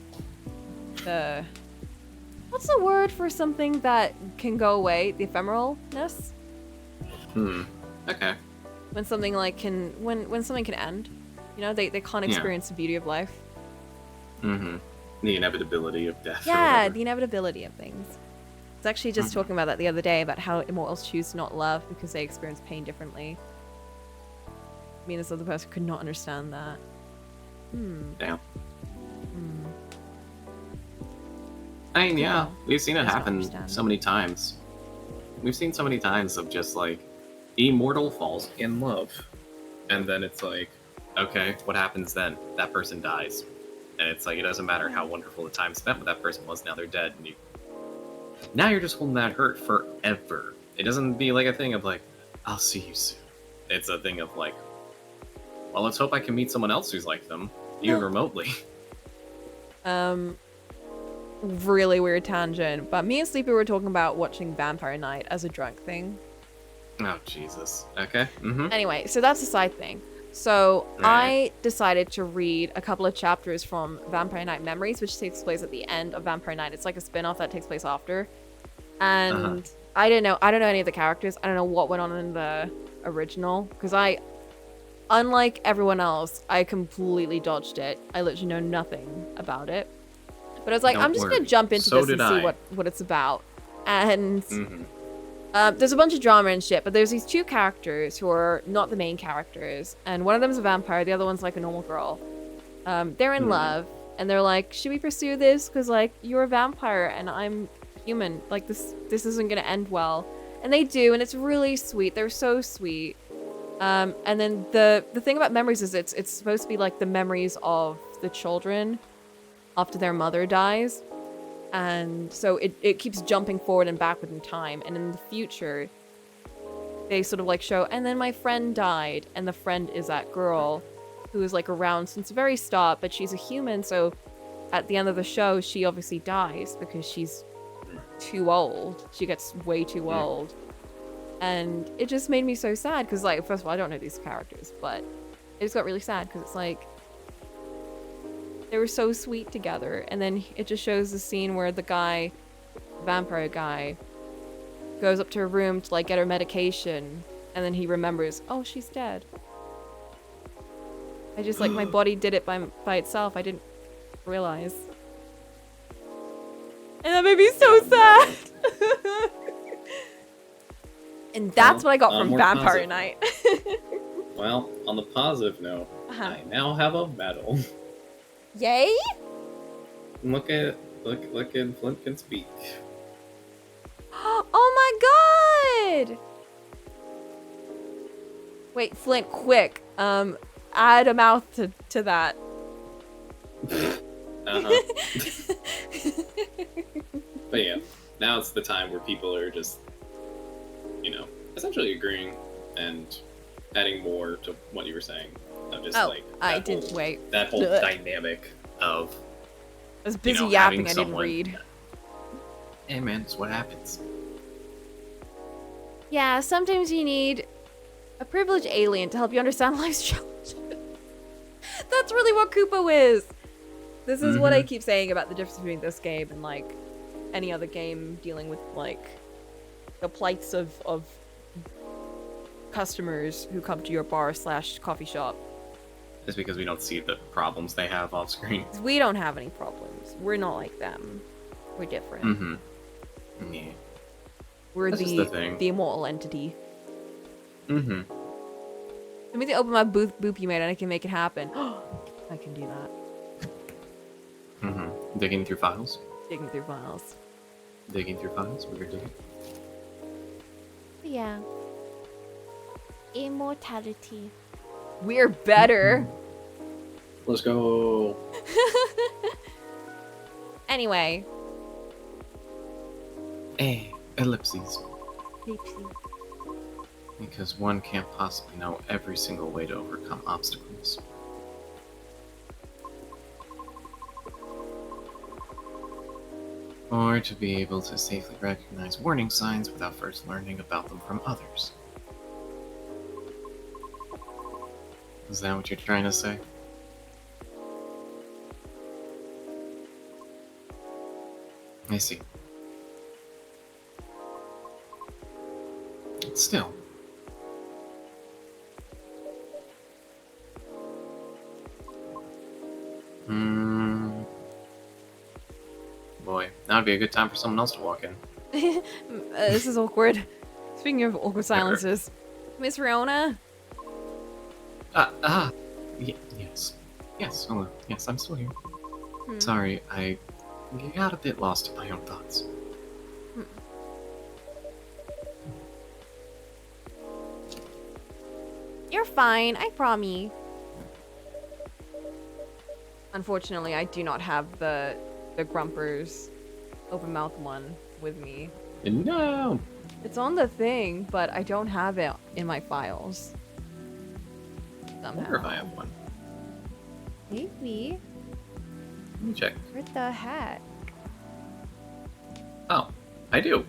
what's the word for something that can go away? The ephemeralness. Okay. When something like when something can end, you know, they can't experience the beauty of life. The inevitability of death. Yeah, the inevitability of things. I was actually just talking about that the other day, about how immortals choose to not love because they experience pain differently. I mean, this other person could not understand that. Damn. I mean, yeah, we've seen it happen so many times. We've seen so many times of just like immortal falls in love, and then it's like, okay, what happens then? That person dies, and it's like it doesn't matter how wonderful the time spent with that person was. Now they're dead, and now you're just holding that hurt forever. It doesn't be like a thing of like, I'll see you soon. It's a thing of like, well, let's hope I can meet someone else who's like them, even remotely. Really weird tangent, but me and Sleepy were talking about watching Vampire Night as a drunk thing. Oh, Jesus. Okay. Anyway, so that's a side thing. So I decided to read a couple of chapters from Vampire Night Memories, which takes place at the end of Vampire Night. It's like a spin-off that takes place after. And I don't know any of the characters. I don't know what went on in the original, because unlike everyone else, I completely dodged it. I literally know nothing about it. But I was like, I'm just going to jump into this and see what it's about. And there's a bunch of drama and shit, but there's these two characters who are not the main characters. And one of them is a vampire, the other one's like a normal girl. They're in love, and they're like, should we pursue this? Because, like, you're a vampire and I'm human. Like, this isn't going to end well. And they do, and it's really sweet. They're so sweet. And then the thing about memories is it's supposed to be like the memories of the children after their mother dies. And so it keeps jumping forward and backward in time. And in the future, they sort of like show, and then my friend died, and the friend is that girl who is like around since the very start, but she's a human, so at the end of the show, she obviously dies because she's too old. She gets way too old. And it just made me so sad, because, like, first of all, I don't know these characters, but it just got really sad, because it's like, they were so sweet together. And then it just shows the scene where the guy, the vampire guy, goes up to her room to, like, get her medication, and then he remembers, oh, she's dead. I just, like, my body did it by itself. I didn't realize. And that made me so sad. And that's what I got from Vampire Night. Well, on the positive note, I now have a medal. Yay! Look at Flint can speak. Oh my god! Wait, Flint, quick. Add a mouth to that. But yeah, now it's the time where people are just, you know, essentially agreeing and adding more to what you were saying. Of just that whole dynamic of. I was busy yapping, I didn't read. Hey man, it's what happens. Yeah, sometimes you need a privileged alien to help you understand life's challenges. That's really what Koopa is. This is what I keep saying about the difference between this game and, like, any other game dealing with, like, the plights of customers who come to your bar/coffee shop. Just because we don't see the problems they have off screen. We don't have any problems. We're not like them. We're different. Yeah. We're the immortal entity. Let me open my boop you made and I can make it happen. I can do that. Digging through files? Digging through files. Digging through files? We're digging. Yeah. Immortality. We're better. Let's go. Anyway. Ellipses. Because one can't possibly know every single way to overcome obstacles. Or to be able to safely recognize warning signs without first learning about them from others. Is that what you're trying to say? I see. Still. Boy, that would be a good time for someone else to walk in. This is awkward. Speaking of awkward silences. Miss Riona? Yes. Yes, hello. Yes, I'm still here. Hmm. Sorry, I got a bit lost in my own thoughts. You're fine, I promise. Unfortunately, I do not have the Grumpers open mouth one with me. No! It's on the thing, but I don't have it in my files. I wonder if I have one. Maybe. Let me check. What the heck? Oh, I do.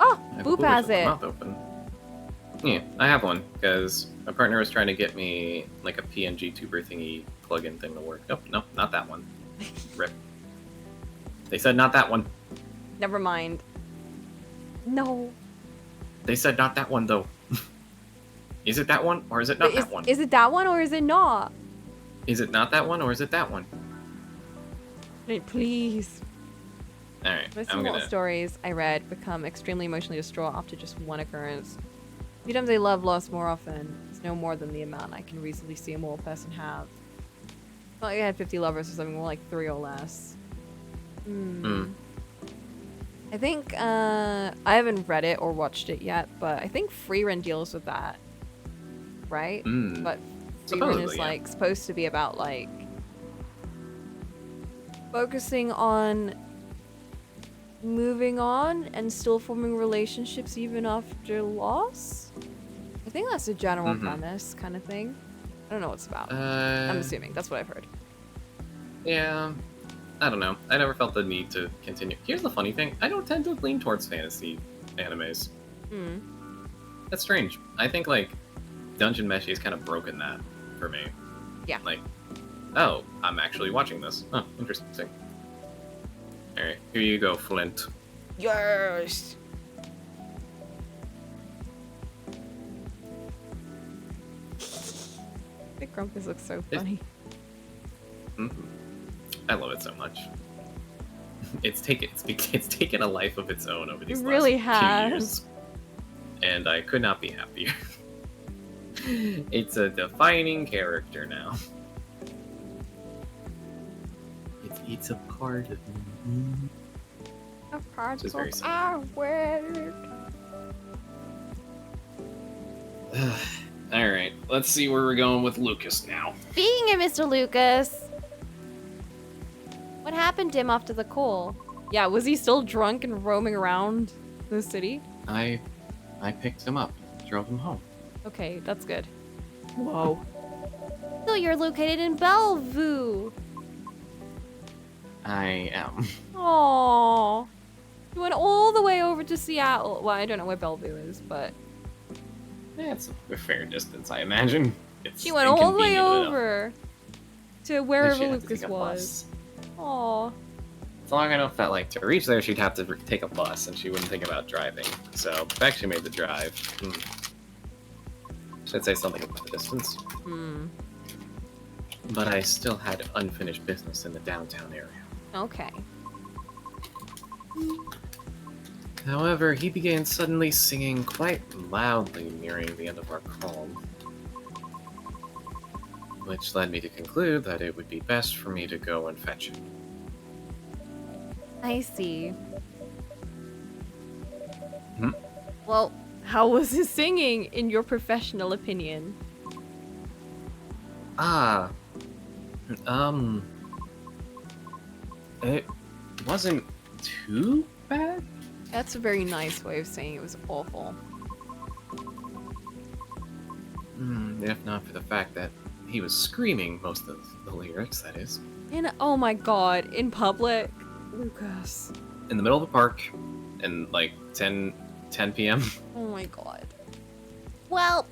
Oh, I Boop completely has put my it. mouth open. Yeah, I have one, because my partner was trying to get me like a PNG tuber thingy plugin thing to work. Oh, no, not that one. Rip. They said not that one. Never mind. No. They said not that one, though. Is it that one, or is it not is, that one? Is it that one or is it not? Is it not that one, or is it that one? Wait, please. Alright, Most I'm of gonna... the stories I read become extremely emotionally distraught after just one occurrence. Few times I love lost more often. It's no more than the amount I can reasonably see a mortal person have. Not like I had 50 lovers or something, more like 3 or less. I think, I haven't read it or watched it yet, but I think Freerun deals with that. Right? But Freerun Supposedly, is, yeah. like, supposed to be about, like, focusing on moving on and still forming relationships even after loss? I think that's a general premise kind of thing. I don't know what it's about. I'm assuming. That's what I've heard. Yeah, I don't know. I never felt the need to continue. Here's the funny thing. I don't tend to lean towards fantasy animes. That's strange. I think, like, Dungeon Meshi has kind of broken that for me. Yeah. Like, oh, I'm actually watching this. Oh, interesting. Alright, here you go, Flint. Yes! Big Grumpus looks so funny. I love it so much. It's taken a life of its own over these It really last few has. years. And I could not be happier. It's a defining character now. It's a part of me. A part Which is very of sad. our world. Alright, let's see where we're going with Lucas now. Speaking of Mr. Lucas, what happened to him after the call? Yeah, was he still drunk and roaming around the city? I picked him up, drove him home. Okay, that's good. Whoa. So you're located in Bellevue. I am. Aww. You went all the way over to Seattle. Well, I don't know where Bellevue is, but It's a fair distance, I imagine. It's she went all the way inconvenient enough. over to That wherever she'd have to Lucas take a was. bus. Aww. It's long enough that, like, to reach there, she'd have to take a bus, and she wouldn't think about driving. So, the fact she made the drive, should say something about the distance. But I still had unfinished business in the downtown area. Okay. However, he began suddenly singing quite loudly nearing the end of our call. Which led me to conclude that it would be best for me to go and fetch him. I see. Hmm? Well, how was his singing, in your professional opinion? It wasn't too bad. That's a very nice way of saying it was awful. If not for the fact that he was screaming most of the lyrics, that is. Oh my god, in public? Lucas. In the middle of the park, and like 10 p.m. Oh my god. Well,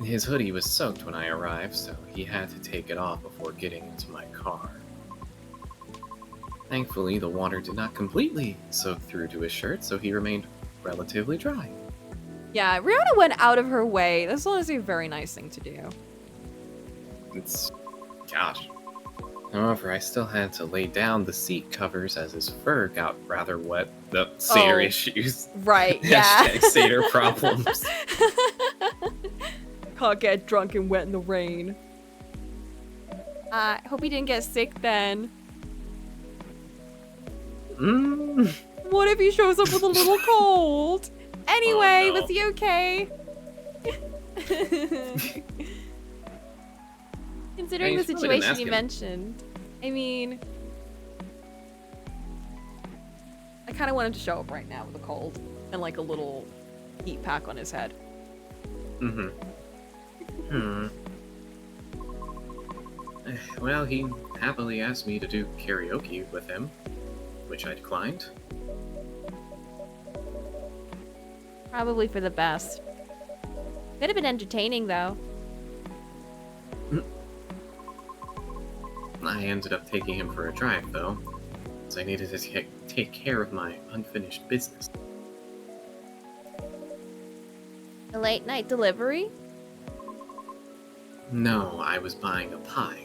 His hoodie was soaked when I arrived, so he had to take it off before getting into my car. Thankfully, the water did not completely soak through to his shirt, so he remained relatively dry. Yeah, Riona went out of her way. That's honestly a very nice thing to do. Gosh. However, I still had to lay down the seat covers as his fur got rather wet. The Satyr issues. Right, yeah. Hashtag Satyr problems. Can't get drunk and wet in the rain. Hope he didn't get sick then. What if he shows up with a little cold? Anyway, Oh, no. was he okay? considering Yeah, the you probably didn't situation ask you him. mentioned. I mean, I kind of want him to show up right now with a cold and like a little heat pack on his head. Well, he happily asked me to do karaoke with him, which I declined. Probably for the best. Could have been entertaining, though. I ended up taking him for a drive, though, as I needed to take care of my unfinished business. A late night delivery? No, I was buying a pie.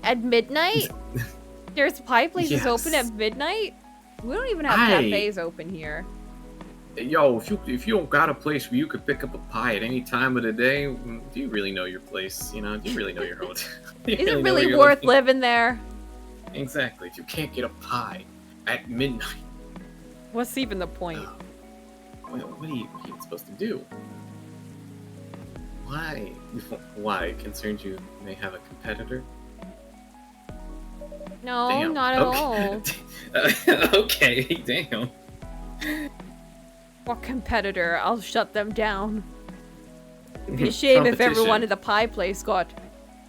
At midnight? There's pie places Yes. open at midnight? We don't even have Hey. cafes open here. Yo, if you don't got a place where you could pick up a pie at any time of the day, do you really know your place? You know, do you really know your hotel? Do you Is it know where really you're worth living? living there? Exactly. If you can't get a pie at midnight, What's even the point? what are you supposed to do? Why? Why? Concerned you may have a competitor? No, Damn. not at all. Okay, damn. What competitor? I'll shut them down. It'd be a shame if everyone at the pie place got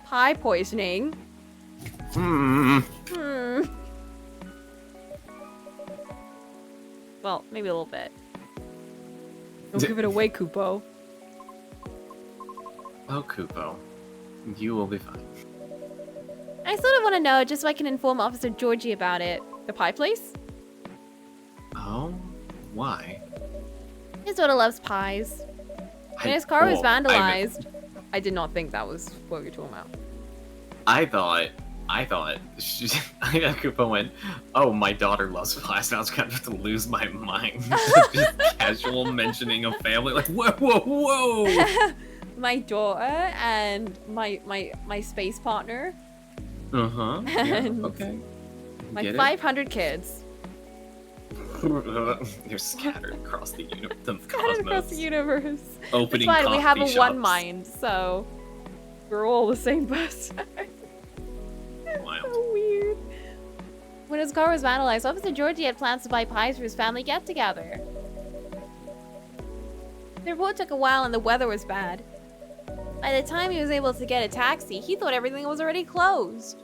pie poisoning. Well, maybe a little bit. Don't give it away, Kupo. Oh, Kupo, you will be fine. I sort of want to know just so I can inform Officer Jorji about it. The pie place? Oh, why? He sort of loves pies. And his car was vandalized. I did not think that was what you're talking about. I thought Kupo went, oh, my daughter loves pies, and I was kind of to lose my mind. Just casual mentioning of family, like, whoa, whoa, whoa! My daughter and my space partner. Uh-huh. Yeah, And okay. My Get it? 500 kids. They're scattered across the Scattered across the cosmos. universe. Opening It's fine, we have a coffee one shops. mind, so we're all the same person. Wild. So weird. When his car was vandalized, Officer Jorji had plans to buy pies for his family get-together. The report took a while and the weather was bad. By the time he was able to get a taxi, he thought everything was already closed.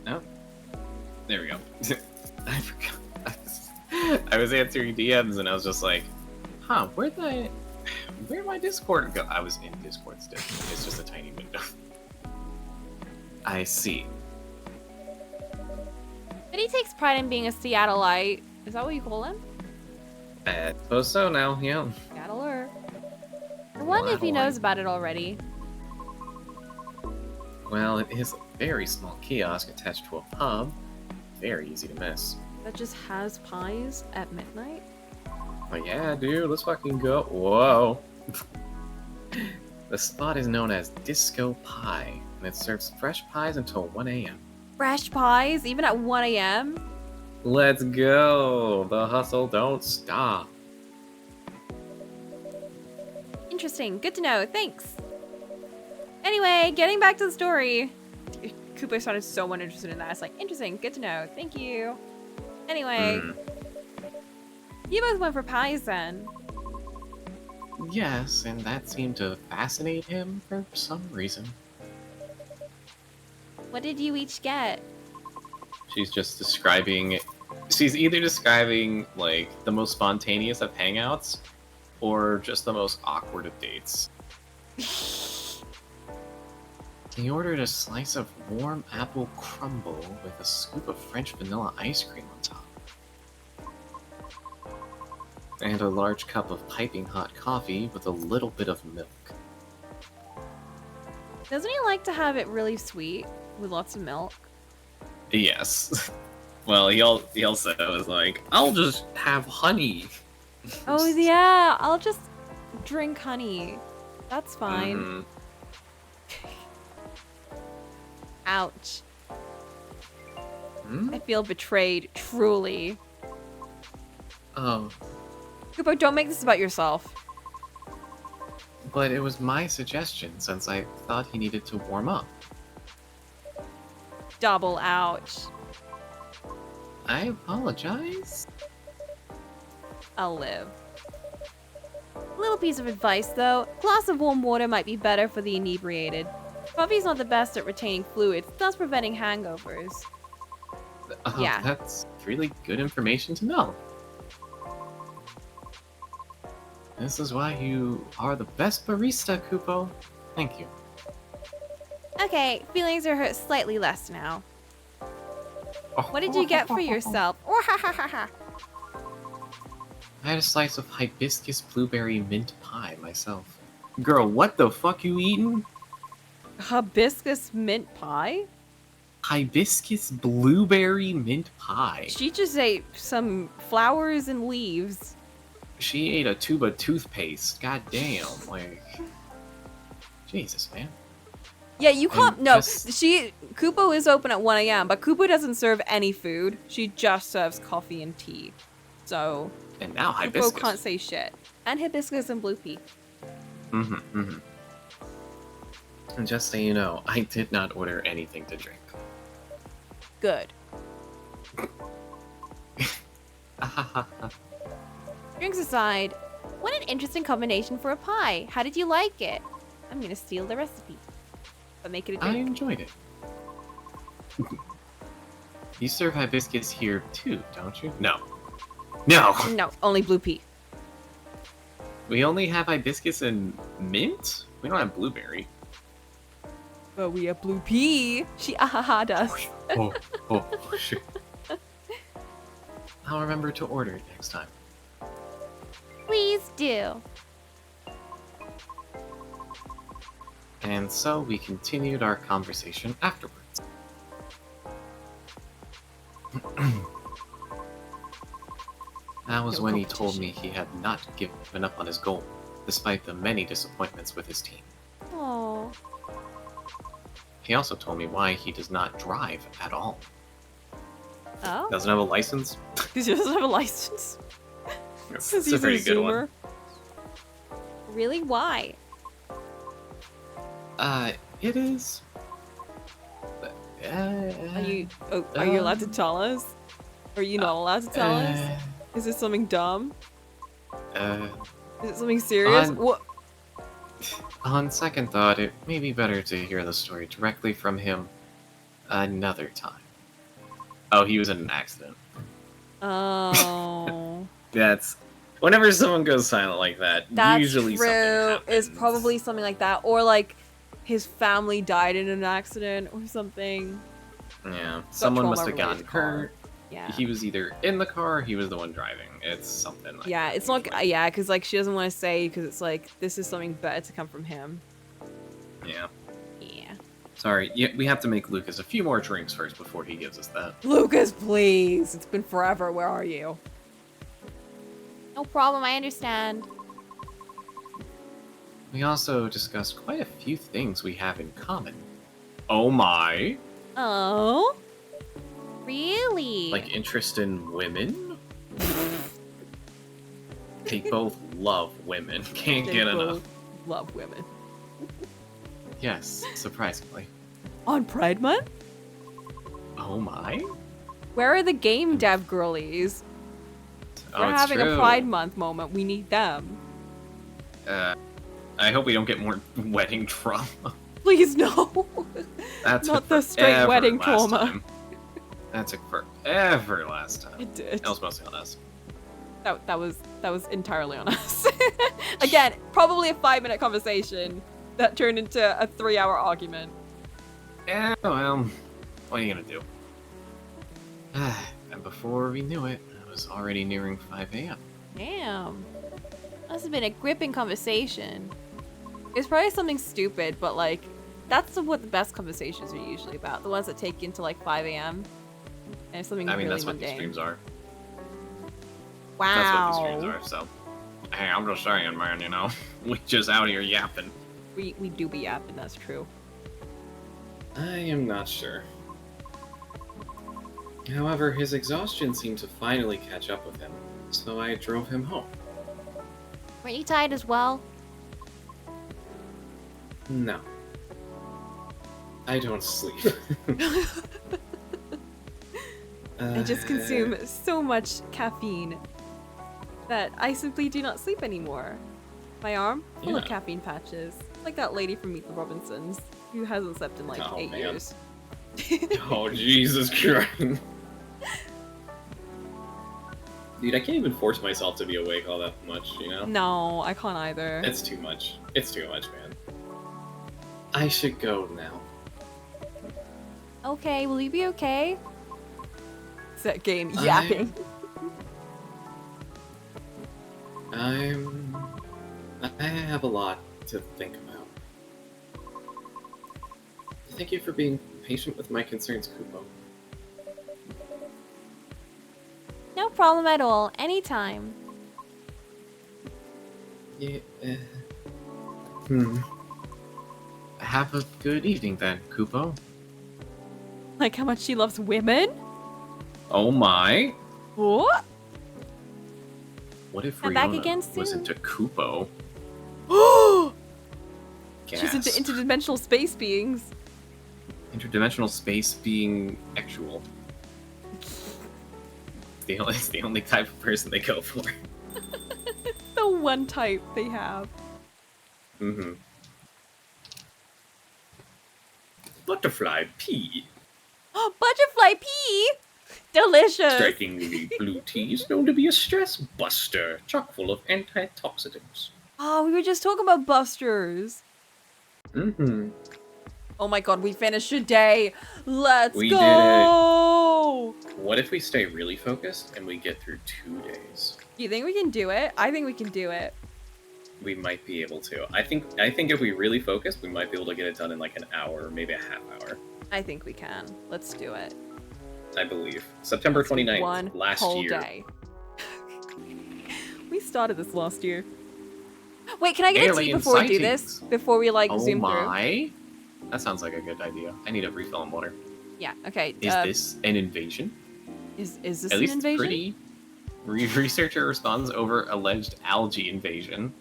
Oh. There we go. I forgot. I was answering DMs and I was just like, huh, where'd my Discord go? I was in Discord still. It's just a tiny window. I see. But he takes pride in being a Seattleite. Is that what you call him? I suppose so now, yeah. Seattler. I wonder if he knows about it already. Well, it is a very small kiosk attached to a pub. Very easy to miss. That just has pies at midnight? Oh yeah, dude, let's fucking go. Whoa. The spot is known as Disco Pie, and it serves fresh pies until 1 a.m. Fresh pies, even at 1 a.m.? Let's go! The hustle don't stop. Interesting. Good to know. Thanks. Anyway, getting back to the story. Cooper sounded so uninterested in that. It's like, interesting. Good to know. Thank you. Anyway, you both went for pies then. Yes, and that seemed to fascinate him for some reason. What did you each get? She's just describing... She's either describing, like, the most spontaneous of hangouts, or just the most awkward of dates. He ordered a slice of warm apple crumble with a scoop of French vanilla ice cream on top. And a large cup of piping hot coffee with a little bit of milk. Doesn't he like to have it really sweet with lots of milk? Yes. Well, he also was like, I'll just have honey. Oh yeah, I'll just drink honey. That's fine. Mhm. Ouch. Hmm? I feel betrayed, truly. Oh, Kupo, don't make this about yourself. But it was my suggestion since I thought he needed to warm up. Double ouch. I apologize. I'll live. Little piece of advice though, a glass of warm water might be better for the inebriated. Coffee's not the best at retaining fluids, thus preventing hangovers. Yeah. That's really good information to know. This is why you are the best barista, Kupo. Thank you. Okay, feelings are hurt slightly less now. What did you get for yourself? I had a slice of hibiscus blueberry mint pie myself. Girl, what the fuck you eating? Hibiscus mint pie? Hibiscus blueberry mint pie. She just ate some flowers and leaves. She ate a tube of toothpaste. God damn, like... Jesus, man. Yeah, you can't. And No, just- Kupo is open at 1 a.m., but Kupo doesn't serve any food. She just serves coffee and tea. So, And now Kupo hibiscus. can't say shit. And hibiscus and blue pea. And just so you know, I did not order anything to drink. Good. Drinks aside, what an interesting combination for a pie. How did you like it? I'm gonna steal the recipe. But make it a I drink. enjoyed it. You serve hibiscus here too, don't you? No. No! No, only blue pea. We only have hibiscus and mint? We don't have blueberry. But we have blue pea. She ahaha us. Oh, shit. I'll remember to order it next time. Please do. And so we continued our conversation afterwards. That was No when he told competition. me he had not given up on his goal, despite the many disappointments with his team. Oh. He also told me why he does not drive at all. Oh? Doesn't have a license? Because he doesn't have a license. It's Because a he's a pretty good one. zoomer. Really? Why? It is... Are you allowed to tell us? Are you not allowed to tell us? Is it something dumb? Is it something serious? on- What? On second thought, it may be better to hear the story directly from him another time. Oh, he was in an accident. Oh. That's... Whenever someone goes silent like that, That's usually true. something It's happens. probably something like that. Or like his family died in an accident or something. Yeah, someone must have trauma-related gotten car. hurt. Yeah. He was either in the car or he was the one driving. It's something like Yeah, that. it's not. usually. Yeah, because like she doesn't want to say because it's like this is something better to come from him. Yeah. Yeah. Sorry, we have to make Lucas a few more drinks first before he gives us that. Lucas, please. It's been forever. Where are you? No problem, I understand. We also discussed quite a few things we have in common. Oh my. Oh? Really? Like interest in women? They both love women. Can't They get both enough. love women. Yes, surprisingly. On Pride Month? Oh my. Where are the game dev girlies? Oh, We're it's having true. a Pride Month moment. We need them. I hope we don't get more wedding trauma. Please no. That Not took the straight forever wedding last trauma. time. That took forever last time. It did. That was mostly on us. That was entirely on us. Again, probably a 5-minute conversation that turned into a 3-hour argument. Yeah, well, what are you gonna do? And before we knew it, it was already nearing 5 a.m. Damn. Must have been a gripping conversation. It's probably something stupid, but like, that's what the best conversations are usually about. The ones that take you into like 5 a.m. And it's something I mean, really that's what these mundane. streams are. Wow. That's what these streams are, so. Hey, I'm just saying, man, you know? We just out here yapping. We do be yapping, that's true. I am not sure. However, his exhaustion seemed to finally catch up with him, so I drove him home. Were you tired as well? No. I don't sleep. I just consume so much caffeine that I simply do not sleep anymore. My arm full of Yeah. caffeine patches, like that lady from Meet the Robinsons who hasn't slept in like Oh, 8 man. years. Oh, Jesus Christ. Dude, I can't even force myself to be awake all that much, you know? No, I can't either. It's too much. It's too much, man. I should go now. Okay, will you be okay? It's that game, I- yapping. I have a lot to think about. Thank you for being patient with my concerns, Kupo. No problem at all. Anytime. Yeah. Have a good evening then, Kupo. Like how much she loves women? Oh my. What? What if I'm back Riona again was soon. into Kupo? She's into Gasp. interdimensional space beings. Interdimensional space being actual. It's the only type of person they go for. The one type they have. Mm-hmm. Butterfly pea. Oh, butterfly pea! Delicious! Strikingly blue tea is known to be a stress buster, chock full of antioxidants. Oh, we were just talking about busters. Mm-hmm. Oh my god, we finished a day. Let's We go! What if we stay really focused and we get through 2 days? Do you think we can do it? I think we can do it. We might be able to. I think if we really focus, we might be able to get it done in like an hour, or maybe a half hour. I think we can. Let's do it. I believe. September 29th, One last whole year. day. We started this last year. Wait, can I get a tea Alien before we do this? sightings. Before we like Oh zoom through? my. That sounds like a good idea. I need a refill on water. Yeah, okay. Is this an invasion? Is this At an least invasion? pretty. Researcher responds over alleged algae invasion.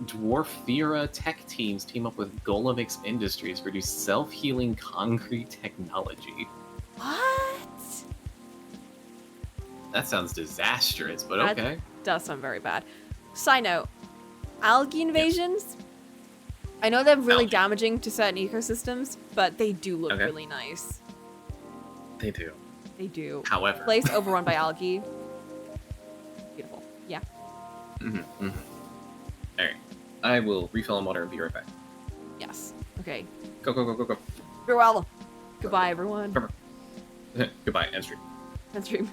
Dwarf Thera tech teams team up with Golemix Industries to produce self-healing concrete technology. What? That sounds disastrous, but That- okay. Does sound very bad. Side note, algae invasions. I know they're really Algae. damaging to certain ecosystems, but they do look Okay. really nice. They do. They do. However. Place overrun by algae. Beautiful. Yeah. Alright. I will refill on water and be right back. Yes. Okay. Go, go, go, go, go. Farewell. Goodbye, everyone. Goodbye, end stream. End stream.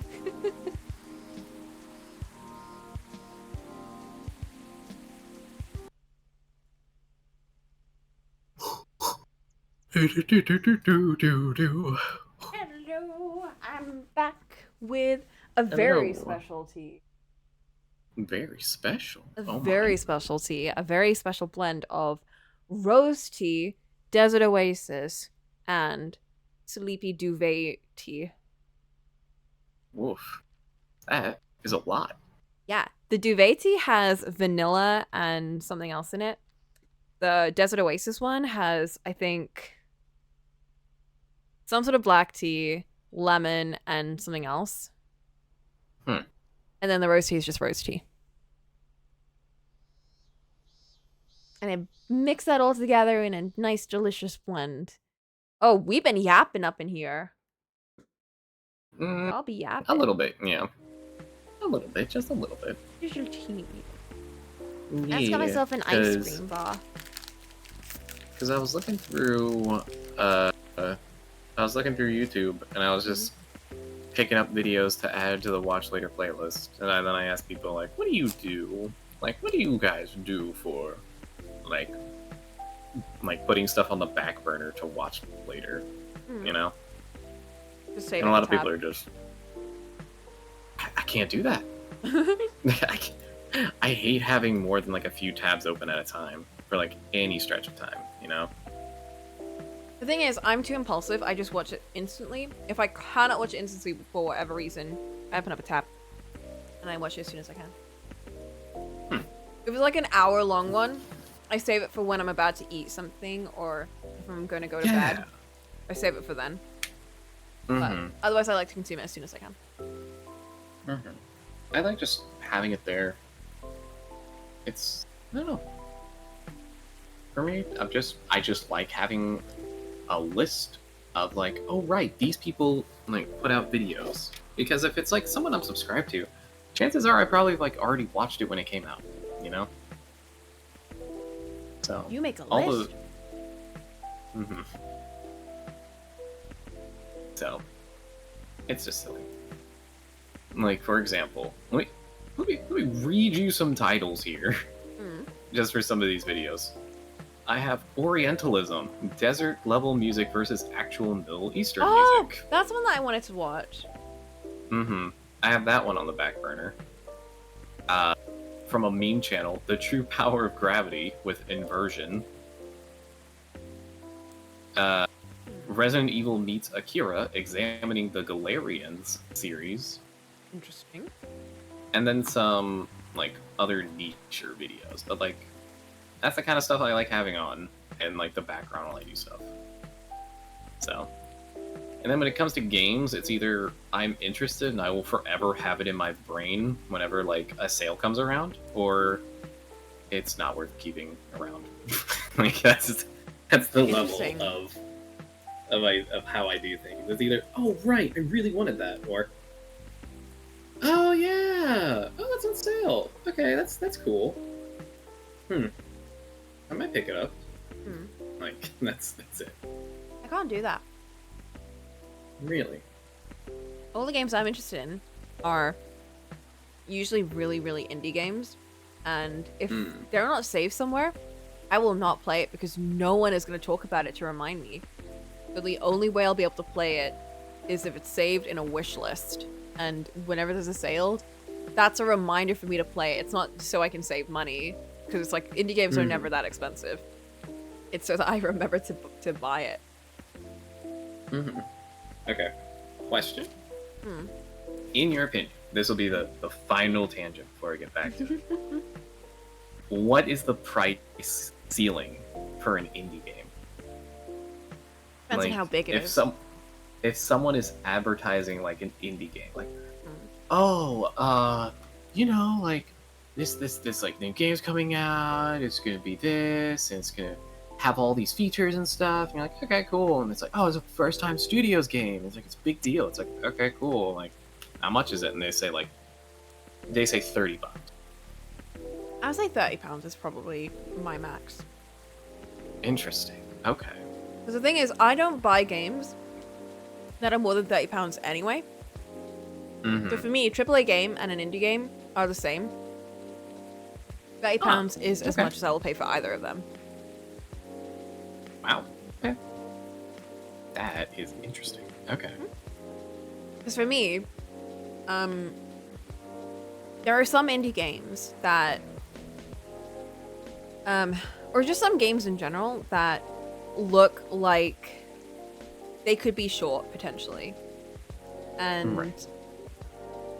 Hello, I'm back with a very Hello. special tea. Very special. A Oh very my. special tea. A very special blend of rose tea, desert oasis, and sleepy duvet tea. Woof. That is a lot. Yeah, the duvet tea has vanilla and something else in it. The Desert Oasis one has, I think, some sort of black tea, lemon, and something else. Hmm. And then the rose tea is just rose tea. And I mix that all together in a nice, delicious blend. Oh, we've been yapping up in here. I'll be yapping. A little bit, yeah. A little bit, just a little bit. Here's your tea. I just got myself an ice cream bar. Because I was looking through, YouTube, and I was just picking up videos to add to the Watch Later playlist. And then I asked people, like, what do you do? Like, what do you guys do for, like putting stuff on the back burner to watch later, you know? Just and a lot of people are just, I can't do that. I hate having more than, like, a few tabs open at a time for, like, any stretch of time, you know? The thing is, I'm too impulsive. I just watch it instantly. If I cannot watch it instantly for whatever reason, I open up a tab and I watch it as soon as I can. If it's like an hour-long one, I save it for when I'm about to eat something or if I'm going to go to bed. I save it for then. But otherwise, I like to consume it as soon as I can. I like just having it there. It's, I don't know. For me, I just like having a list of, like, oh right, these people, like, put out videos. Because if it's, like, someone I'm subscribed to, chances are I probably, like, already watched it when it came out, you know? So You make a all list. So it's just silly. Like, for example, let me read you some titles here, just for some of these videos. I have Orientalism, desert level music versus actual Middle Eastern music. That's one that I wanted to watch. I have that one on the back burner. From a meme channel, The True Power of Gravity with Inversion. Resident Evil meets Akira, examining the Galarians series. Interesting. And then some, like, other niche videos. But, like, that's the kind of stuff I like having on in, like, the background while I do stuff. So. And then when it comes to games, it's either I'm interested and I will forever have it in my brain whenever, like, a sale comes around, or it's not worth keeping around. Like, that's the level of how I do things. It's either, oh right, I really wanted that, or oh yeah, oh that's on sale. Okay, that's cool. I might pick it up. Like, that's it. I can't do that. Really? All the games I'm interested in are usually really, really indie games. And if they're not saved somewhere, I will not play it because no one is going to talk about it to remind me. So the only way I'll be able to play it is if it's saved in a wish list. And whenever there's a sale, that's a reminder for me to play it. It's not so I can save money, because it's like indie games are never that expensive. It's so that I remember to buy it. Okay. Question. In your opinion, this will be the final tangent before I get back to it. What is the price ceiling for an indie game? Depends on how big it is. If someone is advertising, like, an indie game, like, like, this like new game's coming out, it's gonna be this, and it's gonna have all these features and stuff, and you're like, okay, cool. And it's like, oh, it's a first time studios game. It's like, it's a big deal. It's like, okay, cool. Like, how much is it? And they say $30. I would say £30 is probably my max. Interesting. Okay. Because the thing is, I don't buy games that are more than £30 anyway. So for me, a AAA game and an indie game are the same. £30 is as much as I will pay for either of them. Wow. Okay. That is interesting. Okay. Because for me, there are some indie games that, or just some games in general that look like they could be short potentially. And Right.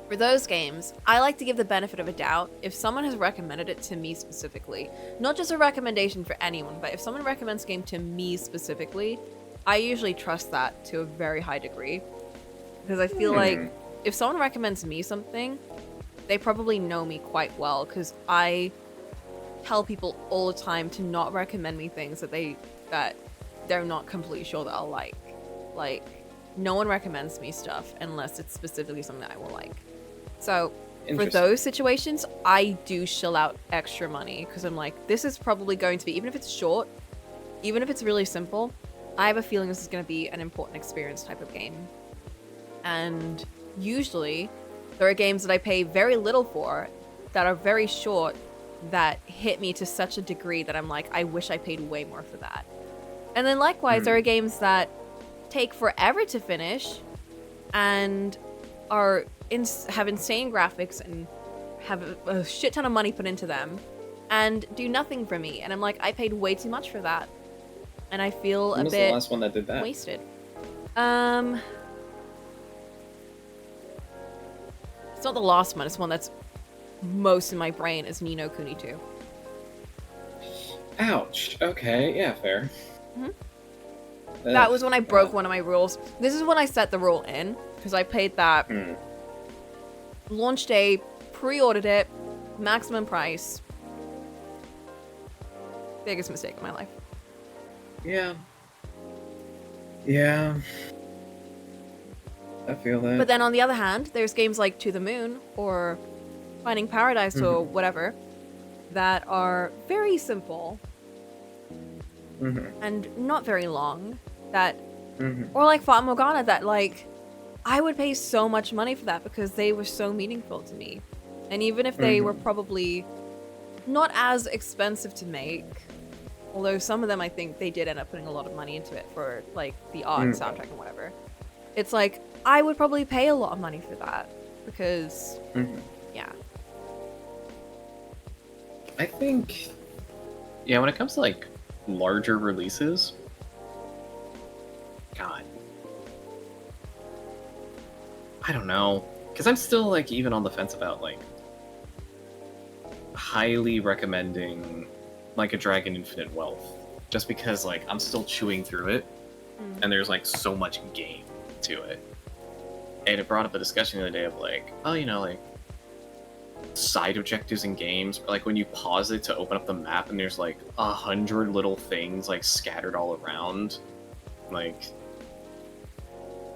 for those games, I like to give the benefit of a doubt if someone has recommended it to me specifically. Not just a recommendation for anyone, but if someone recommends a game to me specifically, I usually trust that to a very high degree. Because I feel like if someone recommends me something, they probably know me quite well, because I tell people all the time to not recommend me things that they're not completely sure that I'll like. Like, no one recommends me stuff unless it's specifically something that I will like. So for Interesting. those situations, I do shell out extra money because I'm like, this is probably going to be, even if it's short, even if it's really simple, I have a feeling this is going to be an important experience type of game. And usually there are games that I pay very little for that are very short that hit me to such a degree that I'm like, I wish I paid way more for that. And then likewise, there are games that take forever to finish and have insane graphics and have a shit ton of money put into them and do nothing for me. And I'm like, I paid way too much for that. And I feel When a was bit the last one that did that? wasted. It's not the last one, it's one that's most in my brain is Ni no Kuni 2. Ouch. Okay, yeah, fair. Mhm. That was when I broke one of my rules. This is when I set the rule in, because I paid that launch day, pre-ordered it, maximum price. Biggest mistake of my life. Yeah. Yeah. I feel that. But then on the other hand, there's games like To the Moon or Finding Paradise or whatever that are very simple and not very long. That or like Fata Morgana that like I would pay so much money for that because they were so meaningful to me. And even if they were probably not as expensive to make, although some of them I think they did end up putting a lot of money into it for like the art and soundtrack and whatever. It's like I would probably pay a lot of money for that because yeah. I think, yeah, when it comes to like larger releases, God, I don't know, because I'm still like even on the fence about like highly recommending like a Dragon Infinite Wealth, just because like I'm still chewing through it, and there's like so much game to it, and it brought up a discussion the other day of like, oh, you know, like side objectives in games, or like when you pause it to open up the map and there's like 100 little things like scattered all around, like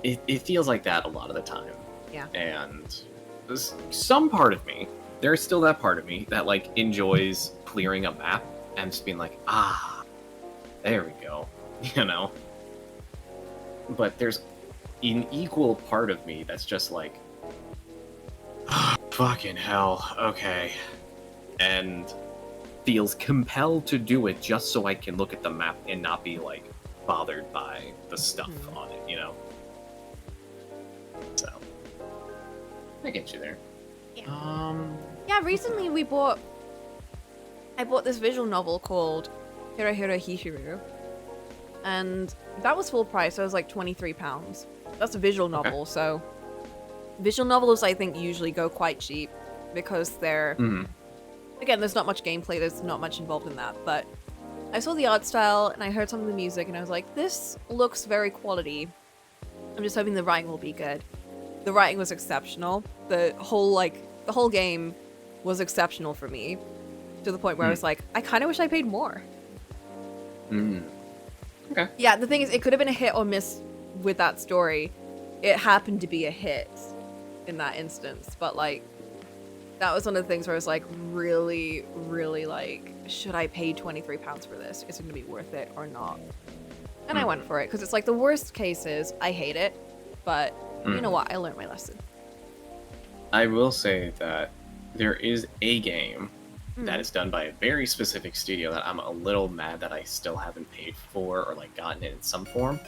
it feels like that a lot of the time. Yeah. And there's some part of me, there's still that part of me that like enjoys clearing a map and just being like, ah, there we go, you know. But there's an equal part of me that's just like, fucking hell, okay. And feels compelled to do it just so I can look at the map and not be, like, bothered by the stuff on it, you know? So, I get you there. Yeah. Yeah, recently I bought this visual novel called Hira Hira Hishiru. And that was full price, so it was like £23. That's a visual novel, so visual novels I think usually go quite cheap because they're again, there's not much gameplay, there's not much involved in that, but I saw the art style and I heard some of the music and I was like, this looks very quality. I'm just hoping the writing will be good. The writing was exceptional. The whole game was exceptional for me, to the point where I was like, I kind of wish I paid more. Okay. Yeah, the thing is, it could have been a hit or miss with that story. It happened to be a hit in that instance, but like, that was one of the things where I was like, really, really like, should I pay £23 for this? Is it gonna be worth it or not? And I went for it, because it's like the worst case is I hate it, but you know what? I learned my lesson. I will say that there is a game that is done by a very specific studio that I'm a little mad that I still haven't paid for or like gotten it in some form.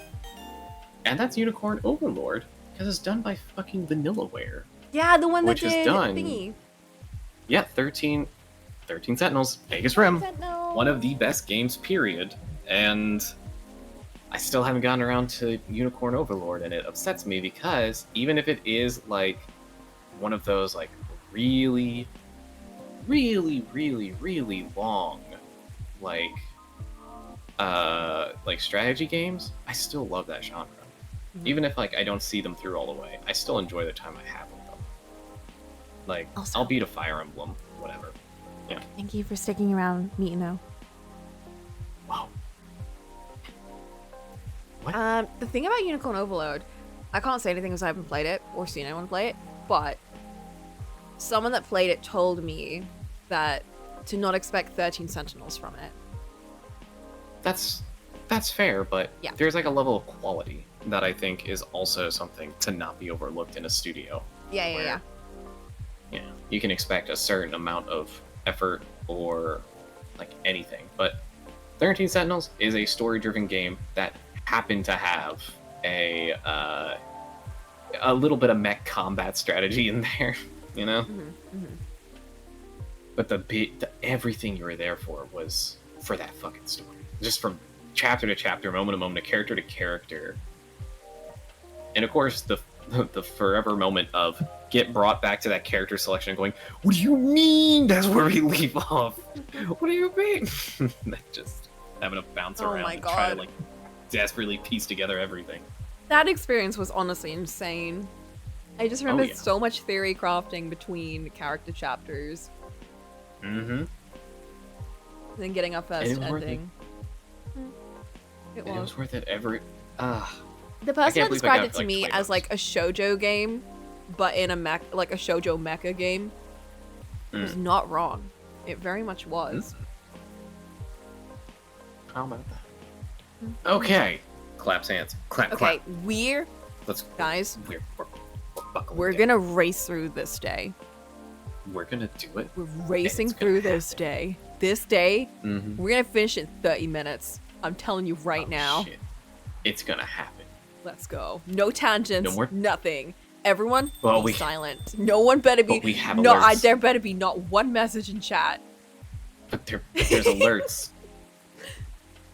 And that's Unicorn Overlord, because it's done by fucking Vanillaware. Yeah, the one that Which is did done. thingy. Yeah, 13 Sentinels, Vegas Rim. Sentinel. One of the best games, period. And I still haven't gotten around to Unicorn Overlord, and it upsets me because even if it is like one of those like really, really, really, really long like strategy games, I still love that genre. Even if like I don't see them through all the way, I still enjoy the time I have with them. Like Also- I'll beat a Fire Emblem, whatever. Yeah. Thank you for sticking around, Meetino. Wow. The thing about Unicorn Overload, I can't say anything because I haven't played it or seen anyone play it, but someone that played it told me that to not expect 13 Sentinels from it. That's fair, but Yeah. there's like a level of quality that I think is also something to not be overlooked in a studio. Yeah. Yeah, you can expect a certain amount of effort or like anything, but 13 Sentinels is a story-driven game that happened to have a little bit of mech combat strategy in there, you know. But everything you were there for was for that fucking story, just from chapter to chapter, moment to moment, character to character, and of course the forever moment of get brought back to that character selection and going, what do you mean that's where we leave off? What do you mean? Just having to bounce Oh around my and try to God. like desperately piece together everything. That experience was honestly insane. I just remember yeah. so much theory crafting between character chapters, Mm-hmm. and then getting our first it was worth it. ending. It And it was. was worth it every. The person can't that believe I described got, it to like, me 20 as bucks. like a shoujo game, but in a like a shoujo mecha game, was not wrong. It very much was. How about that? Okay. Claps hands. Clap, Okay, clap. we're Let's guys. we're buckling We're down. gonna race through this day. We're gonna do it. We're racing It's gonna through this day. This day, Mm-hmm. we're gonna finish in 30 minutes. I'm telling you right now. Shit. It's gonna happen. Let's go. No tangents. No more- Nothing. Everyone, Well, be we- silent. No one better be. But we have no, alerts. there better be not one message in chat. But there's alerts.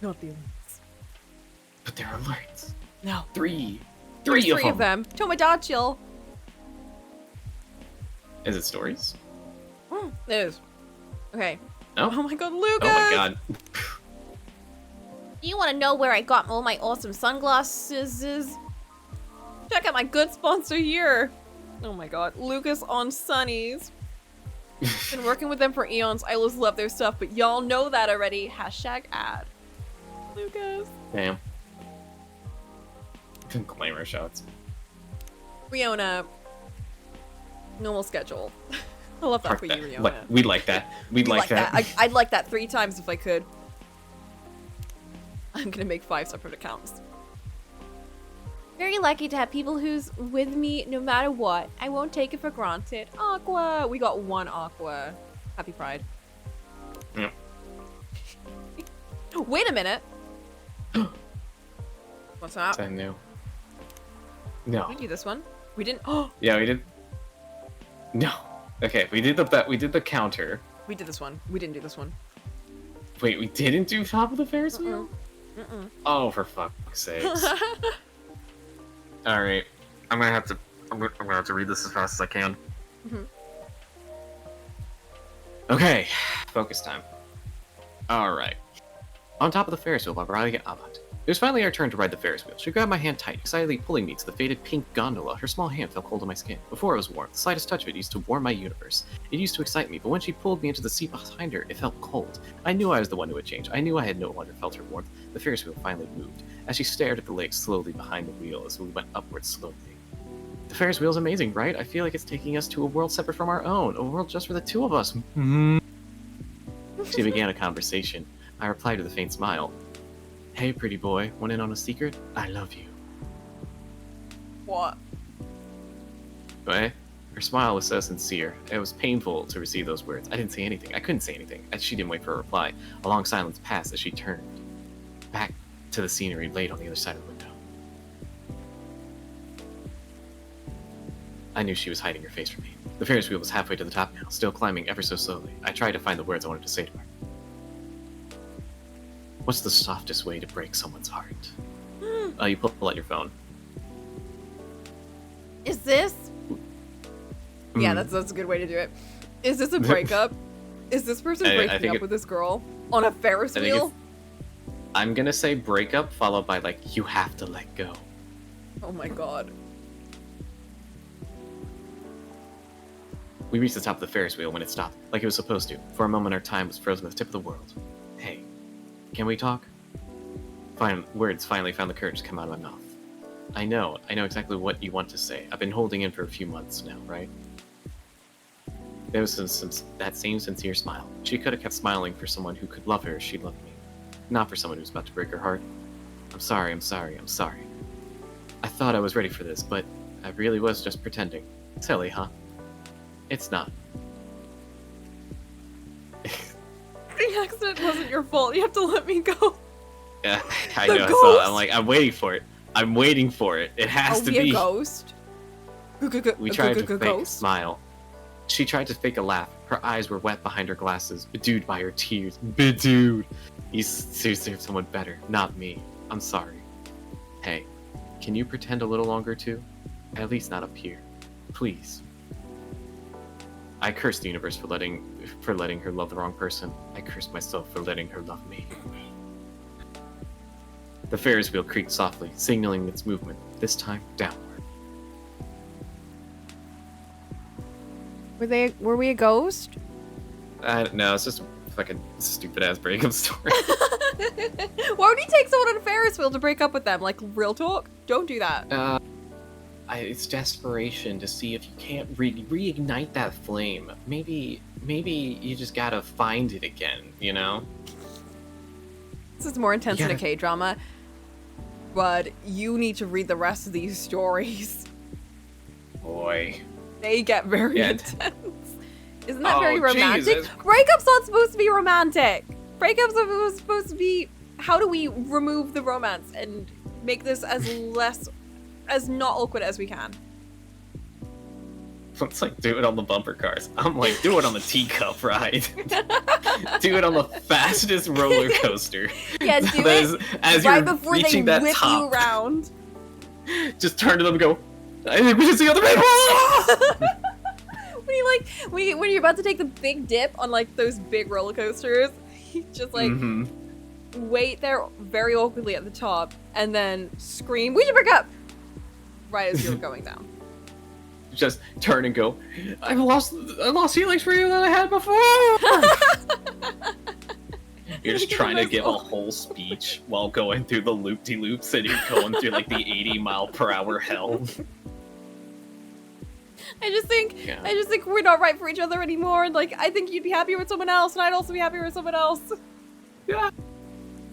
Not the alerts. But there are alerts. No. Three There's of three of them. them. Tomodachi. Is it stories? It is. Okay. No. Oh my god, Lucas! Oh my god. You want to know where I got all my awesome sunglasses? Check out my good sponsor here. Oh my god, Lucas on Sunnies. Been working with them for eons. I always love their stuff, but y'all know that already. Hashtag ad. Lucas. Damn. Glamour shots. Riona. Normal schedule. I love that Park for that. you, Riona. We'd like that. We'd like that. I'd like that 3 times if I could. I'm gonna make 5 separate accounts. Very lucky to have people who's with me no matter what. I won't take it for granted. Aqua! We got 1 Aqua. Happy Pride. Yep. Wait a minute. What's that? I knew. No. We do this one. We didn't. Yeah, we did. No. Okay, we did the counter. We did this one. We didn't do this one. Wait, we didn't do top of the Ferris wheel? Mm-mm. Oh, for fuck's sakes. Alright. I'm gonna have to read this as fast as I can. Mhm. Okay, focus time. Alright. On top of the Ferris wheel by Veronica Amat. It was finally our turn to ride the Ferris wheel. She grabbed my hand tight, excitedly pulling me to the faded pink gondola. Her small hand felt cold on my skin. Before it was warm, the slightest touch of it used to warm my universe. It used to excite me, but when she pulled me into the seat behind her, it felt cold. I knew I was the one who had changed. I knew I had no longer felt her warmth. The Ferris wheel finally moved, as she stared at the lake slowly behind the wheel as we went upwards slowly. The Ferris wheel's amazing, right? I feel like it's taking us to a world separate from our own, a world just for the two of us. She began a conversation. I replied with a faint smile. Hey, pretty boy, want in on a secret? I love you. What? What? Her smile was so sincere. It was painful to receive those words. I didn't say anything. I couldn't say anything. She didn't wait for a reply. A long silence passed as she turned back to the scenery laid on the other side of the window. I knew she was hiding her face from me. The Ferris wheel was halfway to the top now, still climbing ever so slowly. I tried to find the words I wanted to say to her. What's the softest way to break someone's heart? You pull out your phone. Is this? Yeah, that's a good way to do it. Is this a breakup? Is this person I breaking think up with this girl on a Ferris I think wheel? I'm gonna say breakup followed by like, you have to let go. Oh my god. We reached the top of the Ferris wheel when it stopped, like it was supposed to. For a moment, our time was frozen at the tip of the world. Hey, can we talk? Fine, words finally found the courage to come out of my mouth. I know exactly what you want to say. I've been holding in for a few months now, right? There was that same sincere smile. She could have kept smiling for someone who could love her as she loved me. Not for someone who was about to break her heart. I'm sorry. I thought I was ready for this, but I really was just pretending. Silly, huh? It's not. The accident wasn't your fault. You have to let me go. Yeah, I The know. I saw it. ghost? I'm like, I'm waiting for it. It has to Are we be. a ghost? We tried to fake a smile. She tried to fake a laugh. Her eyes were wet behind her glasses, bedewed by her tears. Bedewed! You deserve someone better, not me. I'm sorry. Hey, can you pretend a little longer too? At least not up here. Please. I cursed the universe for letting her love the wrong person. I cursed myself for letting her love me. The Ferris wheel creaked softly, signaling its movement, this time downward. Were we a ghost? No, it's just a fucking stupid ass breakup story. Why would he take someone on a Ferris wheel to break up with them? Like, real talk? Don't do that. It's desperation to see if you can't reignite that flame. Maybe you just gotta find it again, you know? This is more intense than a Yeah. K-drama. But you need to read the rest of these stories. Boy. They get very Yeah. intense. Isn't that Oh, very romantic? Jesus. Breakups not supposed to be romantic. Breakups are supposed to be, how do we remove the romance and make this as not awkward as we can? It's like, do it on the bumper cars. I'm like, do it on the teacup ride. Do it on the fastest roller coaster. Yeah, do it as right you're before they reaching that whip top. you around. Just turn to them and go, I think we should see other people! when you're about to take the big dip on like those big roller coasters, you just like wait there very awkwardly at the top and then scream, "We should break up!" right as you're going down. Just turn and go, I lost feelings for you that I had before! You're just trying to give a whole speech while going through the loop-de-loops and you're going through like the 80-mile-per-hour hell. I just think we're not right for each other anymore. Like, I think you'd be happier with someone else, and I'd also be happier with someone else. Yeah.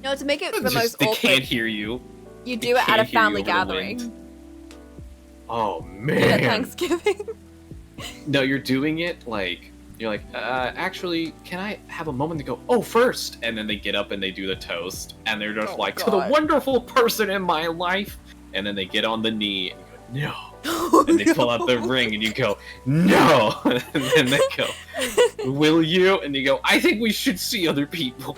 No, to make it the Just, most they awkward, can't hear you. you they do it at can't a hear you family over the gathering. wind. Oh At man. Thanksgiving. No, you're doing it like, you're like, actually, can I have a moment to go, oh, first? And then they get up and they do the toast, and they're just Oh, like, to the God. wonderful person in my life. And then they get on the knee and you go, no. And they pull out the ring and you go, no. And then they go, will you? And you go, I think we should see other people.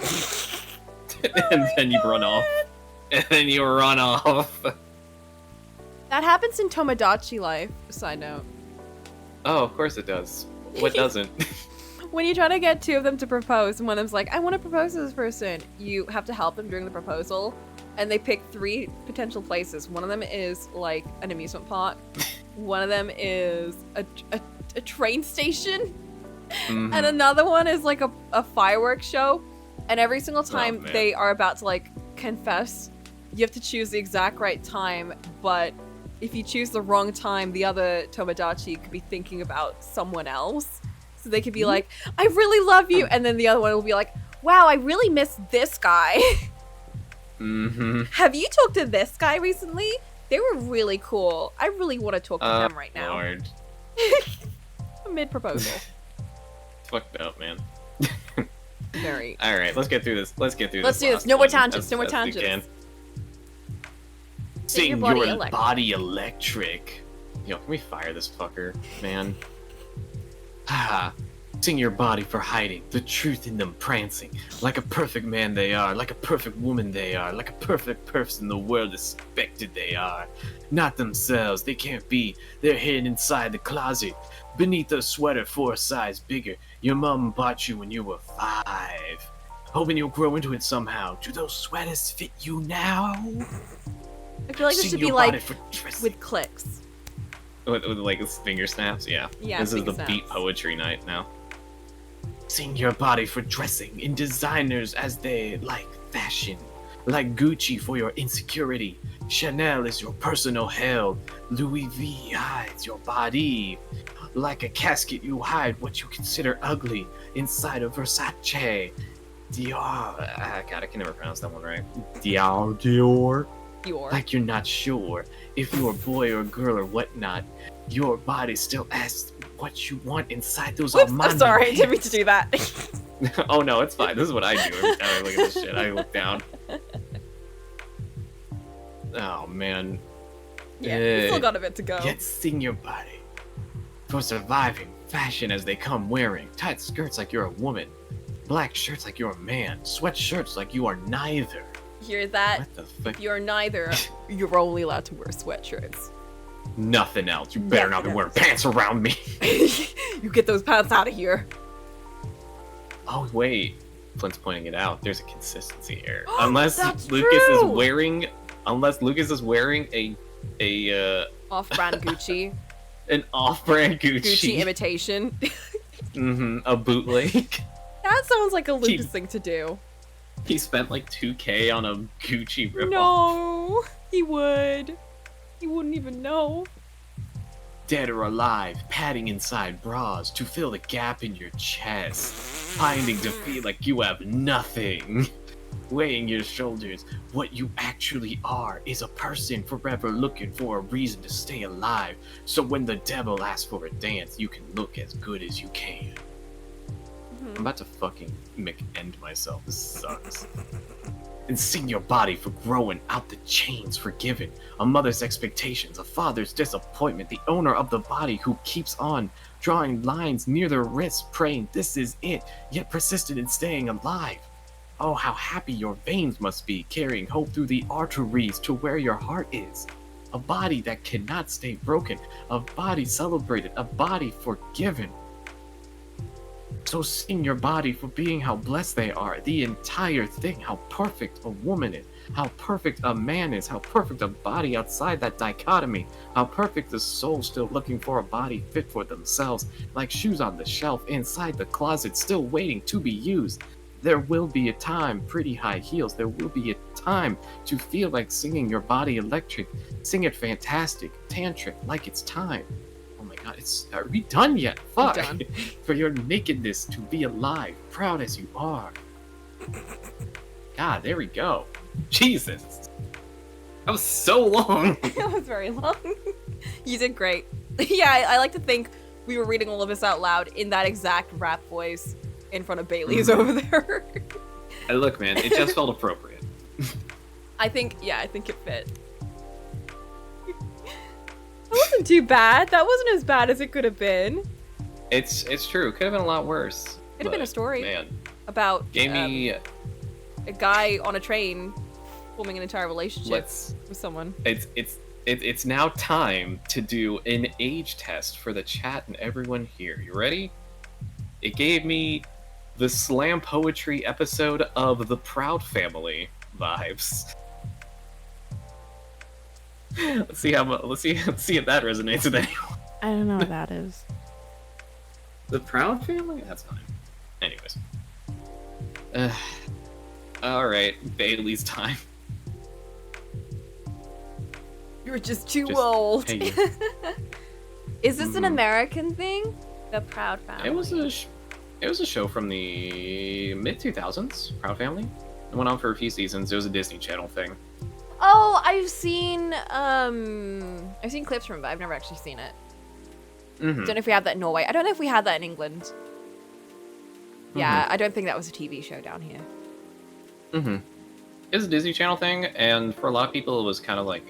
And then you run off. And then you run off. That happens in Tomodachi Life. Side note. Oh, of course it does. What doesn't? When you try to get two of them to propose, and one of them's like, I want to propose to this person, you have to help them during the proposal. And they pick 3 potential places. One of them is like an amusement park. One of them is a train station. Mhm. And another one is like a fireworks show. And every single time man. they are about to like confess, you have to choose the exact right time. But if you choose the wrong time, the other Tomodachi could be thinking about someone else. So they could be like, I really love you. And then the other one will be like, wow, I really miss this guy. Mm-hmm. Have you talked to this guy recently? They were really cool. I really want to talk to them right now. Lord. Mid-proposal. Fucked up, man. Very. All right, let's get through this. Let's do this. last No more one tangents, as- no more as we tangents. can. Make Sing your body your electric. body electric. Yo, can we fire this fucker, man? Ah, Sing your body for hiding, the truth in them prancing. Like a perfect man they are, like a perfect woman they are, like a perfect person the world expected they are. Not themselves, they can't be, they're hidden inside the closet. Beneath a sweater 4 size bigger, your mom bought you when you were 5. Hoping you'll grow into it somehow. Do those sweaters fit you now? I feel like this Sing should be your like body for dressing. with clicks. With like finger snaps, yeah. Yeah, This is finger the beat snaps. poetry night now. Sing your body for dressing in designers as they like fashion. Like Gucci for your insecurity. Chanel is your personal hell. Louis V hides your body. Like a casket you hide what you consider ugly inside of Versace. Dior. God, I can never pronounce that one right. Dior. Your. Like you're not sure if you're a boy or a girl or whatnot. Your body still asks what you want inside those Whoops, Armani I'm sorry, I didn't mean pants. to do that. Oh no, it's fine. This is what I do every time I look at this shit. I look down. Oh man. Yeah, we still got a bit to go. Yet sing your body for surviving fashion as they come wearing tight skirts like you're a woman, black shirts like you're a man, sweatshirts like you are neither. Hear that? What the fuck? You're neither. You're only allowed to wear sweatshirts. Nothing else. You better not be Nothing wearing else. pants around me. You get those pants out of here. Oh wait, Flint's pointing it out. There's a consistency here. Unless That's Lucas is true! wearing, a Off-brand Gucci. an off-brand Gucci Gucci, imitation. a bootleg. That sounds like a Lucas thing to do. He spent like 2K on a Gucci ripoff. No, he would. He wouldn't even know. Dead or alive, padding inside bras to fill the gap in your chest, finding to feel like you have nothing. Weighing your shoulders, what you actually are is a person forever looking for a reason to stay alive. So when the devil asks for a dance, you can look as good as you can. I'm about to fucking end myself. This sucks. And sing your body for growing out the chains forgiven. A mother's expectations, a father's disappointment, the owner of the body who keeps on drawing lines near their wrists, praying this is it, yet persistent in staying alive. Oh, how happy your veins must be, carrying hope through the arteries to where your heart is. A body that cannot stay broken, a body celebrated, a body forgiven. So sing your body for being how blessed they are, the entire thing, how perfect a woman is, how perfect a man is, how perfect a body outside that dichotomy, how perfect the soul still looking for a body fit for themselves, like shoes on the shelf inside the closet still waiting to be used. There will be a time, pretty high heels, there will be a time to feel like singing your body electric, sing it fantastic, tantric, like it's time. Oh my god, are we done yet? Fuck! Done. For your nakedness to be alive, proud as you are. God, there we go. Jesus. That was so long. It was very long. You did great. Yeah, I like to think we were reading all of this out loud in that exact rap voice in front of Bailey's over there. Hey, look, man, it just felt appropriate. I think it fit. That wasn't too bad. That wasn't as bad as it could have been. It's true. Could have been a lot worse. Could have been a but, story Man, about gave me. a guy on a train forming an entire relationship Let's. with someone. It's now time to do an age test for the chat and everyone here. You ready? It gave me the slam poetry episode of The Proud Family vibes. Let's see if that resonates with anyone. I don't know what that is. The Proud Family? That's fine. Anyways. Alright, Bailey's time. You're just too Just- old. hey, Is this an American thing? The Proud Family. It was a show from the mid 2000s. Proud Family. It went on for a few seasons. It was a Disney Channel thing. Oh, I've seen clips from it, but I've never actually seen it. Mm-hmm. Don't know if we had that in Norway. I don't know if we had that in England. Yeah, I don't think that was a TV show down here. Mm-hmm. It was a Disney Channel thing, and for a lot of people, it was kind of like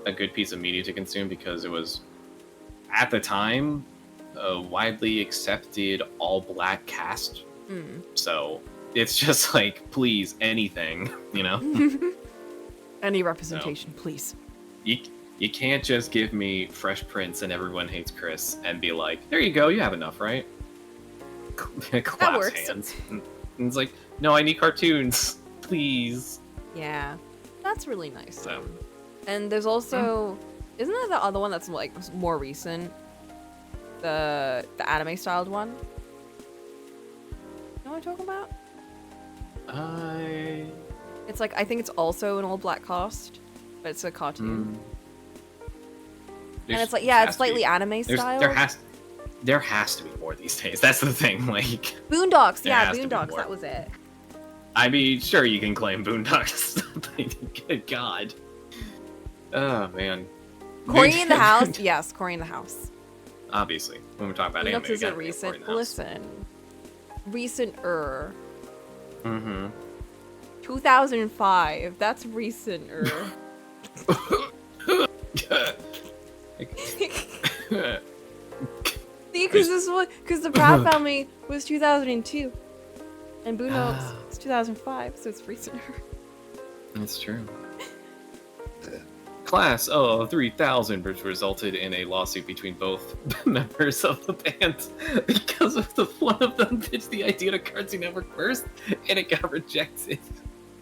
a good piece of media to consume because it was, at the time, a widely accepted all-black cast. Mm. So it's just like, please, anything, you know? Any representation, please. You can't just give me Fresh Prince and Everyone Hates Chris and be like, there you go, you have enough, right? Claps works. hands. And it's like, no, I need cartoons, please. Yeah, that's really nice. So. And there's also, isn't there the other one that's like more recent? The anime styled one. You know what I'm talking about? It's like, I think it's also an all black cast, but it's a cartoon. And it's like, yeah, it's slightly anime style. There has to be more these days. That's the thing. Like Boondocks, there yeah, has to be Boondocks, more. that was it. I mean, sure, you can claim Boondocks. Good God. Oh man. Cory in the House, yes, Cory in the House. Obviously, when we're talking about anime, Boondocks we isn't gotta be Cory in recent. the House. Listen, recent-er. Mm-hmm. 2005. That's recent-er. See, because the Proud Family was 2002, and Boondocks is 2005, so it's recent-er. That's true. Class of 3000, which resulted in a lawsuit between both members of the band because one of them pitched the idea to Cartoon Network first, and it got rejected.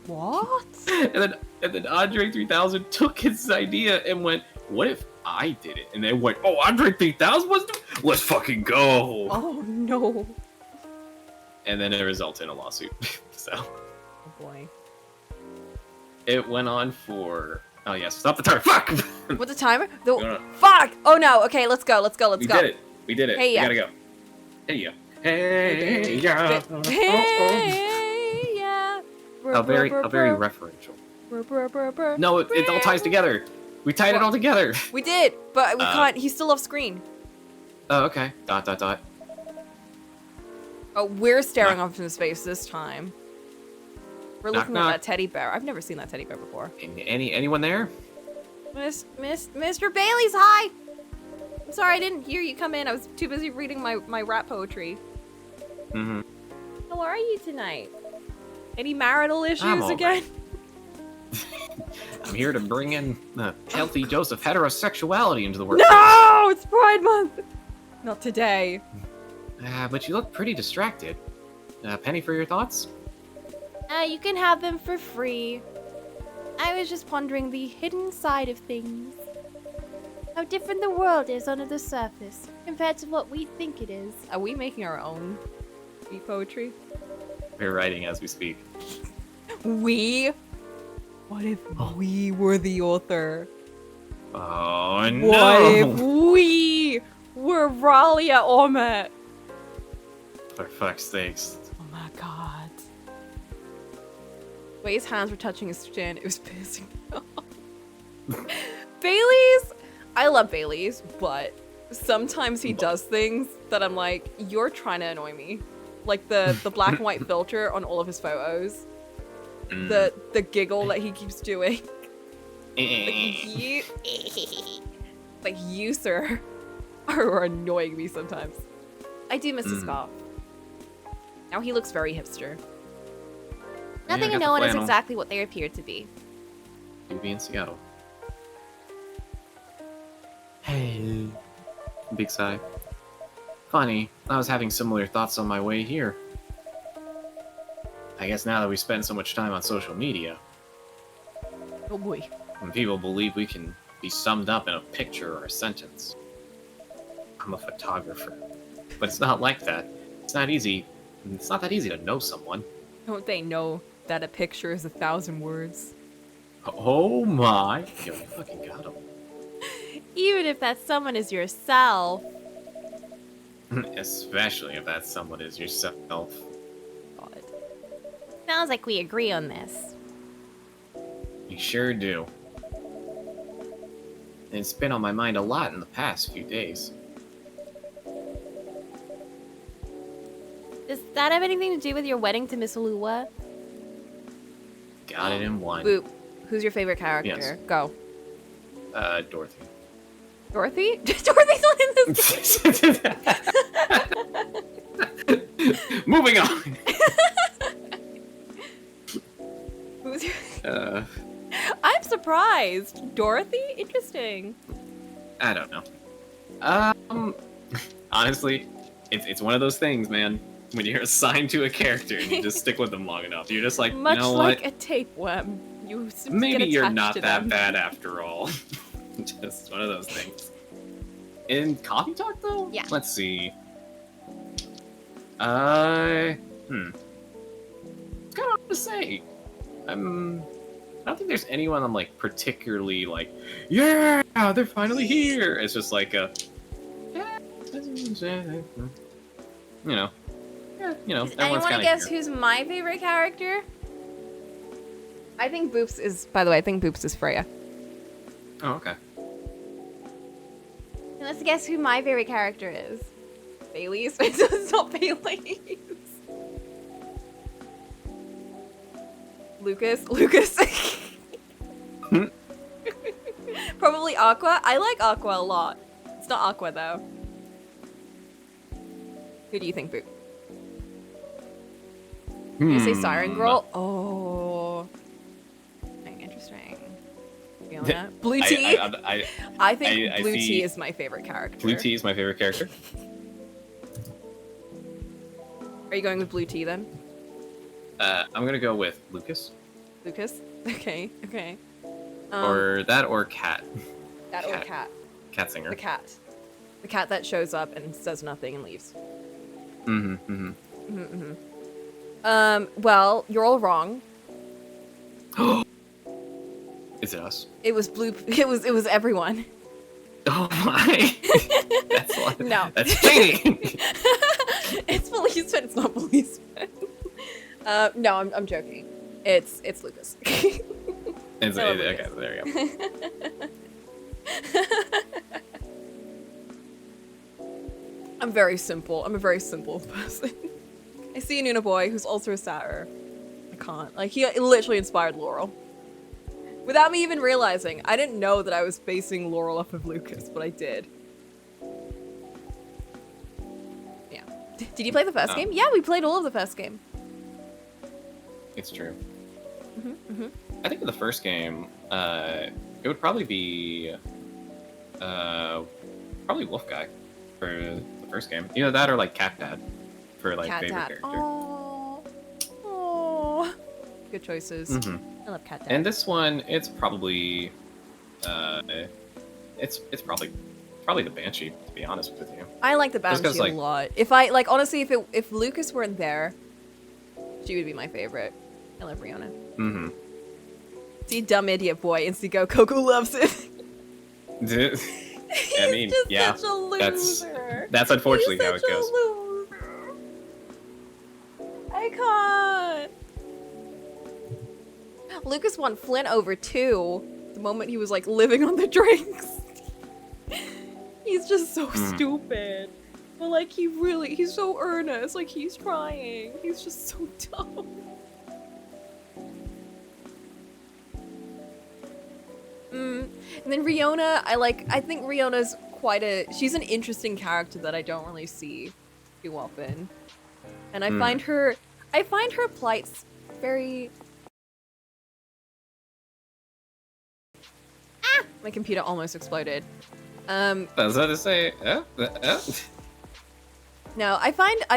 What? And then Andre 3000 took his idea and went, "What if I did it?" And they went, "Oh, Andre 3000 was let's fucking go!" Oh no! And then it resulted in a lawsuit. So Oh boy. it went on for. Oh yes, stop the timer. Fuck. What's the timer? No. Fuck! Oh no! Okay, let's go. We did it. We did it. Hey, yeah. We gotta go. Hey yeah. Hey yeah. Hey, yeah. How very referential. No, it all ties together. We tied it all together. We did, but we can't. He's still off screen. Oh, okay. ... Oh, we're staring off into space this time. We're looking at knock. that teddy bear. I've never seen that teddy bear before. Anyone there? Mr. Bailey's, hi! I'm sorry, I didn't hear you come in. I was too busy reading my rap poetry. Mm-hmm. How are you tonight? Any marital I'm issues all again? I'm here to bring in a healthy dose of heterosexuality into the workplace. No! It's Pride Month! Not today. But you look pretty distracted. Penny for your thoughts? You can have them for free. I was just pondering the hidden side of things. How different the world is under the surface compared to what we think it is. Are we making our own beat poetry? We're writing as we speak. We? What if we were the author? Oh no! What if we were Ralia Ormet? For fuck's sakes. Oh my god. The way his hands were touching his chin, it was pissing me off. Bailey's? I love Bailey's, but sometimes he does things that I'm like, you're trying to annoy me. Like the black and white filter on all of his photos. The giggle that he keeps doing. Like you, sir, are annoying me sometimes. I do miss his scarf. Now he looks very hipster. Nothing and no one is exactly what they appear to be. You be in Seattle. Hey. Big sigh. Funny, I was having similar thoughts on my way here. I guess now that we spend so much time on social media, Oh boy. when people believe we can be summed up in a picture or a sentence. I'm a photographer. But it's not like that. It's not easy. It's not that easy to know someone. Don't they know that a picture is 1,000 words? Oh my. Yo, you fucking got him. Even if that someone is yourself. Especially if that someone is yourself. God. Sounds like we agree on this. You sure do. And it's been on my mind a lot in the past few days. Does that have anything to do with your wedding to Miss Lua? Got it in one. Boop. Who's your favorite character? Yes. Go. Dorothy. Dorothy? Dorothy's not in this game. Moving on. Who's your... Uh, I'm surprised. Dorothy? Interesting. I don't know. Honestly, it's one of those things, man. When you're assigned to a character and you just stick with them long enough, you're just like, Much you know like what? a tapeworm. You simply Maybe get you're attached not to that them. bad after all. Just one of those things. In Coffee Talk, though? Yeah. Let's see. It's kind of hard to say. I don't think there's anyone I'm like particularly like, yeah, they're finally here. It's just like a, you know, Does everyone's anyone kind of guess here. who's my favorite character? I think Boops is, by the way, I think Boops is Freya. Oh, okay. Let's guess who my favorite character is. Bailey's? It's not Bailey's. Lucas? Probably Aqua. I like Aqua a lot. It's not Aqua though. Who do you think, Boop? You say Siren Girl? Oh. Interesting. Riona? Blue Tea? I think Blue Tea is my favorite character. Blue Tea is my favorite character. Are you going with Blue Tea then? I'm gonna go with Lucas. Lucas? Okay. Or that or Cat. That or Cat. Cat Singer. The cat. The cat that shows up and says nothing and leaves. Well, you're all wrong. Is it us? It was Blue. It was everyone. Oh my! No. That's cheating. It's policeman. It's not policeman. No, I'm joking. It's Lucas. Okay, there you go. I'm very simple. I'm a very simple person. I see a Nuna boy who's also a satyr. I can't. Like, he literally inspired Laurel. Without me even realizing. I didn't know that I was basing Laurel off of Lucas, but I did. Yeah. Did you play the first game? Yeah, we played all of the first game. It's true. I think in the first game, it would probably be probably Wolf Guy for the first game. Either that or like Cat Dad for like Cat favorite Dad. character. Oh. Good choices. I love Cat Dad. And this one, it's probably it's probably the Banshee, to be honest with you. I like the Banshee a lot. If I like honestly, if Lucas weren't there, she would be my favorite. I love Riona. See, dumb idiot boy, Instigo Coco loves it. I mean, just yeah, such a loser. that's unfortunately He's how it such a goes. loser. I can't. Lucas won Flint over too. The moment he was like living on the drinks. He's just so stupid. But like he's so earnest. Like he's trying. He's just so dumb. And then Riona, I think Riona's she's an interesting character that I don't really see too often. And I find her plights very... Ah! My computer almost exploded. I was about to say, No, I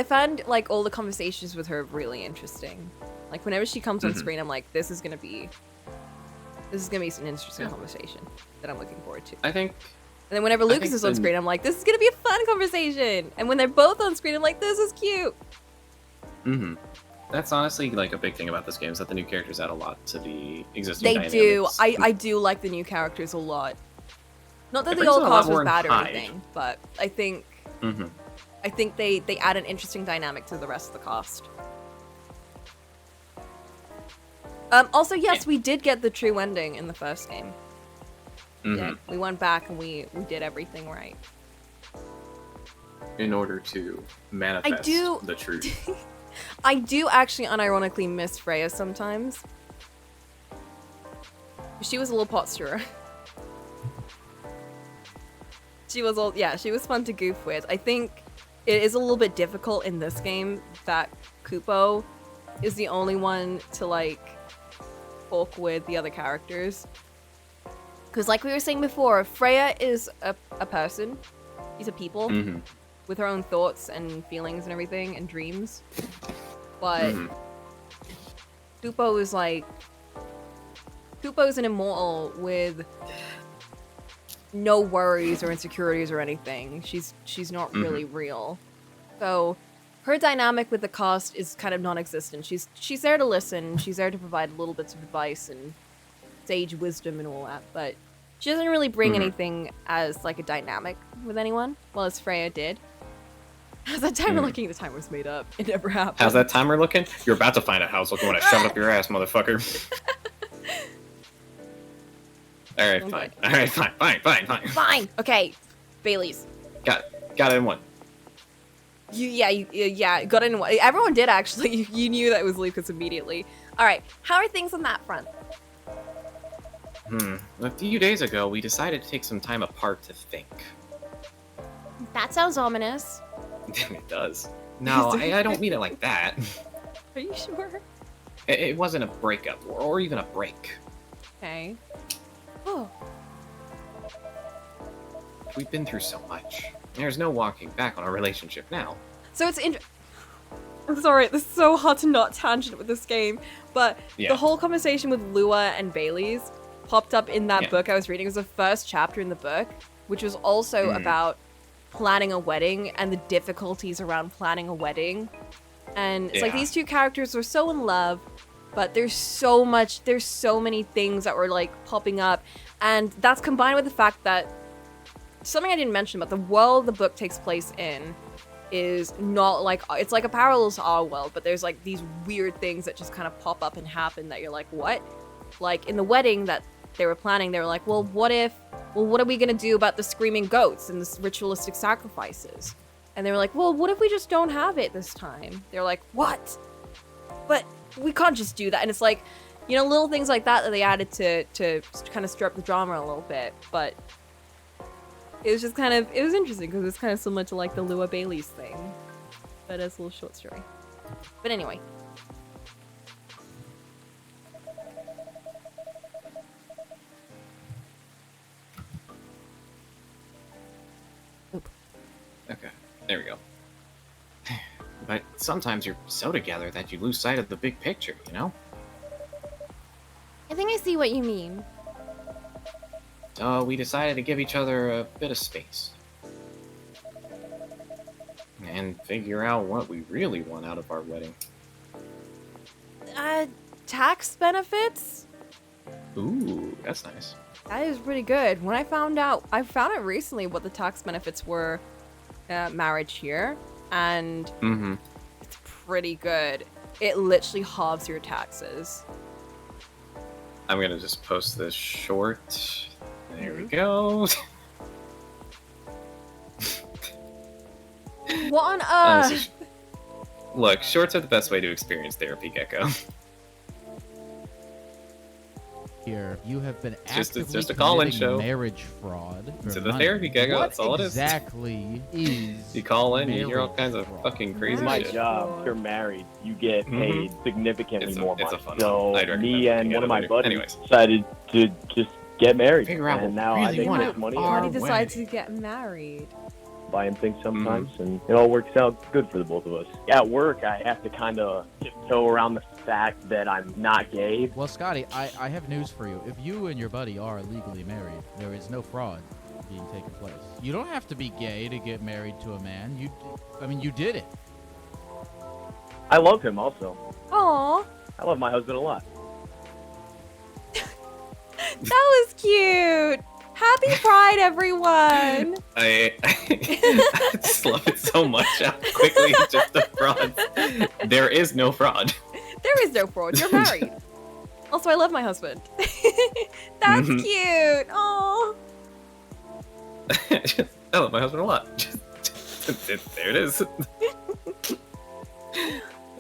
find like all the conversations with her really interesting. Like whenever she comes on screen, I'm like, this is gonna be an interesting conversation that I'm looking forward to. I think. And then whenever Lucas is on screen, I'm like, this is gonna be a fun conversation. And when they're both on screen, I'm like, this is cute. That's honestly like a big thing about this game is that the new characters add a lot to the existing They do. dynamics. I do like the new characters a lot. Not that It the brings old in a lot cast was more bad or hide. anything, but I think they add an interesting dynamic to the rest of the cast. Also, yes, we did get the true ending in the first game. Yeah, we went back and we did everything right. In order to manifest the truth. I do actually unironically miss Freya sometimes. She was a little pot stirrer. She was she was fun to goof with. I think it is a little bit difficult in this game that Kupo is the only one to like talk with the other characters. Because like we were saying before, Freya is a person. She's a people with her own thoughts and feelings and everything and dreams. But Kupo is like... Kupo's an immortal with no worries or insecurities or anything. She's not really real. So her dynamic with the cast is kind of non-existent. She's there to listen. She's there to provide little bits of advice and sage wisdom and all that. But she doesn't really bring anything as like a dynamic with anyone. Well, as Freya did. How's that timer looking? The timer was made up. It never happened. How's that timer looking? You're about to find out how it's looking when I shove it up your ass, motherfucker. Alright, fine. Alright, fine. Fine. Okay. Bailey's. Got it in one. You got it in one. Everyone did actually. You knew that it was Lucas immediately. All right. How are things on that front? A few days ago, we decided to take some time apart to think. That sounds ominous. It does. No, I don't mean it like that. Are you sure? It wasn't a breakup or even a break. Okay. Oh. We've been through so much. There's no walking back on our relationship now. So it's I'm sorry, this is so hard to not tangent with this game, but the whole conversation with Lua and Bailey's popped up in that book I was reading. It was the first chapter in the book, which was also about planning a wedding and the difficulties around planning a wedding. And it's like these two characters were so in love, but there's so many things that were like popping up, and that's combined with the fact that something I didn't mention, but the world the book takes place in is not like, it's like a parallel to our world, but there's like these weird things that just kind of pop up and happen that you're like, what? Like in the wedding that they were planning, they were like, well, what are we gonna do about the screaming goats and the ritualistic sacrifices? And they were like, well, what if we just don't have it this time? They're like, what? But we can't just do that. And it's like, you know, little things like that they added to kind of stir up the drama a little bit. But it was just kind of, it was interesting because it's kind of similar to like the Lua Bailey's thing, but as a little short story. But anyway. Okay, there we go. But sometimes you're so together that you lose sight of the big picture, you know? I think I see what you mean. So we decided to give each other a bit of space. And figure out what we really want out of our wedding. Tax benefits? Ooh, that's nice. That is pretty good. When I found out recently what the tax benefits were marriage here, and it's pretty good. It literally halves your taxes. I'm gonna just post this short. There we go. What on earth? Look, shorts are the best way to experience therapy, Gecko. Here, you have been It's actively just a call-in committing show. Marriage fraud. To for the money. therapy, Gecko, What that's all it is. exactly is You call in, you hear all marriage kinds of fraud? fucking crazy My shit. job, you're married, you get paid significantly It's a- more it's a money. fun So one. I'd recommend me looking and at one it of my later. buddies Anyways. decided to just get married. Figure out and what now we I really make want enough money How our do you and decide wedding. to get married? buy him things sometimes, and it all works out good for the both of us. At work, I have to kind of tiptoe around the fact that I'm not gay. Well, Scotty, I have news for you. If you and your buddy are legally married, there is no fraud being taken place. You don't have to be gay to get married to a man. You did it. I love him also. Aww, I love my husband a lot. that was cute. Happy Pride, everyone. I just love it so much how quickly it's just a fraud. There is no fraud. There is no fraud. You're married. Also, I love my husband. That's cute. Oh. I love my husband a lot. There it is.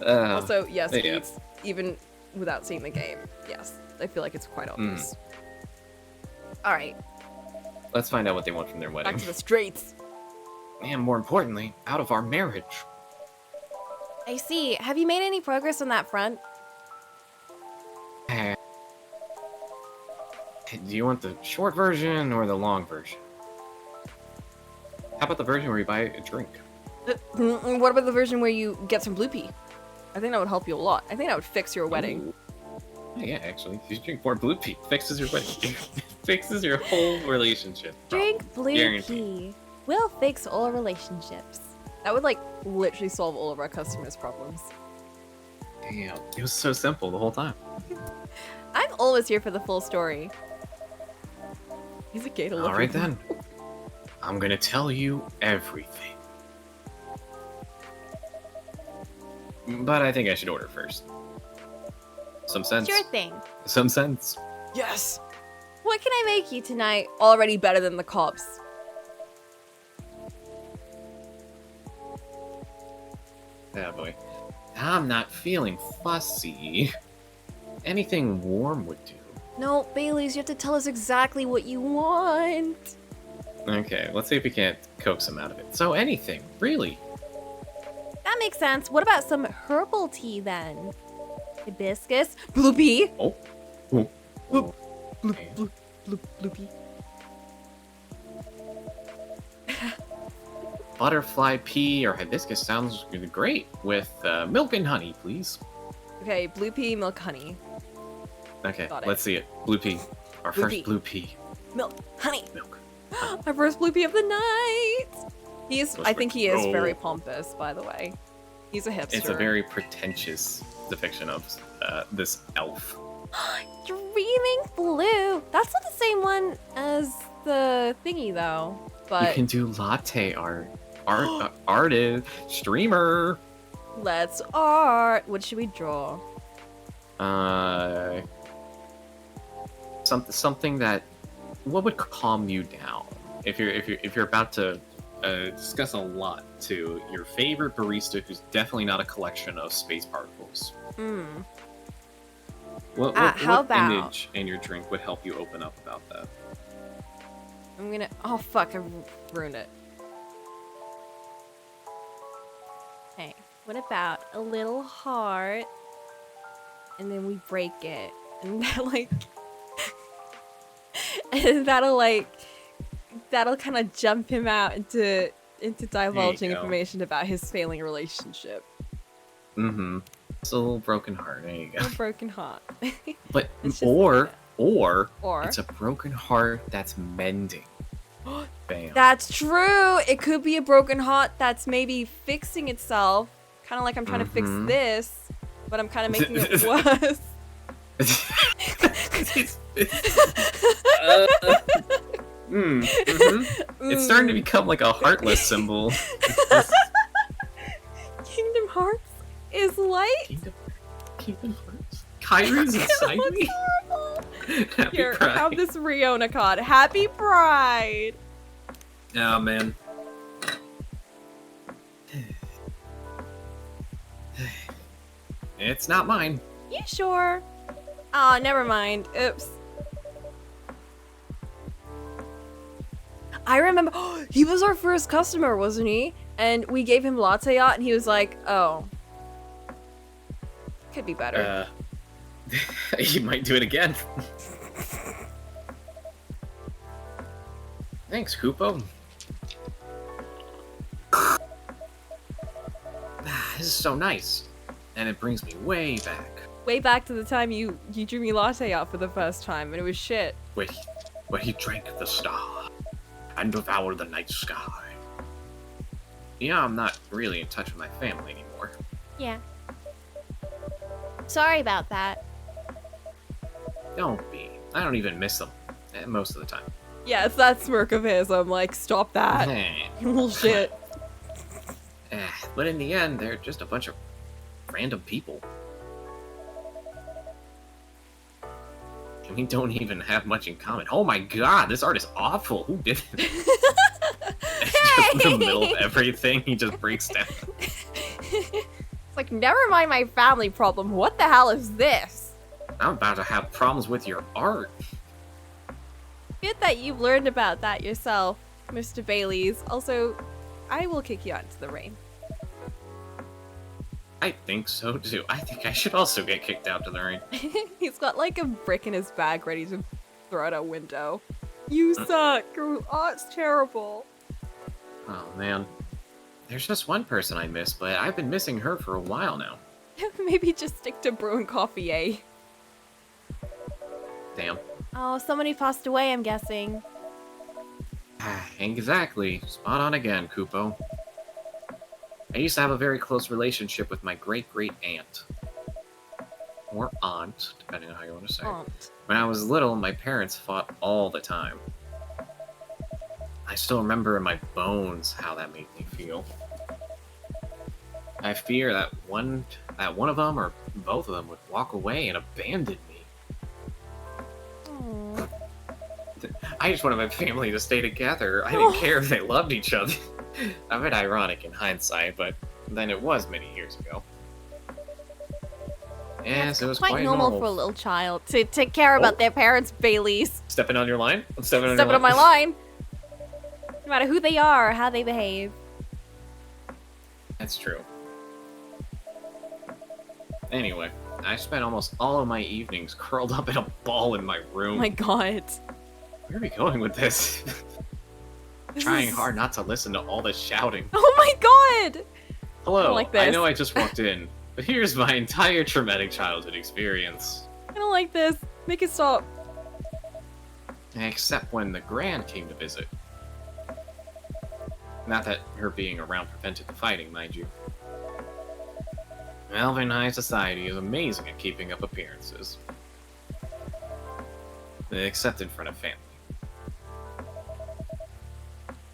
Also, yes, yeah. it's even without seeing the game. Yes, I feel like it's quite obvious. All right. Let's find out what they want from their Back wedding. to the streets. And more importantly, out of our marriage. I see. Have you made any progress on that front? Do you want the short version or the long version? How about the version where you buy a drink? What about the version where you get some blue pea? I think that would help you a lot. I think that would fix your wedding. Ooh. Yeah, actually, if you drink more blue pea, fixes your wedding. Fixes your whole relationship. Drink blue Guaranteed. pea. We'll fix all relationships. That would like literally solve all of our customers' problems. Damn, it was so simple the whole time. I'm always here for the full story. He's a gator. All right then, I'm gonna tell you everything. But I think I should order first. Some sense. Sure thing. Some sense. Yes. What can I make you tonight? Already better than the cops. Oh boy. I'm not feeling fussy. Anything warm would do. No, Bailey's, you have to tell us exactly what you want. Okay, let's see if we can't coax him out of it. So anything, really. That makes sense. What about some herbal tea then? Hibiscus? Blue pea. Oh. Ooh. Bloop, Okay. Blue pea. Butterfly pea or hibiscus sounds great with milk and honey, please. Okay, blue pea, milk, honey. Okay, Got it. let's see it. Blue pea. Our Blue first pea. blue pea. Milk, honey. Milk. Our first blue pea of the night. I think he is Oh. very pompous, by the way. He's a hipster. It's a very pretentious depiction of this elf. Dreaming blue. That's not the same one as the thingy though. But You can do latte art. Artist. Streamer. let's art. What should we draw? Something that what would calm you down if you're about to discuss a lot to your favorite barista who's definitely not a collection of space particles. Hmm. What how about- image in your drink would help you open up about that? I'm gonna. Oh fuck! I ruined it. Hey, what about a little heart? And then we break it, and that like, and that'll kind of jump him out into divulging go. information about his failing relationship. Mm-hmm. It's a little broken heart. There you go. A broken heart. But It's just or Or it's a broken heart that's mending. Bam. that's true. It could be a broken heart that's maybe fixing itself, kind of like I'm trying to fix Mhm. this, but I'm kind of making it worse. It's starting to become like a heartless symbol. Kingdom Hearts is light. Kingdom Hearts. Kyrie's inside me. Happy Here, Pride. have this Riona card. Happy Pride. Oh man. It's not mine. You sure? Oh, never mind. Oops. I remember he was our first customer, wasn't he? And we gave him latte art, and he was like, "Oh, could be better." You might do it again. Thanks, Koopo. This is so nice, and it brings me way back. Way back to the time you drew me latte art for the first time, and it was shit. Where he drank the star and devoured the night sky. Yeah, I'm not really in touch with my family anymore. Yeah. Sorry about that. Don't be. I don't even miss them most of the time. Yeah, it's that smirk of his. I'm like, stop that. Bullshit. But in the end, they're just a bunch of random people. And we don't even have much in common. Oh my god, this art is awful. Who did it? Just in the middle of everything, he just breaks down. It's like, never mind my family problem. What the hell is this? I'm about to have problems with your art. Good that you've learned about that yourself, Mr. Bailey's. Also, I will kick you out into the rain. I think so too. I think I should also get kicked out to the rain. He's got like a brick in his bag ready to throw out a window. You suck. Your art's terrible. Oh man. There's just one person I miss, but I've been missing her for a while now. Maybe just stick to brewing coffee, eh? Damn. Oh, somebody passed away, I'm guessing. Exactly. Spot on again, Kupo. I used to have a very close relationship with my great-great-aunt. Or aunt, depending on how you want to say it. Aunt. When I was little, my parents fought all the time. I still remember in my bones how that made me feel. I fear that one of them or both of them would walk away and abandon me. Aw. I just wanted my family to stay together. I didn't care if they loved each other. A bit ironic in hindsight, but then it was many years ago. Yes, it was Quite normal for a little child to care about their parents' Baileys. Stepping on your line? I'm stepping on Stepping your on my line. No matter who they are or how they behave. That's true. Anyway, I spent almost all of my evenings curled up in a ball in my Oh room. my god. Where are we going with this? This Trying is- hard not to listen to all this shouting. Oh my god! Hello, I don't like I this. know I just walked in, but here's my entire traumatic childhood experience. I don't like this. Make it stop. Except when the Grand came to visit. Not that her being around prevented the fighting, mind you. Elven High Society is amazing at keeping up appearances. Except in front of family.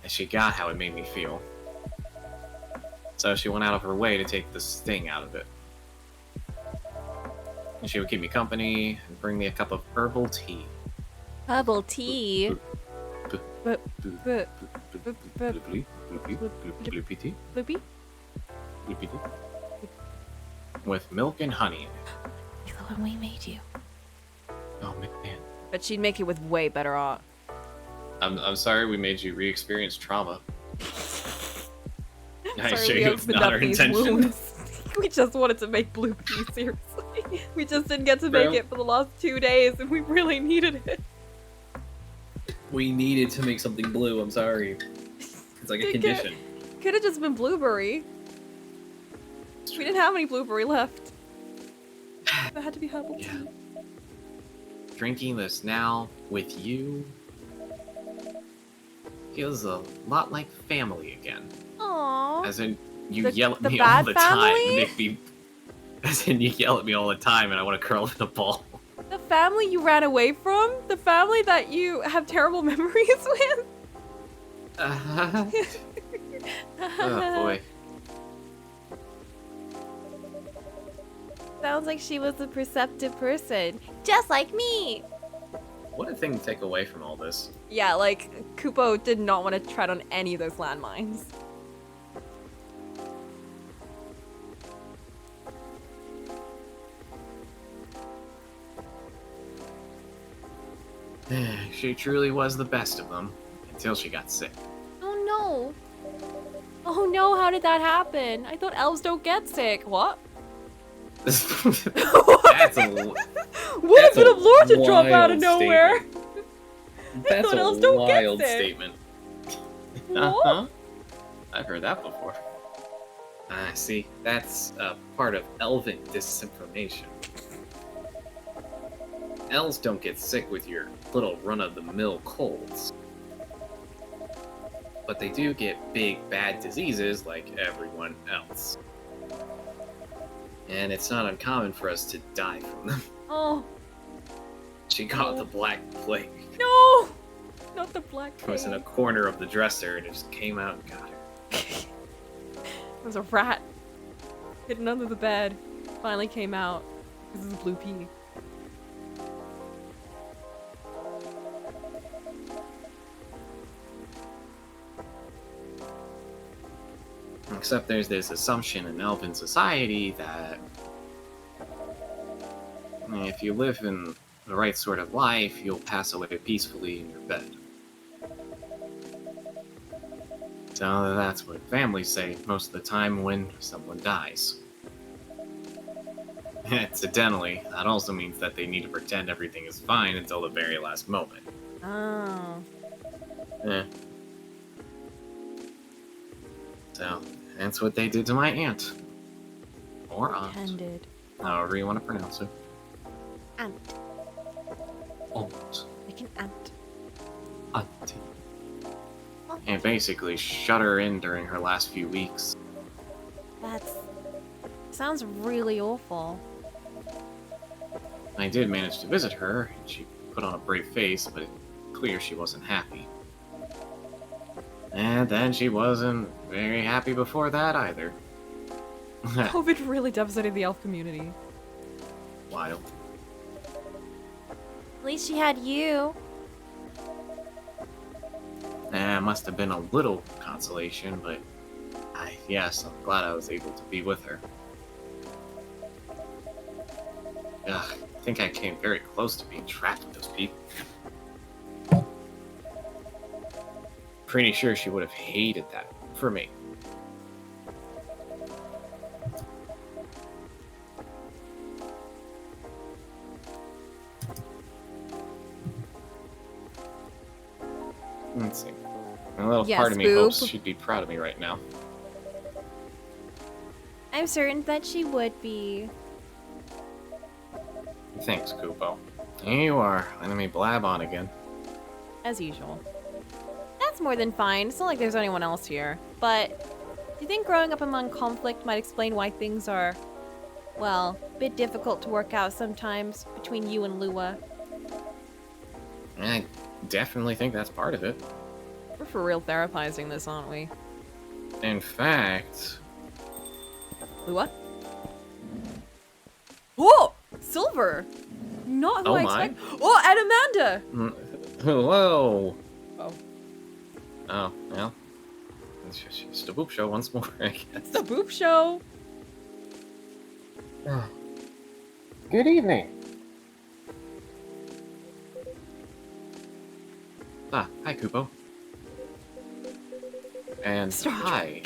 And she got how it made me feel. So she went out of her way to take the sting out of it. And she would keep me company and bring me a cup of herbal tea. Herbal tea. But, Bloopy tea? Loopy? Bloopy tea? With milk and honey in it. Like the one we made you. Oh man. But she'd make it with way better art. I'm sorry we made you re-experience trauma. I Sorry, assure we you it's opened not up our these intention. wounds. We just wanted to make blue pea, seriously. We just didn't get to Bro. make it for the last 2 days, and we really needed it. We needed to make something blue, I'm sorry. It's like a condition. Could have just been blueberry. We didn't have any blueberry left. That had to be herbal tea. Yeah. Drinking this now with you feels a lot like family again. Aww. As in, you The- yell at the me all bad the time family? and make me. As in, you yell at me all the time and I want to curl in a ball. The family you ran away from? The family that you have terrible memories with? Oh boy. Sounds like she was a perceptive person. Just like me. What a thing to take away from all this. Yeah, like, Kupo did not want to tread on any of those landmines. She truly was the best of them until she got sick. Oh no. Oh no, how did that happen? I thought elves don't get sick. What? That's a What a That's bit a of lore to drop out of wild nowhere! That's thought a elves don't get wild sick. statement. Uh-huh. I've heard that before. Ah, see, that's part of elven disinformation. Elves don't get sick with your little run-of-the-mill colds. But they do get big, bad diseases like everyone else. And it's not uncommon for us to die from them. Oh, She got the Black Plague. no! Not the black It was in a plague. corner of the dresser and it just came out and got her. It was a rat. Hidden under the bed. Finally came out. This is a blue pea. Except there's this assumption in elven society that if you live in the right sort of life, you'll pass away peacefully in your bed. So that's what families say most of the time when someone dies. Incidentally, that also means that they need to pretend everything is fine until the very last moment. Oh. Eh. So, that's what they did to my aunt. Or aunt. Pretended. However you want to pronounce it. Ant. Aunt. Like an ant. Auntie. And basically shut her in during her last few weeks. That's... sounds really awful. I did manage to visit her, and she put on a brave face, but it's clear she wasn't happy. And then she wasn't very happy before that either. COVID really devastated the elf community. Wild. At least she had you. Must have been a little consolation, but yes, I'm glad I was able to be with her. Ugh, I think I came very close to being trapped with those people. Pretty sure she would have hated that for me. Let's see. A little Yes, part of me Boop. hopes she'd be proud of me right now. I'm certain that she would be. Thanks, Kupo. Here you are, letting me blab on again. As usual. That's more than fine. It's not like there's anyone else here. But do you think growing up among conflict might explain why things are, well, a bit difficult to work out sometimes between you and Lua? I definitely think that's part of it. We're for real therapizing this, aren't we? In fact, What? Whoa! Silver! Not who Oh I my. expect. Oh, and Amanda! hello. Oh. Oh, well. It's just a boop show once more, I guess. It's the Boop Show! Good evening. Ah, hi, Kupo. And Star hi.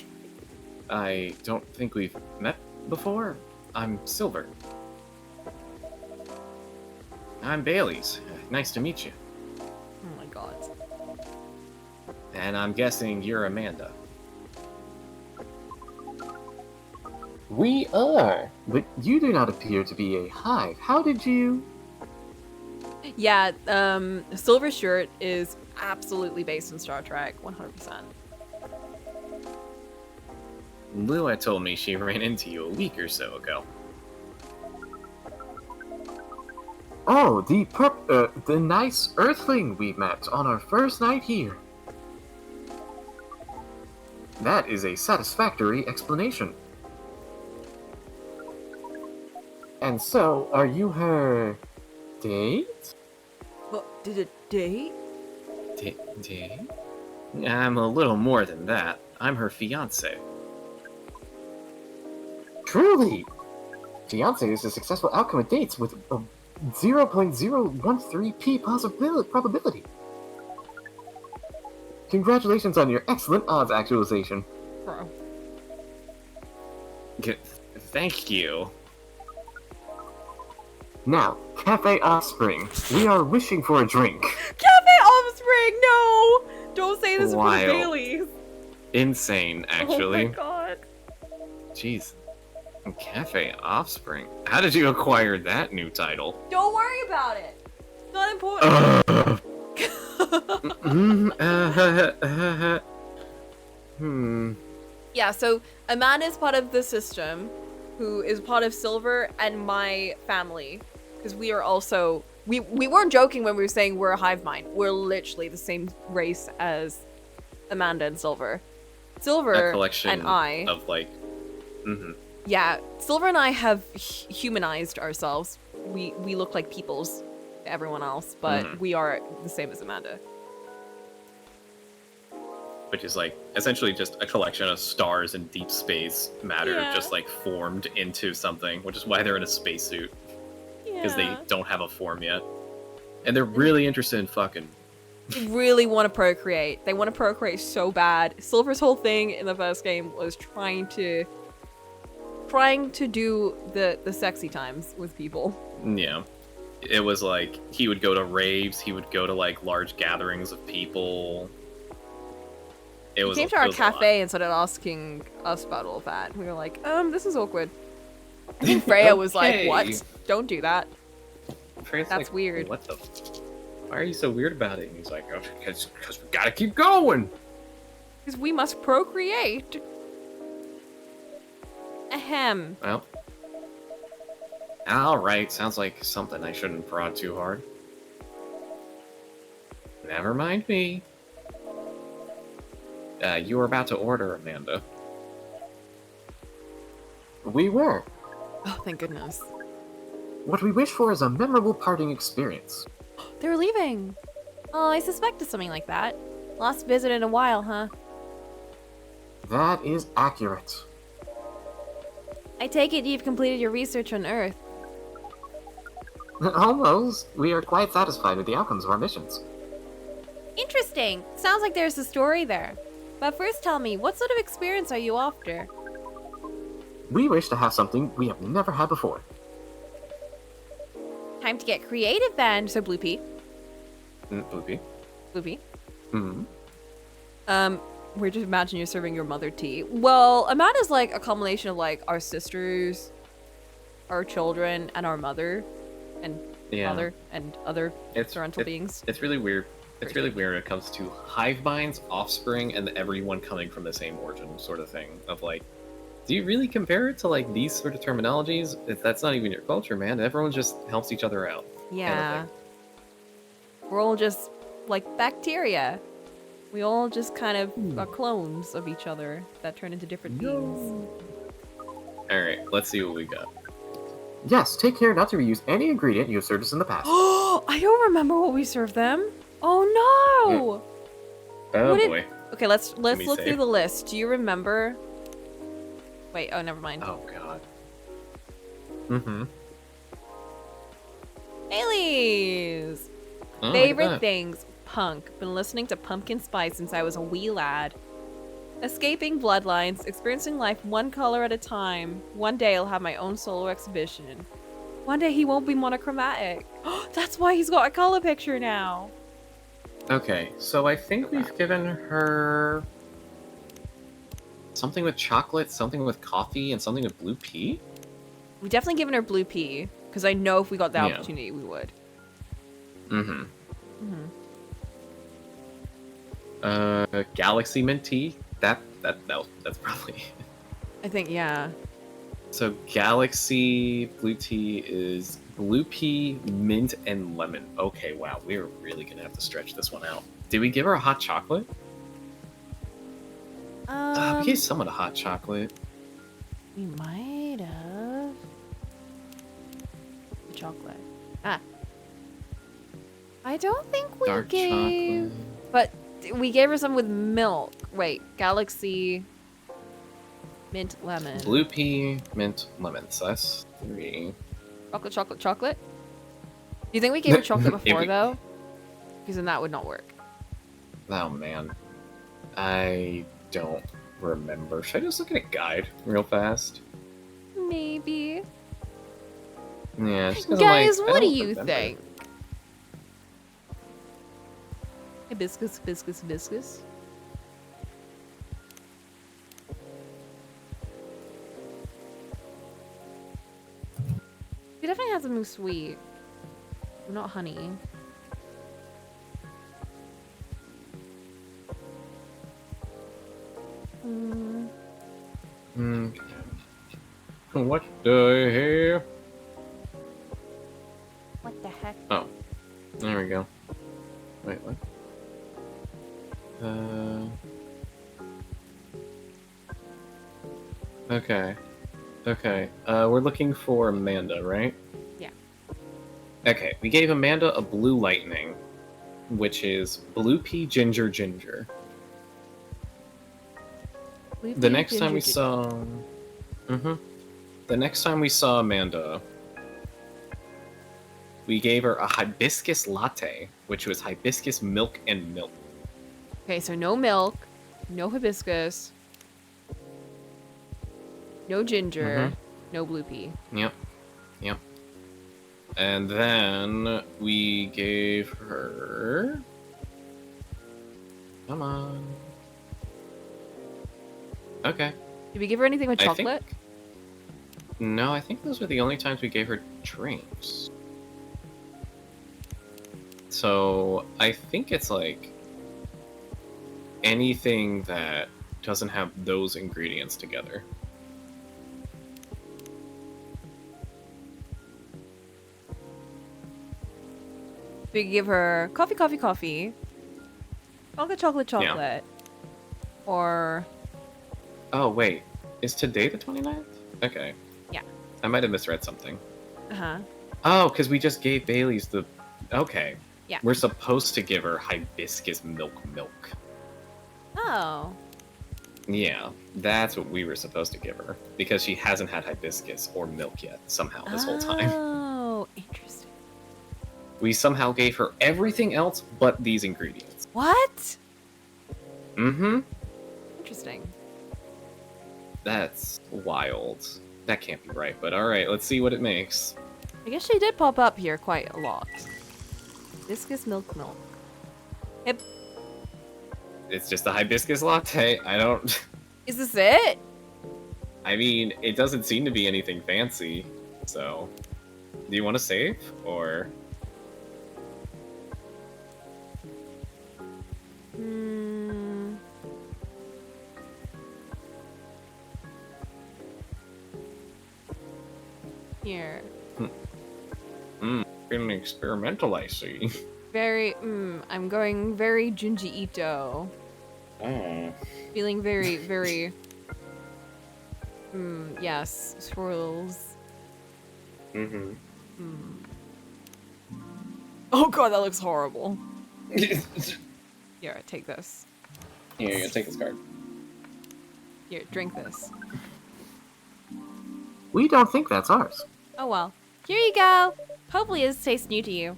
I don't think we've met before. I'm Silver. I'm Bailey's. Nice to meet you. Oh my god. And I'm guessing you're Amanda. We are, but you do not appear to be a hive. How did you... Yeah, Silver Shirt is absolutely based on Star Trek, 100%. Lua told me she ran into you a week or so ago. Oh, the nice Earthling we met on our first night here. That is a satisfactory explanation. And so, are you her date? What, did a date? Date? I'm a little more than that. I'm her fiance. Truly! Fiance is a successful outcome of dates with a 0.013p probability. Congratulations on your excellent odds actualization. Bro. Thank you. Now, Cafe Offspring, we are wishing for a drink. Cafe Offspring, no! Don't say this Wild. for Bailey's. Insane, actually. Oh my god. Jeez. Cafe Offspring. How did you acquire that new title? Don't worry about it. It's not important. Yeah, so Amanda's part of the system, who is part of Silver and my family. Because we are also... We weren't joking when we were saying we're a hive mind. We're literally the same race as Amanda and Silver. Silver A collection and I... of, like... Yeah, Silver and I have humanized ourselves. We look like peoples to everyone else, but we are the same as Amanda. Which is, like, essentially just a collection of stars and deep space matter Yeah. just, like, formed into something, which is why they're in a spacesuit. Because they don't have a form yet. And they're really interested in fucking. They really want to procreate. They want to procreate so bad. Silver's whole thing in the first game was trying to do the sexy times with people. Yeah. It was like, he would go to raves, he would go to, like, large gatherings of people. He came to our cafe and started asking us about all that. We were like, this is awkward. I think Freya was like, Okay. what? Don't do that. Freya's That's like, weird. What the? Why are you so weird about it? And he's like, oh, because we gotta keep going. Because we must procreate. Ahem. Well. Alright, sounds like something I shouldn't prod too hard. Never mind me. You were about to order, Amanda. We were. Oh, thank goodness. What we wish for is a memorable parting experience. They're leaving. Oh, I suspected something like that. Last visit in a while, huh? That is accurate. I take it you've completed your research on Earth. Almost. We are quite satisfied with the outcomes of our missions. Interesting. Sounds like there's a story there. But first tell me, what sort of experience are you after? We wish to have something we have never had before. Time to get creative then. So Blue Pea. Poopy. Blue Pea. Mm-hmm. We're just imagine you're serving your mother tea. Well, Amanda's like a combination of like our sisters, our children, and our mother, and father, and other parental beings. It's really weird. It's really weird when it comes to hive minds, offspring, and everyone coming from the same origin sort of thing. Of like, do you really compare it to like these sort of terminologies? That's not even your culture, man. Everyone just helps each other out. Yeah. Kind We're all just like bacteria. We all just kind of are clones of each other that turn into different beings. Alright, let's see what we got. Yes, take care not to reuse any ingredient you have served us in the past. Oh, I don't remember what we served them. Oh no! Oh What did- boy. Okay, let's me look see. through the list. Do you remember? Wait, oh, never mind. Oh god. Mm-hmm. Baileys! Oh, Favorite look at that. things. Punk. Been listening to Pumpkin Spice since I was a wee lad. Escaping bloodlines. Experiencing life one color at a time. One day I'll have my own solo exhibition. One day he won't be monochromatic. That's why he's got a color picture now. Okay, so I think we've given her something with chocolate, something with coffee, and something with blue pea? We've definitely given her blue pea, because I know if we got the Yeah. opportunity, we would. Mm-hmm. Mm-hmm. Galaxy mint tea? That's probably... I think, yeah. So Galaxy blue tea is blue pea, mint, and lemon. Okay, wow, we're really gonna have to stretch this one out. Did we give her a hot chocolate? We gave someone a hot chocolate. We might have. Chocolate. I don't think we Dark gave. chocolate. But we gave her some with milk. Wait, Galaxy mint lemon. Blue pea, mint, lemon. So that's 3. Chocolate, chocolate, chocolate? Do you think we gave her chocolate If before, we- though? Because then that would not work. Oh man, I don't remember. Should I just look at a guide real fast? Maybe. Yeah. just 'cause I'm Guys, like, I what do don't you remember. think? Hibiscus, hibiscus, hibiscus. We definitely have something sweet. Not honey. What the hell? What the heck? Oh, there we go. Wait, what? Okay. Okay. We're looking for Amanda, right? Yeah. Okay, we gave Amanda a blue lightning, which is blue pea ginger ginger. Blue The pea, next time we ginger, saw... The next time we saw Amanda, We gave her a hibiscus latte, which was hibiscus milk and milk. Okay, so no milk, no hibiscus, no ginger, no blue pea. Yep. Yep. And then we gave her... Come on. Okay. Did we give her anything with I chocolate? No, I think those were the only times we gave her drinks. So, I think it's like anything that doesn't have those ingredients together. We give her coffee, coffee, coffee. Chocolate, chocolate, chocolate. Or... Oh, wait. Is today the 29th? Okay. Yeah. I might have misread something. Uh-huh. Oh, because we just gave Bailey's the... Okay. Yeah. We're supposed to give her hibiscus milk. Oh. Yeah, that's what we were supposed to give her. Because she hasn't had hibiscus or milk yet, somehow, this whole time. Oh, interesting. We somehow gave her everything else but these ingredients. What? Mm-hmm. Interesting. That's wild. That can't be right, but alright, let's see what it makes. I guess she did pop up here quite a lot. Hibiscus milk. Hip. It's just a hibiscus latte. I don't... Is this it? I mean, it doesn't seem to be anything fancy, so... Do you want to save, or... Here. Feeling experimental, I see. Very, I'm going very Junji Ito. Oh. Feeling very, very... yes, swirls. Mm-hmm. Oh god, that looks horrible. Here, take this. Here, you gotta take this card. Here, drink this. We don't think that's ours. Oh well. Here you go! Hopefully this tastes new to you.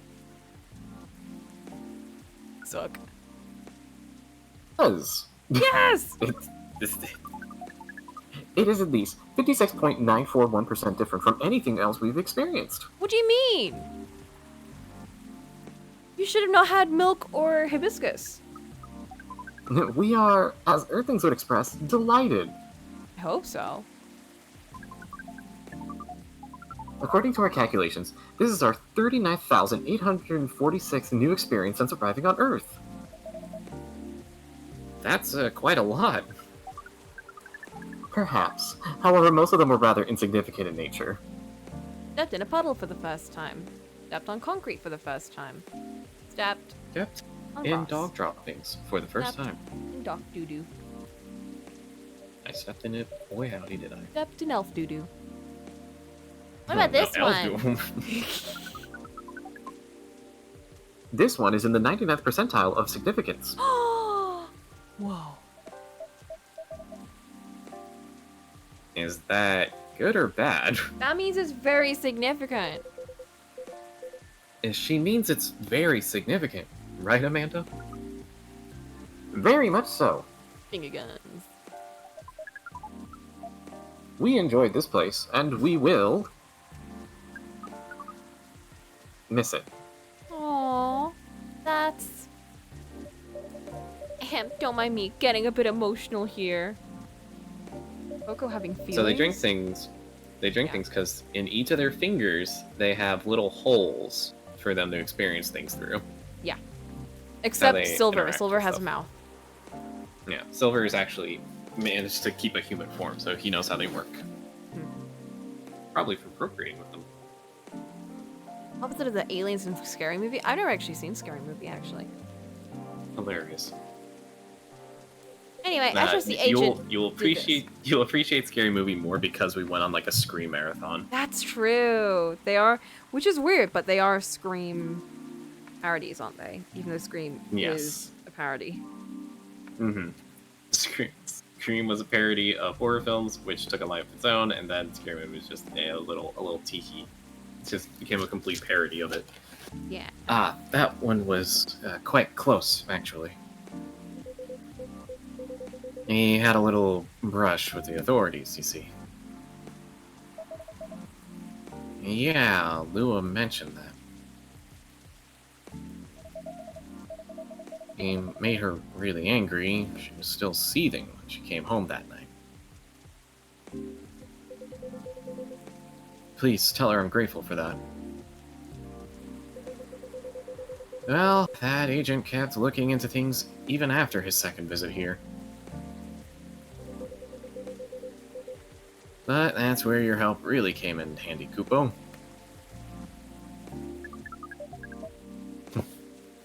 Suck. FUZZ. Yes! It is at least 56.941% different from anything else we've experienced. What do you mean? You should have not had milk or hibiscus. We are, as Earthlings would express, delighted. I hope so. According to our calculations, this is our 39,846th new experience since arriving on Earth. That's quite a lot. Perhaps. However, most of them were rather insignificant in nature. Stepped in a puddle for the first time. Stepped on concrete for the first time. Stepped Stepped on in grass. dog droppings for the first Stepped time. in dog doo-doo. I stepped in it. Boy, howdy did I. Stepped in elf doo-doo. What Oh, about this no, one? This one is in the 99th percentile of significance. Whoa. Is that good or bad? That means it's very significant. She means it's very significant, right, Amanda? Very much so. Finger guns. We enjoyed this place, and we will... miss it. Aww. That's... Don't mind me getting a bit emotional here. Coco having feelings. So they drink things. They drink things because in each of their fingers they have little holes for them to experience things through. Yeah. Except they Silver. interact Silver with has a stuff. mouth. Yeah, Silver is actually managed to keep a human form, so he knows how they work. Probably for procreating with them. Opposite of the aliens in Scary Movie. I've never actually seen Scary Movie, actually. Hilarious. Anyway, I trust the agent. You'll appreciate Scary Movie more because we went on like a Scream marathon. That's true. They are, which is weird, but they are Scream parodies, aren't they? Even though Scream is a parody. Mm-hmm. Scream was a parody of horror films, which took a life of its own, and then Scary Movie was just a little teehee. just became a complete parody of it. Yeah. Ah, that one was quite close, actually. He had a little brush with the authorities, you see. Yeah, Lua mentioned that. He made her really angry. She was still seething when she came home that night. Please tell her I'm grateful for that. Well, that agent kept looking into things even after his second visit here. But that's where your help really came in handy, Kupo.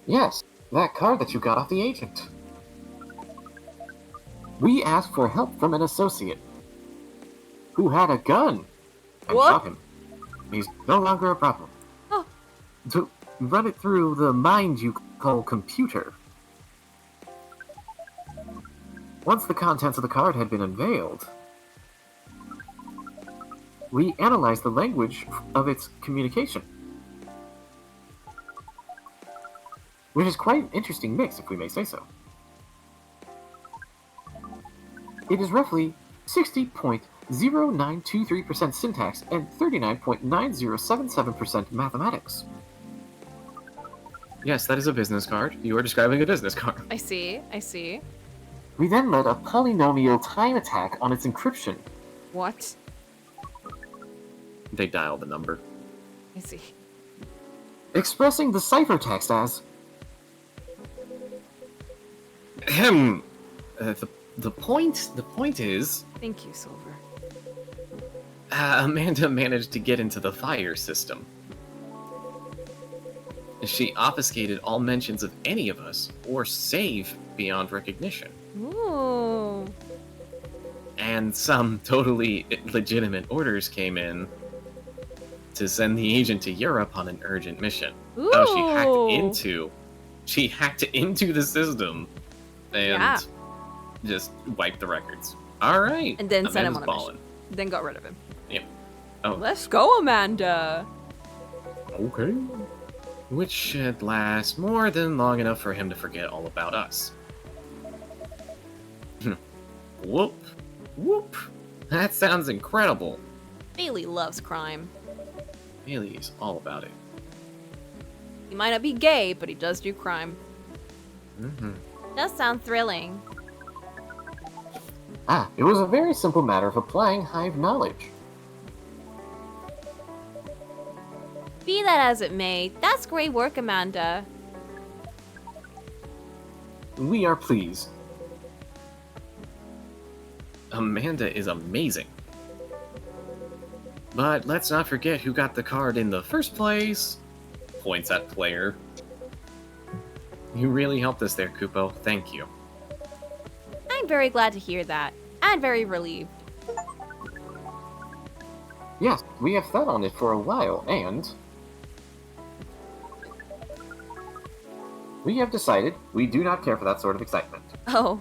Yes, that card that you got off the agent. We asked for help from an associate who had a gun and What? shot him. He's no longer a problem. Oh. To run it through the mind you call computer. Once the contents of the card had been unveiled, we analyzed the language of its communication. Which is quite an interesting mix, if we may say so. It is roughly 60.0923% syntax and 39.9077% mathematics. Yes, that is a business card. You are describing a business card. I see. We then led a polynomial time attack on its encryption. What? They dialed the number. I see. Expressing the ciphertext as The point is, Thank you, Silver. Amanda managed to get into the fire system. She obfuscated all mentions of any of us, or save beyond recognition. Ooh. And some totally legitimate orders came in to send the agent to Europe on an urgent mission. Ooh. Oh, she hacked into the system and just wiped the records. All right. And then sent him Amanda's on a mission. Then got rid of him. Yep. Oh. Let's go, Amanda. Okay. Which should last more than long enough for him to forget all about us. Whoop. Whoop. That sounds incredible. Bailey loves crime. Bailey is all about it. He might not be gay, but he does do crime. Mm-hmm. Does sound thrilling. it was a very simple matter of applying Hive knowledge. Be that as it may, that's great work, Amanda. We are pleased. Amanda is amazing. But let's not forget who got the card in the first place. Points at player. You really helped us there, Kupo. Thank you. I'm very glad to hear that, and very relieved. Yes, we have fed on it for a while, and we have decided we do not care for that sort of excitement. Oh.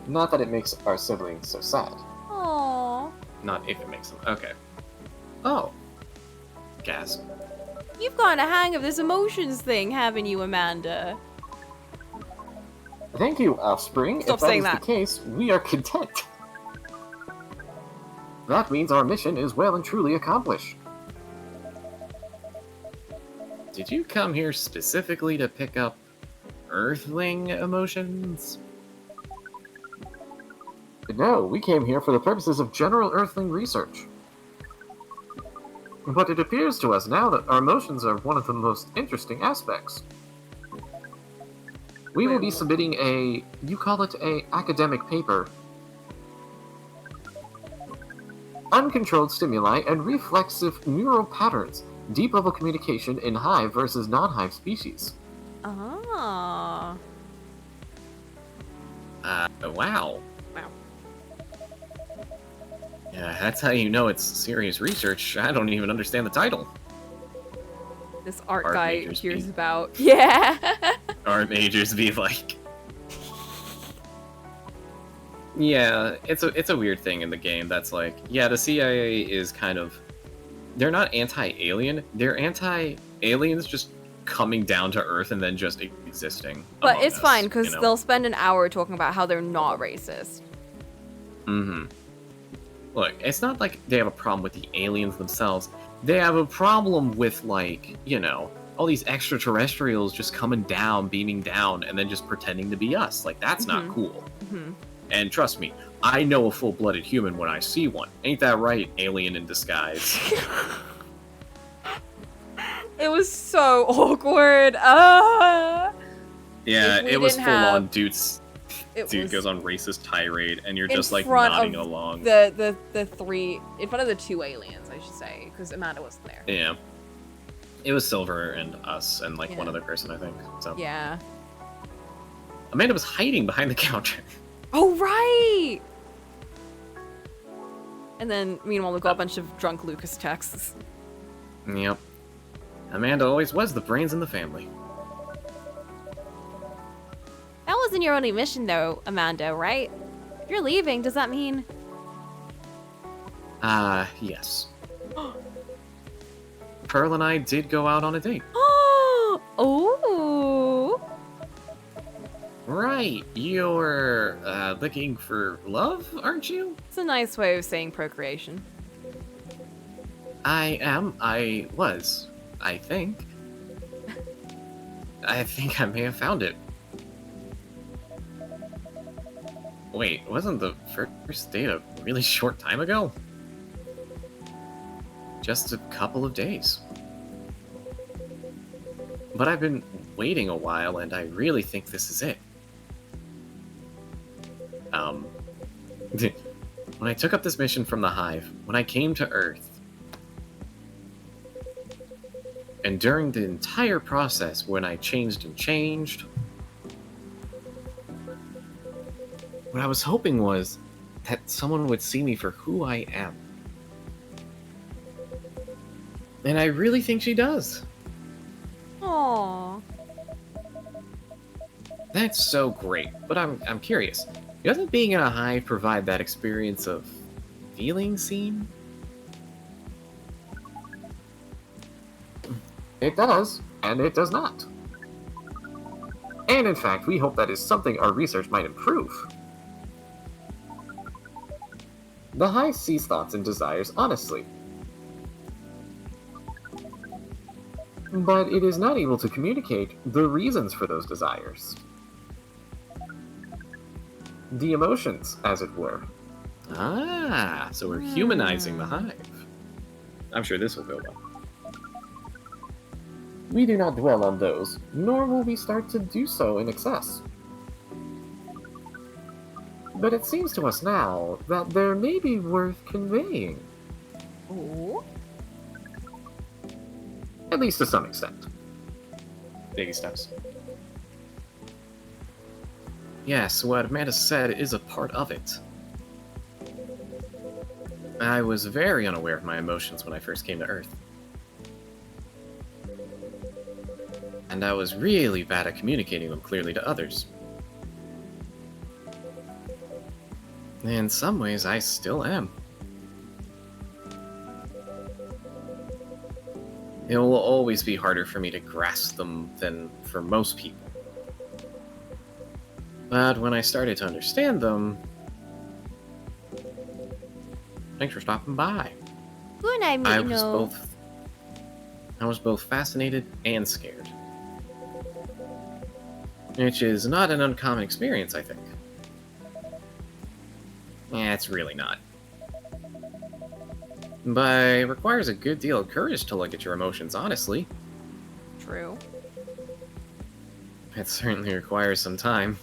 Not that it makes our siblings so sad. Aww. Not if it makes them. Okay. Oh. Gasp. You've gotten a hang of this emotions thing, haven't you, Amanda? Thank you, Offspring. Stop if that saying is that. the case, we are content. That means our mission is well and truly accomplished. Did you come here specifically to pick up Earthling emotions? No, we came here for the purposes of general Earthling research. But it appears to us now that our emotions are one of the most interesting aspects. We will be submitting you call it a academic paper. Uncontrolled stimuli and reflexive neural patterns. Deep level communication in hive versus non-hive species. Ah. Wow. Wow. Yeah, that's how you know it's serious research. I don't even understand the title. This art Art guy majors hears be- about. Yeah. Art majors be like... Yeah, it's a weird thing in the game that's like, yeah, the CIA is kind of they're not anti-alien. They're anti-aliens just coming down to Earth and then just existing. But among it's us, fine, because you know? they'll spend an hour talking about how they're not racist. Mm-hmm. Look, it's not like they have a problem with the aliens themselves. They have a problem with, like, you know, all these extraterrestrials just coming down, beaming down, and then just pretending to be us. Like, that's not cool. Mm-hmm. And trust me, I know a full-blooded human when I see one. Ain't that right, alien in disguise? It was so awkward. Yeah, If we it was didn't full-on have- dude was goes on racist tirade, and you're in just, like, front nodding of along. the three, in front of the two aliens, I should say, because Amanda wasn't there. Yeah. It was Silver and us and, like, one Yeah. other person, I think. So Yeah. Amanda was hiding behind the counter. Oh, right! And then, meanwhile, we got a bunch of drunk Lucas texts. Yep. Amanda always was the brains in the family. That wasn't your only mission, though, Amanda, right? If you're leaving, does that mean... Yes. Pearl and I did go out on a date. Oh! Right. You're, looking for love, aren't you? It's a nice way of saying procreation. I am. I was. I think. I think I may have found it. Wait, wasn't the first date a really short time ago? Just a couple of days. But I've been waiting a while, and I really think this is it. When I took up this mission from the Hive, when I came to Earth, and during the entire process when I changed and changed, what I was hoping was that someone would see me for who I am. And I really think she does. Aww. That's so great, but I'm curious. Doesn't being in a hive provide that experience of feeling seen? It does, and it does not. And in fact, we hope that is something our research might improve. The hive sees thoughts and desires honestly, but it is not able to communicate the reasons for those desires. The emotions, as it were. Ah, so we're humanizing the hive. I'm sure this will go well. We do not dwell on those, nor will we start to do so in excess. But it seems to us now that there may be worth conveying. Oh. At least to some extent. Baby steps. Yes, what Amanda said is a part of it. I was very unaware of my emotions when I first came to Earth. And I was really bad at communicating them clearly to others. In some ways, I still am. It will always be harder for me to grasp them than for most people. But when I started to understand them... Thanks for stopping by. Who and I meet, I was both fascinated and scared. Which is not an uncommon experience, I think. Yeah, it's really not. But it requires a good deal of courage to look at your emotions honestly. True. It certainly requires some time.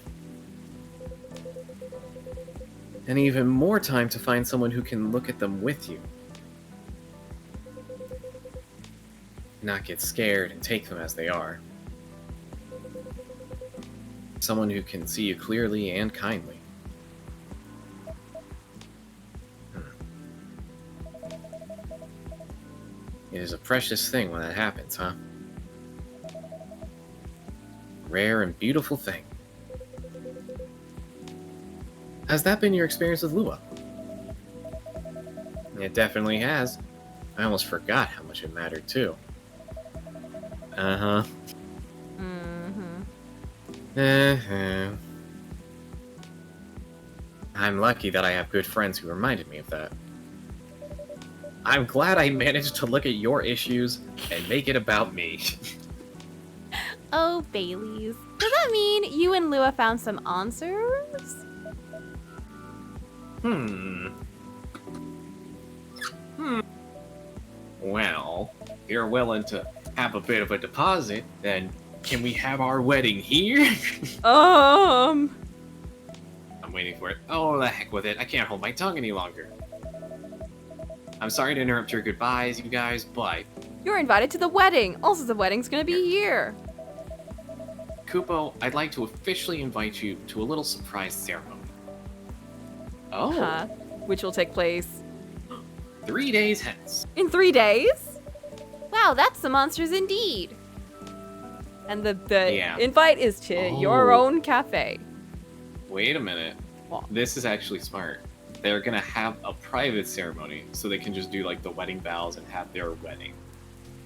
And even more time to find someone who can look at them with you. Not get scared and take them as they are. Someone who can see you clearly and kindly. It is a precious thing when that happens, huh? Rare and beautiful thing. Has that been your experience with Lua? It definitely has. I almost forgot how much it mattered, too. Uh-huh. Uh-huh. I'm lucky that I have good friends who reminded me of that. I'm glad I managed to look at your issues and make it about me. Oh, Baileys. Does that mean you and Lua found some answers? Well, if you're willing to have a bit of a deposit, then can we have our wedding here? Um. I'm waiting for it. Oh, the heck with it. I can't hold my tongue any longer. I'm sorry to interrupt your goodbyes, you guys, but... You're invited to the wedding. Also, the wedding's gonna be here. Kupo, I'd like to officially invite you to a little surprise ceremony. Oh, Which will take place 3 days hence. in 3 days. Wow, that's some monsters indeed. And the Yeah. invite is to your Oh. own cafe. Wait a minute. What? This is actually smart. They're gonna have a private ceremony, so they can just do like the wedding vows and have their wedding.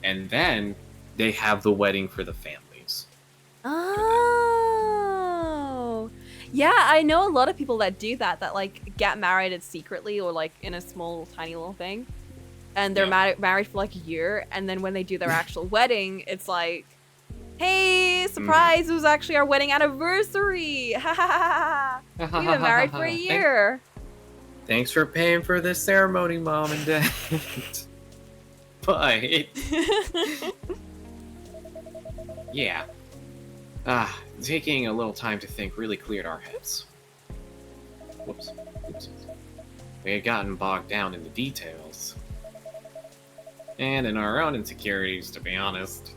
And then They have the wedding for the families. Oh. Yeah, I know a lot of people that do that, that like get married secretly or like in a small tiny little thing. And they're married for like a year, and then when they do their actual wedding, it's like, hey, surprise, it was actually our wedding anniversary. Ha ha ha ha. We've been married for a year. Thanks for paying for this ceremony, Mom and Dad. but yeah. Taking a little time to think really cleared our heads. Whoops. Oops. We had gotten bogged down in the details. And in our own insecurities, to be honest.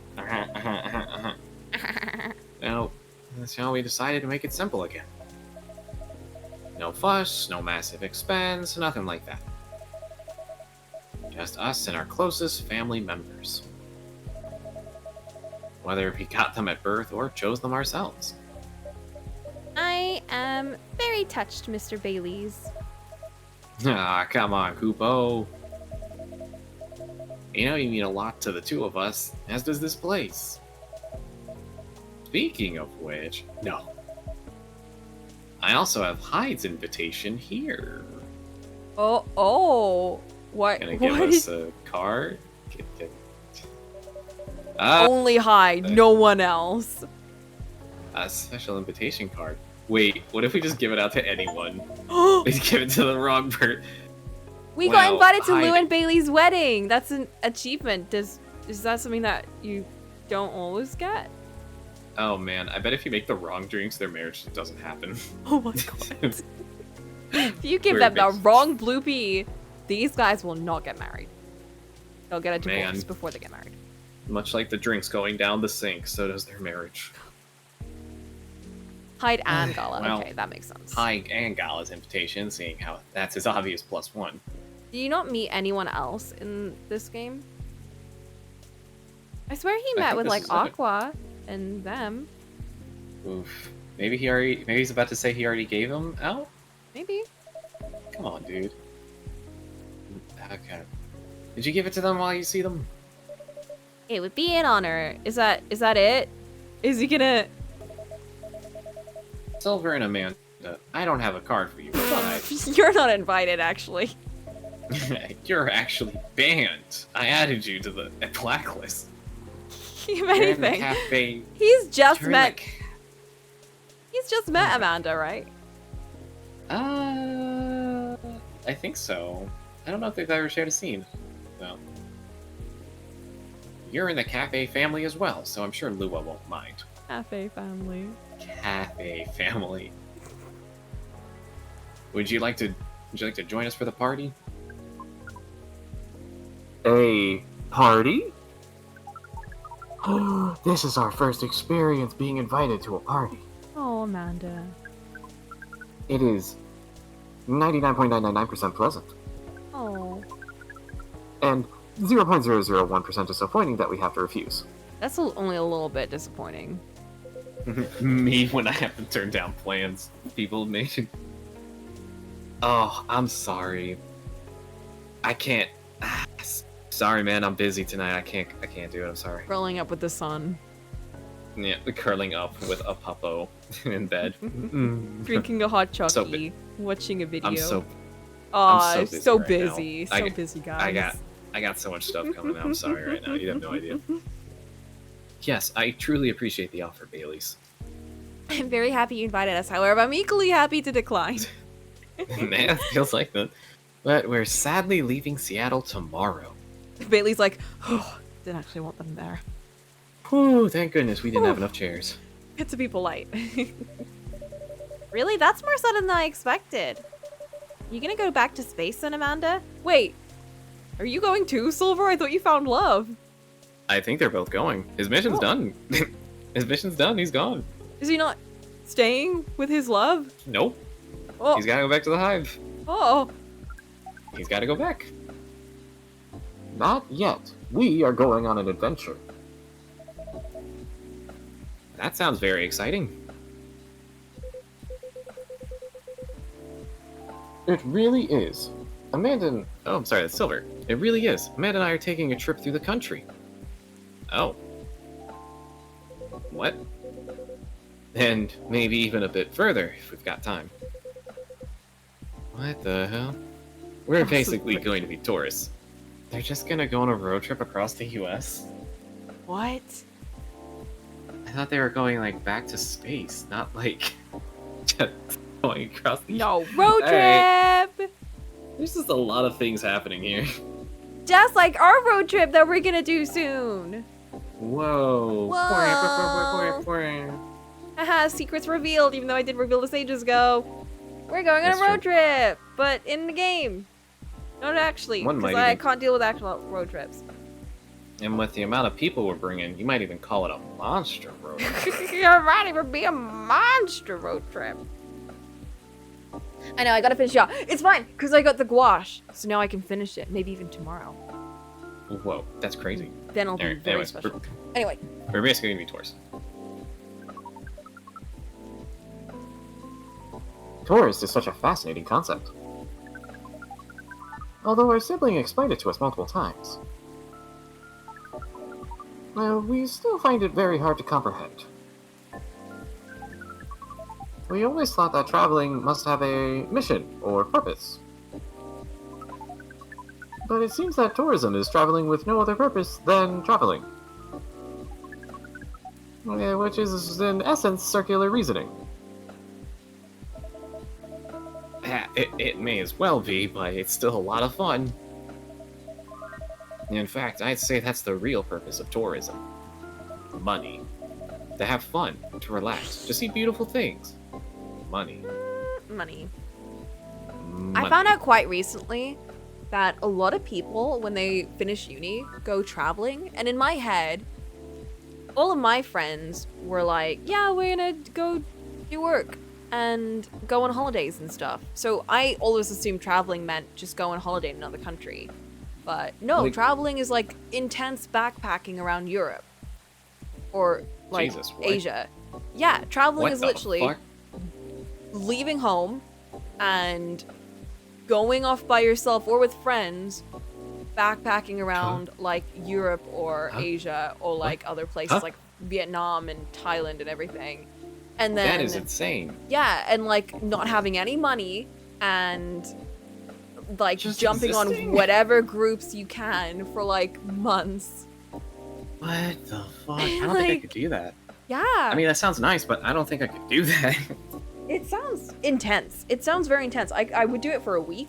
So we decided to make it simple again. No fuss, no massive expense, nothing like that. Just us and our closest family members. Whether we got them at birth or chose them ourselves. I am very touched, Mr. Baileys. Ah, come on, Kupo. You know you mean a lot to the two of us, as does this place. Speaking of which, no. I also have Hyde's invitation here. Oh. What? Gonna give what us is... a card? Only Hyde, no one else. A special invitation card. Wait, what if we just give it out to anyone? We give it to the wrong person. We got invited to Lou Hyde- and Bailey's wedding. That's an achievement. Is that something that you don't always get? Oh man, I bet if you make the wrong drinks, their marriage just doesn't happen. Oh my god. If you give We're them the mixed. wrong bloopy, these guys will not get married. They'll get a divorce Man. before they get married. Much like the drinks going down the sink, so does their marriage. Hyde and Gala. Well, Okay, that makes sense. Hyde and Gala's invitation, seeing how that's his obvious +1. Do you not meet anyone else in this game? I swear he met think with this like is it. Aqua and them. Oof. Maybe he's about to say he already gave them out? Maybe. Come on, dude. Okay. Did you give it to them while you see them? It would be an honor. Is that it? Is he gonna... Silver and Amanda, I don't have a card for you, but You're not invited, actually. you're actually banned. I added you to the blacklist. If You're in the anything, cafe. he's just You're in met... the He's just met Amanda, right? I think so. I don't know if they've ever shared a scene. No. You're in the cafe family as well, so I'm sure Lua won't mind. Cafe family. Cafe family. Would you like to join us for the party? A party? This is our first experience being invited to a party. Oh, Amanda. It is 99.999% pleasant, Oh. and 0.001% disappointing that we have to refuse. That's only a little bit disappointing. Me when I have to turn down plans people have made. Oh, I'm sorry. I can't. Sorry, man, I'm busy tonight. I can't do it. I'm sorry. Growing up with the sun. Yeah, curling up with a puppo in bed. Drinking a hot So chocolate. Watching a video. I'm so Aw, busy so right busy. now. So busy, guys. I got so much stuff coming out. I'm sorry right now. You have no idea. Yes, I truly appreciate the offer, Bailey's. I'm very happy you invited us. However, I'm equally happy to decline. Man, it feels like that. But we're sadly leaving Seattle tomorrow. Bailey's like, oh, didn't actually want them there. Whew, thank goodness we didn't have enough chairs. Get to be polite. Really? That's more sudden than I expected. You gonna go back to space then, Amanda? Wait, are you going too, Silver? I thought you found love. I think they're both going. His mission's done. His mission's done. He's gone. Is he not staying with his love? Nope. Oh, He's got to go back to the hive. oh. He's got to go back. Not yet. We are going on an adventure. That sounds very exciting. It really is. Amanda and... Oh, I'm sorry, that's Silver. It really is. Amanda and I are taking a trip through the country. Oh. What? And maybe even a bit further, if we've got time. What the hell? We're basically going to be tourists. They're just gonna go on a road trip across the US? What? I thought they were going, like, back to space, not, like, just going across the... No, road All trip! There's just a lot of things happening here. Just like our road trip that we're gonna do soon. Whoa. Whoa. Haha, secrets revealed, even though I did reveal this ages ago. We're going on That's a road true. trip, but in the game. Not actually, One because might I even- can't deal with actual road trips. And with the amount of people we're bringing, you might even call it a monster road trip. You're right, it would be a monster road trip. I know, I gotta finish it off. It's fine, because I got the gouache, so now I can finish it, maybe even tomorrow. Whoa, that's crazy. Then I'll be Alright, very anyways, special. Anyway, We're basically gonna be tourists. Tourist is such a fascinating concept. Although our sibling explained it to us multiple times. Well, we still find it very hard to comprehend. We always thought that traveling must have a mission or purpose. But it seems that tourism is traveling with no other purpose than traveling. Which is, in essence, circular reasoning. It may as well be, but it's still a lot of fun. In fact, I'd say that's the real purpose of tourism. Money. To have fun, to relax, to see beautiful things. Money. money. Money. I found out quite recently that a lot of people, when they finish uni, go traveling. And in my head, all of my friends were like, yeah, we're gonna go do work and go on holidays and stuff. So I always assumed traveling meant just go on holiday in another country. But no, Like- traveling is like intense backpacking around Europe. Or like Jesus, what? Asia. Yeah, traveling What is the literally fuck? leaving home and going off by yourself or with friends, backpacking around like Europe or Huh? Asia or like other places Huh? like Vietnam and Thailand and everything. And then That is insane. yeah, and like not having any money and like Just jumping existing? on whatever groups you can for like months. What the fuck? I don't think I Like- could do that. Yeah. I mean, that sounds nice, but I don't think I could do that. It sounds intense. It sounds very intense. I would do it for a week,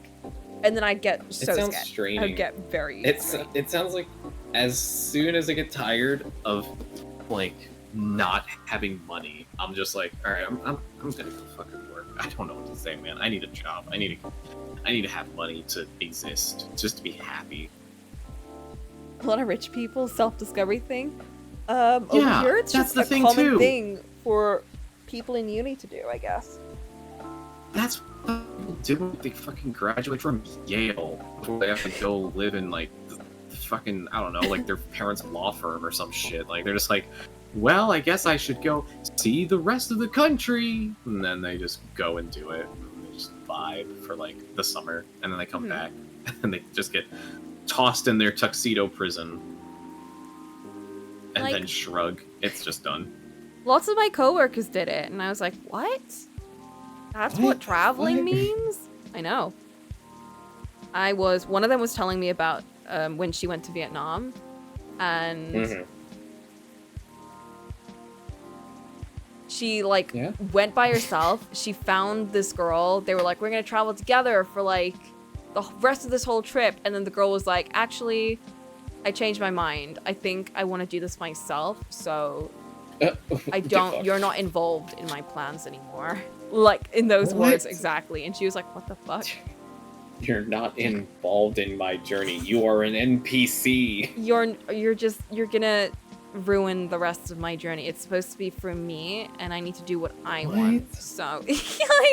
and then I'd get so sounds scared. straining. I'd get very. It sounds like as soon as I get tired of Like, not having money, I'm just like, all right, I'm gonna go fucking work. I don't know what to say, man. I need a job. I need to have money to exist, just to be happy. a lot of rich people self-discovery thing. Over Yeah, here, it's that's just the a thing, common too. thing for people in uni to do, I guess. That's what people do when they fucking graduate from Yale before they have to go live in like the fucking, I don't know, like their parents' law firm or some shit. Like they're just like, well, I guess I should go see the rest of the country, and then they just go and do it. And they just vibe for like the summer, and then they come back and they just get tossed in their tuxedo prison. And Like- then shrug. It's just done. Lots of my coworkers did it, and I was like, what? That's what traveling means? I know. One of them was telling me about when she went to Vietnam, and she like went by herself. She found this girl. They were like, we're gonna travel together for like the rest of this whole trip. And then the girl was like, actually, I changed my mind. I think I want to do this myself. So I don't, you're not involved in my plans anymore. Like in those words exactly. And she was like, what the fuck? You're not involved in my journey. You are an NPC. You're gonna ruin the rest of my journey. It's supposed to be for me, and I need to do what I want. So,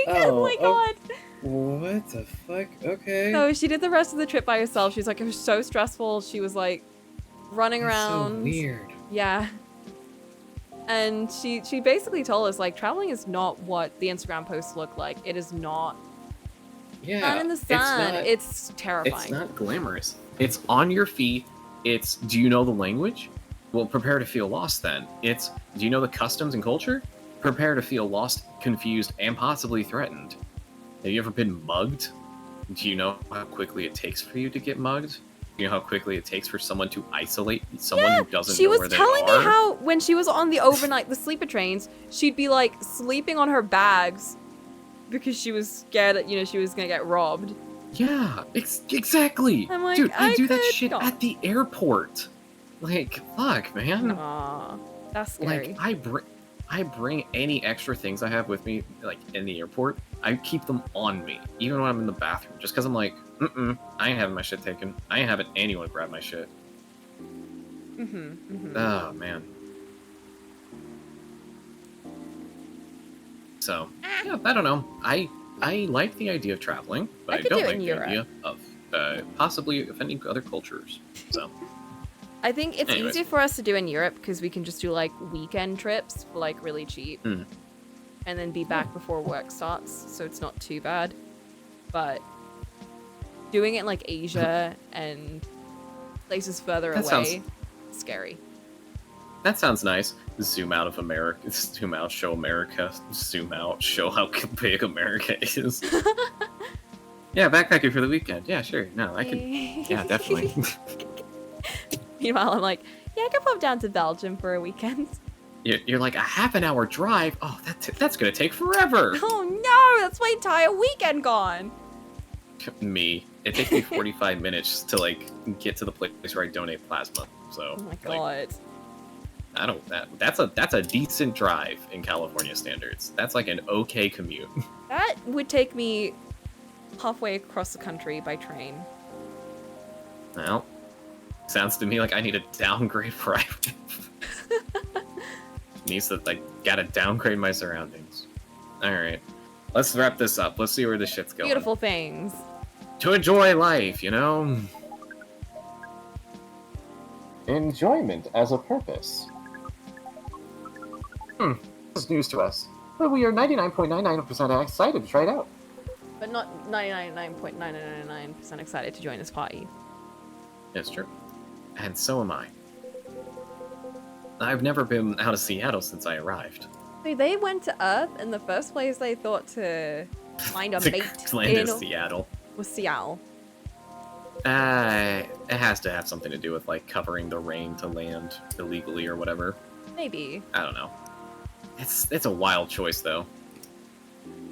oh my god. What the fuck? Okay. So she did the rest of the trip by herself. She was like, it was so stressful. She was like running around. So weird. Yeah. And she basically told us like traveling is not what the Instagram posts look like. It is not. Yeah. Sun in the sun. It's terrifying. It's not glamorous. It's on your feet. It's, do you know the language? Well, prepare to feel lost then. It's, do you know the customs and culture? Prepare to feel lost, confused, and possibly threatened. Have you ever been mugged? Do you know how quickly it takes for you to get mugged? Do you know how quickly it takes for someone to isolate someone who doesn't know where they are? She was telling me how when she was on the sleeper trains, she'd be like sleeping on her bags because she was scared that, she was gonna get robbed. Yeah, exactly. I'm like, dude, I do that shit not. at the airport. Like, fuck, man. Aw, that's scary. Like, I bring any extra things I have with me, like, in the airport. I keep them on me, even when I'm in the bathroom, just because I'm like, I ain't having my shit taken. I ain't having anyone grab my shit. Oh, man. So, yeah, I don't know. I like the idea of traveling, but I don't like the idea of possibly offending other cultures. So, I think it's easier for us to do in Europe because we can just do like weekend trips for like really cheap, and then be back before work starts, so it's not too bad. But doing it in like Asia and places further away, scary. That sounds nice. Zoom out of America. Zoom out, show America. Zoom out, show how big America is. Yeah, backpacking for the weekend. Yeah, sure. No, I could. Yeah, definitely. Meanwhile, I'm like, yeah, I could pop down to Belgium for a weekend. You're like, a half an hour drive? Oh, that's gonna take forever. Oh no, that's my entire weekend gone. Me. It takes me 45 minutes to like get to the place where I donate plasma. So. Oh my god. I don't. That's a decent drive in California standards. That's like an okay commute. That would take me halfway across the country by train. Well, sounds to me like I need to downgrade where I live. Needs to gotta downgrade my surroundings. All right, let's wrap this up. Let's see where this shit's going. Beautiful things. To enjoy life, Enjoyment as a purpose. This is news to us, but we are 99.99% excited to try it out. But not 99.999% excited to join this party. It's true. And so am I. I've never been out of Seattle since I arrived. They went to Earth, and the first place they thought to find a mate land in Seattle. Was Seattle. It has to have something to do with like covering the rain to land illegally or whatever. Maybe. I don't know. It's a wild choice though.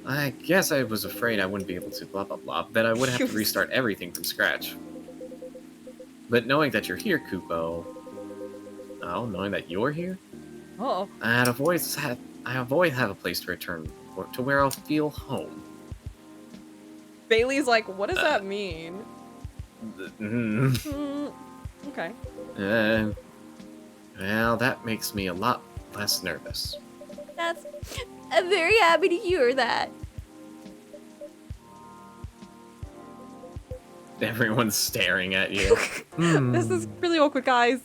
I guess I was afraid I wouldn't be able to blah blah blah, that I would have to restart everything from scratch. But knowing that you're here, Kupo, knowing that you're here, I've always have a place to return to where I'll feel home. Bailey's like, what does that mean? Okay. Well, that makes me a lot less nervous. I'm very happy to hear that. Everyone's staring at you. This is really awkward, guys.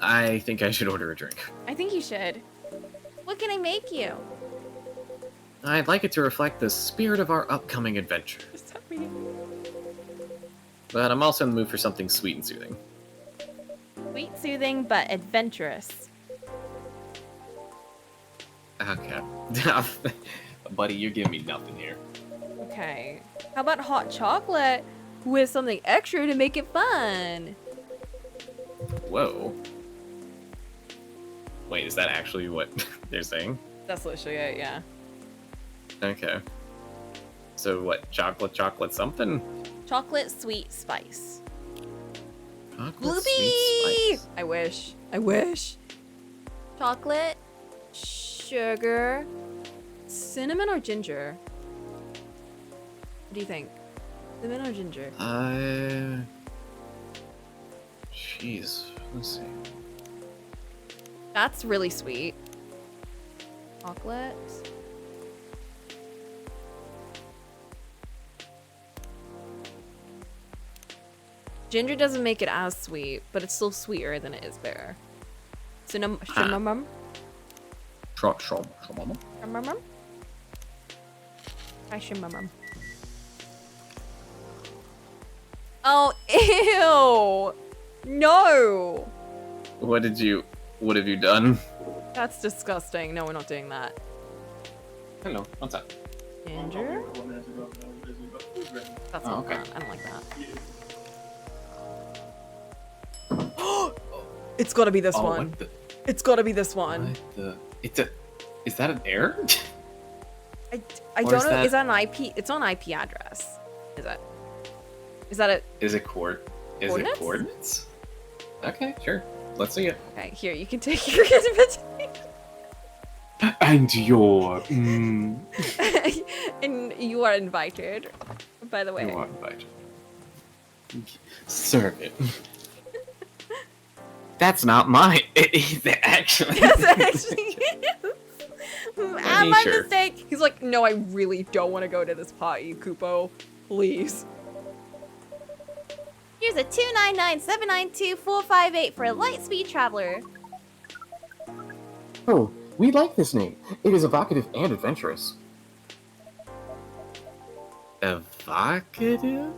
I think I should order a drink. I think you should. What can I make you? I'd like it to reflect the spirit of our upcoming adventure. What does that mean? But I'm also in the mood for something sweet and soothing. Sweet, soothing, but adventurous. Okay. Buddy, you're giving me nothing here. Okay. How about hot chocolate with something extra to make it fun? Whoa. Wait, is that actually what they're saying? That's literally it, yeah. Okay. So what, chocolate something? Chocolate sweet spice. Chocolate sweet spice. I wish. I wish. Chocolate. Sugar. Cinnamon or ginger? What do you think? Cinnamon or ginger? Jeez. Let's see. That's really sweet. Chocolate. Ginger doesn't make it as sweet, but it's still sweeter than it is bear. Cinnamon. Cinnamon. Hi, cinnamon. Oh, ew! No! What have you done? That's disgusting. No, we're not doing that. Hello, what's up? Ginger? That's Oh, not okay. fun. I don't like that. It's gotta be this one. What the? It's gotta be this one. What the? Is that an error? I Or don't is know. that- Is that an IP? It's on IP address. Is it? Is that it? Is it coordinates? Okay, sure. Let's see it. Okay, here, you can take your invitation. And your And you are invited, by the way. You are invited. Serve it. That's not mine. Actually. Yes, actually. My sure. mistake. He's like, no, I really don't want to go to this party, Kupo. Please. Here's a 299-792-458 for a Lightspeed Traveler. Oh, we like this name. It is evocative and adventurous. Evocative?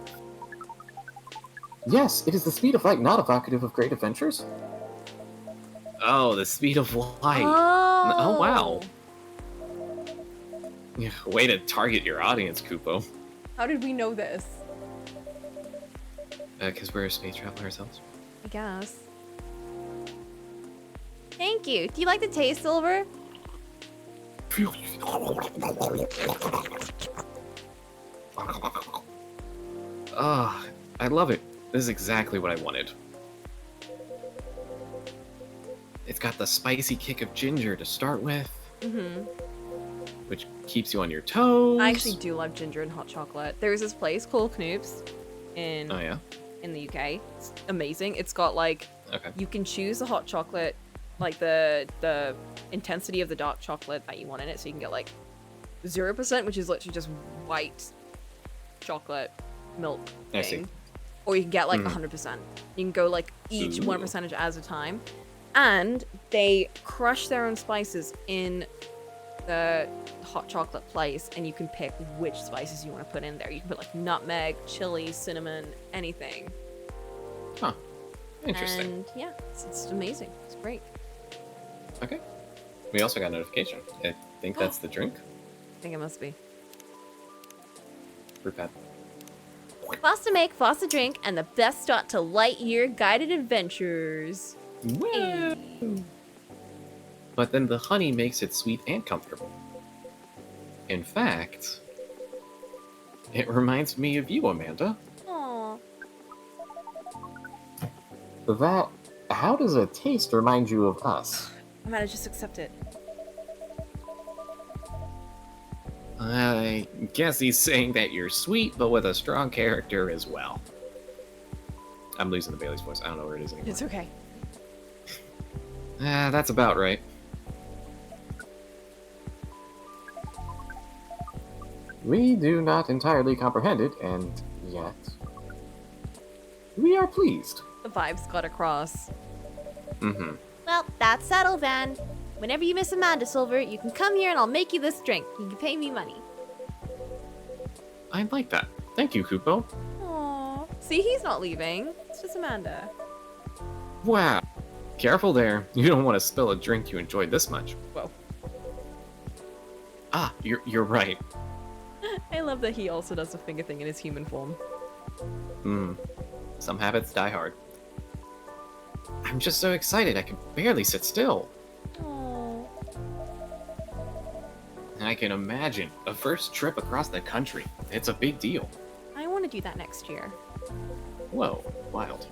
Yes, it is the speed of light, not evocative of great adventures. Oh, the speed of light. Oh, Oh, wow. Yeah, way to target your audience, Kupo. How did we know this? Because we're a space traveler ourselves. I guess. Thank you. Do you like the taste, Silver? Oh, I love it. This is exactly what I wanted. It's got the spicy kick of ginger to start with, Mm-hmm. which keeps you on your toes. I actually do love ginger and hot chocolate. There's this place called Knoop's Oh, yeah? in the UK. It's amazing. It's got like Okay. you can choose the hot chocolate, like the intensity of the dark chocolate that you want in it. So you can get like 0%, which is literally just white chocolate milk I see. thing, or you can get like Mhm. 100%. You can go like each Ooh. 1% at a time, and they crush their own spices in the hot chocolate place, and you can pick which spices you want to put in there. You can put like nutmeg, chili, cinnamon, anything. Huh. Interesting. And yeah, it's amazing. It's great. Okay. We also got a notification. I think that's the drink. I think it must be. Fruit pad. Faster make, faster drink, and the best start to light year guided adventures. Woo! But then the honey makes it sweet and comfortable. In fact, it reminds me of you, Amanda. Aw. How does a taste remind you of us? I'm gonna just accept it. I guess he's saying that you're sweet, but with a strong character as well. I'm losing the Bailey's voice. I don't know where it is anymore. It's okay. That's about right. We do not entirely comprehend it, and yet we are pleased. The vibes got across. Mm-hmm. Well, that's settled then. Whenever you miss Amanda, Silver, you can come here and I'll make you this drink. You can pay me money. I like that. Thank you, Kupo. Aww. See, he's not leaving. It's just Amanda. Wow. Careful there. You don't want to spill a drink you enjoyed this much. Whoa. Ah, you're right. I love that he also does the finger thing in his human form. Some habits die hard. I'm just so excited I can barely sit still. Aww. I can imagine a first trip across the country. It's a big deal. I want to do that next year. Whoa, wild.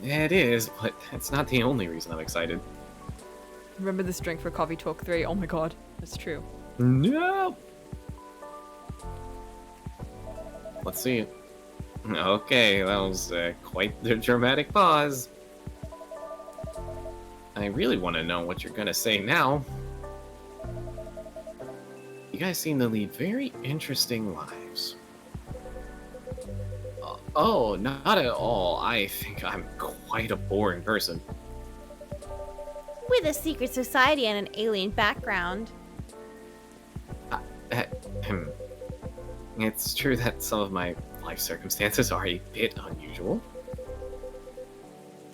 It is, but that's not the only reason I'm excited. Remember this drink for Coffee Talk 3? Oh my god, that's true. No. Let's see. Okay, that was quite the dramatic pause. I really want to know what you're gonna say now. You guys seem to lead very interesting lives. Oh, not at all. I think I'm quite a boring person. With a secret society and an alien background. It's true that some of my life circumstances are a bit unusual.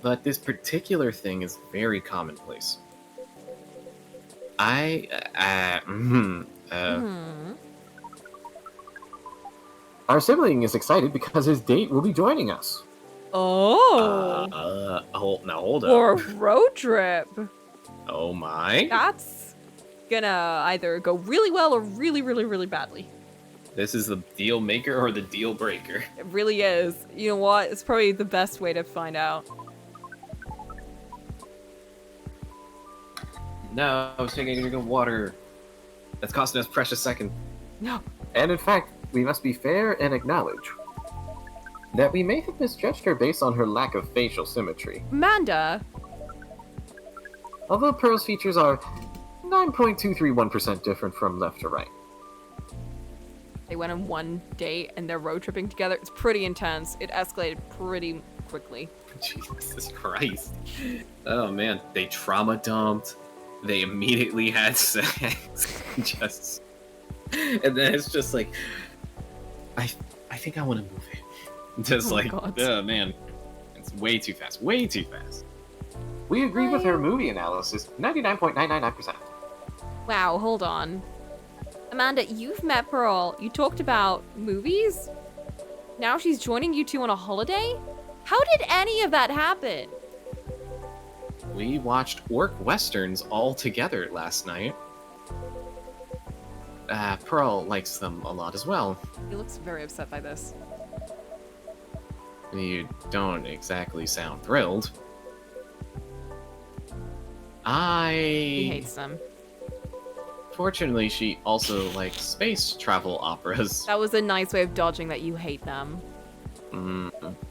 But this particular thing is very commonplace. Our sibling is excited because his date will be joining us. Oh! Hold up. For a road trip! Oh my. That's gonna either go really well or really, really, really badly. This is the deal maker or the deal breaker? It really is. You know what? It's probably the best way to find out. No, I was taking a drink of water. That's costing us precious second. No. And in fact, we must be fair and acknowledge that we may have misjudged her based on her lack of facial symmetry. Amanda! Although Pearl's features are 9.231% different from left to right. They went on one date and they're road tripping together. It's pretty intense. It escalated pretty quickly. Jesus Christ. Oh man, they trauma dumped. They immediately had sex. And then it's just like, I think I want to move it. Just Oh my like, God. oh man, it's way too fast. Way too fast. We agree with her movie analysis, 99.999%. Wow, hold on. Amanda, you've met Pearl. You talked about movies? Now she's joining you two on a holiday? How did any of that happen? We watched orc westerns all together last night. Pearl likes them a lot as well. He looks very upset by this. You don't exactly sound thrilled. He hates them. Fortunately, she also likes space travel operas. That was a nice way of dodging that you hate them.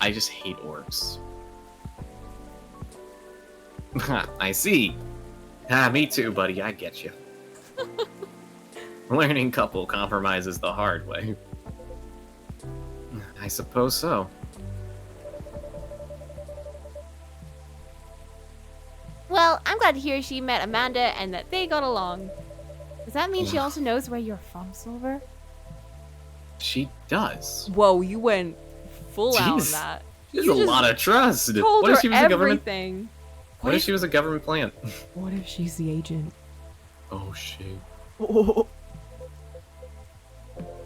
I just hate orcs. I see. Me too, buddy. I get you. Learning couple compromises the hard way. I suppose so. Well, I'm glad to hear she met Amanda and that they got along. Does that mean she also knows where you're from, Silver? She does. Whoa, you went full out on Jeez. that. There's You a just lot of trust. told What her if she was a government? everything. What if she was a government plant? What if she's the agent? Oh shit. Oh.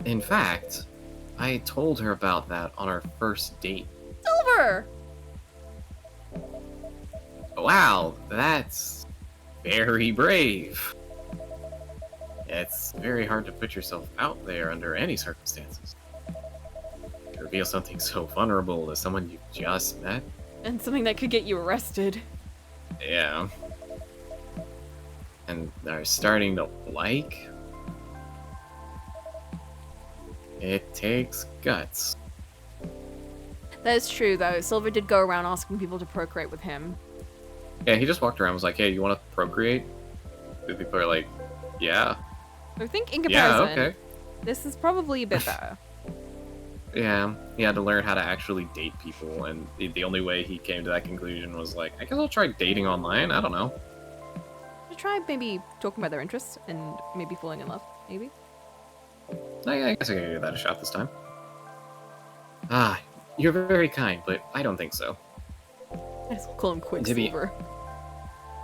In fact, I told her about that on our first date. Silver! Wow, that's very brave. It's very hard to put yourself out there under any circumstances. To reveal something so vulnerable to someone you just met. And something that could get you arrested. Yeah. And are starting to like. It takes guts. That is true, though. Silver did go around asking people to procreate with him. Yeah, he just walked around and was like, hey, you want to procreate? The people are like, yeah. I think in Yeah, comparison, okay. this is probably a bit better. Yeah, he had to learn how to actually date people, and the only way he came to that conclusion was like, I guess I'll try dating online, I don't know. try maybe talking about their interests and maybe falling in love, maybe? I guess I can give that a shot this time. Ah, you're very kind, but I don't think so. I just call him Quicksilver.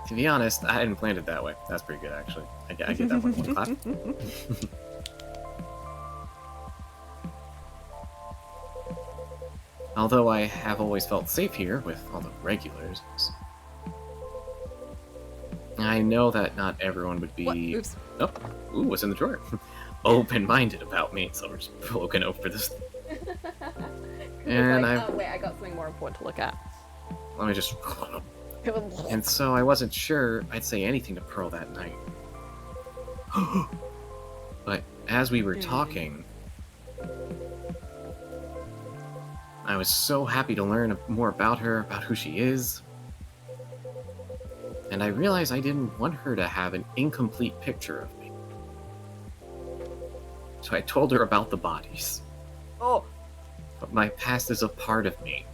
To be honest, I hadn't planned it that way. That's pretty good, actually. I get that one clap. Although I have always felt safe here with all the regulars, I know that not everyone would be... What? Oops. Oh, ooh, what's in the drawer? Open-minded about me, so we're just looking over this. And oh wait, I got something more important to look at. Let me just... And so I wasn't sure I'd say anything to Pearl that night. But as we were talking, I was so happy to learn more about her, about who she is. And I realized I didn't want her to have an incomplete picture of me. So I told her about the bodies. Oh! But my past is a part of me.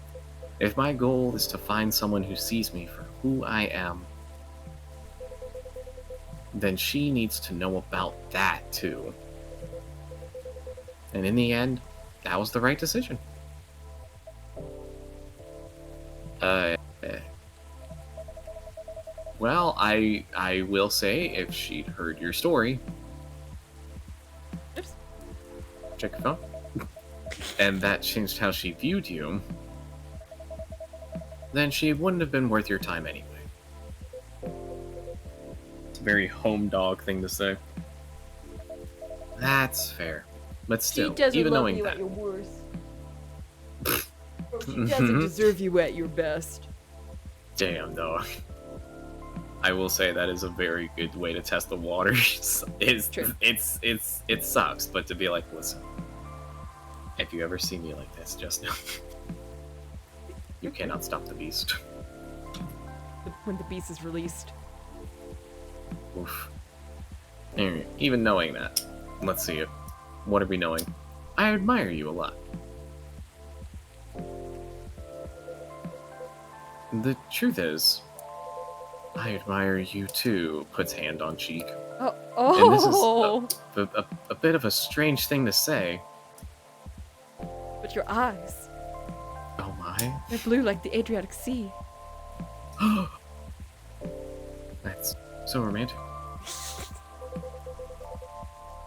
If my goal is to find someone who sees me for who I am, then she needs to know about that too. And in the end, that was the right decision. Well, I will say, if she'd heard your story... Oops. Check your phone. And that changed how she viewed you, then she wouldn't have been worth your time anyway. It's a very home dog thing to say. That's fair. But still, she doesn't even love knowing you that... at your worst. Or she doesn't deserve you at your best. Damn, dog. I will say that is a very good way to test the waters. It sucks, but to be like, listen, if you ever see me like this, just know you cannot stop the beast. When the beast is released. Oof. Anyway, even knowing that, let's see it. What are we knowing? I admire you a lot. The truth is, I admire you too, puts hand on cheek. Oh! And this is a bit of a strange thing to say. But your eyes, Oh my. they're blue like the Adriatic Sea. That's so romantic.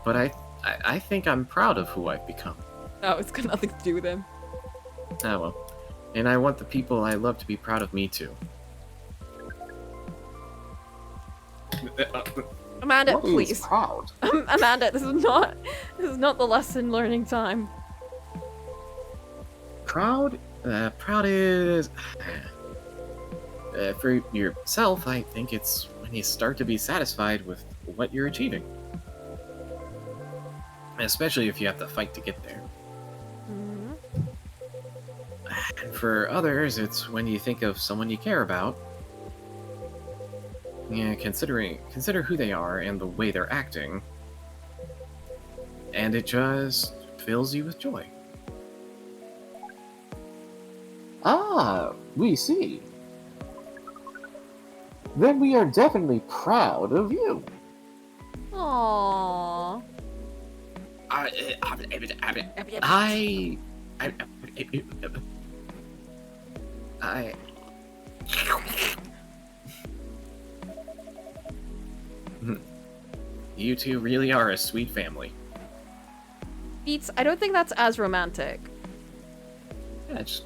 But I think I'm proud of who I've become. No, it's got nothing to do with him. Ah well. And I want the people I love to be proud of me too. Amanda, What is please. proud? Amanda, this is not the lesson learning time. Proud? Proud is... for yourself, I think it's when you start to be satisfied with what you're achieving. Especially if you have to fight to get there. Mm-hmm. And for others, it's when you think of someone you care about. Yeah, consider who they are and the way they're acting. And it just fills you with joy. Ah, we see. Then we are definitely proud of you. Aww. You two really are a sweet family. Beats, I don't think that's as romantic. Yeah, just...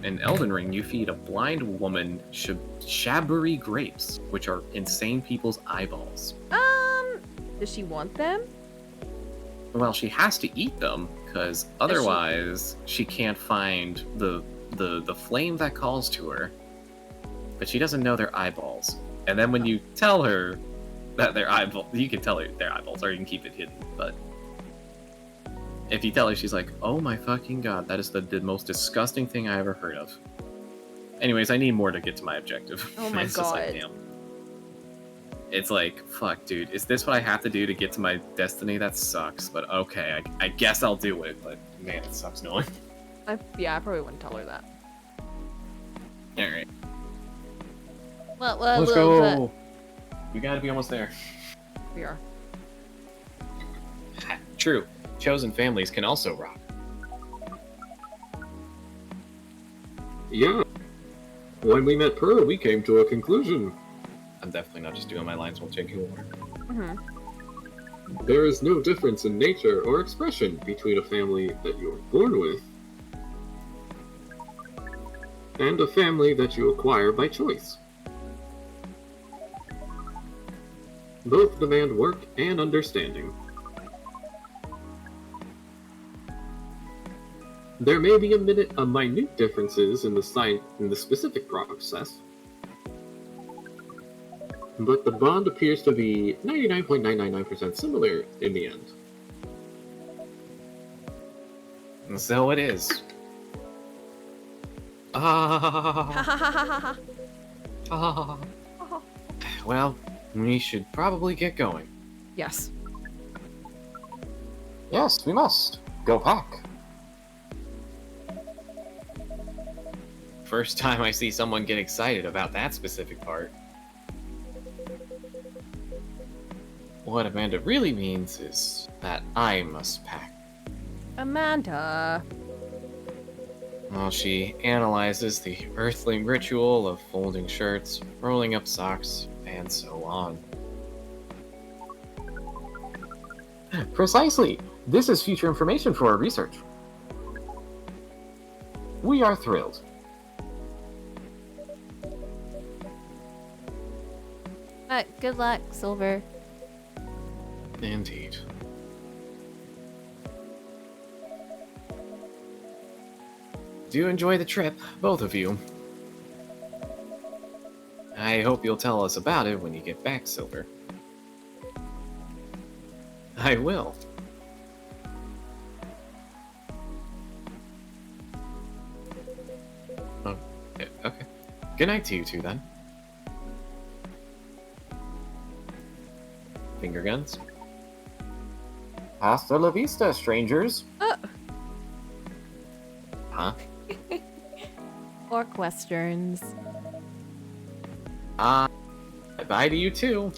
In Elden Ring, you feed a blind woman shabbery grapes, which are insane people's eyeballs. Does she want them? Well, she has to eat them, because otherwise she can't find the flame that calls to her. But she doesn't know their eyeballs. And then when you tell her that they're eyeballs, you can tell her they're eyeballs, or you can keep it hidden, but... If you tell her, she's like, oh my fucking god, that is the most disgusting thing I ever heard of. Anyways, I need more to get to my objective. Oh my It's just like, god. damn. It's like, fuck, dude, is this what I have to do to get to my destiny? That sucks, but okay, I guess I'll do it, but man, it sucks knowing. Yeah, I probably wouldn't tell her that. Alright. Let's go. We gotta be almost there. We are. True. Chosen families can also rock. Yeah. When we met Pearl, we came to a conclusion. I'm definitely not just doing my lines while taking water. Mm-hmm. There is no difference in nature or expression between a family that you are born with and a family that you acquire by choice. Both demand work and understanding. There may be minute differences in the specific process, but the bond appears to be 99.999% similar in the end. And so it is. Well, we should probably get going. Yes. Yes, we must. Go pack. First time I see someone get excited about that specific part. What Amanda really means is that I must pack. Amanda. While she analyzes the earthling ritual of folding shirts, rolling up socks, and so on. Precisely. This is future information for our research. We are thrilled. Good luck, Silver. Indeed. Do enjoy the trip, both of you. I hope you'll tell us about it when you get back, Silver. I will. Oh, okay. Good night to you two, then. Finger guns? Hasta la vista, strangers. Huh? Orc westerns. Bye to you too.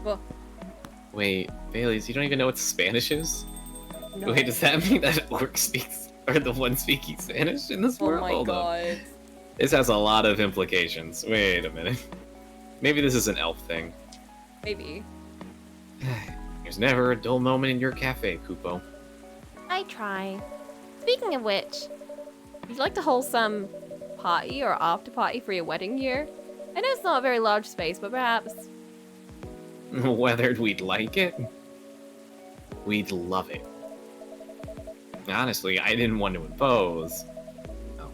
Well. Wait, Baileys, you don't even know what Spanish is? No. Wait, does that mean that orc speaks, or the one speaking Spanish in this Oh world? my Hold up. god. This has a lot of implications. Wait a minute. Maybe this is an elf thing. Maybe. There's never a dull moment in your cafe, Kupo. I try. Speaking of which, Would you like to hold some party or after party for your wedding year? I know it's not a very large space, but perhaps. Whether we'd like it, we'd love it. Honestly, I didn't want to impose. No.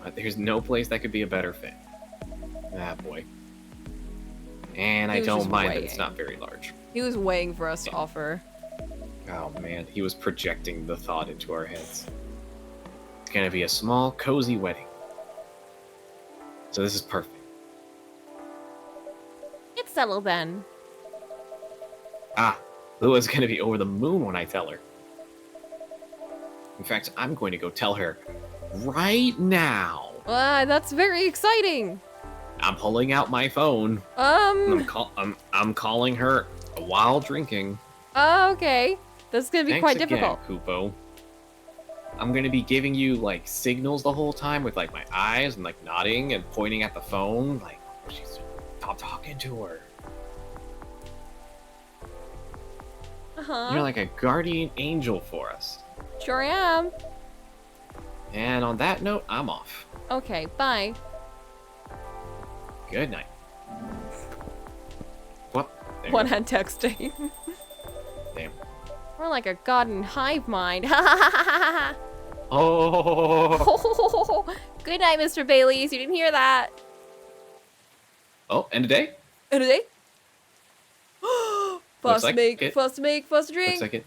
But there's no place that could be a better fit. Ah, boy. And He I was don't just mind that weighing. it's not very large. He was waiting for us to offer. Oh man, he was projecting the thought into our heads. It's gonna be a small, cozy wedding. So this is perfect. it's settled then. Ah, Lua's gonna be over the moon when I tell her. In fact, I'm going to go tell her right now. That's very exciting. I'm pulling out my phone. I'm calling her while drinking. Okay. This is gonna be Thanks quite again, difficult. Kupo. I'm gonna be giving you like signals the whole time with like my eyes and like nodding and pointing at the phone, like stop talking to her. Uh-huh. You're like a guardian angel for us. Sure am. And on that note, I'm off. Okay, bye. Good night. What? There One you go. hand texting. Damn. We're like a garden hive mind. Oh. Good night, Mr. Baileys. You didn't hear that. Oh, end of day? And today? First like make, it. first make, first drink. Looks like it.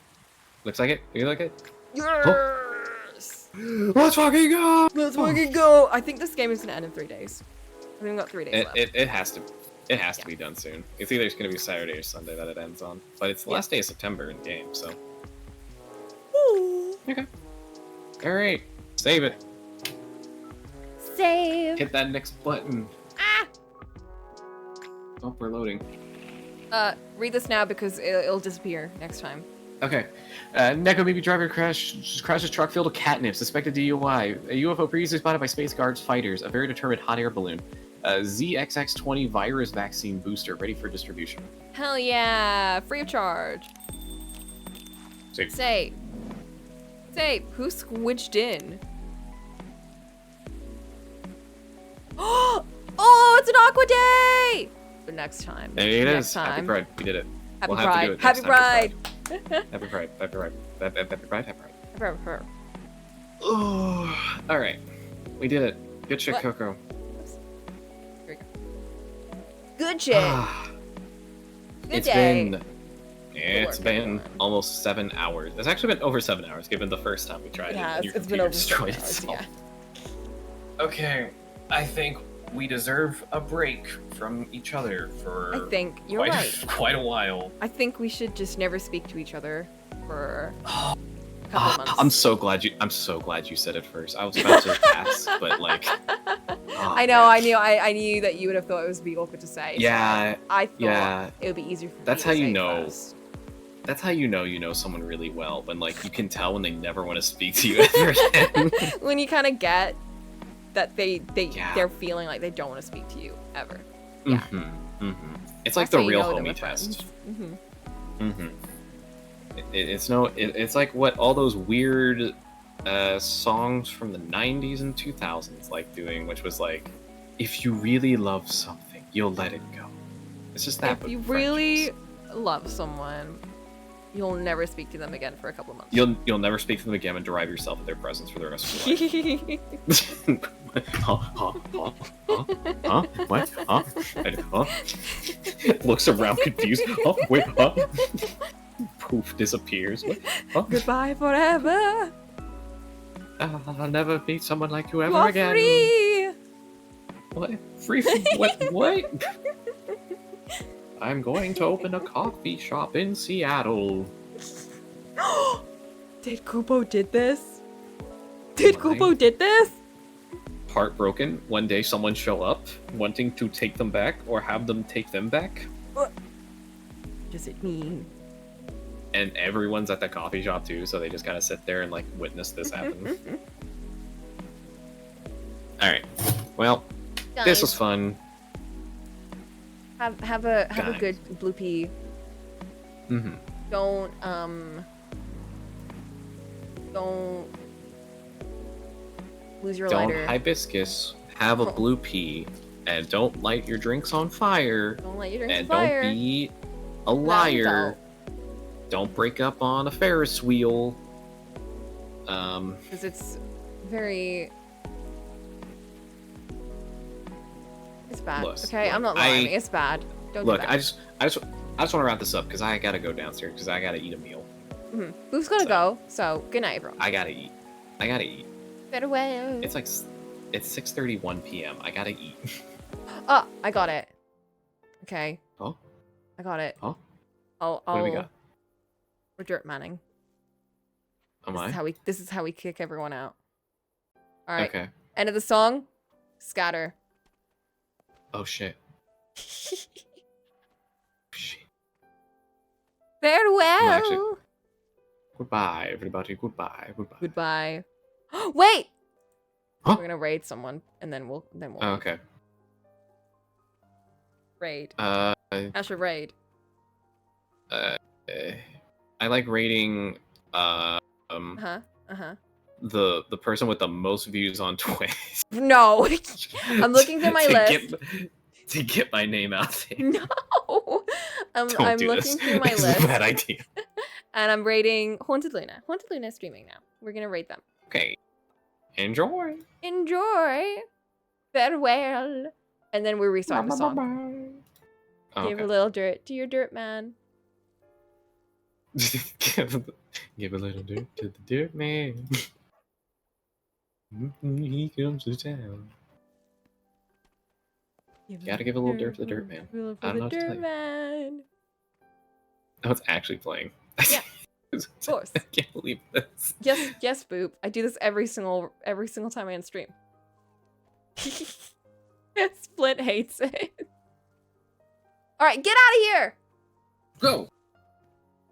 Looks like it. You like it? Yes. Let's fucking go! Let's fucking go. I think this game is gonna end in 3 days. I think we've got 3 days left. It has to. It has to be done soon. It's either going to be Saturday or Sunday that it ends on, but it's the last day of September in game, so. Ooh. Okay. All right. Save it. Save. Hit that next button. Ah! Oh, we're loading. Read this now because it'll disappear next time. Okay. Neko Baby driver crashes truck filled with catnip. Suspected DUI. A UFO previously spotted by Space Guards fighters. A very determined hot air balloon. ZXX20 virus vaccine booster ready for distribution. Hell yeah! Free of charge. Save. Say, who squidged in? Oh, it's an Aqua Day! But next time. There it next is. Time. Happy Pride. We did it. Happy We'll have to Pride. do it Happy next time Pride. for Happy Pride. Happy Pride. Happy Pride. Happy Pride. Oh, all right. We did it. Good shit, What? Coco. Here we go. Good shit. Good It's day. It's work, been everyone. almost 7 hours. It's actually been over 7 hours, given the first time we tried it. Yeah, and your it's been computer over 7 destroyed hours, itself. yeah. Okay, I think we deserve a break from each other for I think you're quite, right. quite a while. I think we should just never speak to each other for a couple of months. I'm so glad you said it first. I was about to pass, but like, I know, man. I knew that you would have thought it would be awkward to say. so Yeah, I thought yeah. it would be easier for That's me how to you say know. first. That's how you know someone really well, when like you can tell when they never want to speak to you ever again. When you kind of get that Yeah. they're feeling like they don't want to speak to you ever. Yeah. It's like That's how the you real know that homie we're test. friends. It's like what all those weird songs from the 90s and 2000s like doing, which was like, if you really love something, you'll let it go. It's just that. If but you friendships. really love someone, you'll never speak to them again for a couple of months. You'll never speak to them again and derive yourself of their presence for the rest of your life. Huh? What? Huh? Looks around confused. Oh, wait, huh? Poof, disappears. What? Huh? Goodbye forever. I'll never meet someone like you You ever are again. free. What? Free from what? What? I'm going to open a coffee shop in Seattle. Did Kupo did this? Did Why? Kupo did this? Heartbroken, one day someone show up, wanting to take them back or have them take them back, Does it mean? and everyone's at the coffee shop too, so they just kind of sit there and like witness this happen. All right, well, this was fun. Have a Guys. good bloopy. Don't lose your Don't lighter. hibiscus, have a blue pea, and don't light your drinks on fire, Don't let your drinks and on fire. don't be a liar. Don't break up on a Ferris wheel. Because it's very. It's bad. Look, okay, I'm not look, lying. It's bad. Don't Look, do I that. just want to wrap this up because I gotta go downstairs because I gotta eat a meal. Who's gonna so- go? So good night, everyone. I gotta eat. Farewell. It's 6:31 p.m. I gotta eat. Oh, I got it. Okay. Oh? I got it. Oh? I'll. What do we got? We're dirt manning. Am This I? is how we. This is how we kick everyone out. All right. Okay. End of the song. Scatter. Oh shit. Shit. Farewell. actually- Goodbye, everybody. Goodbye. Goodbye. Goodbye. Wait. Huh? We're gonna raid someone, and then we'll. Oh, okay. Raid. Uh, Asher raid. I like rating Uh Um, huh. Uh huh. the person with the most views on Twitch. No. I'm looking through my list. To get my name out there. No. I'm Don't do looking this. through my This list. is a bad idea. And I'm rating Haunted Luna. Haunted Luna is streaming now. We're gonna rate them. Okay. Enjoy. Enjoy. Farewell. And then we're restarting the song. Oh, Give a okay. little dirt to your dirt man. Give a little dirt to the dirt man. He comes to town. Gotta give a little dirt to the dirt man. I don't know what to tell Dirt you. man. Oh, it's actually playing. Yeah. Of course. I can't believe this. Yes, yes, Boop. I do this every single time I stream. Splint hates it. All right, get out of here. Go.